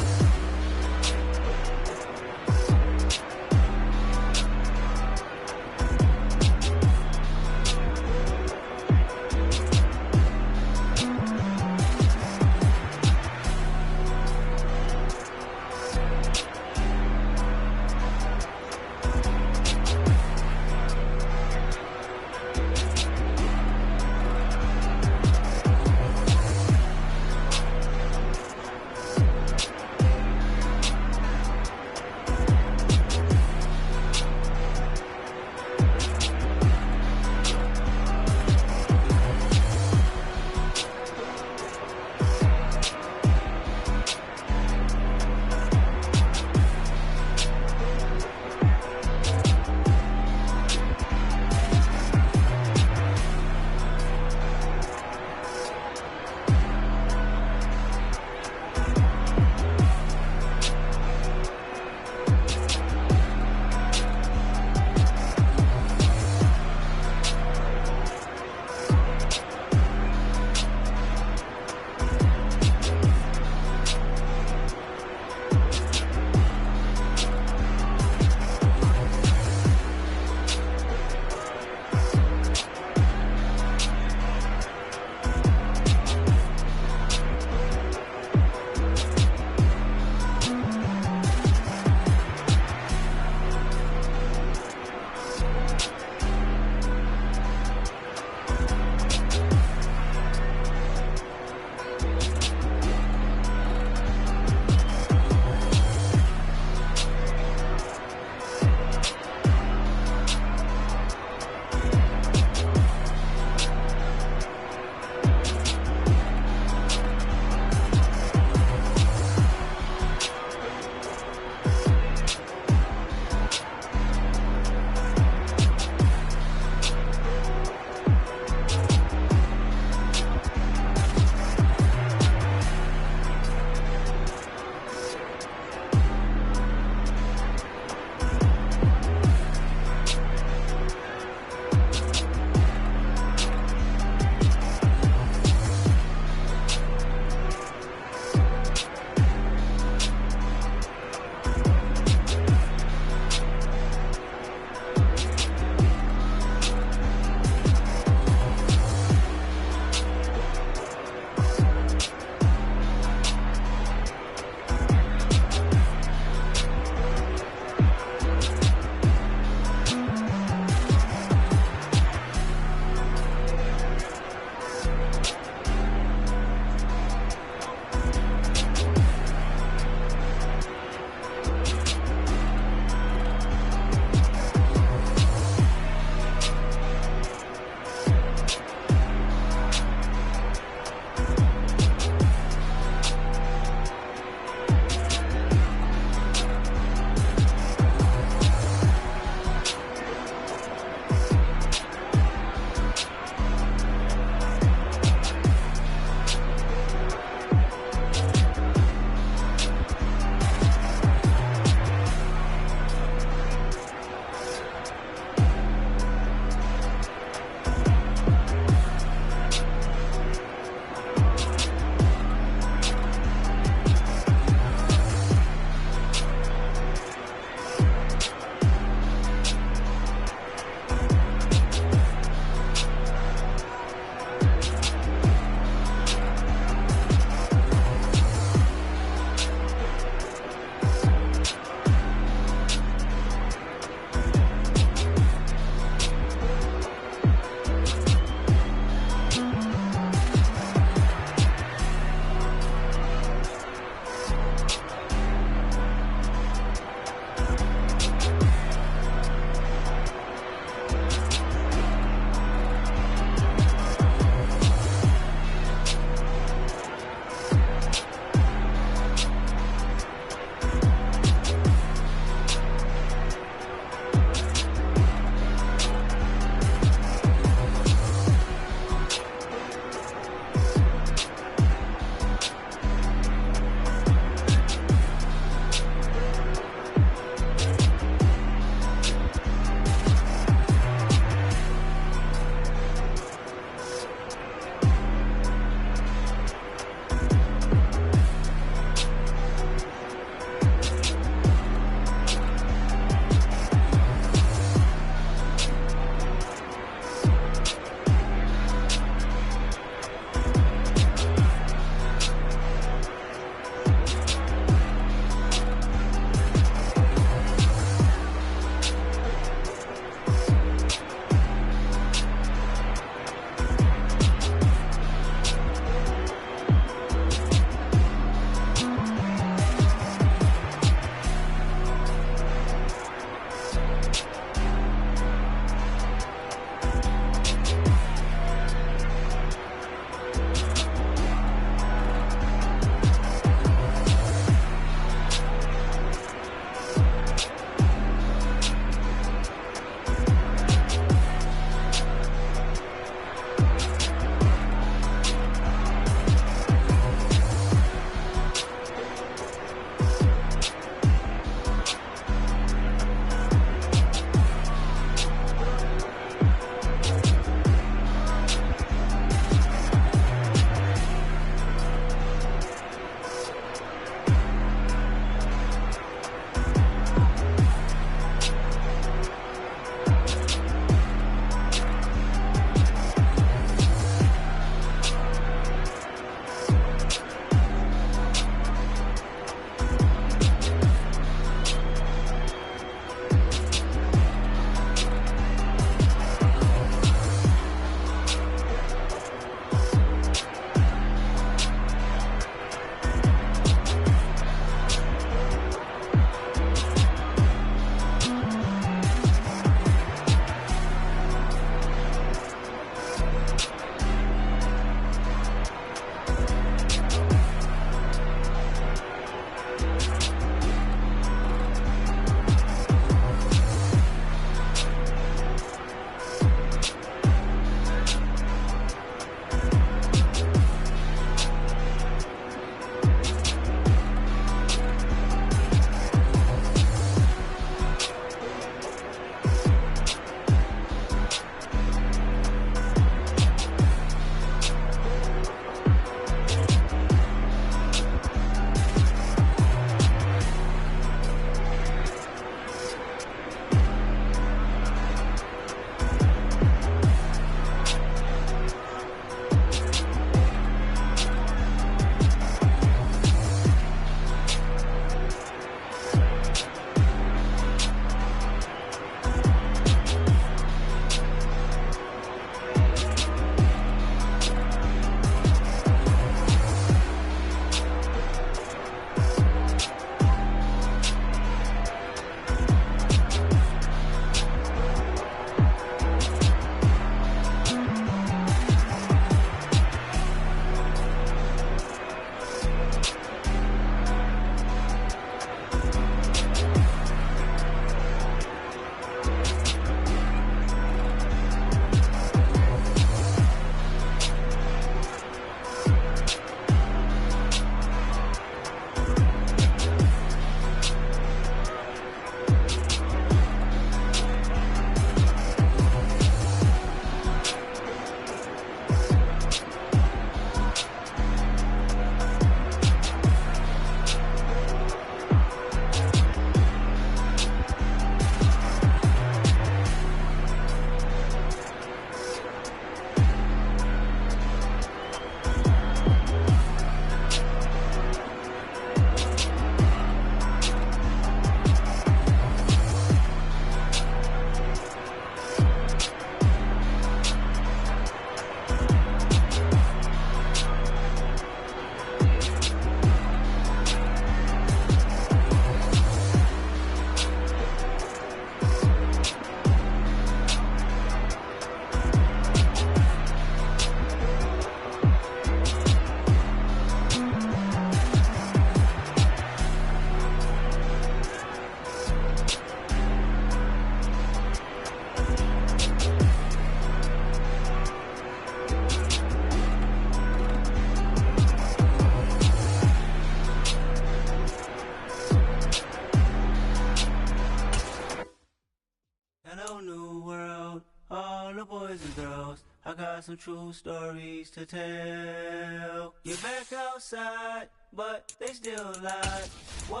got some true stories to tell. You're back outside, but they still lie. Whoa,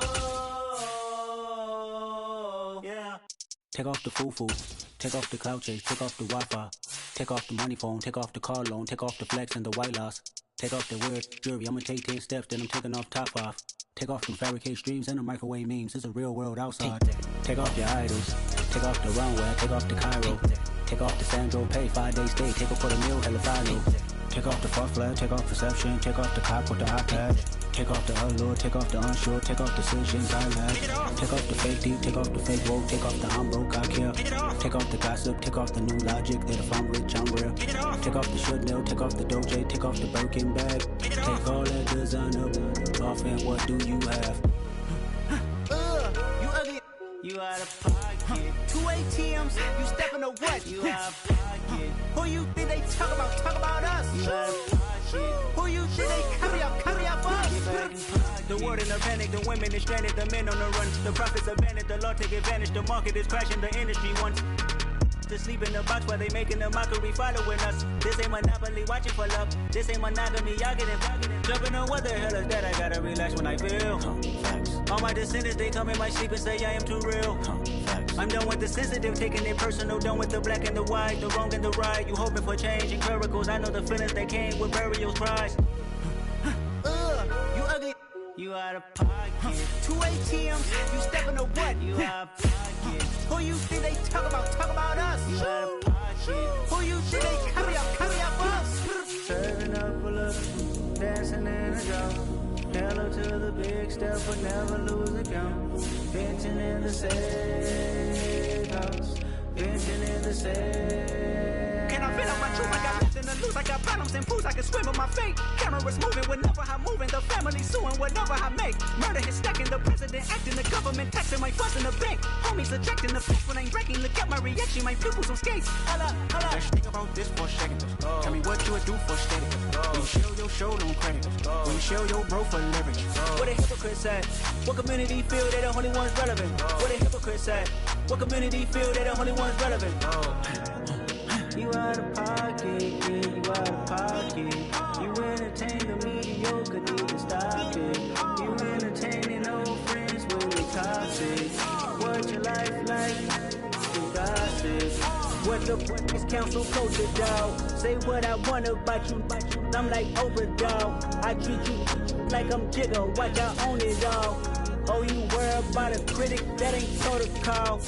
yeah. Take off the foo-foo, take off the cloud chase, take off the Wi-Fi, take off the money phone, take off the car loan, take off the flex and the white loss, take off the weird jewelry, I'ma take 10 steps, then I'm taking off top off. Take off the fabricate streams and the microwave memes, it's a real world outside. Take off your idols, take off the runway, take off the Cairo, take off the Sandro Pay, 5-day stay, take off for the meal, hella follow. Take off the fuck flag, take off perception, take off the cop with the iPad. Take off the allure, take off the unsure, take off decisions I lack. Take off the fake deep, take off the fake woke, take off the I'm broke, I care. Take off the gossip, take off the new logic that if I'm rich, I'm real. Take off the Chanel, take off the Doja, take off the Birkin bag. Take all that designer off and what do you have? You ugly, you out of pocket. 2 ATMs, you stepping to what? You out of pocket. Who you think they talk about? Talk about us. You out of pocket. Who you think they carry up us? The world in a panic, the women is stranded, the men on the run. The profits abandoned, the law take advantage, the market is crashing, the industry wants to sleep in the box while they making a mockery following us. This ain't Monopoly, watching for love. This ain't monogamy, y'all getting jumping on what the hell is that? I gotta relax when I feel. All my descendants, they come in my sleep and say I am too real. I'm done with the sensitive, taking it personal, done with the black and the white, the wrong and the right. You hoping for change and miracles, I know the feelings that came with burial cries. You ugly, you out of pocket. 2 ATMs, you stepping to what? You out of pocket. Who you think they talk about? Talk about us. You out of pocket. Who you think they carry up us? Serving up a little, dancing in a drought. Hello to the big step, but never lose a count. Venting in the safe house. Venting in the safe. Can I feel out my truth? I got nothing to lose. I got bottoms and pools. I can swim on my fate. Cameras moving whenever I'm moving. The family suing whatever I make. Murder is stacking. The president acting. The government taxing. My funds in the bank. Homies ejecting. The flex when I'm breaking. Look at my reaction. My pupils on skates. Holla. Let's think about this for a second. Tell me what you would do for steady. When you show your show, don't credit. When you show your bro for leverage. What a hypocrite at? What community feel they the only ones relevant? What a hypocrite at? What community feel they the only ones relevant? You out of pocket, yeah, you out of pocket. You entertain the mediocre, need to stop it. You entertaining old friends when they toxic. What your life like? You gossip. What the fuck is council culture, dog? Say what I want about you, I'm like overdog. I treat you like I'm Jigga, watch I own it all. Oh, you worry about a critic, that ain't protocol.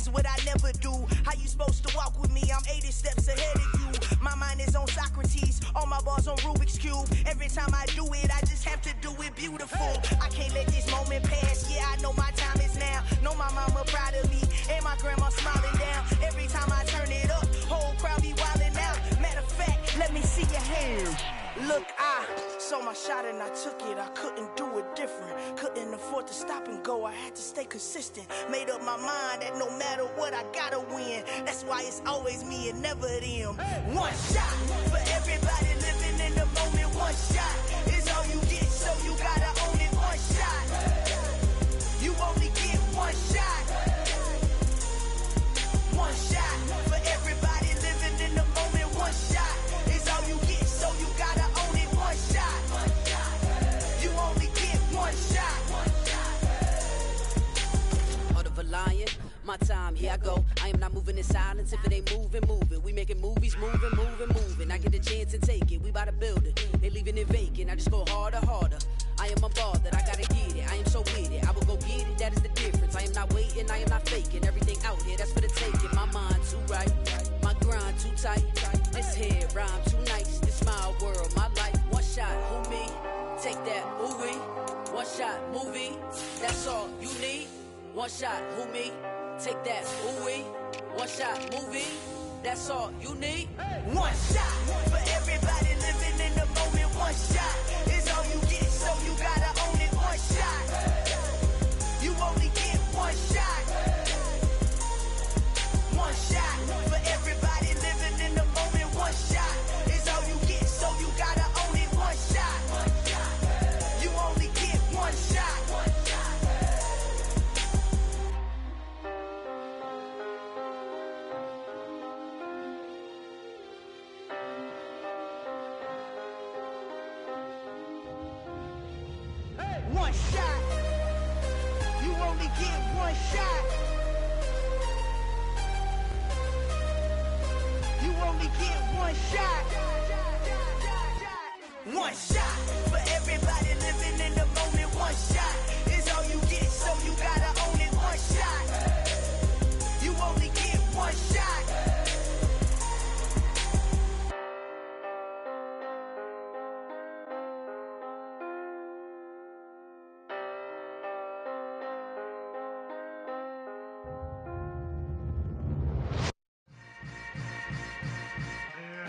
that's what I never do. How you supposed to walk with me? I'm 80 steps ahead of you. My mind is on Socrates, all my bars on Rubik's Cube. Every time I do it, I just have to do it beautiful. I can't let this moment pass, yeah, I know my time is now. Know my mama proud of me, and my grandma smiling down. Every time I turn it up, whole crowd be wildin' out. Matter of fact, let me see your hands. Look, I saw my shot and I took it. I couldn't do it different. Couldn't afford to stop and go. I had to stay consistent. Made up my mind that no matter what, I gotta win. That's why it's always me and never them. One shot for everybody living in the moment. One shot is all you get, so you gotta own it. One shot. You only get one shot. One shot for everybody living in the moment. One shot is all you get, so you gotta own it. One shot. You only get one shot. Heart of a lion, my time, here I go. I am not moving in silence. If it ain't moving, moving. We making movies, moving, moving, moving. I get a chance to take it. We bout to build it. They leaving it vacant. I just go harder, harder. I am a ball that I gotta get it. I am so with it. I will go get it. That is the difference. I am not waiting. I am not faking. Everything out here, that's for the taking. My mind too right. My grind too tight. This head rhyme too nice. This my world, my life. One shot, who me? Take that, who we? One shot, movie. That's all you need. One shot, who me? Take that, who we? One shot, movie. That's all you need. One shot for everybody living in the moment. One shot is all you get, so you gotta own it. One shot. You only get one shot. One shot for everybody living in the moment. One shot is all you get, so you gotta own it. One shot. You only get one shot. One shot. You only get one shot. You only get one shot. One shot for everybody living in the moment. One shot is all you get, so you gotta own it. One shot. You only get one shot.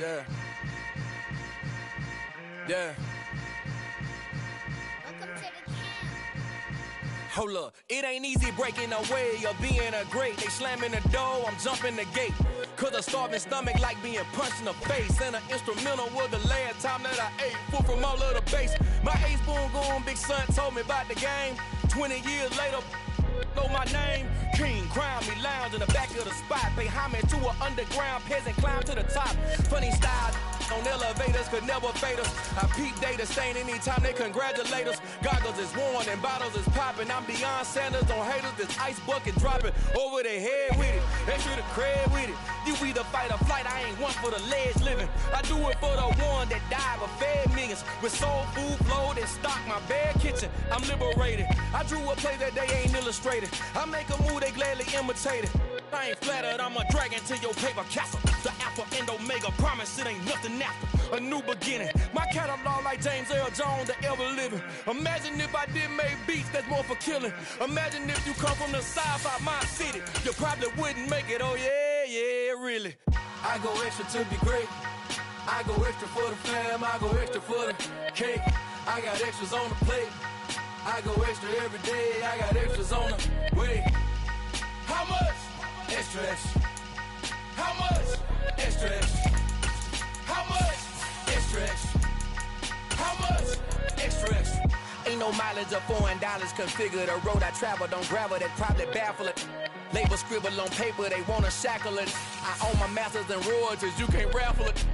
Yeah. Yeah. Hold up, it ain't easy breaking away or being a great. They slamming the door, I'm jumping the gate. Cause a starving stomach like being punched in the face. And an instrumental was the last time that I ate. Food from all of the bass. My ace boom goon, big son told me about the game. 20 years later, know my name. King, crown me, lounge in the back of the spot. Pay homage to an underground peasant, climb to the top. Funny style on elevators could never fade us. I peep data stain anytime they congratulate us. Goggles is worn and bottles is popping. I'm Deion Sanders on haters, this ice bucket dropping over their head with it. They should have cred with it. You either fight or flight, I ain't one for the ledge living. I do it for the one that died but fed millions. With soul food flowed and stocked my bare kitchen. I'm liberated. I drew a play that they ain't illustrated. I make a move, they gladly imitate it. I ain't flattered, I'm a dragon to your paper castle. The Alpha and Omega, promise it ain't nothing after. A new beginning. My catalog like James Earl Jones, the ever living. Imagine if I did make beats that's more for killing. Imagine if you come from the south out my city. You probably wouldn't make it, oh yeah, yeah, really. I go extra to be great. I go extra for the fam, I go extra for the cake. I got extras on the plate. I go extra every day, I got extras on the way. How much? Extra, extra. How much? Extra, extra. How much? Extra, extra. How much? Extra, extra. Ain't no mileage of $4 configure the road I travel. Don't gravel, that probably baffle it. Label scribble on paper, they wanna shackle it. I own my masters and royalties, you can't raffle it.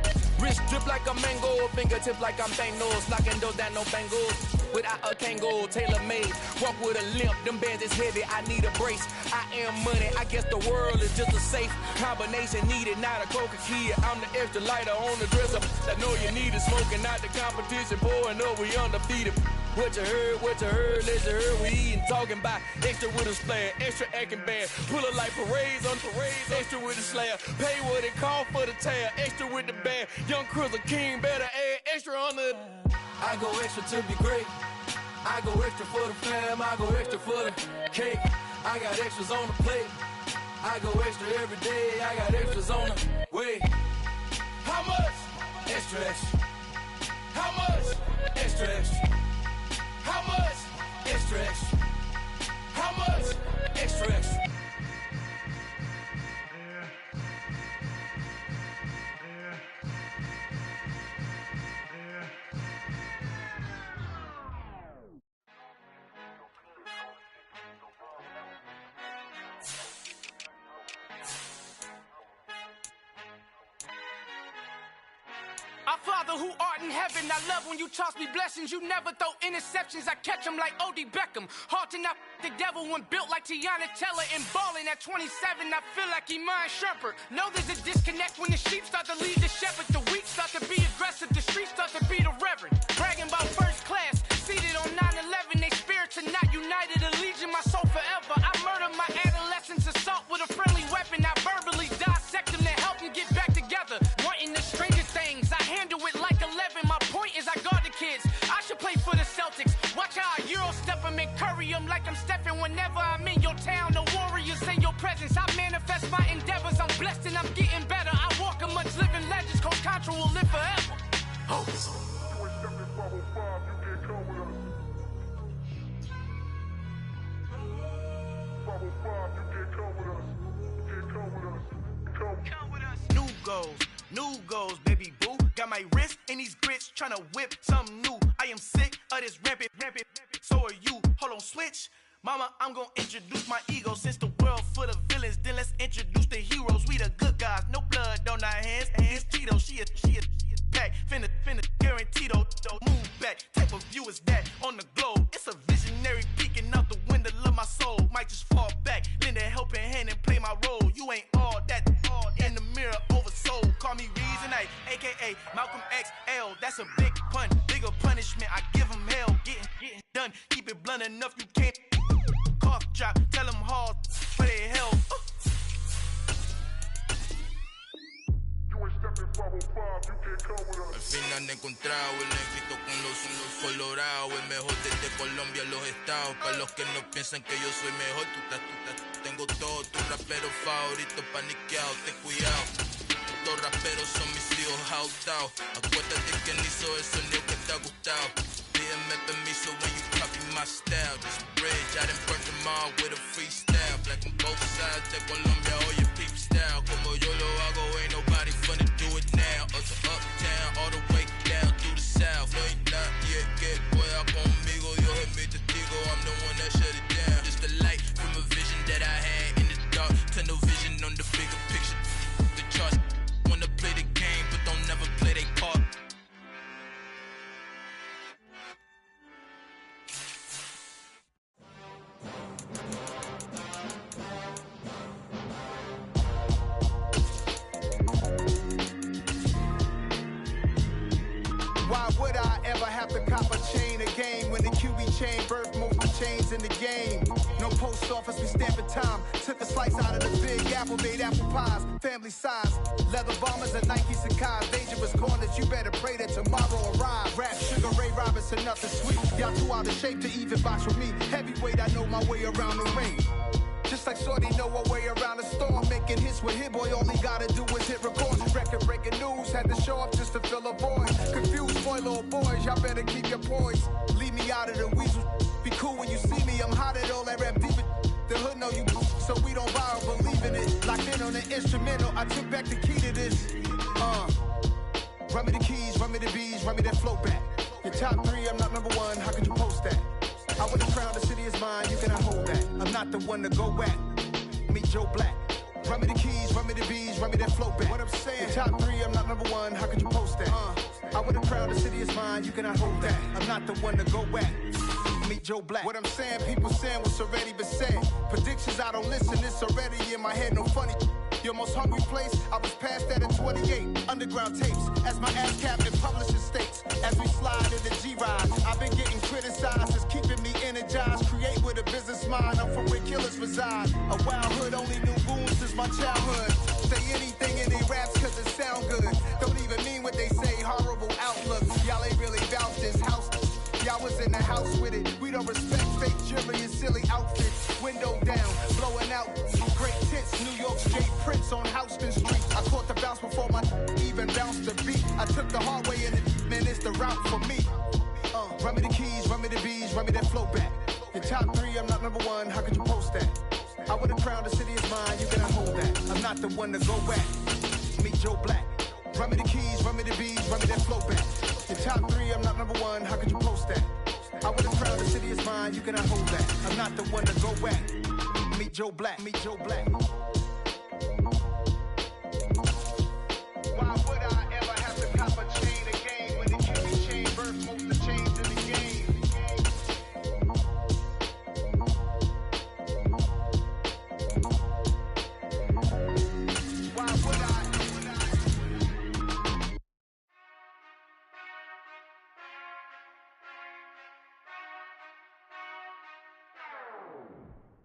Wrist drip like a mango, fingertips like I'm Thanos. Locking those down, no bangles. Without a Kangol, tailor-made. Walk with a limp, them bands is heavy, I need a brace. I am money, I guess the world is just a safe combination needed, not a coca key. I'm the extra lighter on the dresser. I know you need it, smoking out the competition, pouring up, we undefeated. What you heard, let you heard. We eatin', talking about extra with a splash, extra acting bad. Pull up like parades on parades, extra with the slayer. Pay what it call for the tail, extra with the band. Young Cruiser King, better add extra on the. I go extra to be great. I go extra for the fam, I go extra for the cake. I got extras on the plate. I go extra every day, I got extras on the way. How much? Extra, extra. How much? Extra, extra. How much? Extra, extra. How much? Extra, extra. Our Father who art in heaven, I love when you toss me blessings. You never throw interceptions, I catch them like O.D. Beckham. Hard to not the devil when built like Tiana Teller. And balling at 27, I feel like Iman Shumpert. Know there's a disconnect when the sheep start to leave the shepherd. The weak start to be aggressive, the streets start to be the reverend. Bragging about first class, seated on 9/11. They spirits are not united, a legion, my soul forever. I murder my adolescence, assault with a friendly weapon. I verbally dissect them to help them get back together. Wanting the stranger things, I handle it like 11. My point is I guard the kids. I should play for the Celtics. Watch how I Euro step them and curry them like I'm Stephen. Whenever I'm in your town, the Warriors in your presence. I manifest my endeavors. I'm blessed and I'm getting better. I walk amongst living legends. Coach Contra will live forever. New goals, baby boo. Got my wrist in these grits, tryna whip something new. I am sick of this rampant. So are you. Hold on, switch. Mama, I'm gonna introduce my ego. Since the world full of villains, then let's introduce the heroes. We the good guys, no blood on our hands. It's Tito, she a pack. Finna, guaranteed, don't move back. Type of view is that on the globe? It's a visionary peeking out the window of my soul. Might just fall back, lend a helping hand and play my role. You ain't all that in the mirror oversold. Call me Reason A, aka Malcolm XL. That's a big pun, bigger punishment. I give him hell, getting done. Keep it blunt enough, you can't cough drop. Tell them hard for their hell. Al fin han encontrado el éxito con los colorados. El mejor desde Colombia a los estados. Para los que no piensan que yo soy mejor, tengo todo. Tu rapero favorito paniqueado, ten cuidado. Estos raperos son mis hijos jautados. Acuérdate quién hizo el sonido que te ha gustado. Pídeme permiso when you copy my style. This bridge, I done burnt them all with a freestyle. Black on both sides de Colombia, all your peep style. Como yo lo hago, ain't nobody finna do it now. Us uptown, all the way down through the south. No hay nadie que pueda conmigo, Dios es mi testigo. I'm the one that shut it down. Just the light from a vision that I had in the dark. Tunnel vision on the bigger picture. The charts wanna play the game, but don't never play their part. Why would I ever have to cop a chain again when the QB chain birth most of chains in the game? No post office, we stamping time. Took a slice out of the big apple, made apple pies, family size. Leather bombers and Nike Sacai's. Dangerous corners, you better pray that tomorrow arrive. Rap, Sugar Ray Robinson, nothing sweet. Y'all too out of shape to even box with me. Heavyweight, I know my way around the ring. Just like Shorty know her way around the storm. Making hits with Hit Boy, all he gotta do is hit record. Record breaking news, had to show up just to fill a void. Confused boy, little boys, y'all better keep your poise. Leave me out of the weasel. Be cool when you see me, I'm hot at all that rap deep. The hood know you, so we don't borrow, believe in it. Locked in on the instrumental, I took back the key to this. Run me the keys, run me the bees, run me that flow back. Your top 3, I'm not number 1, how could you post that? I want the crown, the city is mine, you cannot hold that. I'm not the one to go back. Meet Joe Black. Run me the keys, run me the bees, run me that flow back. What I'm saying, your top 3, I'm not number 1, how could you post that? I want the crown, the city is mine, you cannot hold that. I'm not the one to go back. Meet Joe Black. What I'm saying, people saying what's already been said. Predictions, I don't listen, it's already in my head, no funny. Your most hungry place, I was past that at 28. Underground tapes, as my ass captain publishes states. As we slide in the G-Ride, I've been getting criticized. It's keeping me energized. Create with a business mind. I'm from where killers reside. A wild hood, only knew goons since my childhood. Say anything in they raps cause it sound good. Don't even mean what they say, horrible outlook. Y'all ain't really about this house. Y'all was in the house with it. We don't respect fake jewelry and silly outfits. Window down, blowing out great tits. New York's Jay Prince on Houston Street. I caught the bounce before my even bounced the beat. I took the hard way in it, man, it's the route for me. Run me the keys, run me the bees, run me that flow back. Your top 3, I'm not number 1, how could you post that? I would've crowned the city is mine, you cannot hold that. I'm not the one to go back. Meet Joe Black. Run me the keys, run me the bees, run me that flow back. Your top 3, I'm not number 1, how could you post that? I would've crowned the city is mine, you cannot hold that. I'm not the one to go back. Meet Joe Black, meet Joe Black. Why would I ever have to cop a chain again when the QB chain birthed most of the chains in the game? Why would I?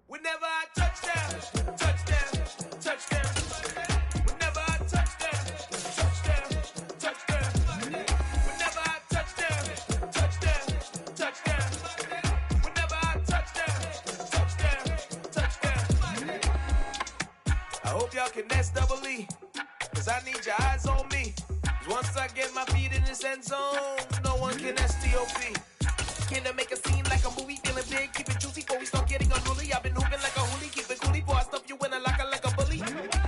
Whenever I touchdown, touchdown, touchdown. Whenever I touchdown, touchdown, touchdown. Whenever I touchdown, touchdown, touchdown. Whenever I touchdown, touchdown, touchdown. I hope y'all can S-double-E, cause I need your eyes on me. 'Cause once I get my feet in this end zone, no one can S-T-O-P. Can I make a scene like a movie, feeling big, keep it juicy before we start getting unruly. I've been hooping like a hoolie, keep it coolie before I stuff you in a locker like a bully.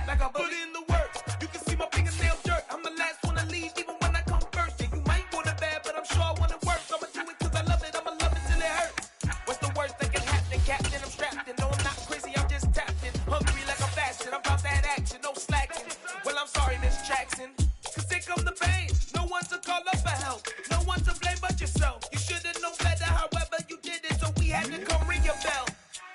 Like a bully. Put in the work, you can see my fingernail dirt. I'm the last one to leave, even when I come first. Yeah, you might want it bad, but I'm sure I want it worse. I'ma do it 'cause I love it, I'ma love it till it hurts. What's the worst that can happen, Captain? I'm strapped in, no I'm not crazy, I'm just tapped in. Hungry like a fashion, I'm about that action, no slacking. Well, I'm sorry, Miss Jackson, 'cause here come the pain. No one to call up for help, no one to blame but yourself. You should've known better, however you did it, so we had to come ring your bell.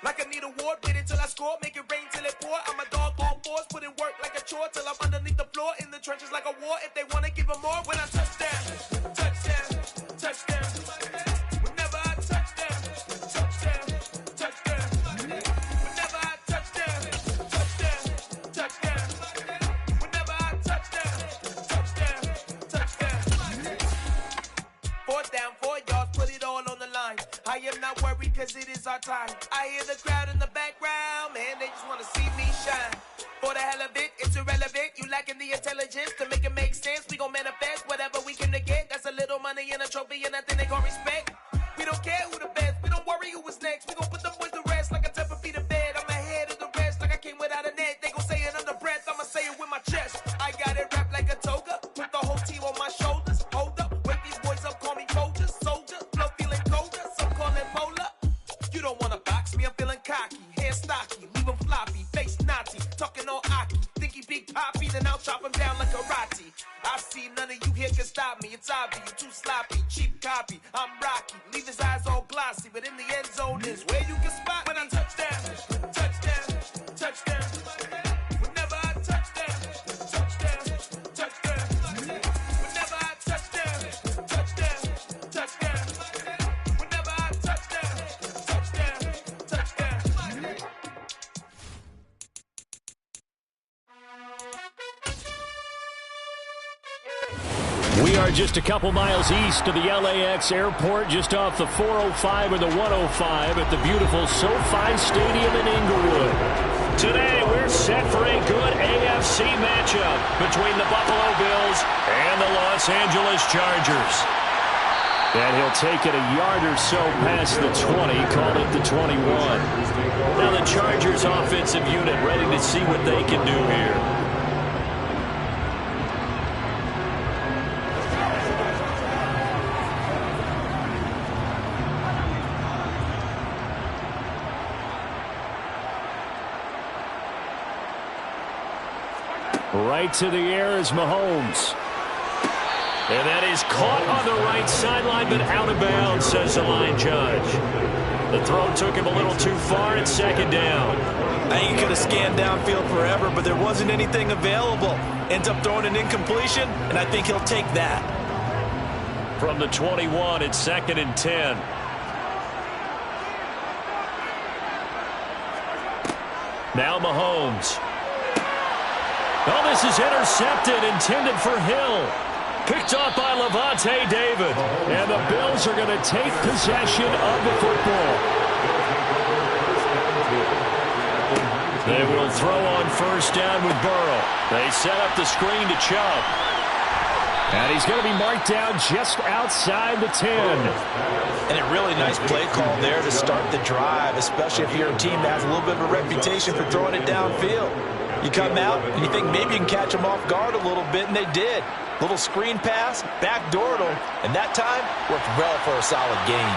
Like I need a ward, wait until I score, make it rain till it pour. I'm a dog on fours, put in work like a chore till I'm underneath the floor, in the trenches like a war. If they wanna give them more, when I touchdown, touchdown, touchdown. Whenever I touchdown, touchdown, touchdown. Whenever I touchdown, touchdown, touchdown. Whenever I touchdown, touchdown, touchdown. 4th down, 4 yards, put it all on the line. I am not worried 'cause it is our time. I hear the crowd in the background, man, they just wanna see me shine. For the hell of it, it's irrelevant. You lacking the intelligence to make it make sense. We gon' manifest whatever we came to get. That's a little money and a trophy and nothing they gon' respect. We don't care who the best, we don't worry who was next. We gon' put the boys to rest like a 10 feet of bed. I'm ahead of the rest like I came without a net. They gon' say it under breath, I'ma say it with my chest. I got it wrapped like a toga, put the whole team on my shoulders. Hold up, wake these boys up, call me soldier, soldier. Flow feeling colder, some call it polar. You don't wanna box me, I'm feeling cocky. Hair stocky, leave him floppy, face naughty. Talking all aki, think he big poppy, then I'll chop him down like karate. I see none of you here can stop me. It's obvious, you too sloppy, cheap copy. I'm rocky, leave his eyes all glossy, but in the end zone is where you can spot when I touchdown, touchdown, touchdown. Whenever I touchdown, touchdown, touchdown. Whenever I touchdown, touchdown, touchdown. Whenever I touchdown, touchdown, touchdown. We are just a couple miles east of the LAX airport, just off the 405 or the 105 at the beautiful SoFi Stadium in Inglewood. Today, we're set for a good AFC matchup between the Buffalo Bills and the Los Angeles Chargers. And he'll take it a yard or so past the 20, call it the 21. Now the Chargers offensive unit ready to see what they can do here. Right to the air is Mahomes. And that is caught on the right sideline, but out of bounds, says the line judge. The throw took him a little too far at 2nd down. I think he could have scanned downfield forever, but there wasn't anything available. Ends up throwing an incompletion, and I think he'll take that. From the 21, it's 2nd and 10. Now Mahomes. Oh, this is intercepted, intended for Hill. Picked up by Lavonte David. And the Bills are going to take possession of the football. They will throw on 1st down with Burrow. They set up the screen to Chubb. And he's going to be marked down just outside the 10. And a really nice play call there to start the drive, especially if you're a team that has a little bit of a reputation for throwing it downfield. You come out and you think maybe you can catch them off guard a little bit, and they did. Little screen pass, backdoored them, and that time worked well for a solid gain.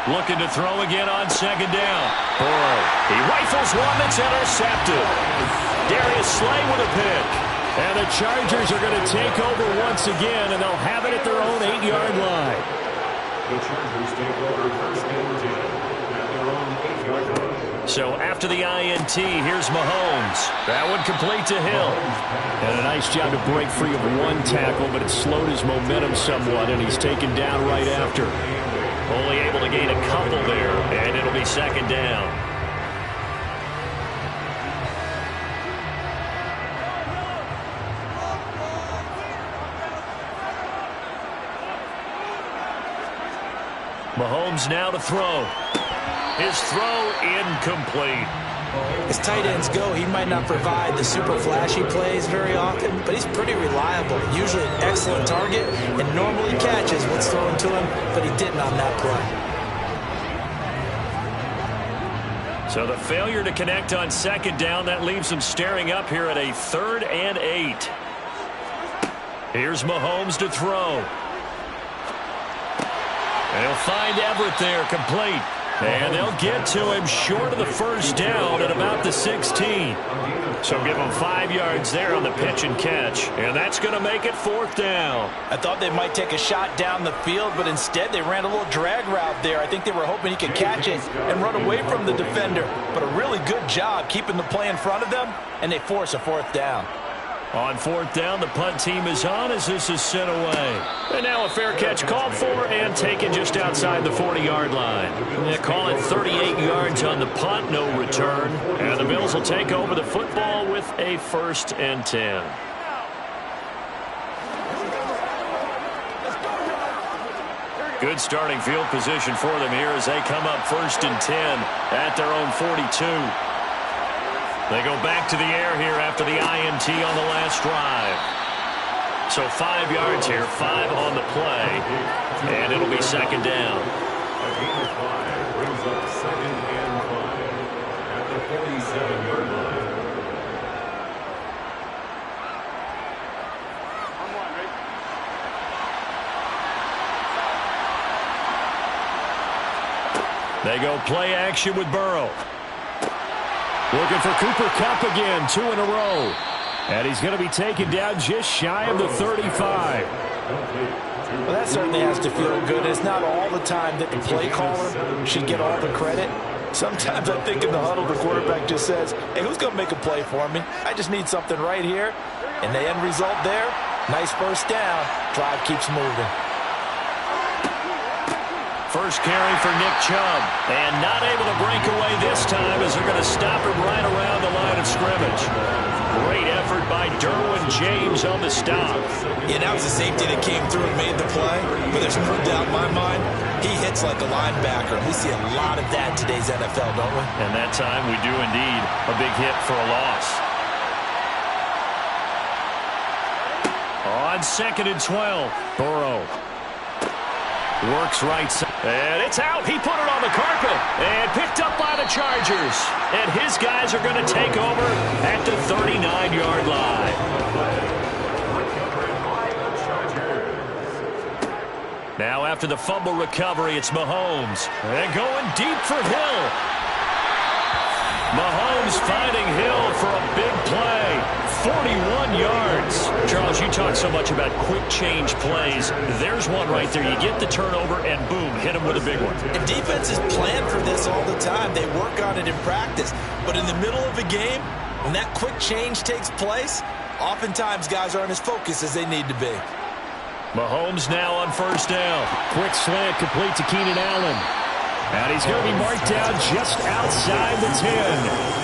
Looking to throw again on 2nd down. Burrow. He rifles one that's intercepted. Darius Slay with a pick. And the Chargers are going to take over once again, and they'll have it at their own 8-yard line. The Chargers take over 1st and 10 at their own 8-yard line. So after the INT, here's Mahomes. That one complete to Hill. And a nice job to break free of one tackle, but it slowed his momentum somewhat, and he's taken down right after. Only able to gain a couple there, and it'll be 2nd down. Mahomes now to throw. His throw incomplete. As tight ends go, he might not provide the super flashy plays very often, but he's pretty reliable. Usually an excellent target and normally catches what's thrown to him, but he didn't on that play. So the failure to connect on 2nd down, that leaves him staring up here at a 3rd and 8. Here's Mahomes to throw. They'll find Everett there, complete. And they'll get to him short of the 1st down at about the 16. So give him 5 yards there on the pitch and catch. And that's going to make it 4th down. I thought they might take a shot down the field, but instead they ran a little drag route there. I think they were hoping he could catch it and run away from the defender. But a really good job keeping the play in front of them, and they force a 4th down. On 4th down, the punt team is on as this is sent away. And now a fair catch called for and taken just outside the 40-yard line. They call it 38 yards on the punt, no return. And the Bills will take over the football with a 1st and 10. Good starting field position for them here as they come up 1st and 10 at their own 42. They go back to the air here after the INT on the last drive. So 5 yards here, 5 on the play, and it'll be 2nd down. A gain of 5 brings up 2nd and 5 at the 47-yard line. They go play action with Burrow. Looking for Cooper Kupp again, 2 in a row. And he's going to be taken down just shy of the 35. Well, that certainly has to feel good. It's not all the time that the play caller should get all the credit. Sometimes I think in the huddle, the quarterback just says, hey, who's going to make a play for me? I just need something right here. And the end result there, nice 1st down. Drive keeps moving. First carry for Nick Chubb. And not able to break away this time as they're going to stop him right around the line of scrimmage. Great effort by Derwin James on the stop. Yeah, that was the safety that came through and made the play. But there's no doubt in my mind, he hits like a linebacker. We see a lot of that in today's NFL, don't we? And that time we do indeed. A big hit for a loss. On 2nd and 12, Burrow works right side. And it's out. He put it on the carpet. And picked up by the Chargers. And his guys are going to take over at the 39-yard line. Now after the fumble recovery, it's Mahomes. And going deep for Hill. Mahomes finding Hill for a big play. 41 yards. Charles, you talk so much about quick change plays. There's one right there. You get the turnover, and boom, hit him with a big one. And defenses plan for this all the time. They work on it in practice. But in the middle of a game, when that quick change takes place, oftentimes guys aren't as focused as they need to be. Mahomes now on first down. Quick slant complete to Keenan Allen. And he's going to be marked down just outside the 10.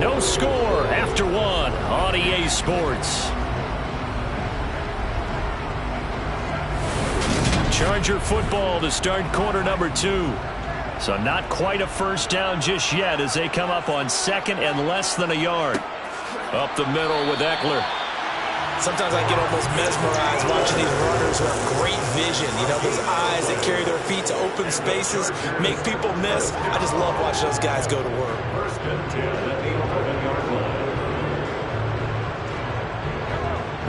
No score after one on EA Sports. Charger football to start quarter number 2. So not quite a first down just yet as they come up on second and less than a yard. Up the middle with Eckler. Sometimes I get almost mesmerized watching these runners who have great vision. You know, those eyes that carry their feet to open spaces, make people miss. I just love watching those guys go to work. First and 10 at the 11-yard line.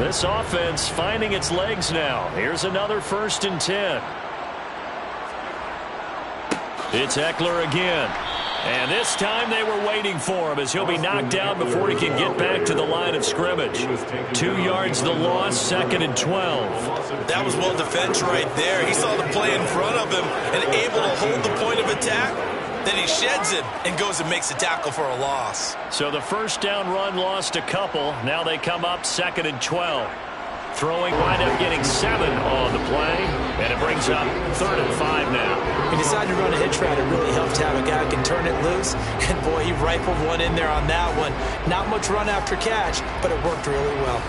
This offense finding its legs now. Here's another first and 10. It's Eckler again. And this time they were waiting for him as he'll be knocked down before he can get back to the line of scrimmage. 2 yards the loss, second and 12. That was well defense right there. He saw the play in front of him and able to hold the point of attack. Then he sheds it and goes and makes a tackle for a loss. So the first down run lost a couple. Now they come up second and 12. Throwing, wind up getting 7 on the play, and it brings up third and 5 now. He decided to run a hitch route. It really helped to have a guy who can turn it loose. And, boy, he rifled one in there on that one. Not much run after catch, but it worked really well.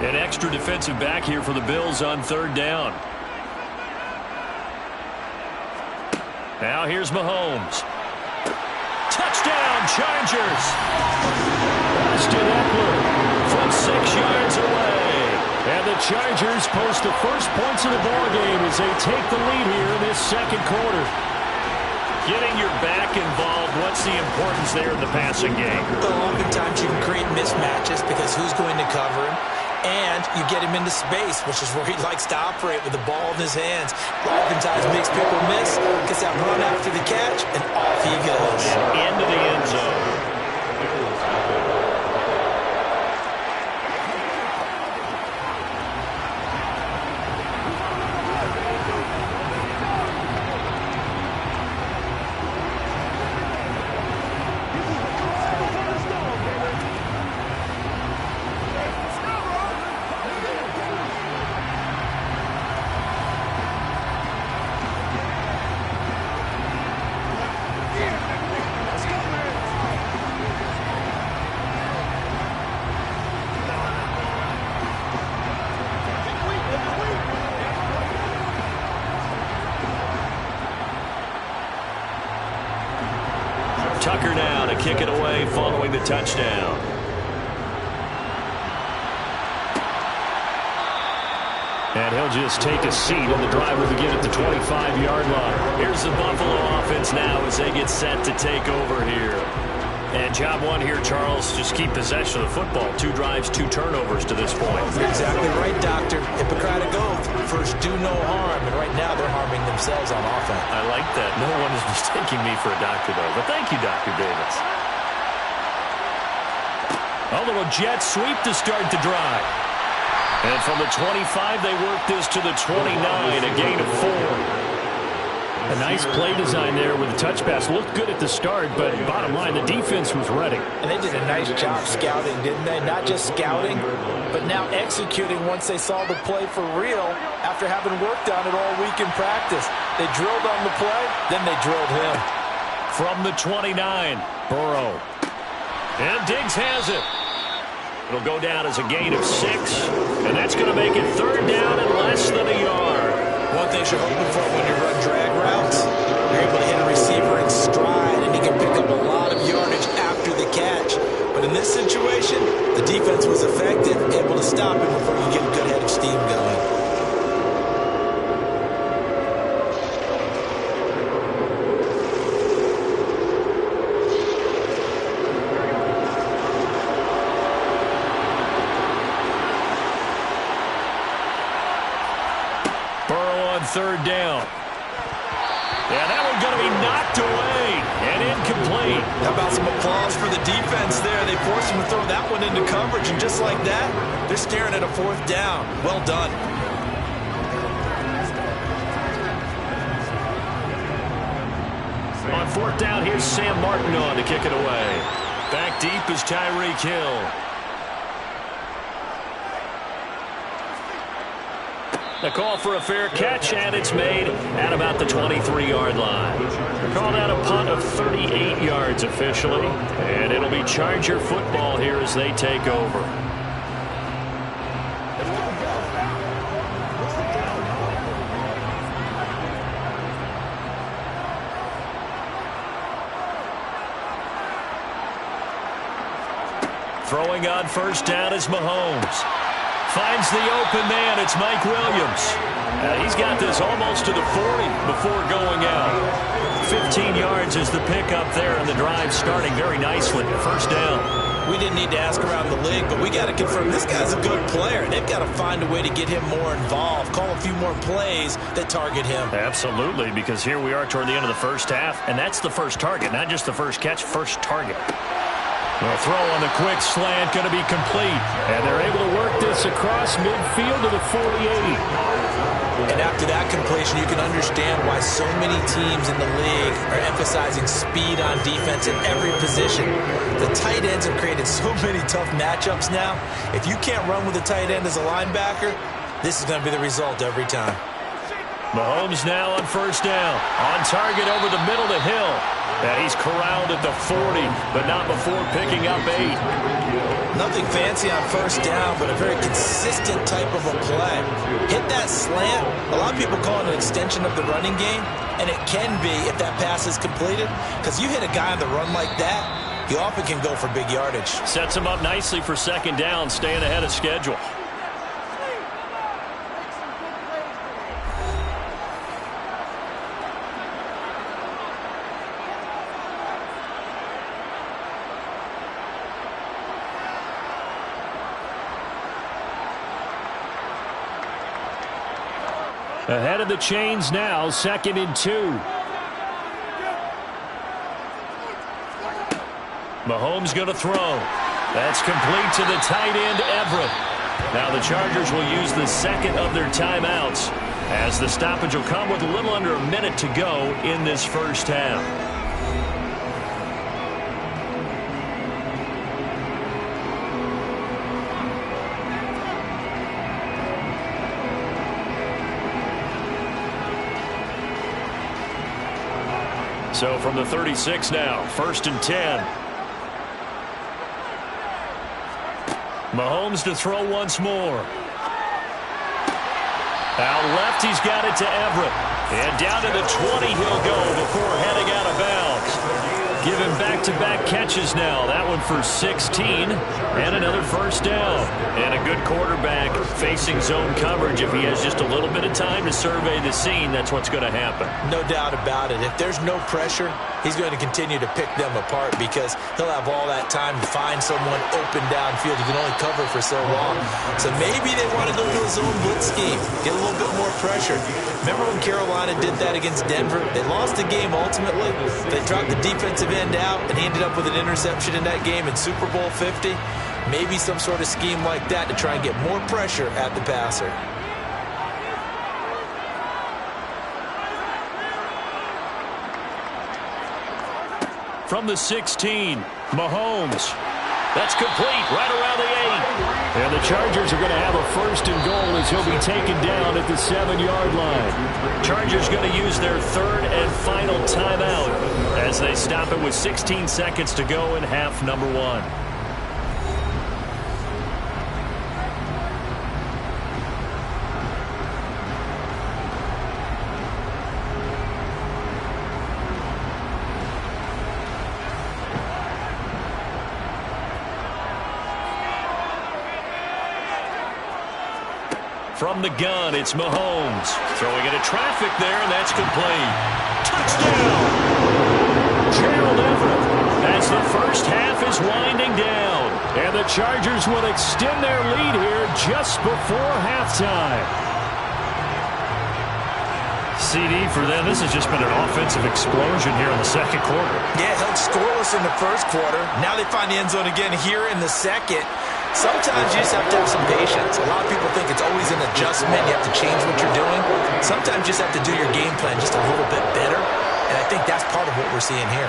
An extra defensive back here for the Bills on third down. Now here's Mahomes. Touchdown, Chargers! Austin Eckler from 6 yards away. And the Chargers post the first points of the ballgame as they take the lead here in this second quarter. Getting your back involved, what's the importance there in the passing game? Well, oftentimes you can create mismatches because who's going to cover him? And you get him into space, which is where he likes to operate with the ball in his hands. Oftentimes makes people miss, gets that run after the catch, and off he goes. Into the end zone. Tucker now to kick it away following the touchdown. And he'll just take a seat, and the drive will begin at the 25-yard line. Here's the Buffalo offense now as they get set to take over here. And job one here, Charles, just keep possession of the football. 2 drives, 2 turnovers to this point. You're exactly right, Doctor. Hippocratic oath. First, do no harm. And right now, they're harming themselves on offense. I like that. No one is mistaking me for a doctor, though. But thank you, Dr. Davis. A little jet sweep to start the drive. And from the 25, they work this to the 29, a gain of 4. A nice play design there with the touch pass. Looked good at the start, but bottom line, the defense was ready. And they did a nice job scouting, didn't they? Not just scouting, but now executing once they saw the play for real after having worked on it all week in practice. They drilled on the play, then they drilled him. From the 29, Burrow. And Diggs has it. It'll go down as a gain of 6, and that's going to make it third down and less than a yard. One thing you're hoping for when you run drag routes, you're able to hit a receiver in stride, and he can pick up a lot of yardage after the catch. But in this situation, the defense was effective, able to stop him before you get a good head of steam going. third down. Yeah, that one's going to be knocked away and incomplete. How about some applause for the defense there? They forced him to throw that one into coverage, and just like that, they're staring at a fourth down. Well done. On fourth down, here's Sam Martin on to kick it away. Back deep is Tyreek Hill. The call for a fair catch, and it's made at about the 23-yard line. Called out a punt of 38 yards officially, and it'll be Charger football here as they take over. Throwing on first down is Mahomes. Finds the open man. It's Mike Williams. He's got this almost to the 40 before going out. 15 yards is the pickup there, and the drive starting very nicely. First down. We didn't need to ask around the league, but we got to confirm this guy's a good player. They've got to find a way to get him more involved, call a few more plays that target him. Absolutely, because here we are toward the end of the first half, and that's the first target, not just the first catch, first target. The throw on the quick slant going to be complete. And they're able to work this across midfield to the 48. And after that completion, you can understand why so many teams in the league are emphasizing speed on defense in every position. The tight ends have created so many tough matchups now. If you can't run with a tight end as a linebacker, this is going to be the result every time. Mahomes now on first down. On target over the middle to Hill. And he's corralled at the 40, but not before picking up 8. Nothing fancy on first down, but a very consistent type of a play. Hit that slant. A lot of people call it an extension of the running game, and it can be if that pass is completed, because you hit a guy on the run like that, he often can go for big yardage. Sets him up nicely for second down, staying ahead of schedule. Ahead of the chains now, 2nd and 2. Mahomes going to throw. That's complete to the tight end, Everett. Now the Chargers will use the second of their timeouts, as the stoppage will come with a little under a minute to go in this first half. So from the 36 now, 1st and 10. Mahomes to throw once more. Out left, he's got it to Everett. And down to the 20 he'll go before heading out of bounds. Give him back-to-back catches now. That one for 16 and another first down. And a good quarterback facing zone coverage. If he has just a little bit of time to survey the scene, that's what's going to happen. No doubt about it. If there's no pressure, he's going to continue to pick them apart because he'll have all that time to find someone open downfield. He can only cover for so long. So maybe they want to go to a zone blitz scheme, get a little bit more pressure. Remember when Carolina did that against Denver? They lost the game ultimately. They dropped the defensive end out, and he ended up with an interception in that game in Super Bowl 50. Maybe some sort of scheme like that to try and get more pressure at the passer. From the 16, Mahomes. That's complete, right around the 8. And the Chargers are going to have a 1st and goal as he'll be taken down at the 7-yard line. Chargers going to use their 3rd and final timeout as they stop it with 16 seconds to go in half number 1. From the gun, it's Mahomes. Throwing into traffic there, and that's complete. Touchdown! Gerald Everett, as the first half is winding down. And the Chargers will extend their lead here just before halftime. CD for them. This has just been an offensive explosion here in the second quarter. Yeah, held scoreless in the first quarter. Now they find the end zone again here in the second. Sometimes you just have to have some patience. A lot of people think it's always an adjustment. You have to change what you're doing. Sometimes you just have to do your game plan just a little bit better. And I think that's part of what we're seeing here.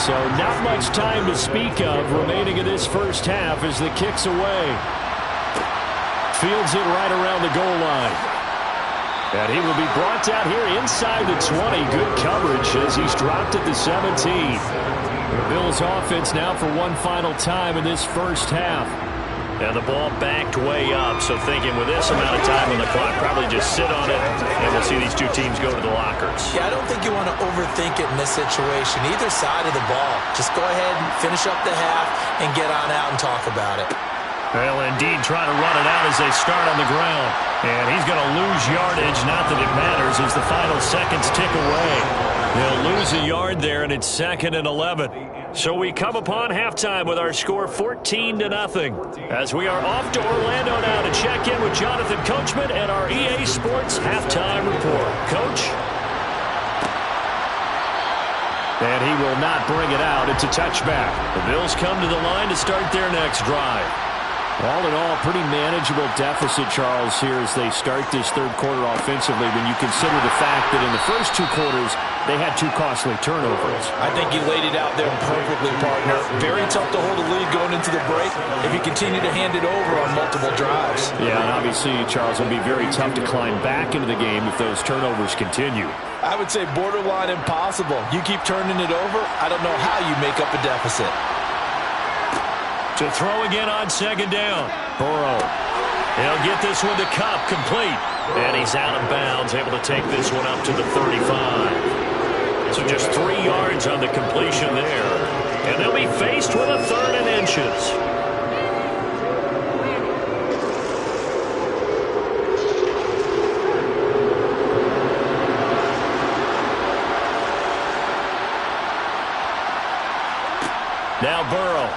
So not much time to speak of remaining in this first half as the kick's away. Fields it right around the goal line. And he will be brought down here inside the 20. Good coverage as he's dropped at the 17. The Bills offense now for one final time in this first half. And the ball backed way up, so thinking with this amount of time on the clock, probably just sit on it, and we'll see these two teams go to the lockers. Yeah, I don't think you want to overthink it in this situation. Either side of the ball. Just go ahead and finish up the half and get on out and talk about it. Well, indeed, trying to run it out as they start on the ground. And he's going to lose yardage, not that it matters, as the final seconds tick away. They'll lose a yard there, and it's 2nd and 11. So we come upon halftime with our score 14-0 as we are off to Orlando now to check in with Jonathan Coachman and our EA Sports halftime report. Coach? And he will not bring it out. It's a touchback. The Bills come to the line to start their next drive. All in all, pretty manageable deficit, Charles, here as they start this third quarter offensively when you consider the fact that in the first two quarters, they had two costly turnovers. I think you laid it out there perfectly, partner. Very tough to hold a lead going into the break if you continue to hand it over on multiple drives. Yeah, and obviously, Charles, it'll be very tough to climb back into the game if those turnovers continue. I would say borderline impossible. You keep turning it over, I don't know how you make up a deficit. To throw again on second down. Burrow. He'll get this one to Kupp, complete. And he's out of bounds, able to take this one up to the 35. So just 3 yards on the completion there. And they'll be faced with a 3rd and inches. Now Burrow.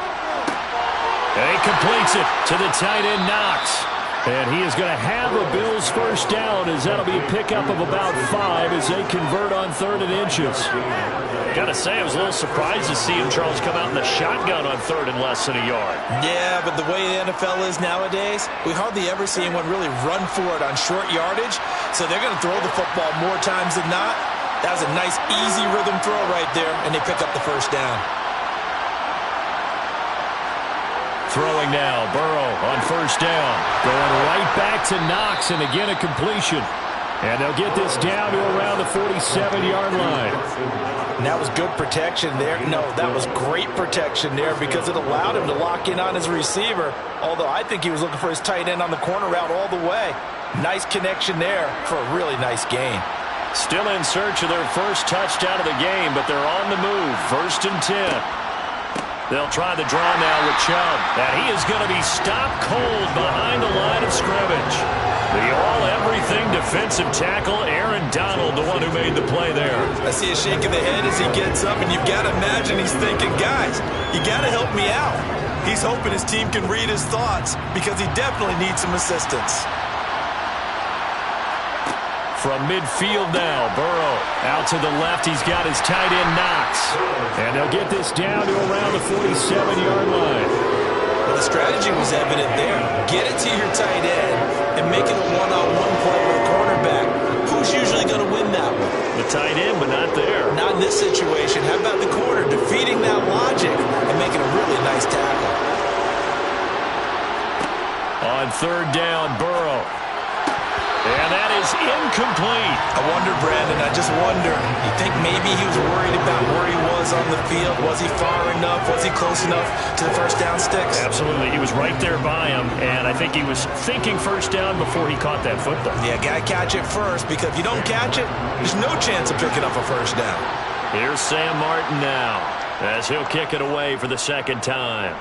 And he completes it to the tight end, Knox. And he is going to have the Bills first down as that'll be a pickup of about 5 as they convert on 3rd and inches. Got to say, I was a little surprised to see him, Charles, come out in the shotgun on 3rd and less than a yard. Yeah, but the way the NFL is nowadays, we hardly ever see anyone really run for it on short yardage. So they're going to throw the football more times than not. That was a nice, easy rhythm throw right there, and they pick up the first down. Throwing now, Burrow on first down. Going right back to Knox, and again a completion. And they'll get this down to around the 47-yard line. And that was good protection there. No, that was great protection there because it allowed him to lock in on his receiver. Although I think he was looking for his tight end on the corner route all the way. Nice connection there for a really nice gain. Still in search of their first touchdown of the game, but they're on the move. 1st and 10. They'll try the draw now with Chubb. And he is going to be stopped cold behind the line of scrimmage. The all-everything defensive tackle, Aaron Donald, the one who made the play there. I see a shake of the head as he gets up, and you've got to imagine he's thinking, guys, you got to help me out. He's hoping his team can read his thoughts because he definitely needs some assistance. From midfield now, Burrow out to the left. He's got his tight end, Knox. And they'll get this down to around the 47-yard line. Well, the strategy was evident there. Get it to your tight end and make it a one-on-one play with a cornerback. Who's usually going to win that one? The tight end, but not there. Not in this situation. How about the corner defeating that logic and making a really nice tackle? On 3rd down, Burrow. And that is incomplete. I wonder, Brandon, I just wonder, you think maybe he was worried about where he was on the field? Was he far enough? Was he close enough to the first down sticks? Absolutely. He was right there by him, and I think he was thinking first down before he caught that football. Yeah, got to catch it first, because if you don't catch it, there's no chance of picking up a first down. Here's Sam Martin now, as he'll kick it away for the second time.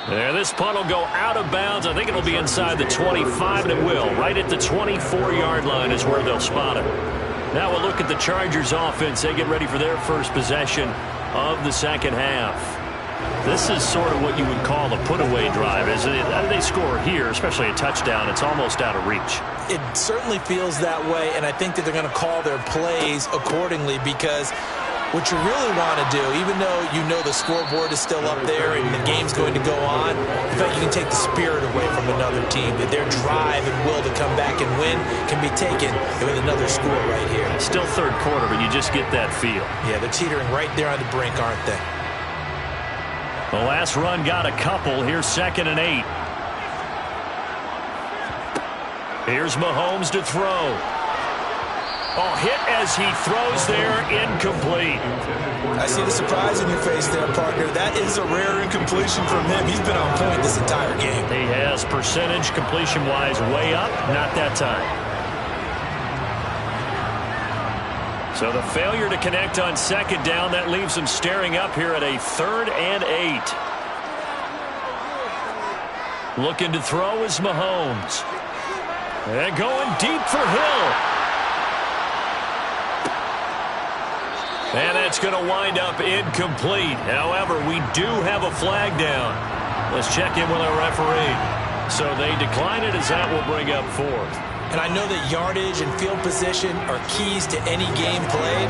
And this punt will go out of bounds. I think it'll be inside the 25, and it will. Right at the 24-yard line is where they'll spot it. Now we'll look at the Chargers offense. They get ready for their first possession of the second half. This is sort of what you would call a put-away drive, isn't it? They score here, especially a touchdown. It's almost out of reach. It certainly feels that way, and I think that they're going to call their plays accordingly, because what you really want to do, even though you know the scoreboard is still up there and the game's going to go on, in fact, you can take the spirit away from another team. That their drive and will to come back and win can be taken with another score right here. Still third quarter, but you just get that feel. Yeah, they're teetering right there on the brink, aren't they? The last run got a couple. Here's 2nd and 8. Here's Mahomes to throw. Oh, hit as he throws there, incomplete. I see the surprise in your face there, partner. That is a rare incompletion from him. He's been on point this entire game. He has percentage completion-wise way up, not that time. So the failure to connect on second down, that leaves him staring up here at a 3rd and 8. Looking to throw is Mahomes. And going deep for Hill. And that's going to wind up incomplete. However, we do have a flag down. Let's check in with our referee. So they decline it, as that will bring up 4th. And I know that yardage and field position are keys to any game played,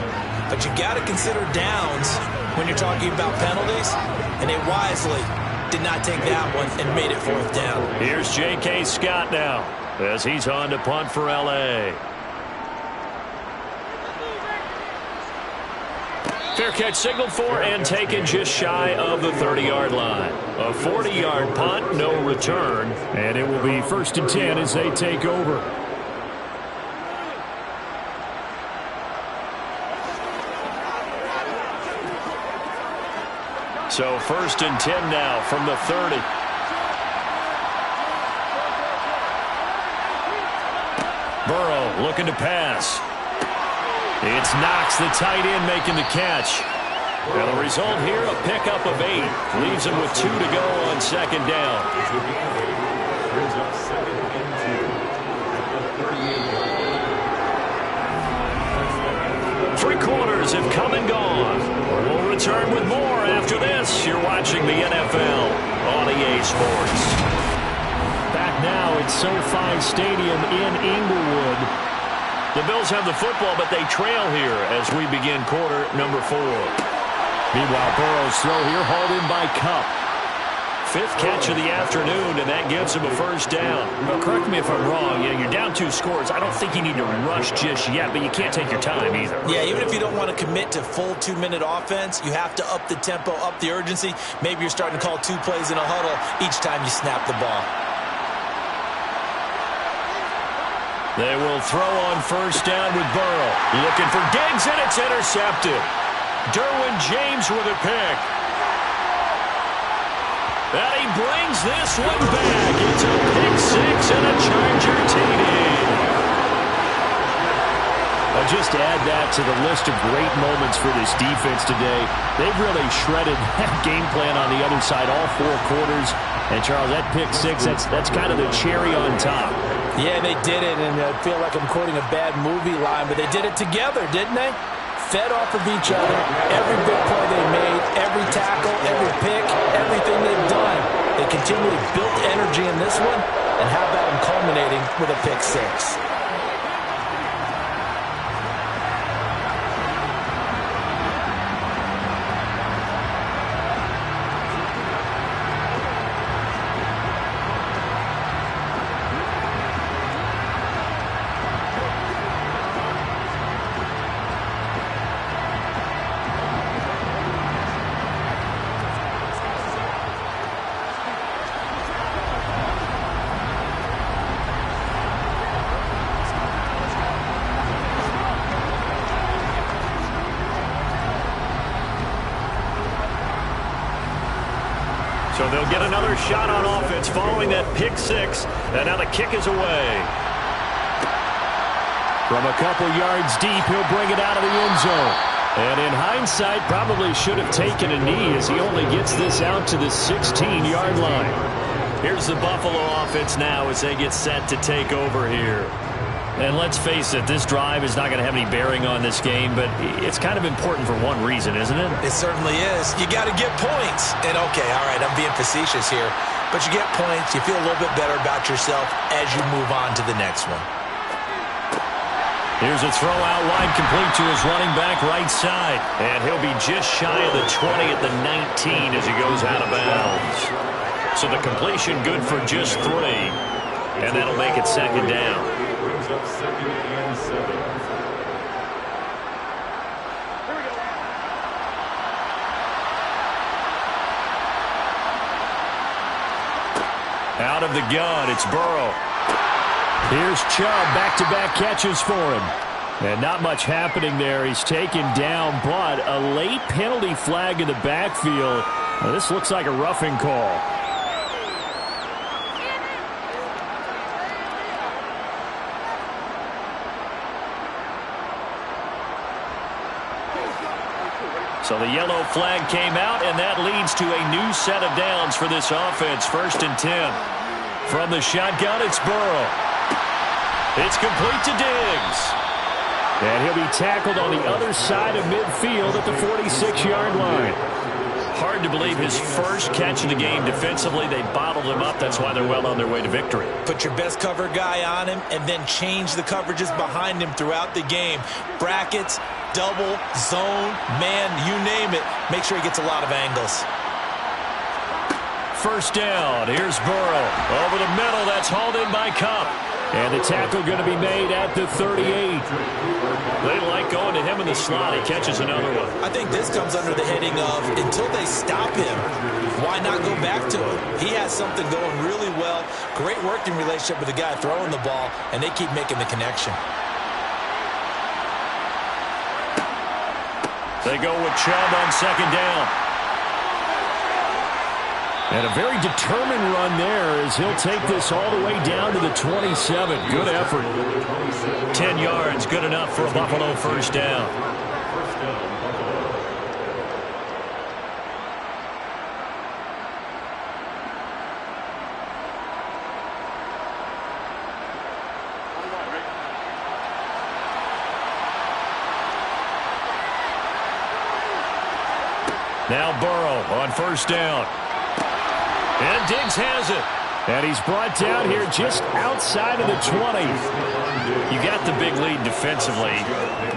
but you got to consider downs when you're talking about penalties, and they wisely did not take that one and made it 4th down. Here's J.K. Scott now, as he's on to punt for L.A. Fair catch signaled for and taken just shy of the 30-yard line. A 40-yard punt, no return, and it will be 1st and 10 as they take over. So 1st and 10 now from the 30. Burrow looking to pass. It's Knox, the tight end, making the catch. And the result here, a pickup of 8. Leaves him with 2 to go on second down. Brings up 2nd and 2 at the 38. 3 quarters have come and gone. We'll return with more after this. You're watching the NFL on EA Sports. Back now at SoFi Stadium in Inglewood. The Bills have the football, but they trail here as we begin quarter number 4. Meanwhile, Burrow's throw here hauled in by Kupp. 5th catch of the afternoon, and that gives him a first down. Well, correct me if I'm wrong. You're down 2 scores. I don't think you need to rush just yet, but you can't take your time either. Yeah, even if you don't want to commit to full 2-minute offense, you have to up the tempo, up the urgency. Maybe you're starting to call 2 plays in a huddle each time you snap the ball. They will throw on first down with Burrow. Looking for Diggs, and it's intercepted. Derwin James with a pick. And he brings this one back. It's a pick 6 and a Charger TD. Just add that to the list of great moments for this defense today. They've really shredded that game plan on the other side all 4 quarters. And, Charles, that pick 6, that's kind of the cherry on top. Yeah, they did it, and I feel like I'm quoting a bad movie line, but they did it together, didn't they? Fed off of each other, every big play they made, every tackle, every pick, everything they've done. They continually built energy in this one, and how about them culminating with a pick 6? So they'll get another shot on offense following that pick six. And now the kick is away. From a couple yards deep, he'll bring it out of the end zone. And in hindsight, probably should have taken a knee as he only gets this out to the 16-yard line. Here's the Buffalo offense now as they get set to take over here. And let's face it, this drive is not going to have any bearing on this game, but it's kind of important for one reason, isn't it? It certainly is. You got to get points. And okay, all right, I'm being facetious here, but you get points, you feel a little bit better about yourself as you move on to the next one. Here's a throw out wide, complete to his running back right side. And he'll be just shy of the 20 at the 19 as he goes out of bounds. So the completion good for just 3. And that'll make it second down. Brings up 2nd and 7. Out of the gun, it's Burrow. Here's Chubb, back-to-back catches for him. And not much happening there. He's taken down, but a late penalty flag in the backfield. Now, this looks like a roughing call. So the yellow flag came out, and that leads to a new set of downs for this offense. 1st and 10. From the shotgun, it's Burrow. It's complete to Diggs. And he'll be tackled on the other side of midfield at the 46-yard line. Hard to believe his first catch of the game defensively. They bottled him up. That's why they're well on their way to victory. Put your best cover guy on him and then change the coverages behind him throughout the game. Brackets, double, zone, man, you name it. Make sure he gets a lot of angles. 1st down. Here's Burrow. Over the middle. That's hauled in by Kupp. And the tackle going to be made at the 38. They like going to him in the slot. He catches another one. I think this comes under the heading of until they stop him, why not go back to him? He has something going really well. Great working relationship with the guy throwing the ball, and they keep making the connection. They go with Chubb on 2nd down. And a very determined run there as he'll take this all the way down to the 27. Good effort. 10 yards, good enough for a Buffalo 1st down. Now Burrow on 1st down. And Diggs has it. And he's brought down here just outside of the 20. You got the big lead defensively.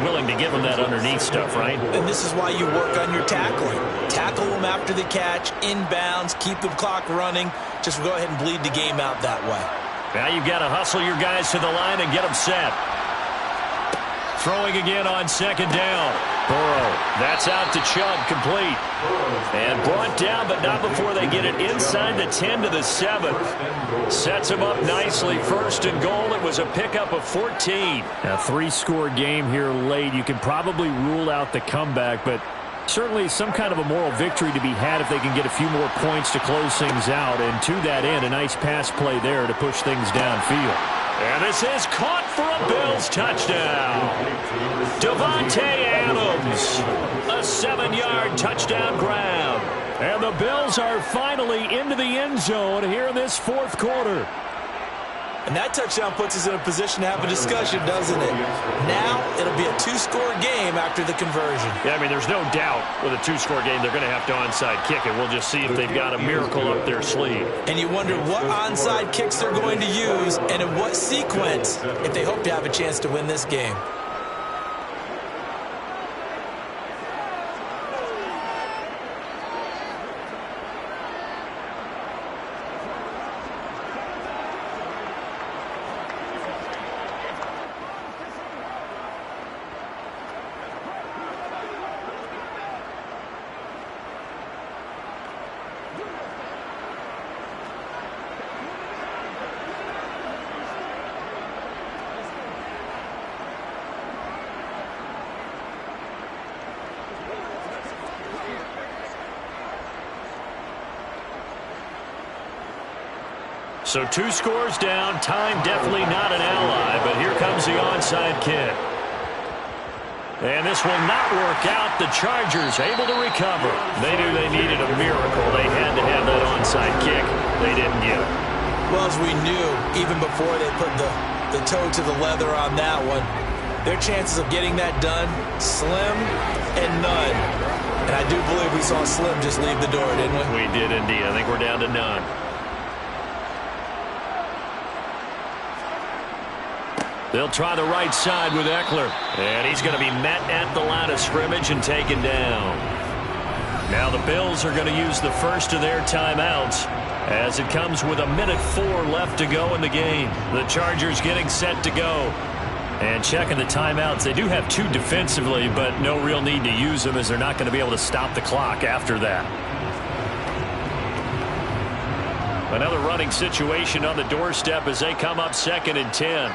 Willing to give him that underneath stuff, right? And this is why you work on your tackling. Tackle them after the catch, inbounds, keep the clock running. Just go ahead and bleed the game out that way. Now you've got to hustle your guys to the line and get them set. Throwing again on 2nd down. Burrow, that's out to Chubb, complete. And brought down, but not before they get it inside the 10 to the 7. Sets him up nicely. 1st and goal. It was a pickup of 14. A 3-score game here late. You can probably rule out the comeback, but certainly some kind of a moral victory to be had if they can get a few more points to close things out. And to that end, a nice pass play there to push things downfield. And this is caught for a Bills touchdown. Davante Adams, a 7-yard touchdown grab. And the Bills are finally into the end zone here in this 4th quarter. And that touchdown puts us in a position to have a discussion, doesn't it? Now it'll be a 2-score game after the conversion. Yeah, I mean, there's no doubt with a 2-score game they're going to have to onside kick it. We'll just see if they've got a miracle up their sleeve. And you wonder what onside kicks they're going to use and in what sequence if they hope to have a chance to win this game. So 2 scores down. Time definitely not an ally, but here comes the onside kick. And this will not work out. The Chargers able to recover. They knew they needed a miracle. They had to have that onside kick. They didn't get it. Well, as we knew, even before they put the toe to the leather on that one, their chances of getting that done, slim and none. And I do believe we saw Slim just leave the door, didn't we? We did indeed. I think we're down to none. They'll try the right side with Eckler. And he's going to be met at the line of scrimmage and taken down. Now the Bills are going to use the first of their timeouts as it comes with 1:04 left to go in the game. The Chargers getting set to go. And checking the timeouts. They do have 2 defensively, but no real need to use them as they're not going to be able to stop the clock after that. Another running situation on the doorstep as they come up 2nd and 10.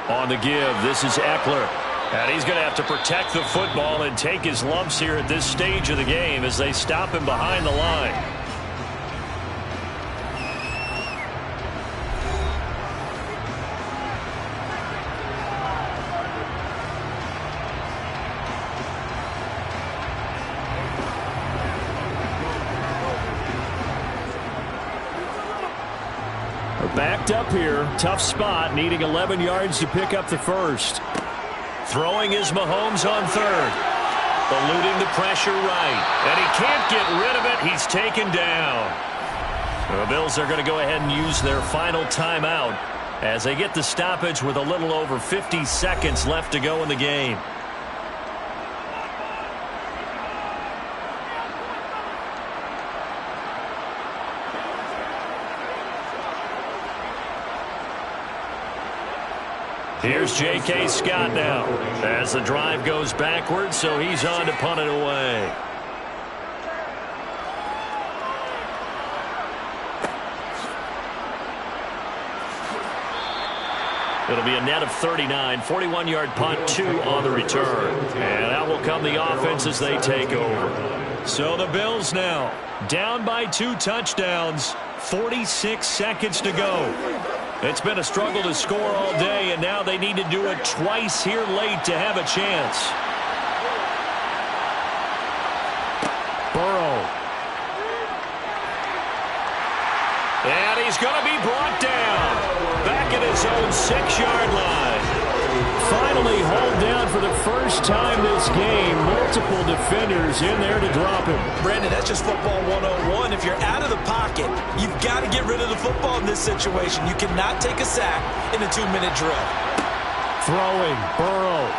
On the give, this is Eckler. And he's going to have to protect the football and take his lumps here at this stage of the game as they stop him behind the line. Backed up here, tough spot, needing 11 yards to pick up the first. Throwing is Mahomes on 3rd. Eluding the pressure right. And he can't get rid of it. He's taken down. The Bills are going to go ahead and use their final timeout as they get the stoppage with a little over 50 seconds left to go in the game. Here's J.K. Scott now as the drive goes backwards, so he's on to punt it away. It'll be a net of 39, 41-yard punt, 2 on the return. And out will come the offense as they take over. So the Bills now down by 2 touchdowns, 46 seconds to go. It's been a struggle to score all day, and now they need to do it twice here late to have a chance. Burrow. And he's going to be brought down. Back at his own 6-yard line. Finally hauled down for the first time this game. Multiple defenders in there to drop him. Brandon, that's just football 101. If you're out of the pocket, you've got to get rid of the football in this situation. You cannot take a sack in a 2-minute drill. Throwing, Burrow.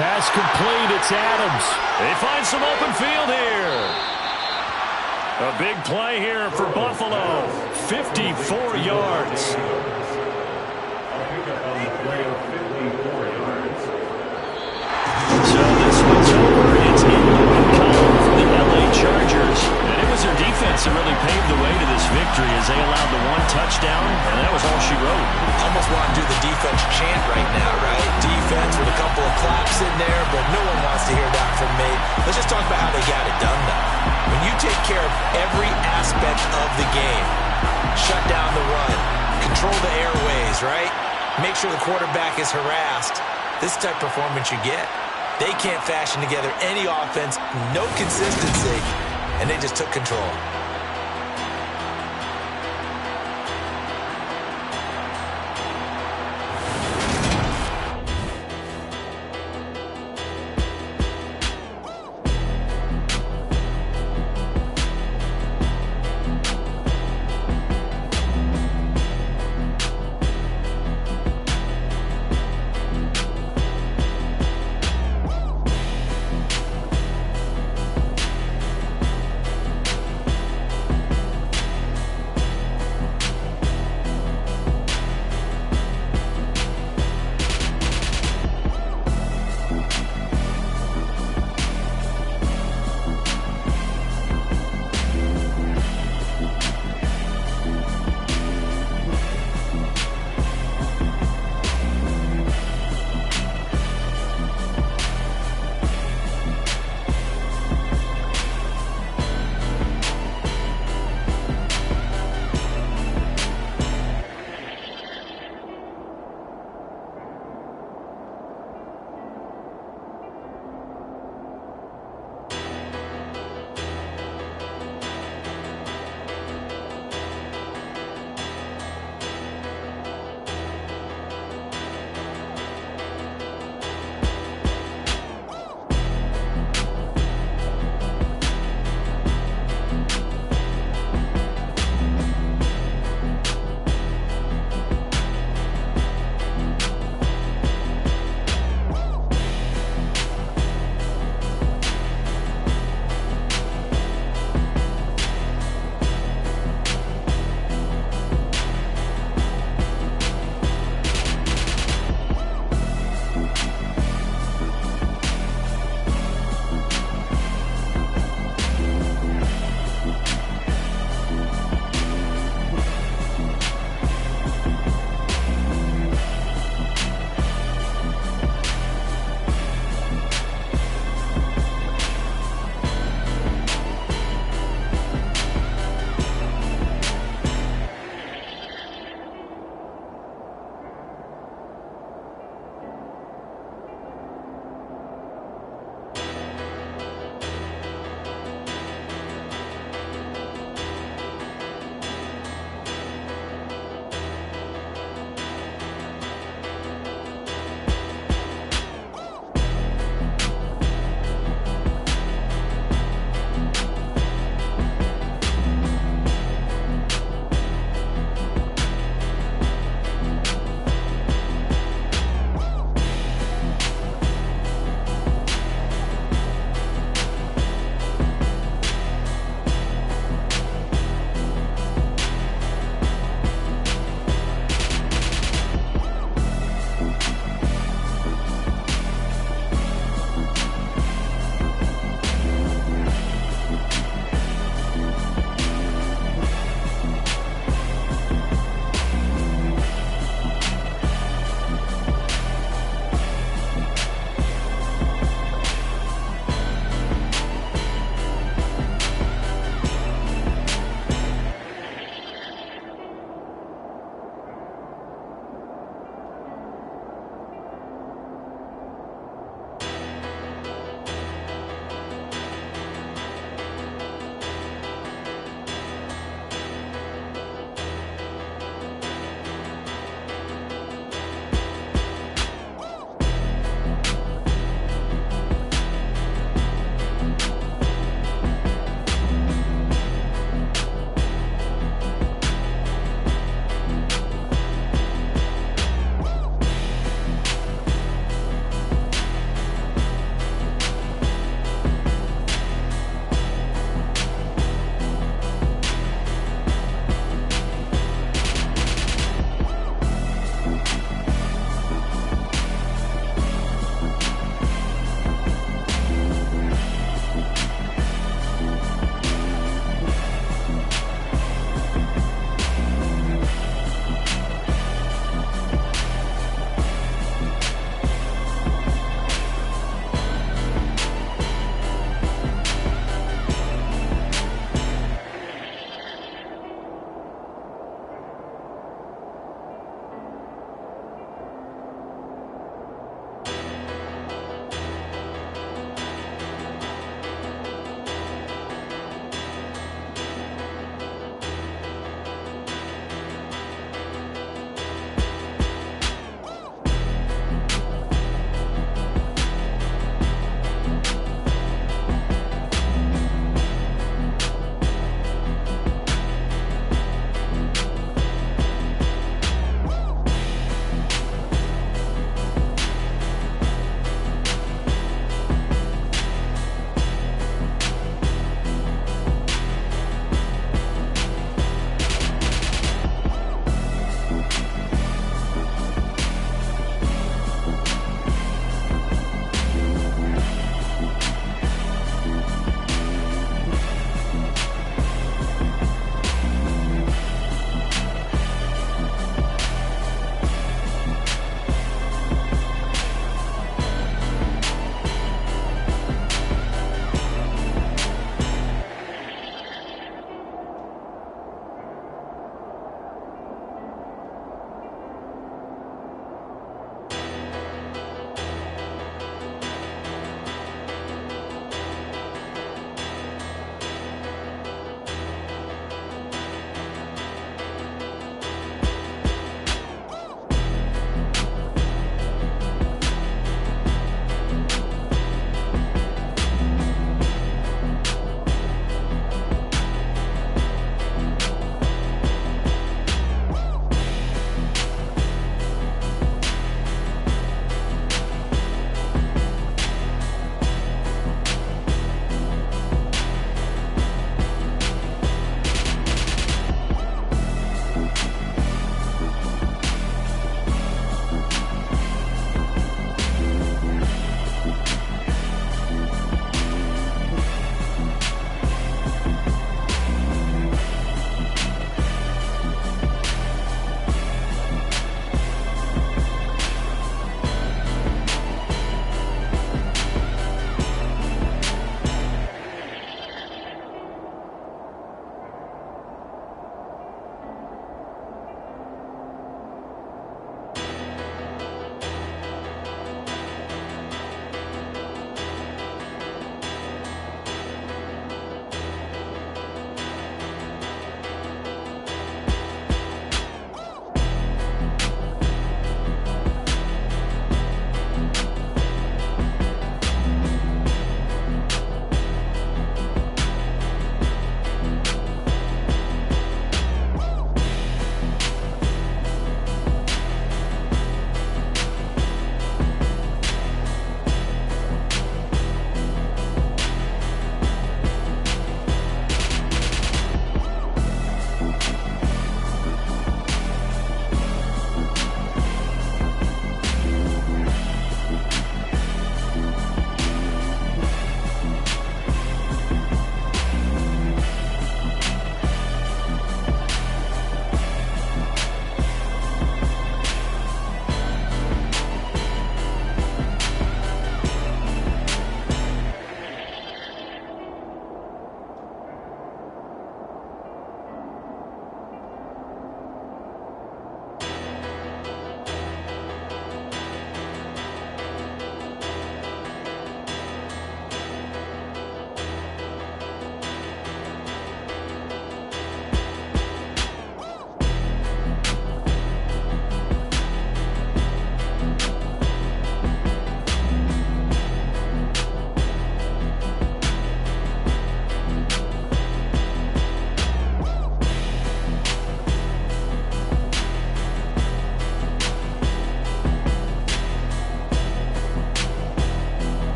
Pass complete, it's Adams. They find some open field here. A big play here for Buffalo. 54 yards. So this one's over. It's in column for the LA Chargers. And it was their defense that really paved the way to this victory as they allowed the 1 touchdown, and that was all she wrote. Almost want to do the defense chant right now, right? Defense with a couple of claps in there, but no one wants to hear that from me. Let's just talk about how they got it done, though. When you take care of every aspect of the game, shut down the run, control the airways, right? Make sure the quarterback is harassed. This type of performance you get. They can't fashion together any offense, no consistency, and they just took control.